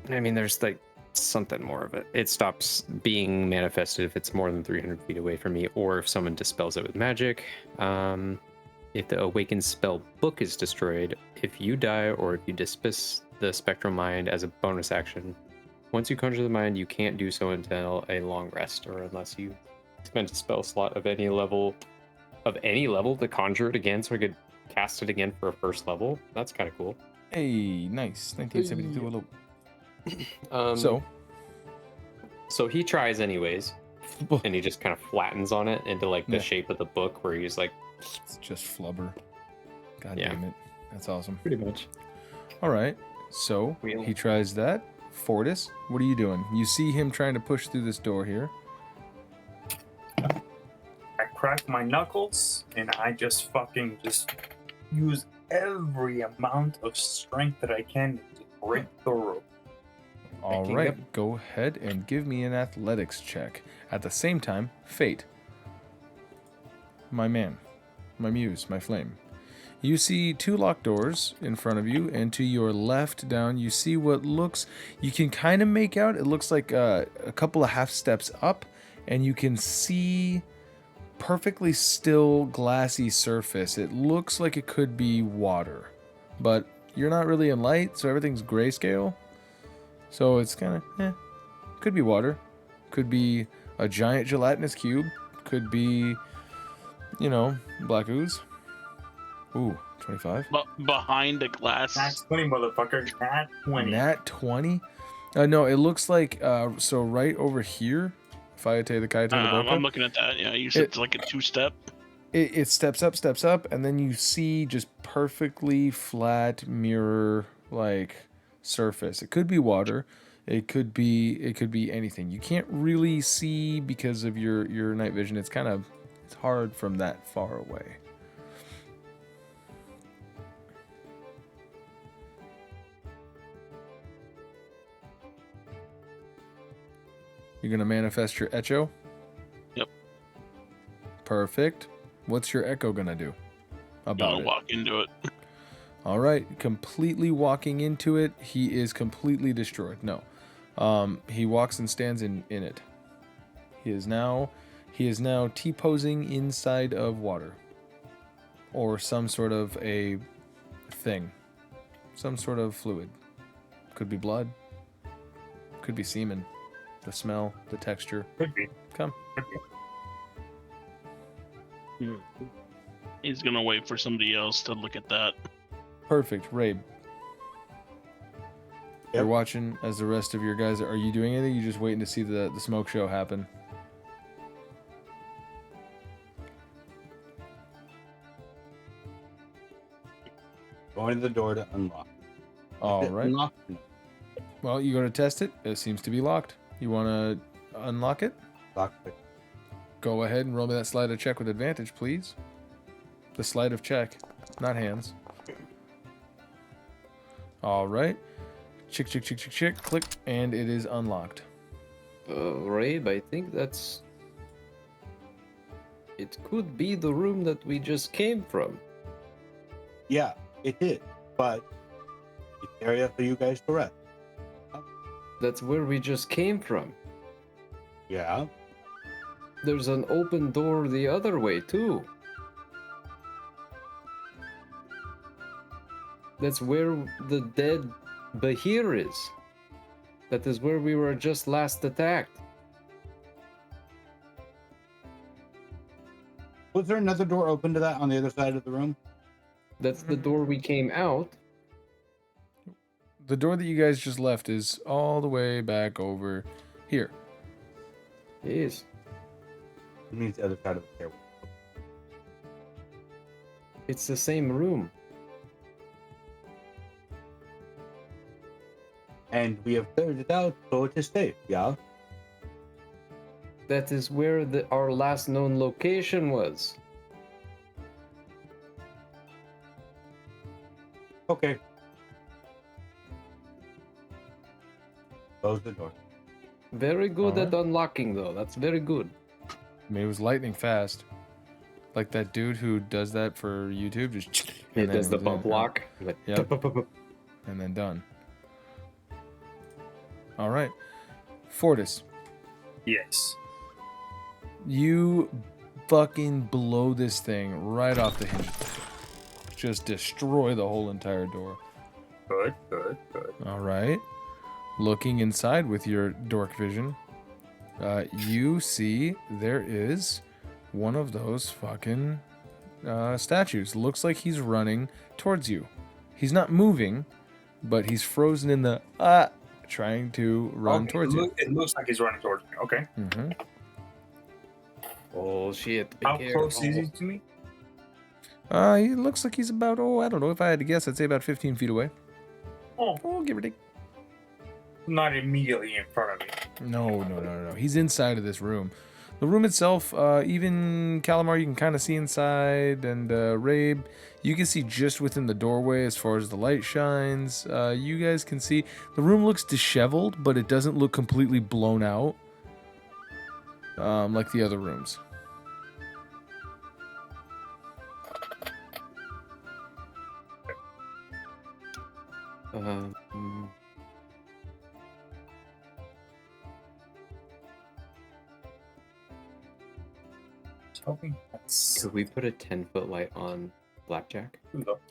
Speaker 4: I mean, there's like something more of it. It stops being manifested if it's more than 300 feet away from me, or if someone dispels it with magic. If the awakened spell book is destroyed, if you die, or if you dismiss the spectral mind as a bonus action, once you conjure the mind, you can't do so until a long rest, or unless you spend a spell slot of any level to conjure it again, so I could cast it again for a first level. That's kind of cool.
Speaker 1: Hey, nice. 1972. Hello.
Speaker 4: So he tries anyways, and he just kind of flattens on it into like the
Speaker 1: Yeah.
Speaker 4: shape of the book, where he's like,
Speaker 1: It's just flubber. God
Speaker 4: Yeah.
Speaker 1: damn it. That's awesome.
Speaker 4: pretty much.
Speaker 1: All right. So
Speaker 4: Wheel.
Speaker 1: he tries that. Fortis, what are you doing? You see him trying to push through this door here.
Speaker 5: I crack my knuckles and I just fucking use every amount of strength that I can to break through.
Speaker 1: All
Speaker 4: Backing
Speaker 1: right.
Speaker 4: up.
Speaker 1: Go ahead and give me an athletics check. At the same time, Fayte. My man. My muse. My flame. You see two locked doors in front of you, and to your left down, you see what looks, you can kind of make out, it looks like a couple of half steps up, and you can see perfectly still glassy surface. It looks like it could be water, but you're not really in light, so everything's grayscale. So it's kind of, could be water, could be a giant gelatinous cube, could be, black ooze. Ooh, 25.
Speaker 2: But behind the glass.
Speaker 5: Nat 20, motherfucker. Nat 20.
Speaker 1: Nat 20? No, it looks like, so right over here, Fayte the Kaite the
Speaker 2: I'm
Speaker 1: Boka,
Speaker 2: looking at that. Yeah, you said it's like a two-step.
Speaker 1: it steps up, and then you see just perfectly flat mirror like surface. It could be water. It could be anything. You can't really see because of your night vision. It's hard from that far away. You're gonna manifest your echo?
Speaker 2: Yep.
Speaker 1: Perfect. What's your echo gonna do
Speaker 2: I'm
Speaker 1: about
Speaker 2: gonna
Speaker 1: it?
Speaker 2: walk into it.
Speaker 1: All right, completely walking into it, he is completely destroyed. No, he walks and stands in it. He is now T-posing inside of water, or some sort of a thing, some sort of fluid. Could be blood. Could be semen. The smell, the texture.
Speaker 5: Could be.
Speaker 1: Come.
Speaker 5: Could be.
Speaker 2: He's gonna wait for somebody else to look at that.
Speaker 1: Perfect, Rabe. You're
Speaker 3: Yep.
Speaker 1: watching as the rest of your guys. Are you doing anything? You just waiting to see the smoke show happen?
Speaker 3: Going to the door to unlock.
Speaker 1: All
Speaker 3: Is it
Speaker 1: right.
Speaker 3: unlocked?
Speaker 1: Well, you go to test it. It seems to be locked. You want to unlock it?
Speaker 3: Lockpick.
Speaker 1: Go ahead and roll me that sleight of check with advantage, please. The sleight of check, not hands. All right. Chick, click, and it is unlocked.
Speaker 4: Rabe, I think that's... It could be the room that we just came from.
Speaker 3: Yeah, it did. But it's area for you guys to rest.
Speaker 4: That's where we just came from.
Speaker 3: Yeah.
Speaker 4: There's an open door the other way, too. That's where the dead Bahir is. That is where we were just last attacked.
Speaker 3: Was there another door open to that on the other side of the room?
Speaker 4: That's the door we came out.
Speaker 1: The door that you guys just left is all the way back over here.
Speaker 4: Yes.
Speaker 3: It means the other side of the stairwell.
Speaker 4: It's the same room.
Speaker 3: And we have cleared it out so it is safe, yeah?
Speaker 4: That is where our last known location was.
Speaker 3: Okay. Close the door.
Speaker 4: Very good
Speaker 1: Alright.
Speaker 4: at unlocking, though. That's very good.
Speaker 1: I mean, it was lightning fast. Like that dude who does that for YouTube. Just
Speaker 4: It does the
Speaker 1: was
Speaker 4: bump
Speaker 1: in.
Speaker 4: lock.
Speaker 1: Yep. And then done. All right. Fortis,
Speaker 5: Yes.
Speaker 1: you fucking blow this thing right off the hinge. Just destroy the whole entire door.
Speaker 5: Good.
Speaker 1: All right. Looking inside with your dork vision, you see there is one of those fucking statues. Looks like he's running towards you. He's not moving, but he's frozen in the trying to run
Speaker 5: Okay,
Speaker 1: towards you.
Speaker 5: It looks like he's running towards me. Okay.
Speaker 1: Mm-hmm.
Speaker 4: Oh, shit. Be
Speaker 5: How
Speaker 4: careful.
Speaker 5: close is he to me?
Speaker 1: He looks like he's about, I don't know. If I had to guess, I'd say about 15 feet away.
Speaker 5: Oh,
Speaker 1: Give or take.
Speaker 5: not immediately in front of me.
Speaker 1: No. He's inside of this room. The room itself, even Calamar, you can kind of see inside, and Rabe, you can see just within the doorway as far as the light shines. You guys can see the room looks disheveled, but it doesn't look completely blown out like the other rooms.
Speaker 5: Hoping that's
Speaker 4: Could we put a 10-foot light on Blackjack?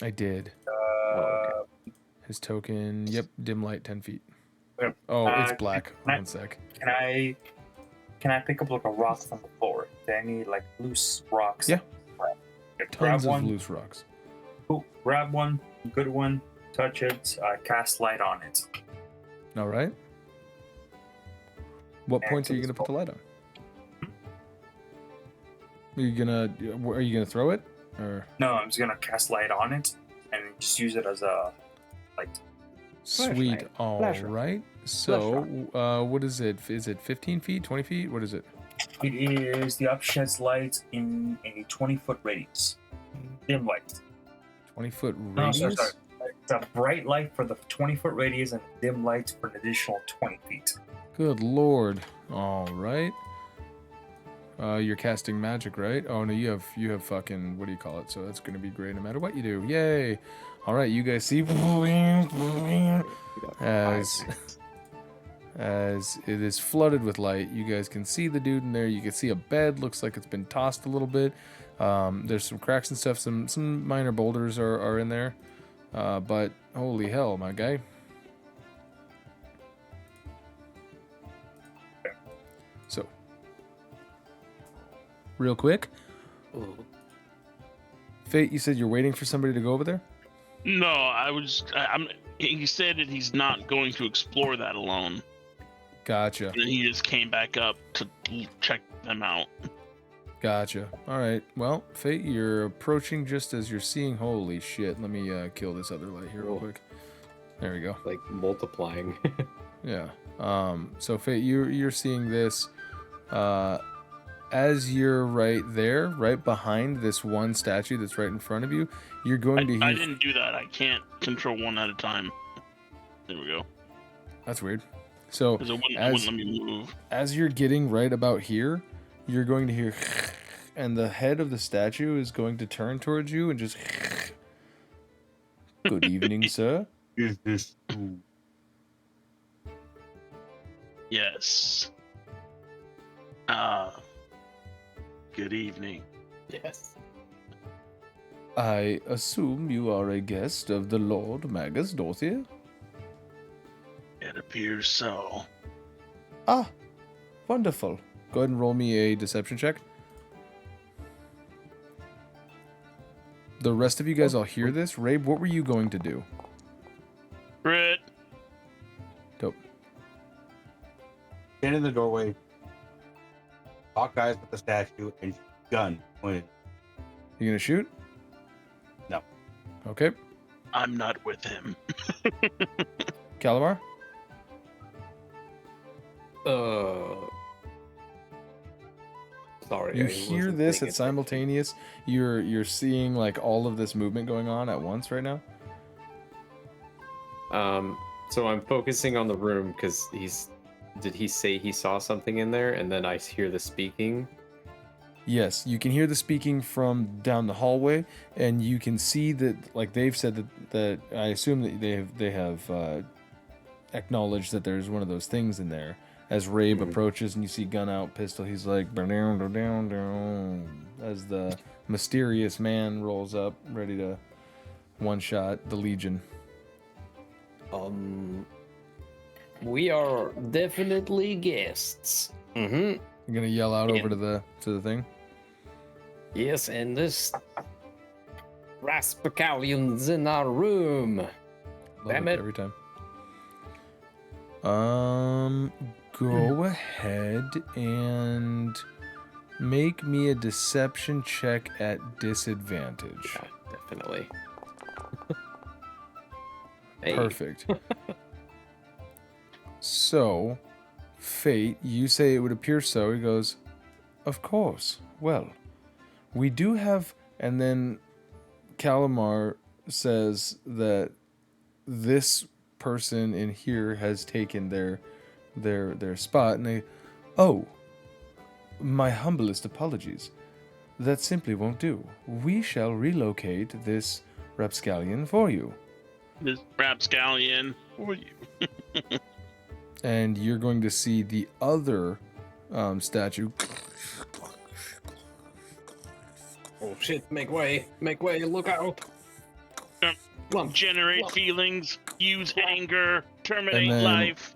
Speaker 1: I did.
Speaker 4: Oh,
Speaker 1: His token, yep, dim light, 10 feet.
Speaker 5: Yep.
Speaker 1: Oh, it's
Speaker 5: Can
Speaker 1: black.
Speaker 5: I-
Speaker 1: One sec.
Speaker 5: Can I pick up like a rock from the floor? Any like loose rocks?
Speaker 1: Yeah.
Speaker 5: Grab
Speaker 1: Tons of
Speaker 5: one.
Speaker 1: loose rocks.
Speaker 5: Cool. Grab one. Good one. Touch it. Cast light on it.
Speaker 1: All right. What
Speaker 5: And
Speaker 1: points are you
Speaker 5: to
Speaker 1: gonna
Speaker 5: this
Speaker 1: put the light on? Are you gonna throw it, or
Speaker 5: No, I'm just gonna cast light on it and just use it as a light.
Speaker 1: sweet?
Speaker 4: Flashlight.
Speaker 1: All
Speaker 4: Flashlight.
Speaker 1: right. So, what is it? Is it 15 feet, 20 feet? What is it?
Speaker 5: It is the upsheds light in a 20-foot radius. Dim light.
Speaker 1: 20-foot
Speaker 5: No,
Speaker 1: radius.
Speaker 5: sorry. It's a bright light for the 20-foot radius and a dim light for an additional 20 feet.
Speaker 1: Good lord. All right. You're casting magic, right? Oh no, you have fucking, what do you call it? So that's gonna be great no matter what you do. Yay! All right, you guys see as it is flooded with light. You guys can see the dude in there. You can see a bed. Looks like it's been tossed a little bit. There's some cracks and stuff. Some minor boulders are in there. But holy hell, my guy. So, real quick,
Speaker 4: Oh.
Speaker 1: Fayte, you said you're waiting for somebody to go over there?
Speaker 2: No, I'm. He said that he's not going to explore that alone.
Speaker 1: Gotcha.
Speaker 2: And he just came back up to check them out.
Speaker 1: Gotcha. All right. Well, Fayte, you're approaching just as you're seeing. Holy shit. Let me kill this other light here real
Speaker 4: Cool.
Speaker 1: quick. There we go.
Speaker 4: Like multiplying.
Speaker 1: Yeah. So Fayte, you're seeing this as you're right there, right behind this one statue that's right in front of you, you're going to hear.
Speaker 2: I didn't do that. I can't control one at a time. There we go.
Speaker 1: That's weird. So
Speaker 2: Because it wouldn't let me move.
Speaker 1: as you're getting right about here, you're going to hear, and the head of the statue is going to turn towards you and just. Good evening, sir.
Speaker 3: Is this true?
Speaker 2: Yes. Good evening.
Speaker 4: Yes.
Speaker 1: I assume you are a guest of the Lord Magus Dorthier?
Speaker 2: It appears so.
Speaker 1: Ah, wonderful. Go ahead and roll me a deception check. The rest of you guys all hear this. Rabe, what were you going to do?
Speaker 2: Brit.
Speaker 1: Dope.
Speaker 3: Stand in the doorway, talk guys with the statue, and gun pointed.
Speaker 1: You gonna shoot?
Speaker 3: No.
Speaker 1: Okay.
Speaker 2: I'm not with him.
Speaker 1: Calamar?
Speaker 4: Sorry.
Speaker 1: You
Speaker 4: I
Speaker 1: hear
Speaker 4: wasn't
Speaker 1: this
Speaker 4: paying
Speaker 1: at simultaneous. You're seeing like all of this movement going on at once right now.
Speaker 4: So I'm focusing on the room because did he say he saw something in there? And then I hear the speaking.
Speaker 1: Yes, you can hear the speaking from down the hallway, and you can see that, like they've said that I assume that they have acknowledged that there's one of those things in there. As Rabe approaches and you see gun out, pistol, he's like, as the mysterious man rolls up, ready to one-shot the Legion.
Speaker 4: We are definitely guests. Mm-hmm.
Speaker 1: You're gonna yell out over to the thing.
Speaker 4: Yes, and this Raspicalion's in our room.
Speaker 1: Love
Speaker 4: Damn it.
Speaker 1: every time. Go ahead and make me a deception check at disadvantage.
Speaker 4: Yeah, definitely. Hey.
Speaker 1: Perfect. So, Fayte, you say it would appear so. He goes, of course. Well, we do have, and then Calamar says that this person in here has taken their spot, and they, oh, my humblest apologies. That simply won't do. We shall relocate this rapscallion for you.
Speaker 2: This rapscallion. Who are you?
Speaker 1: And you're going to see the other statue.
Speaker 4: Oh shit, make way, look out.
Speaker 2: Generate feelings, use anger, terminate
Speaker 1: then-
Speaker 2: life.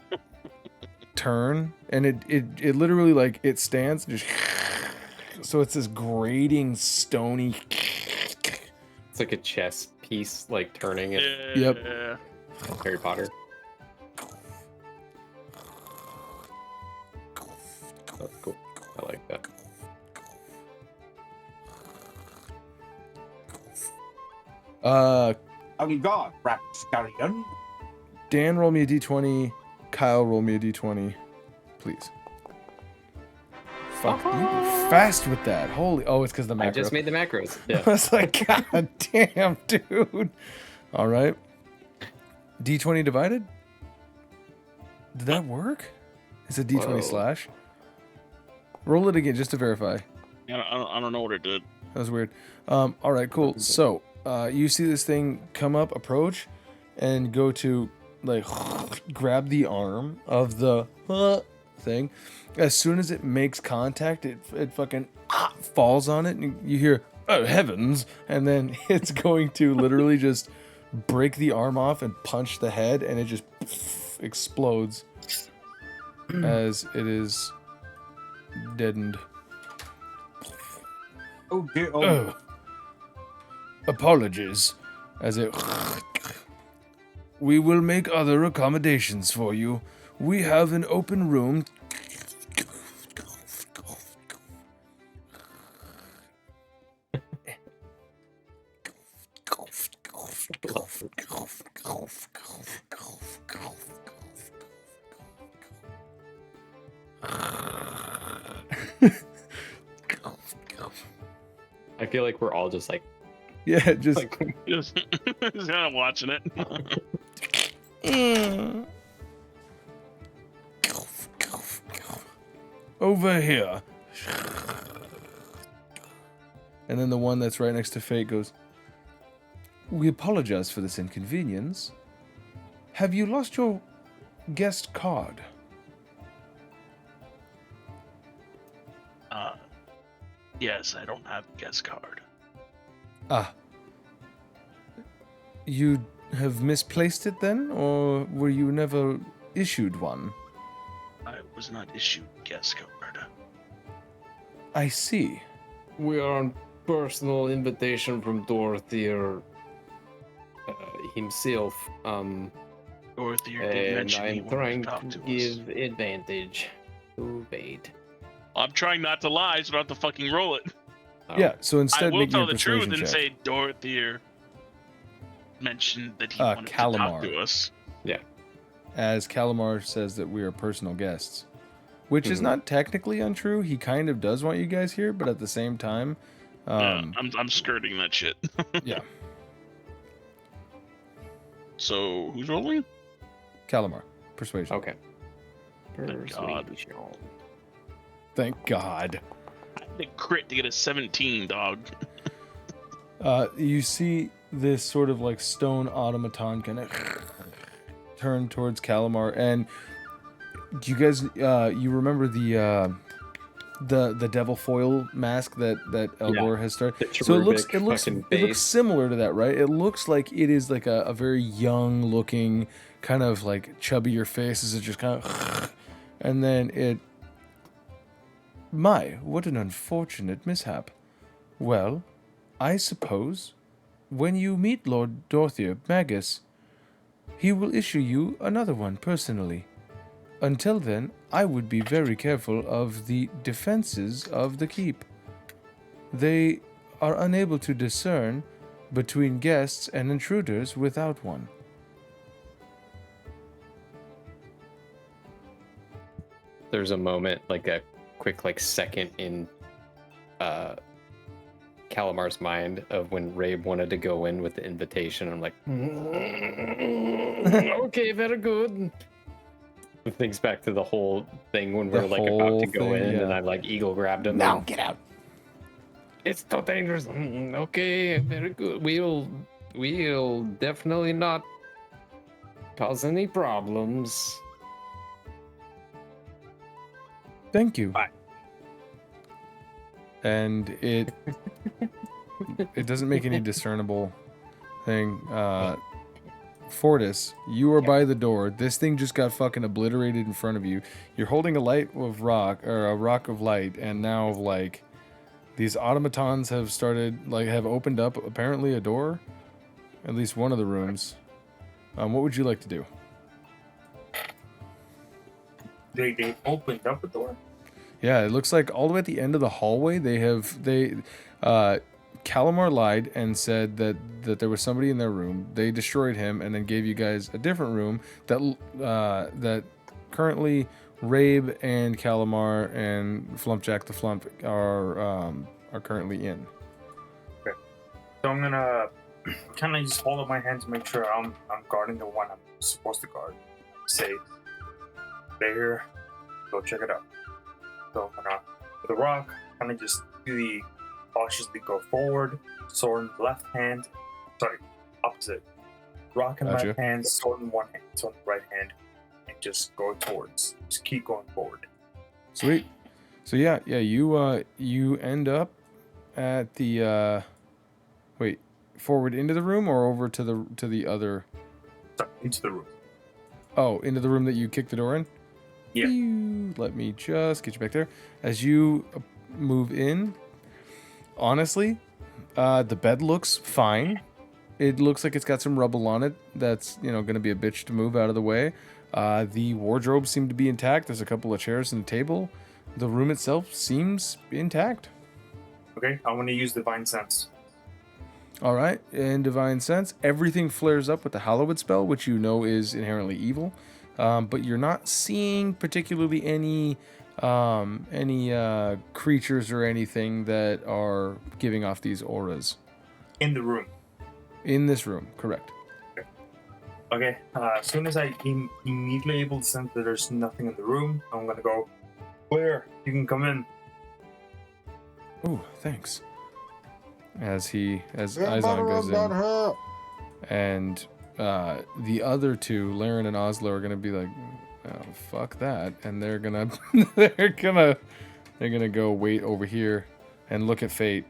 Speaker 1: Turn, and it literally, like, it stands just, so it's this grating stony.
Speaker 4: It's like a chess piece, like turning it.
Speaker 1: Yep.
Speaker 4: Harry Potter. That's cool. I like that.
Speaker 3: I'm God, rapscallion.
Speaker 1: Dan, roll me a d20. Kyle, roll me a d20, please. Fuck, you were fast with that. Holy, oh, it's because the macro.
Speaker 4: I just made the macros. Yeah.
Speaker 1: I was like, God damn, dude. All right. D20 divided? Did that work? It's a D20
Speaker 4: Whoa.
Speaker 1: slash. Roll it again just to verify.
Speaker 2: I don't know what it did.
Speaker 1: That was weird. All right, cool. So, you see this thing come up, approach, and go to, like, grab the arm of the thing. As soon as it makes contact, it fucking falls on it, and you hear, oh, heavens, and then it's going to literally just break the arm off and punch the head, and it just explodes as it is deadened.
Speaker 3: Oh dear. Oh.
Speaker 1: Oh. Apologies. As it... We will make other accommodations for you. We have an open room.
Speaker 4: I feel like we're all just like,
Speaker 1: Yeah, just
Speaker 2: Just kind of watching it.
Speaker 1: over here. And then the one that's right next to Fayte goes, "We apologize for this inconvenience. Have you lost your guest card?"
Speaker 2: Yes, I don't have a guest card.
Speaker 1: Ah. You have misplaced it then, or were you never issued one?
Speaker 2: I was not issued a guest card.
Speaker 1: I see.
Speaker 6: We are on personal invitation from Dorothy himself.
Speaker 2: Dorothy did
Speaker 6: And
Speaker 2: mention he
Speaker 6: I'm
Speaker 2: wanted
Speaker 6: trying
Speaker 2: to talk
Speaker 6: to
Speaker 2: to us.
Speaker 6: give advantage to Fayte.
Speaker 2: I'm trying not to lie, so I don't have to fucking roll it.
Speaker 1: Yeah, so
Speaker 2: I
Speaker 1: instead
Speaker 2: will
Speaker 1: make me
Speaker 2: tell
Speaker 1: a
Speaker 2: the truth
Speaker 1: persuasion
Speaker 2: and
Speaker 1: check.
Speaker 2: say Dorothy mentioned that he wanted
Speaker 1: Calamar.
Speaker 2: to talk to us.
Speaker 1: As Calamar says that we are personal guests. Which is not technically untrue. He kind of does want you guys here, but at the same time...
Speaker 2: Yeah, I'm skirting that shit.
Speaker 1: yeah.
Speaker 2: So, who's rolling?
Speaker 1: Calamar. Persuasion.
Speaker 4: okay.
Speaker 2: Thank God.
Speaker 4: Persuasion.
Speaker 1: Thank God.
Speaker 2: I had to crit to get a 17, dog.
Speaker 1: You see this sort of like stone automaton kind of turn towards Calamar, and do you guys you remember the devil foil mask that Elgor has started?
Speaker 4: The
Speaker 1: So it looks
Speaker 4: fucking
Speaker 1: it looks
Speaker 4: face.
Speaker 1: similar to that, right? It looks like it is like a very young looking kind of like chubbier face as it just kind of and then it my, what an unfortunate mishap. Well, I suppose when you meet Lord Dorothy Magus, he will issue you another one personally. Until then, I would be very careful of the defenses of the keep. They are unable to discern between guests and intruders without one.
Speaker 4: There's a moment, like a quick like second in Calamar's mind of when Rabe wanted to go in with the invitation. I'm like, okay, very good. It thinks back to the whole thing when we're
Speaker 1: The
Speaker 4: like about
Speaker 1: whole
Speaker 4: to go
Speaker 1: thing,
Speaker 4: in,
Speaker 1: yeah.
Speaker 4: and I like eagle grabbed him.
Speaker 8: No,
Speaker 4: and,
Speaker 8: get out.
Speaker 6: It's too dangerous. Okay, very good. We'll definitely not cause any problems.
Speaker 1: Thank you.
Speaker 3: Bye.
Speaker 1: And it doesn't make any discernible thing. Fortis, you are by the door. This thing just got fucking obliterated in front of you. You're holding a light of rock, or a rock of light, and now like these automatons have started, like, have opened up apparently a door, at least one of the rooms. What would you like to do?
Speaker 5: They opened up a door.
Speaker 1: Yeah, it looks like all the way at the end of the hallway, Calamar lied and said that there was somebody in their room. They destroyed him and then gave you guys a different room that currently Rabe and Calamar and Flumpjack the Flump are currently in.
Speaker 5: So I'm gonna kind of just hold up my hand to make sure I'm guarding the one I'm supposed to guard. Say, stay here, go check it out. So I'm gonna, with the rock, kind of just cautiously go forward, sword in the left hand. Sorry, opposite. Rock in
Speaker 1: Gotcha.
Speaker 5: left hand, sword in one hand, sword in the right hand, and just go towards. Just keep going forward.
Speaker 1: Sweet. So yeah, you end up at the wait, forward into the room or over to the other.
Speaker 5: Sorry, into the room.
Speaker 1: Oh, into the room that you kicked the door in?
Speaker 5: Yeah.
Speaker 1: Pew. Let me just get you back there. As you move in, honestly, the bed looks fine. It looks like it's got some rubble on it. That's, going to be a bitch to move out of the way. The wardrobe seemed to be intact. There's a couple of chairs and a table. The room itself seems intact.
Speaker 5: Okay, I want to use Divine Sense.
Speaker 1: All right, in Divine Sense, everything flares up with the Hallowed spell, which you know is inherently evil, but you're not seeing particularly any any creatures or anything that are giving off these auras
Speaker 5: In the room.
Speaker 1: in this room. Correct.
Speaker 5: Okay. As soon as I immediately able to sense that there's nothing in the room, I'm gonna go. Clear. You can come in.
Speaker 1: Oh, thanks. As Izon goes in, and the other two, Laren and Oslo, are gonna be like, "Oh, fuck that," and they're gonna they're gonna go wait over here and look at Fayte.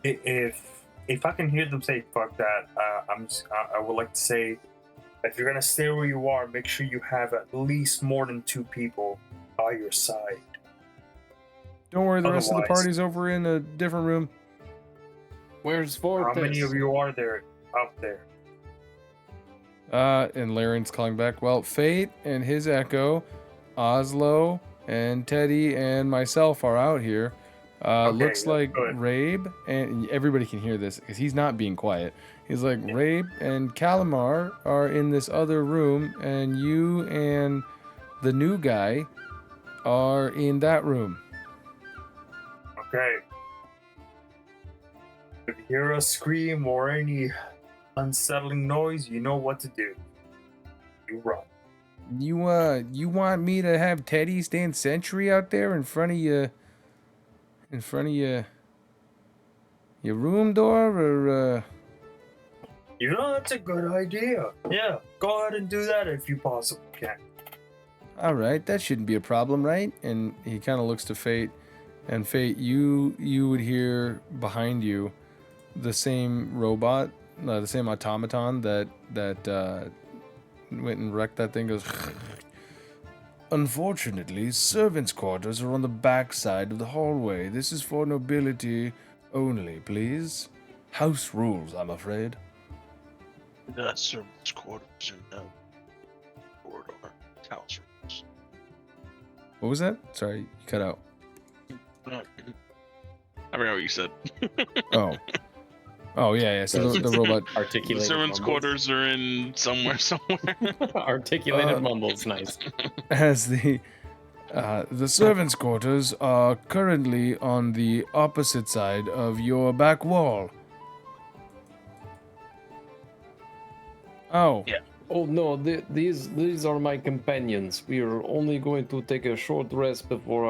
Speaker 5: If I can hear them say "fuck that," I would like to say, if you're gonna stay where you are, make sure you have at least more than 2 people by your side.
Speaker 1: Don't worry, the rest of the
Speaker 5: Otherwise-
Speaker 1: party's over in a different room.
Speaker 6: Where's Fortis?
Speaker 5: How many of you are there out there?
Speaker 1: And Laren's calling back. Well, Fayte and his Echo, Oslo and Teddy and myself are out here. Looks like
Speaker 5: good.
Speaker 1: Rabe, and everybody can hear this because he's not being quiet. He's like, Rabe and Calamar are in this other room, and you and the new guy are in that room.
Speaker 5: Okay. If you hear a scream or any unsettling noise, you know what to do. You run.
Speaker 1: You want me to have Teddy stand sentry out there in front of your room door, or
Speaker 5: You know, that's a good idea. Yeah, go ahead and do that if you possibly can.
Speaker 1: all right, that shouldn't be a problem, right? And he kind of looks to Fayte, and Fayte, you would hear behind you the same robot, the same automaton that went and wrecked that thing goes. Unfortunately, servants' quarters are on the back side of the hallway. This is for nobility only, please. House rules, I'm afraid.
Speaker 2: The servants' quarters in the corridor. House rooms.
Speaker 1: What was that? Sorry, you cut out.
Speaker 2: I forgot what you said.
Speaker 1: Oh. Oh, yeah. So the robot.
Speaker 2: The
Speaker 4: Articulated
Speaker 2: servants'
Speaker 4: mumbles.
Speaker 2: quarters are in somewhere.
Speaker 4: Articulated mumbles, nice.
Speaker 1: As the servants' quarters are currently on the opposite side of your back wall. Oh.
Speaker 2: Yeah.
Speaker 6: Oh no, these are my companions. We are only going to take a short rest before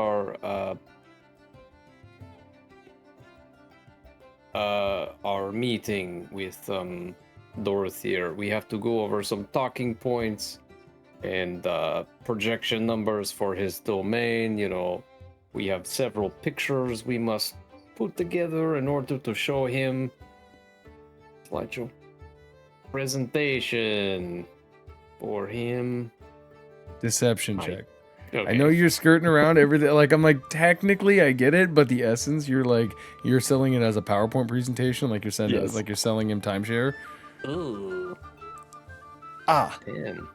Speaker 6: our meeting with Dorothy. We have to go over some talking points and projection numbers for his domain. You know, we have several pictures we must put together in order to show him. Slideshow. Presentation for him.
Speaker 1: Deception
Speaker 4: Hi.
Speaker 1: check.
Speaker 4: Okay.
Speaker 1: I know you're skirting around everything. Like, I'm like, technically I get it, but the essence, you're selling it as a PowerPoint presentation, like
Speaker 4: Yes.
Speaker 1: you're selling him timeshare.
Speaker 4: Ooh,
Speaker 1: Ah,
Speaker 4: 10.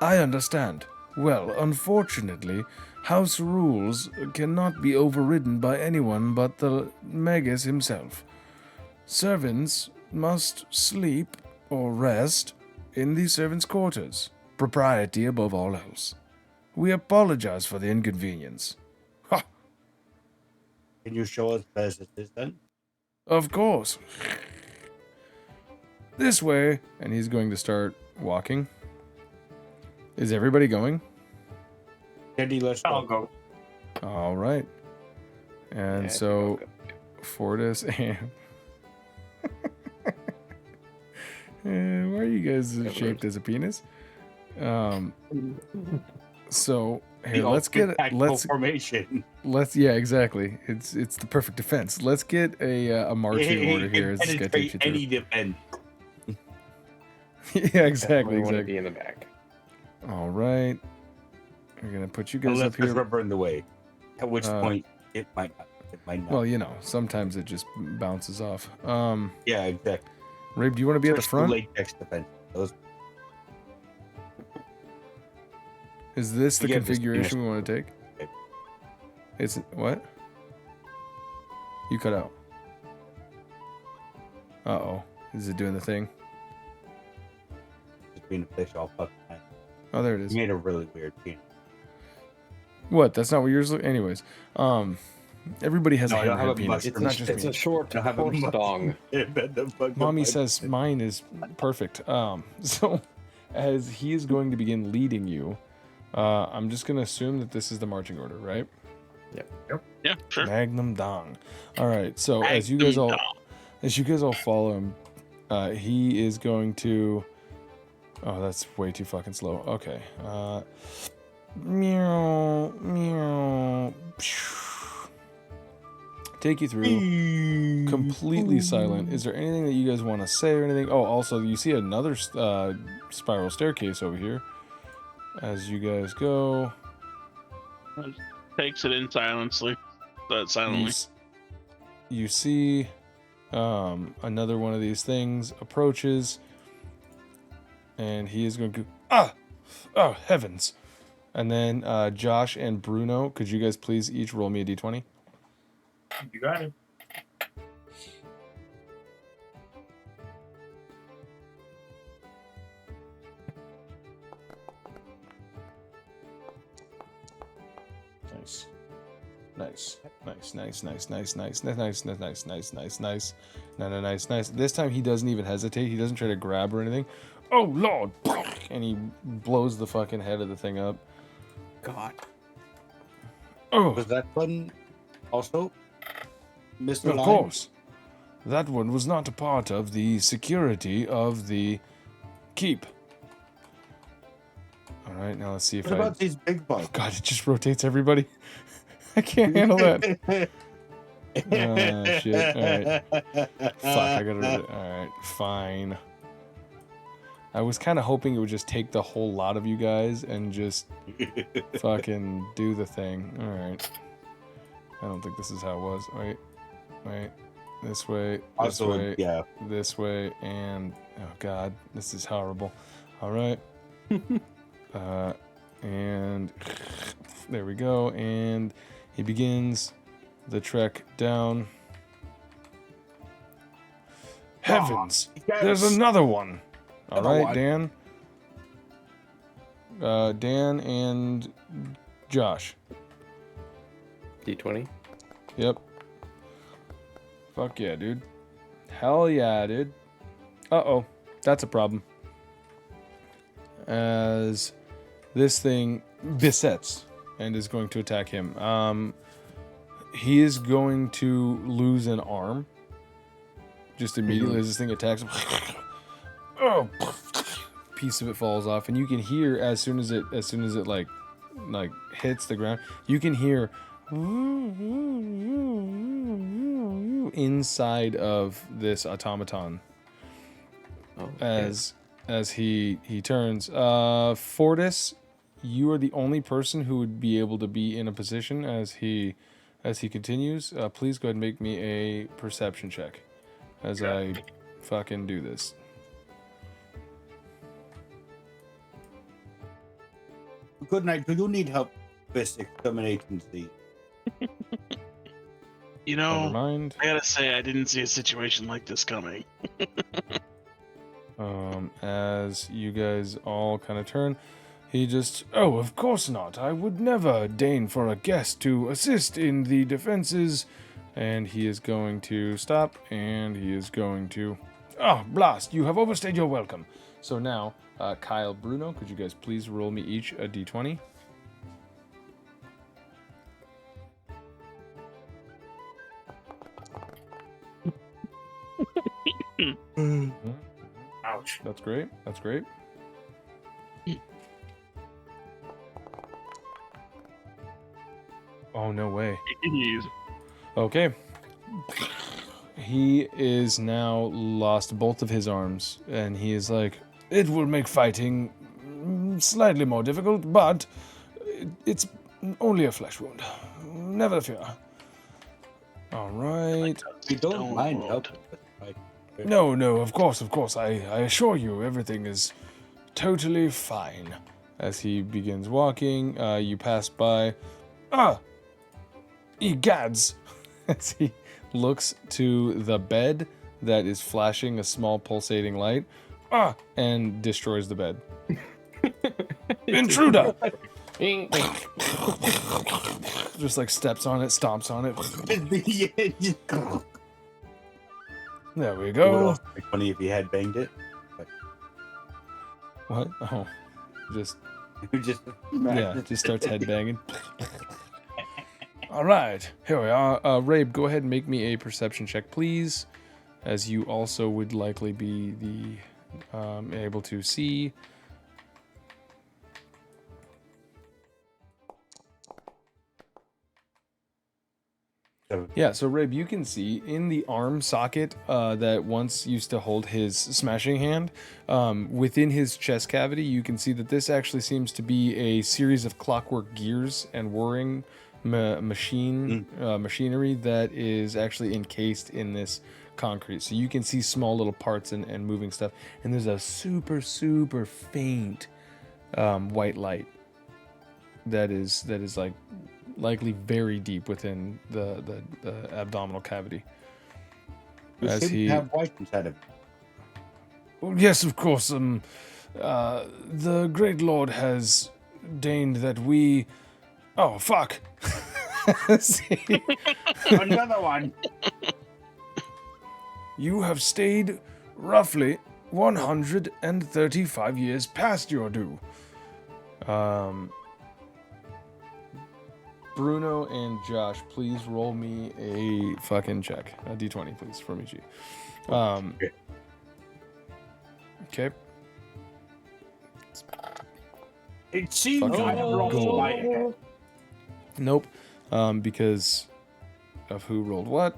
Speaker 1: I understand. Well, unfortunately, house rules cannot be overridden by anyone but the Magus himself. Servants must sleep or rest in the servants' quarters. Propriety above all else. We apologize for the inconvenience. Ha!
Speaker 3: Can you show us where this is then?
Speaker 1: Of course. This way. And he's going to start walking. Is everybody going?
Speaker 3: Teddy, let's go.
Speaker 5: I'll go.
Speaker 1: All right. And
Speaker 4: Yeah,
Speaker 1: so Fortis and why are you guys shaped as a penis? So here,
Speaker 3: The
Speaker 1: let's get
Speaker 3: ultimate tactical formation.
Speaker 1: let's yeah, exactly. It's the perfect defense. Let's get a marching order here. As this guy takes you
Speaker 3: Penetrate any
Speaker 1: through.
Speaker 3: defense.
Speaker 1: Yeah, exactly,
Speaker 4: We want to
Speaker 1: exactly.
Speaker 4: be in the back.
Speaker 1: All right, we're gonna put you guys
Speaker 3: Unless
Speaker 1: up
Speaker 3: there's
Speaker 1: here.
Speaker 3: rubber in the way. At which
Speaker 1: Uh,
Speaker 3: point it might not. It might not.
Speaker 1: Well, you know, sometimes it just bounces off.
Speaker 3: Yeah, exactly.
Speaker 1: Rabe, do you want to be at the
Speaker 3: Switch to
Speaker 1: front?
Speaker 3: latex defense. Those
Speaker 1: Is this the
Speaker 3: Yeah, this
Speaker 1: configuration we
Speaker 3: penis-
Speaker 1: want to take?
Speaker 3: Okay.
Speaker 1: It's what? You cut out. Uh-oh. Is it doing the thing?
Speaker 3: just being a fish all fucking time.
Speaker 1: Oh, there it is.
Speaker 3: You made a really weird penis.
Speaker 1: What? That's not what yours look. Anyways, everybody has
Speaker 3: No,
Speaker 1: a
Speaker 3: I don't have
Speaker 1: hammerhead
Speaker 3: a
Speaker 1: penis.
Speaker 3: mushroom.
Speaker 1: It's not just
Speaker 4: It's
Speaker 1: me.
Speaker 4: a short
Speaker 3: I don't have a
Speaker 4: horse
Speaker 3: mushroom.
Speaker 4: dong.
Speaker 1: Mommy says mine is perfect. So as he is going to begin leading you, I'm just gonna assume that this is the marching order, right?
Speaker 2: Yeah, sure.
Speaker 1: Magnum Dong. All right. So as you guys all follow him, he is going to. Oh, that's way too fucking slow. Okay. Meow, meow. Take you through. Completely silent. Is there anything that you guys want to say or anything? Oh, also, you see another spiral staircase over here. As you guys go.
Speaker 2: Takes it in silently. Silently.
Speaker 1: You see another one of these things approaches, and he is going to oh heavens. And then Josh and Bruno, could you guys please each roll me a d20?
Speaker 5: You got it.
Speaker 1: Nice. Nice. This time he doesn't even hesitate. He doesn't try to grab or anything. Oh Lord! And he blows the fucking head of the thing up.
Speaker 3: God.
Speaker 1: Oh,
Speaker 3: Was that button also misaligned?
Speaker 1: of course. That one was not a part of the security of the keep. All right, now let's see if
Speaker 3: What about these big bugs?
Speaker 1: Oh God, it just rotates everybody. I can't handle that. Shit. All right. Fuck, I gotta. All right, fine. I was kind of hoping it would just take the whole lot of you guys and just fucking do the thing. All right. I don't think this is how it was. Wait. This way. This
Speaker 3: Also,
Speaker 1: way.
Speaker 3: yeah.
Speaker 1: This way. And oh God, this is horrible. All right. And there we go. And he begins the trek down. Heavens!
Speaker 3: Yes.
Speaker 1: There's another one. All
Speaker 3: Another
Speaker 1: right,
Speaker 3: one.
Speaker 1: Dan. Dan and Josh.
Speaker 4: D20.
Speaker 1: Yep. Fuck yeah, dude. Hell yeah, dude. Uh-oh. That's a problem. As this thing besets and is going to attack him. He is going to lose an arm. Just immediately as this thing attacks him. Oh, piece of it falls off, and you can hear as soon as it like hits the ground, you can hear inside of this automaton as he turns. Fortis, you are the only person who would be able to be in a position as he continues. Please go ahead and make me a perception check as I fucking do this.
Speaker 3: Good night. Do you need help with exterminating the?
Speaker 2: You
Speaker 1: Never
Speaker 2: know,
Speaker 1: mind.
Speaker 2: I gotta say, I didn't see a situation like this coming.
Speaker 1: As you guys all kind of turn, he just, oh, of course not. I would never deign for a guest to assist in the defenses. And he is going to stop, and he is going to, oh, blast, you have overstayed your welcome. So now, Kyle, Bruno, could you guys please roll me each a d20?
Speaker 5: Ouch.
Speaker 1: That's great. That's great. Oh, no way. Okay. He is now lost both of his arms, and he is like, it will make fighting slightly more difficult, but it's only a flesh wound. Never fear. All right.
Speaker 3: We don't mind helping. Right?
Speaker 1: No, of course. I assure you, everything is totally fine. As he begins walking, you pass by. Egads! As he looks to the bed that is flashing a small pulsating light, and destroys the bed. Intruder! Just like steps on it, stomps on it. There we
Speaker 3: It would
Speaker 1: go.
Speaker 3: also be funny if he had banged it.
Speaker 1: What? Oh, just
Speaker 3: Just
Speaker 1: yeah, just starts headbanging. All right, here we are. Rabe, go ahead and make me a perception check, please, as you also would likely be the able to see. Yeah, so Rabe, you can see in the arm socket that once used to hold his smashing hand, within his chest cavity, you can see that this actually seems to be a series of clockwork gears and whirring machinery that is actually encased in this concrete. So you can see small little parts and moving stuff, and there's a super faint white light that is like likely very deep within the abdominal cavity.
Speaker 3: As he have white inside of it.
Speaker 1: Well, yes, of course. The great lord has deigned that we. Oh fuck! See?
Speaker 3: Another one.
Speaker 1: You have stayed roughly 135 years past your due. Bruno and Josh, please roll me a fucking check. A d20, please, from each of you. Okay.
Speaker 3: It seems
Speaker 1: Fucking
Speaker 3: I have rolled
Speaker 1: gold.
Speaker 3: white.
Speaker 1: Nope. Because of who rolled what.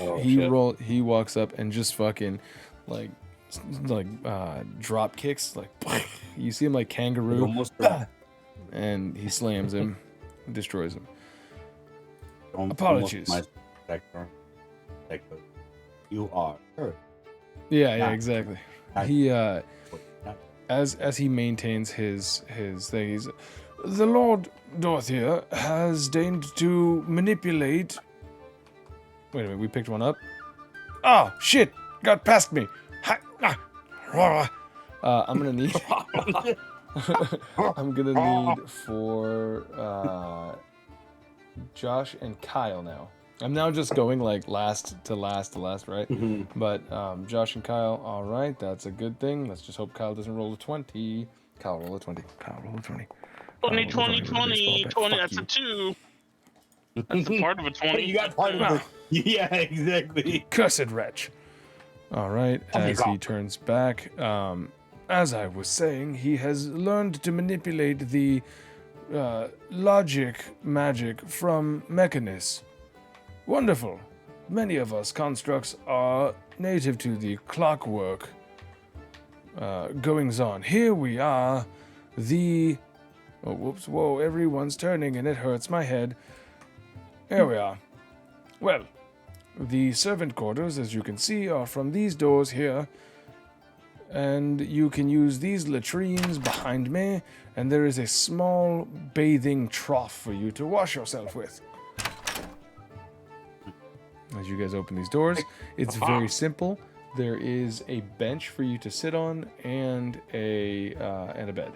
Speaker 4: Oh,
Speaker 1: he
Speaker 4: shit.
Speaker 1: He walks up and just fucking like drop kicks. Like you see him like kangaroo,
Speaker 3: Almost
Speaker 1: and he slams him, destroys him.
Speaker 3: almost
Speaker 1: Apologies.
Speaker 3: my spectrum. Like, you are hurt.
Speaker 1: Yeah,
Speaker 3: Nah.
Speaker 1: exactly.
Speaker 3: Nah.
Speaker 1: He
Speaker 3: Nah.
Speaker 1: as he maintains his thing, he's the Lord Dorothea has deigned to manipulate. Wait a minute, we picked one up. Oh shit! Got past me. I'm gonna need. I'm gonna need for Josh and Kyle now. I'm now just going like last to last, right? But Josh and Kyle, all right, that's a good thing. Let's just hope Kyle doesn't roll a 20. Kyle roll a 20. Kyle roll a 20.
Speaker 2: 20,
Speaker 1: Kyle roll a
Speaker 2: 20,
Speaker 1: with a baseball
Speaker 2: 20,
Speaker 1: bat.
Speaker 2: 20.
Speaker 1: Fuck
Speaker 2: That's
Speaker 1: you.
Speaker 2: a 2. That's a part of a 20.
Speaker 3: You got part of it. Yeah, exactly.
Speaker 1: Cursed wretch. All right,
Speaker 3: Oh my
Speaker 1: as he
Speaker 3: God.
Speaker 1: turns back, as I was saying, he has learned to manipulate the logic magic from Mechanus. Wonderful. Many of us constructs are native to the clockwork goings on. Here we are, the... Oh, whoops, whoa, everyone's turning and it hurts my head. Here we are. Well, the servant quarters, as you can see, are from these doors here. And you can use these latrines behind me, and there is a small bathing trough for you to wash yourself with. As you guys open these doors, it's very simple. There is a bench for you to sit on and a bed.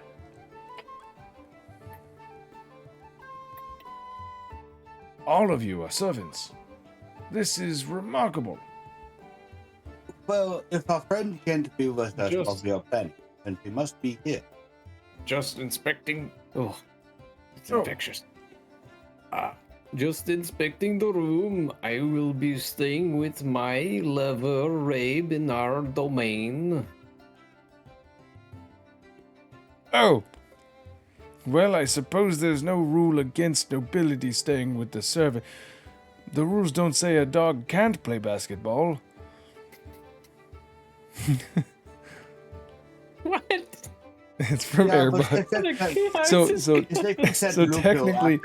Speaker 1: All of you are servants. This is remarkable.
Speaker 3: Well, if our friend can't be with us
Speaker 6: Just-
Speaker 3: while we are planning, then he must be here.
Speaker 6: Just inspecting. Oh, it's
Speaker 1: Oh.
Speaker 6: infectious.
Speaker 4: Just inspecting the room. I will be staying with my lover Rabe in our domain.
Speaker 1: Oh. Well, I suppose there's no rule against nobility staying with the servant. The rules don't say a dog can't play basketball.
Speaker 4: What?
Speaker 1: It's from
Speaker 3: Yeah, but
Speaker 1: Airbud. So technically,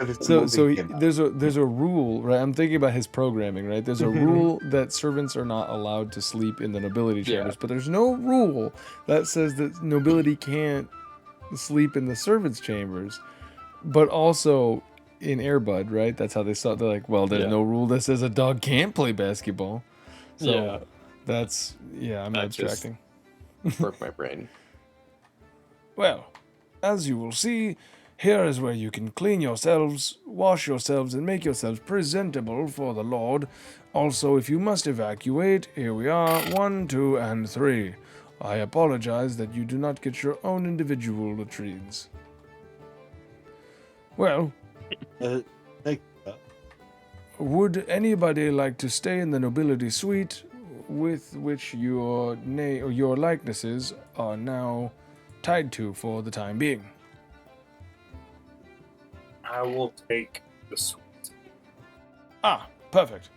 Speaker 1: there's a rule, right? I'm thinking about his programming, right? There's a rule that servants are not allowed to sleep in the nobility chambers, but there's no rule that says that nobility can't sleep in the servants' chambers. But also in Airbud, right? That's how they saw. They're like, well, there's no rule that says a dog can't play basketball. So
Speaker 4: Yeah.
Speaker 1: that's I'm
Speaker 4: That just-
Speaker 1: abstracting.
Speaker 4: Broke my brain.
Speaker 1: Well, as you will see, here is where you can clean yourselves, wash yourselves, and make yourselves presentable for the Lord. Also, if you must evacuate, here we are, 1, 2, and 3. I apologize that you do not get your own individual latrines. Well,
Speaker 3: Thank
Speaker 1: would anybody like to stay in the nobility suite with which your name or your likenesses are now tied to for the time being?
Speaker 5: I will take the suite.
Speaker 1: Ah, perfect.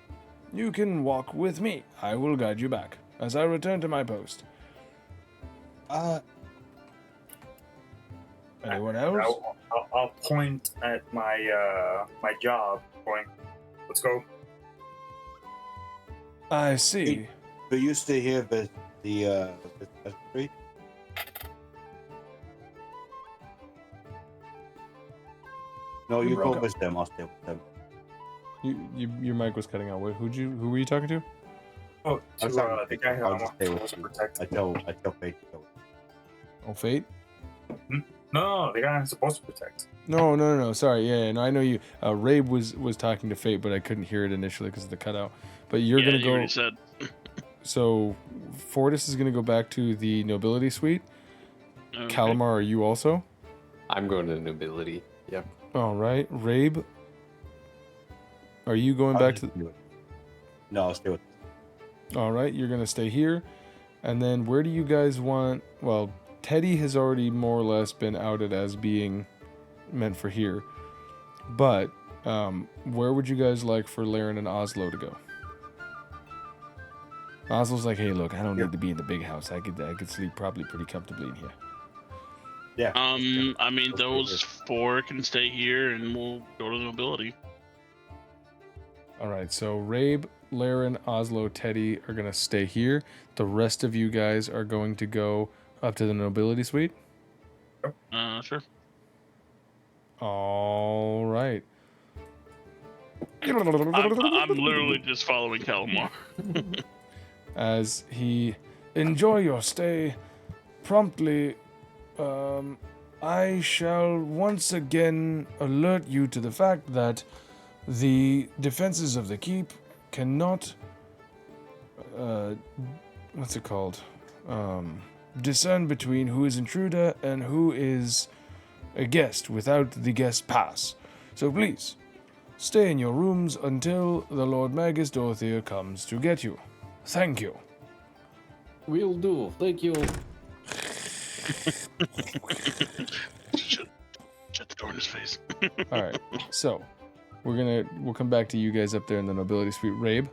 Speaker 1: You can walk with me. I will guide you back as I return to my post. Anyone else?
Speaker 5: I'll point at my my job. Going, let's go.
Speaker 1: I see.
Speaker 3: Do you stay here with the street? No, you go with them. I'll stay with them.
Speaker 1: Your mic was cutting out. Wait, who were you talking to?
Speaker 5: Oh,
Speaker 3: I'm
Speaker 5: to,
Speaker 3: sorry.
Speaker 5: the guy who
Speaker 3: I'll
Speaker 5: I'm
Speaker 3: just stay with
Speaker 5: supposed to
Speaker 3: you.
Speaker 5: protect.
Speaker 3: I tell Fayte to go.
Speaker 1: Oh, Fayte?
Speaker 5: No, the guy I'm supposed to protect.
Speaker 1: No. Sorry. Yeah, no, I know you. Rabe was talking to Fayte, but I couldn't hear it initially because of the cutout. But you're
Speaker 2: Yeah,
Speaker 1: gonna
Speaker 2: you
Speaker 1: go.
Speaker 2: already said.
Speaker 1: So, Fortis is gonna go back to the nobility suite.
Speaker 2: Okay.
Speaker 1: Calamar, are you also?
Speaker 4: I'm going to the nobility. Yep.
Speaker 1: All right. Rabe, are you going back to?
Speaker 3: No, I'll stay with.
Speaker 1: All right, you're gonna stay here, and then where do you guys want? Well, Teddy has already more or less been outed as being meant for here, but where would you guys like for Laren and Oslo to go? Oslo's like, hey, look, I don't need to be in the big house. I could sleep probably pretty comfortably in here.
Speaker 3: Yeah.
Speaker 2: I mean, those 4 can stay here, and we'll go to the nobility.
Speaker 1: All right, so Rabe, Laren, Oslo, Teddy are gonna stay here. The rest of you guys are going to go up to the nobility suite.
Speaker 2: Sure.
Speaker 1: All right.
Speaker 2: I'm literally just following Calamar.
Speaker 1: As he enjoy your stay promptly, I shall once again alert you to the fact that the defenses of the keep cannot what's it called, discern between who is intruder and who is a guest without the guest pass. So please stay in your rooms until the Lord Magus Dorothea comes to get you. Thank you.
Speaker 6: Will do. Thank you.
Speaker 2: Shut the door in his face.
Speaker 1: All right, so we'll come back to you guys up there in the nobility suite. Rabe,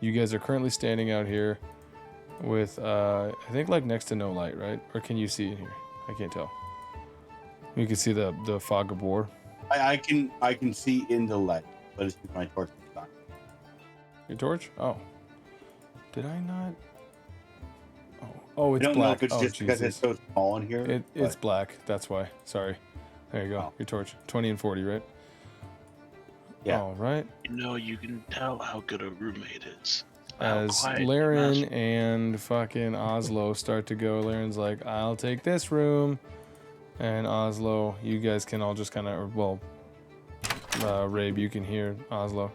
Speaker 1: you guys are currently standing out here with I think like next to no light, right? Or can you see in here? I can't tell. You can see the fog of war.
Speaker 3: I can see in the light, but it's my torch.
Speaker 1: Your torch? Oh, did I not? Oh, it's
Speaker 3: I don't
Speaker 1: black.
Speaker 3: know if it's
Speaker 1: Oh,
Speaker 3: just because it's
Speaker 1: Jesus.
Speaker 3: so small in here.
Speaker 1: It's black. That's why. Sorry. There you go.
Speaker 3: Oh.
Speaker 1: Your torch. 20 and 40, right?
Speaker 3: Yeah.
Speaker 1: All right.
Speaker 2: You can tell how good a roommate is.
Speaker 1: As
Speaker 2: quiet,
Speaker 1: Laren
Speaker 2: master.
Speaker 1: and fucking Oslo start to go, Laren's like, I'll take this room. And Oslo, you guys can all just kind of, well, Rabe, you can hear Oslo.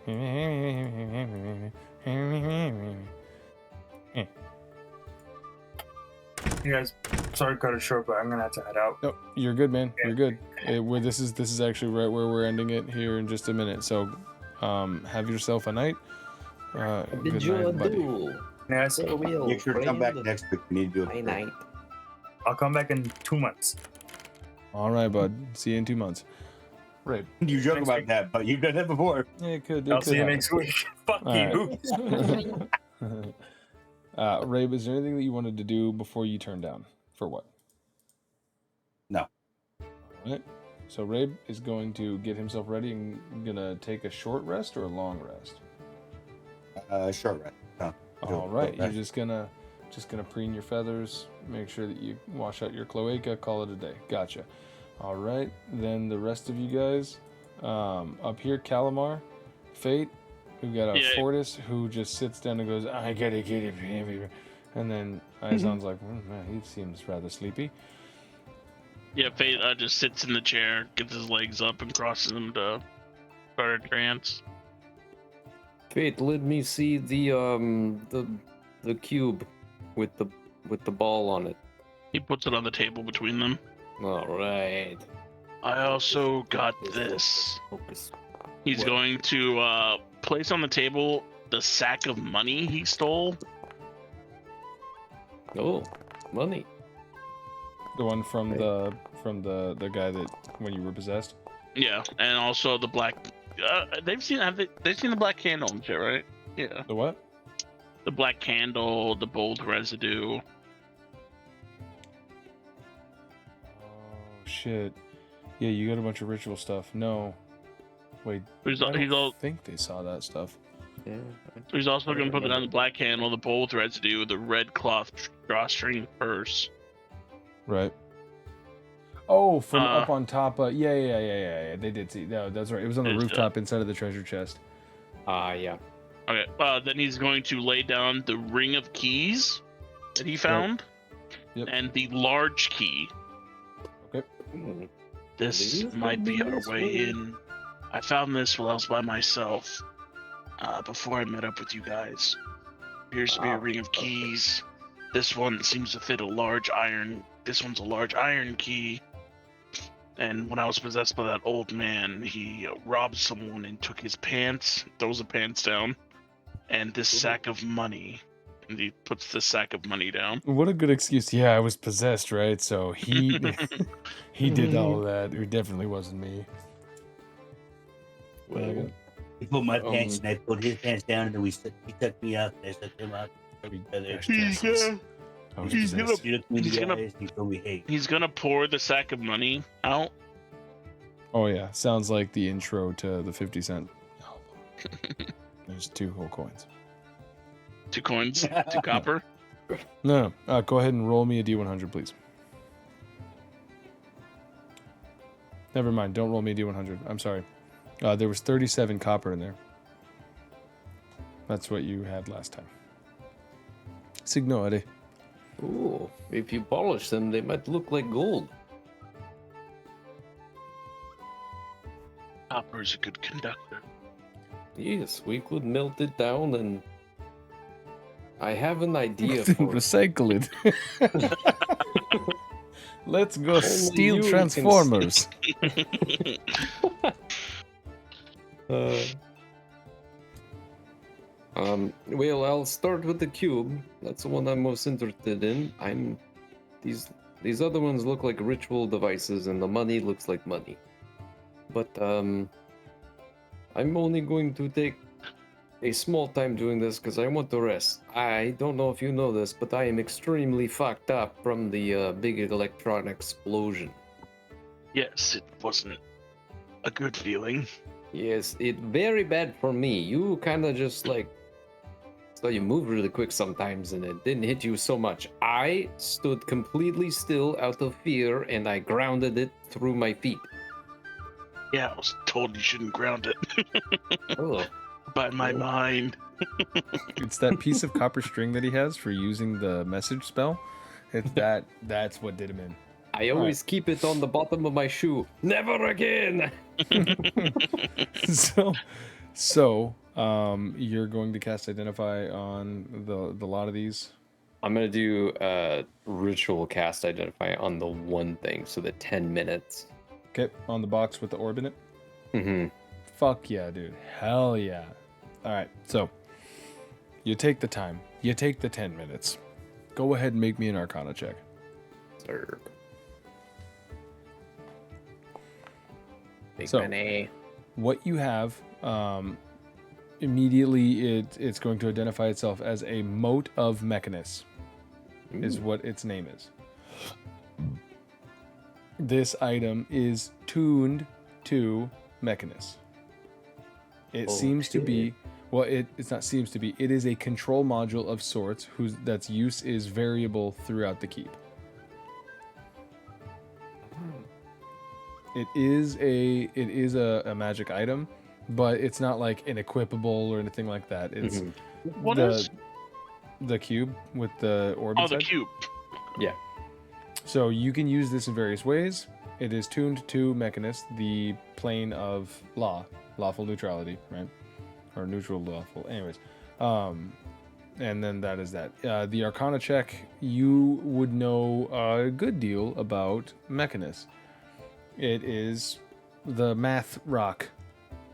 Speaker 5: You guys, sorry to cut it short, but I'm gonna have to head out.
Speaker 1: No, you're good, man. You're good. This is actually right where we're ending it here in just a minute. So, have yourself a night. Good night, buddy.
Speaker 5: Yes,
Speaker 4: So we'll
Speaker 3: Make sure to come back
Speaker 4: friend.
Speaker 3: next week. We need to do
Speaker 4: Night
Speaker 3: it.
Speaker 4: night.
Speaker 5: I'll come back in 2 months.
Speaker 1: All right, bud. See you in 2 months. Rabe.
Speaker 3: You joke
Speaker 5: Next
Speaker 3: about
Speaker 5: week.
Speaker 3: that, but you've done that before.
Speaker 1: Yeah, it could.
Speaker 5: I'll see you next week. Fuck
Speaker 1: All
Speaker 5: you.
Speaker 1: right. Rabe, is there anything that you wanted to do before you turn down? For what?
Speaker 3: No.
Speaker 1: All right. So Rabe is going to get himself ready and gonna take a short rest or a long rest.
Speaker 3: Short rest. No.
Speaker 1: All right. You're just gonna preen your feathers, make sure that you wash out your cloaca, call it a day. Gotcha. All right. Then the rest of you guys, up here, Calamar, Fayte. We've got
Speaker 2: Yeah.
Speaker 1: Fortis, who just sits down and goes, I gotta get it. And then Izon's like, man, he seems rather sleepy.
Speaker 2: Yeah, Fayte just sits in the chair, gets his legs up, and crosses them to start a trance.
Speaker 4: Fayte, let me see the cube with the ball on it.
Speaker 2: He puts it on the table between them.
Speaker 4: All right.
Speaker 2: I also got this.
Speaker 4: Focus.
Speaker 2: He's
Speaker 4: What?
Speaker 2: going to place on the table the sack of money he stole.
Speaker 4: Oh, money.
Speaker 1: The one from
Speaker 4: Hey.
Speaker 1: the guy that when you were possessed.
Speaker 2: Yeah, and also the black. They've seen the black candle and shit, right? Yeah,
Speaker 1: The what?
Speaker 2: the black candle, the bold residue.
Speaker 1: Oh shit. Yeah, you got a bunch of ritual stuff. No. Wait.
Speaker 2: He's,
Speaker 1: I
Speaker 2: he's,
Speaker 1: don't
Speaker 2: all,
Speaker 1: think they saw that stuff.
Speaker 4: Yeah.
Speaker 2: he's also going to put it on the black candle, the bold residue, the red cloth drawstring purse.
Speaker 1: Right. Oh, from
Speaker 2: Uh,
Speaker 1: up on top. Yeah. They did see. No, that's right. It was on the
Speaker 2: It's,
Speaker 1: rooftop inside of the treasure chest.
Speaker 4: Yeah.
Speaker 2: Okay, then he's going to lay down the ring of keys that he found,
Speaker 1: Yep.
Speaker 2: and the large key.
Speaker 4: Hmm.
Speaker 2: This
Speaker 4: These
Speaker 2: might be our
Speaker 4: useful.
Speaker 2: way in. I found this while I was by myself, before I met up with you guys. Appears to be a ring of keys. This one seems to fit a large iron. This one's a large iron key. And when I was possessed by that old man, he robbed someone and took his pants, throws the pants down, and this sack of money. And he puts the sack of money down.
Speaker 1: What a good excuse. Yeah, I was possessed, right? So he he did all of that. It definitely wasn't me.
Speaker 4: Well,
Speaker 3: He pulled my pants
Speaker 4: Um,
Speaker 3: and I pulled his pants down, and then he took me out. And I took him out. Together.
Speaker 2: He's gonna,
Speaker 1: I was
Speaker 2: He's
Speaker 1: possessed.
Speaker 3: He looked me in
Speaker 2: He's
Speaker 3: the
Speaker 2: gonna-
Speaker 3: eyes and he told me, "Hey,
Speaker 2: he's gonna pour the sack of money out.
Speaker 1: Oh yeah, sounds like the intro to the 50 Cent album. There's 2 whole coins.
Speaker 2: 2 coins, 2 copper.
Speaker 1: No. Go ahead and roll me a D100, please. Never mind. Don't roll me a D100. I'm sorry. There was 37 copper in there. That's what you had last time. Signore.
Speaker 4: ooh, if you polish them, they might look like gold.
Speaker 2: Copper is a good conductor.
Speaker 4: Yes, we could melt it down, and I have an idea for
Speaker 1: Recycle it. Let's go
Speaker 4: Only
Speaker 1: steal
Speaker 4: you can
Speaker 1: Transformers.
Speaker 4: Well, I'll start with the cube. That's the one I'm most interested in. These other ones look like ritual devices, and the money looks like money. But I'm only going to take a small time doing this because I want to rest. I don't know if you know this, but I am extremely fucked up from the big electron explosion.
Speaker 2: Yes, it wasn't a good feeling.
Speaker 4: Yes, it very bad for me. You kind of just like, so you move really quick sometimes, and it didn't hit you so much. I stood completely still out of fear, and I grounded it through my feet.
Speaker 2: Yeah, I was told you shouldn't ground it
Speaker 4: Oh,
Speaker 2: by my mind.
Speaker 1: It's that piece of copper string that he has for using the message spell. It's that's what did him in.
Speaker 4: I always keep it on the bottom of my shoe. Never again.
Speaker 1: So, you're going to cast Identify on the lot of these.
Speaker 4: I'm gonna do ritual cast identify on the one thing, so the 10 minutes.
Speaker 1: Okay, on the box with the orb in it.
Speaker 4: Mm-hmm.
Speaker 1: Fuck yeah, dude. Hell yeah. All right, so you take the time. You take the 10 minutes. Go ahead and make me an Arcana check.
Speaker 4: Sir. Big
Speaker 1: So-
Speaker 4: money.
Speaker 1: What you have, immediately it's going to identify itself as a mote of Mechanus, is what its name is. This item is tuned to Mechanus. It
Speaker 4: Oh,
Speaker 1: seems to be,
Speaker 4: shit.
Speaker 1: well, it's not seems to be, it is a control module of sorts that's use is variable throughout the keep. It is a magic item, but it's not like an equipable or anything like that. It's
Speaker 4: Mhm.
Speaker 2: What
Speaker 1: the-
Speaker 2: is
Speaker 1: The cube with the orb
Speaker 2: Oh, the
Speaker 1: inside?
Speaker 2: cube.
Speaker 4: Yeah.
Speaker 1: So you can use this in various ways. It is tuned to Mechanist, the plane of lawful neutrality, right? Or neutral lawful. Anyways. And then that is that. The Arcana check, you would know a good deal about Mechanist. It is the math rock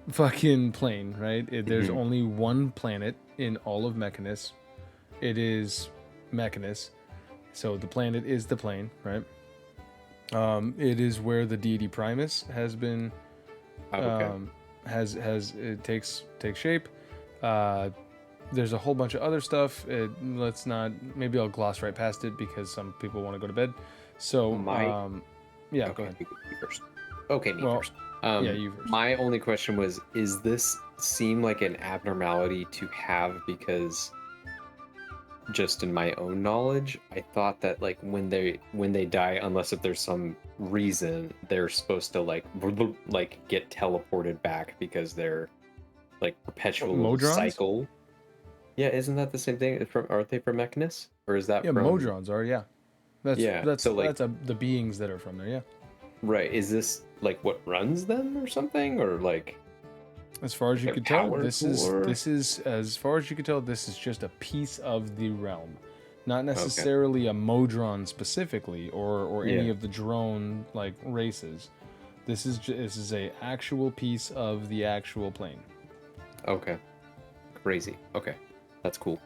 Speaker 1: fucking plane, right? There's only one planet in all of Mechanist. It is Mechanist. So the planet is the plane, right? It is where the deity Primus has been it takes shape. There's a whole bunch of other stuff. Let's not. Maybe I'll gloss right past it because some people want to go to bed. So, yeah, go ahead.
Speaker 4: You first. Okay, me
Speaker 1: Well,
Speaker 4: first.
Speaker 1: yeah, you first.
Speaker 4: My only question was: is this seem like an abnormality to have? Because, just in my own knowledge, I thought that like when they die, unless if there's some reason, they're supposed to like get teleported back because they're like perpetual
Speaker 1: Modrons?
Speaker 4: cycle. Yeah, isn't that the same thing? Aren't they from Mechanus? Or is that
Speaker 1: Yeah,
Speaker 4: from...
Speaker 1: Modrons are, yeah. That's
Speaker 4: so, like,
Speaker 1: the beings that are from there, yeah.
Speaker 4: Right. Is this like what runs them or something? Or like
Speaker 1: as far as you
Speaker 4: their
Speaker 1: could tell,
Speaker 4: power
Speaker 1: this is as far as you could tell, this is just a piece of the realm. Not necessarily a Modron specifically or any of the drone like races. This is a actual piece of the actual plane.
Speaker 4: Okay. Crazy. Okay. That's cool.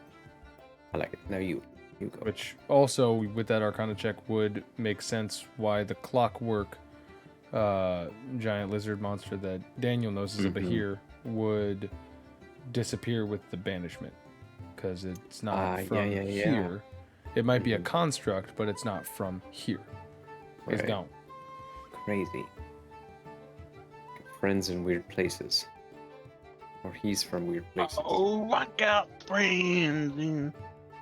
Speaker 4: I like it. Now you go.
Speaker 1: Which also, with that Arcana check, would make sense why the clockwork giant lizard monster that Daniel knows is a Bahir would disappear with the banishment. Because it's not from here. It might be a construct, but it's not from here. It's gone.
Speaker 4: Crazy. Friends in weird places. Or he's from weird places.
Speaker 2: Oh, I got friends.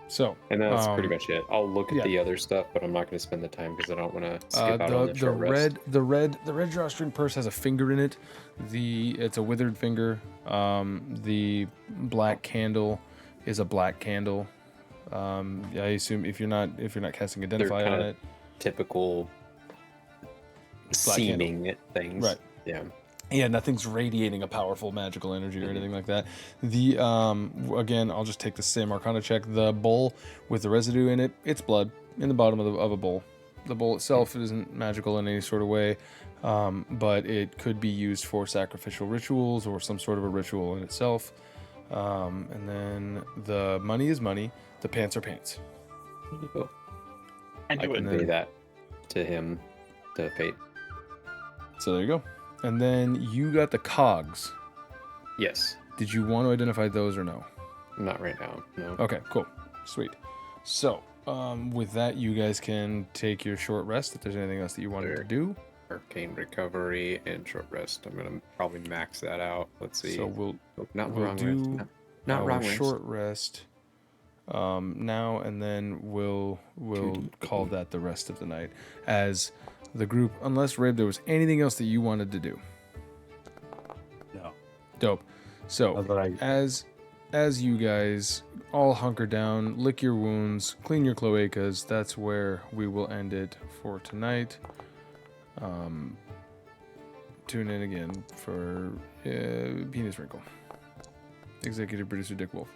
Speaker 1: So,
Speaker 4: and that's pretty much it. I'll look at the other stuff, but I'm not going to spend the time because I don't want to skip out on the short rest.
Speaker 1: The red drawstring purse has a finger in it. It's a withered finger. The black candle is a black candle. I assume if you're not casting Identify on it,
Speaker 4: typical seeming things,
Speaker 1: right? Yeah, nothing's radiating a powerful magical energy or anything like that. The again, I'll just take the same Arcana check. The bowl with the residue in it, it's blood in the bottom of a bowl. The bowl itself isn't magical in any sort of way, but it could be used for sacrificial rituals or some sort of a ritual in itself. And then the money is money. The pants are pants.
Speaker 2: I
Speaker 4: can convey that to him, to Fayte.
Speaker 1: So there you go. And then you got the cogs.
Speaker 4: Yes.
Speaker 1: Did you want to identify those or no?
Speaker 4: Not right now, no.
Speaker 1: Okay, cool. Sweet. So, with that, you guys can take your short rest if there's anything else that you wanted to do.
Speaker 4: Arcane recovery and short rest. I'm going to probably max that out. Let's see.
Speaker 1: So we'll
Speaker 4: do not wrong
Speaker 1: short rest now, and then we'll call that the rest of the night as the group, unless Rabe, there was anything else that you wanted to do.
Speaker 3: No.
Speaker 1: Dope. So as you guys all hunker down, lick your wounds, clean your cloacas, that's where we will end it for tonight. Tune in again for Penis Wrinkle. Executive producer Dick Wolf.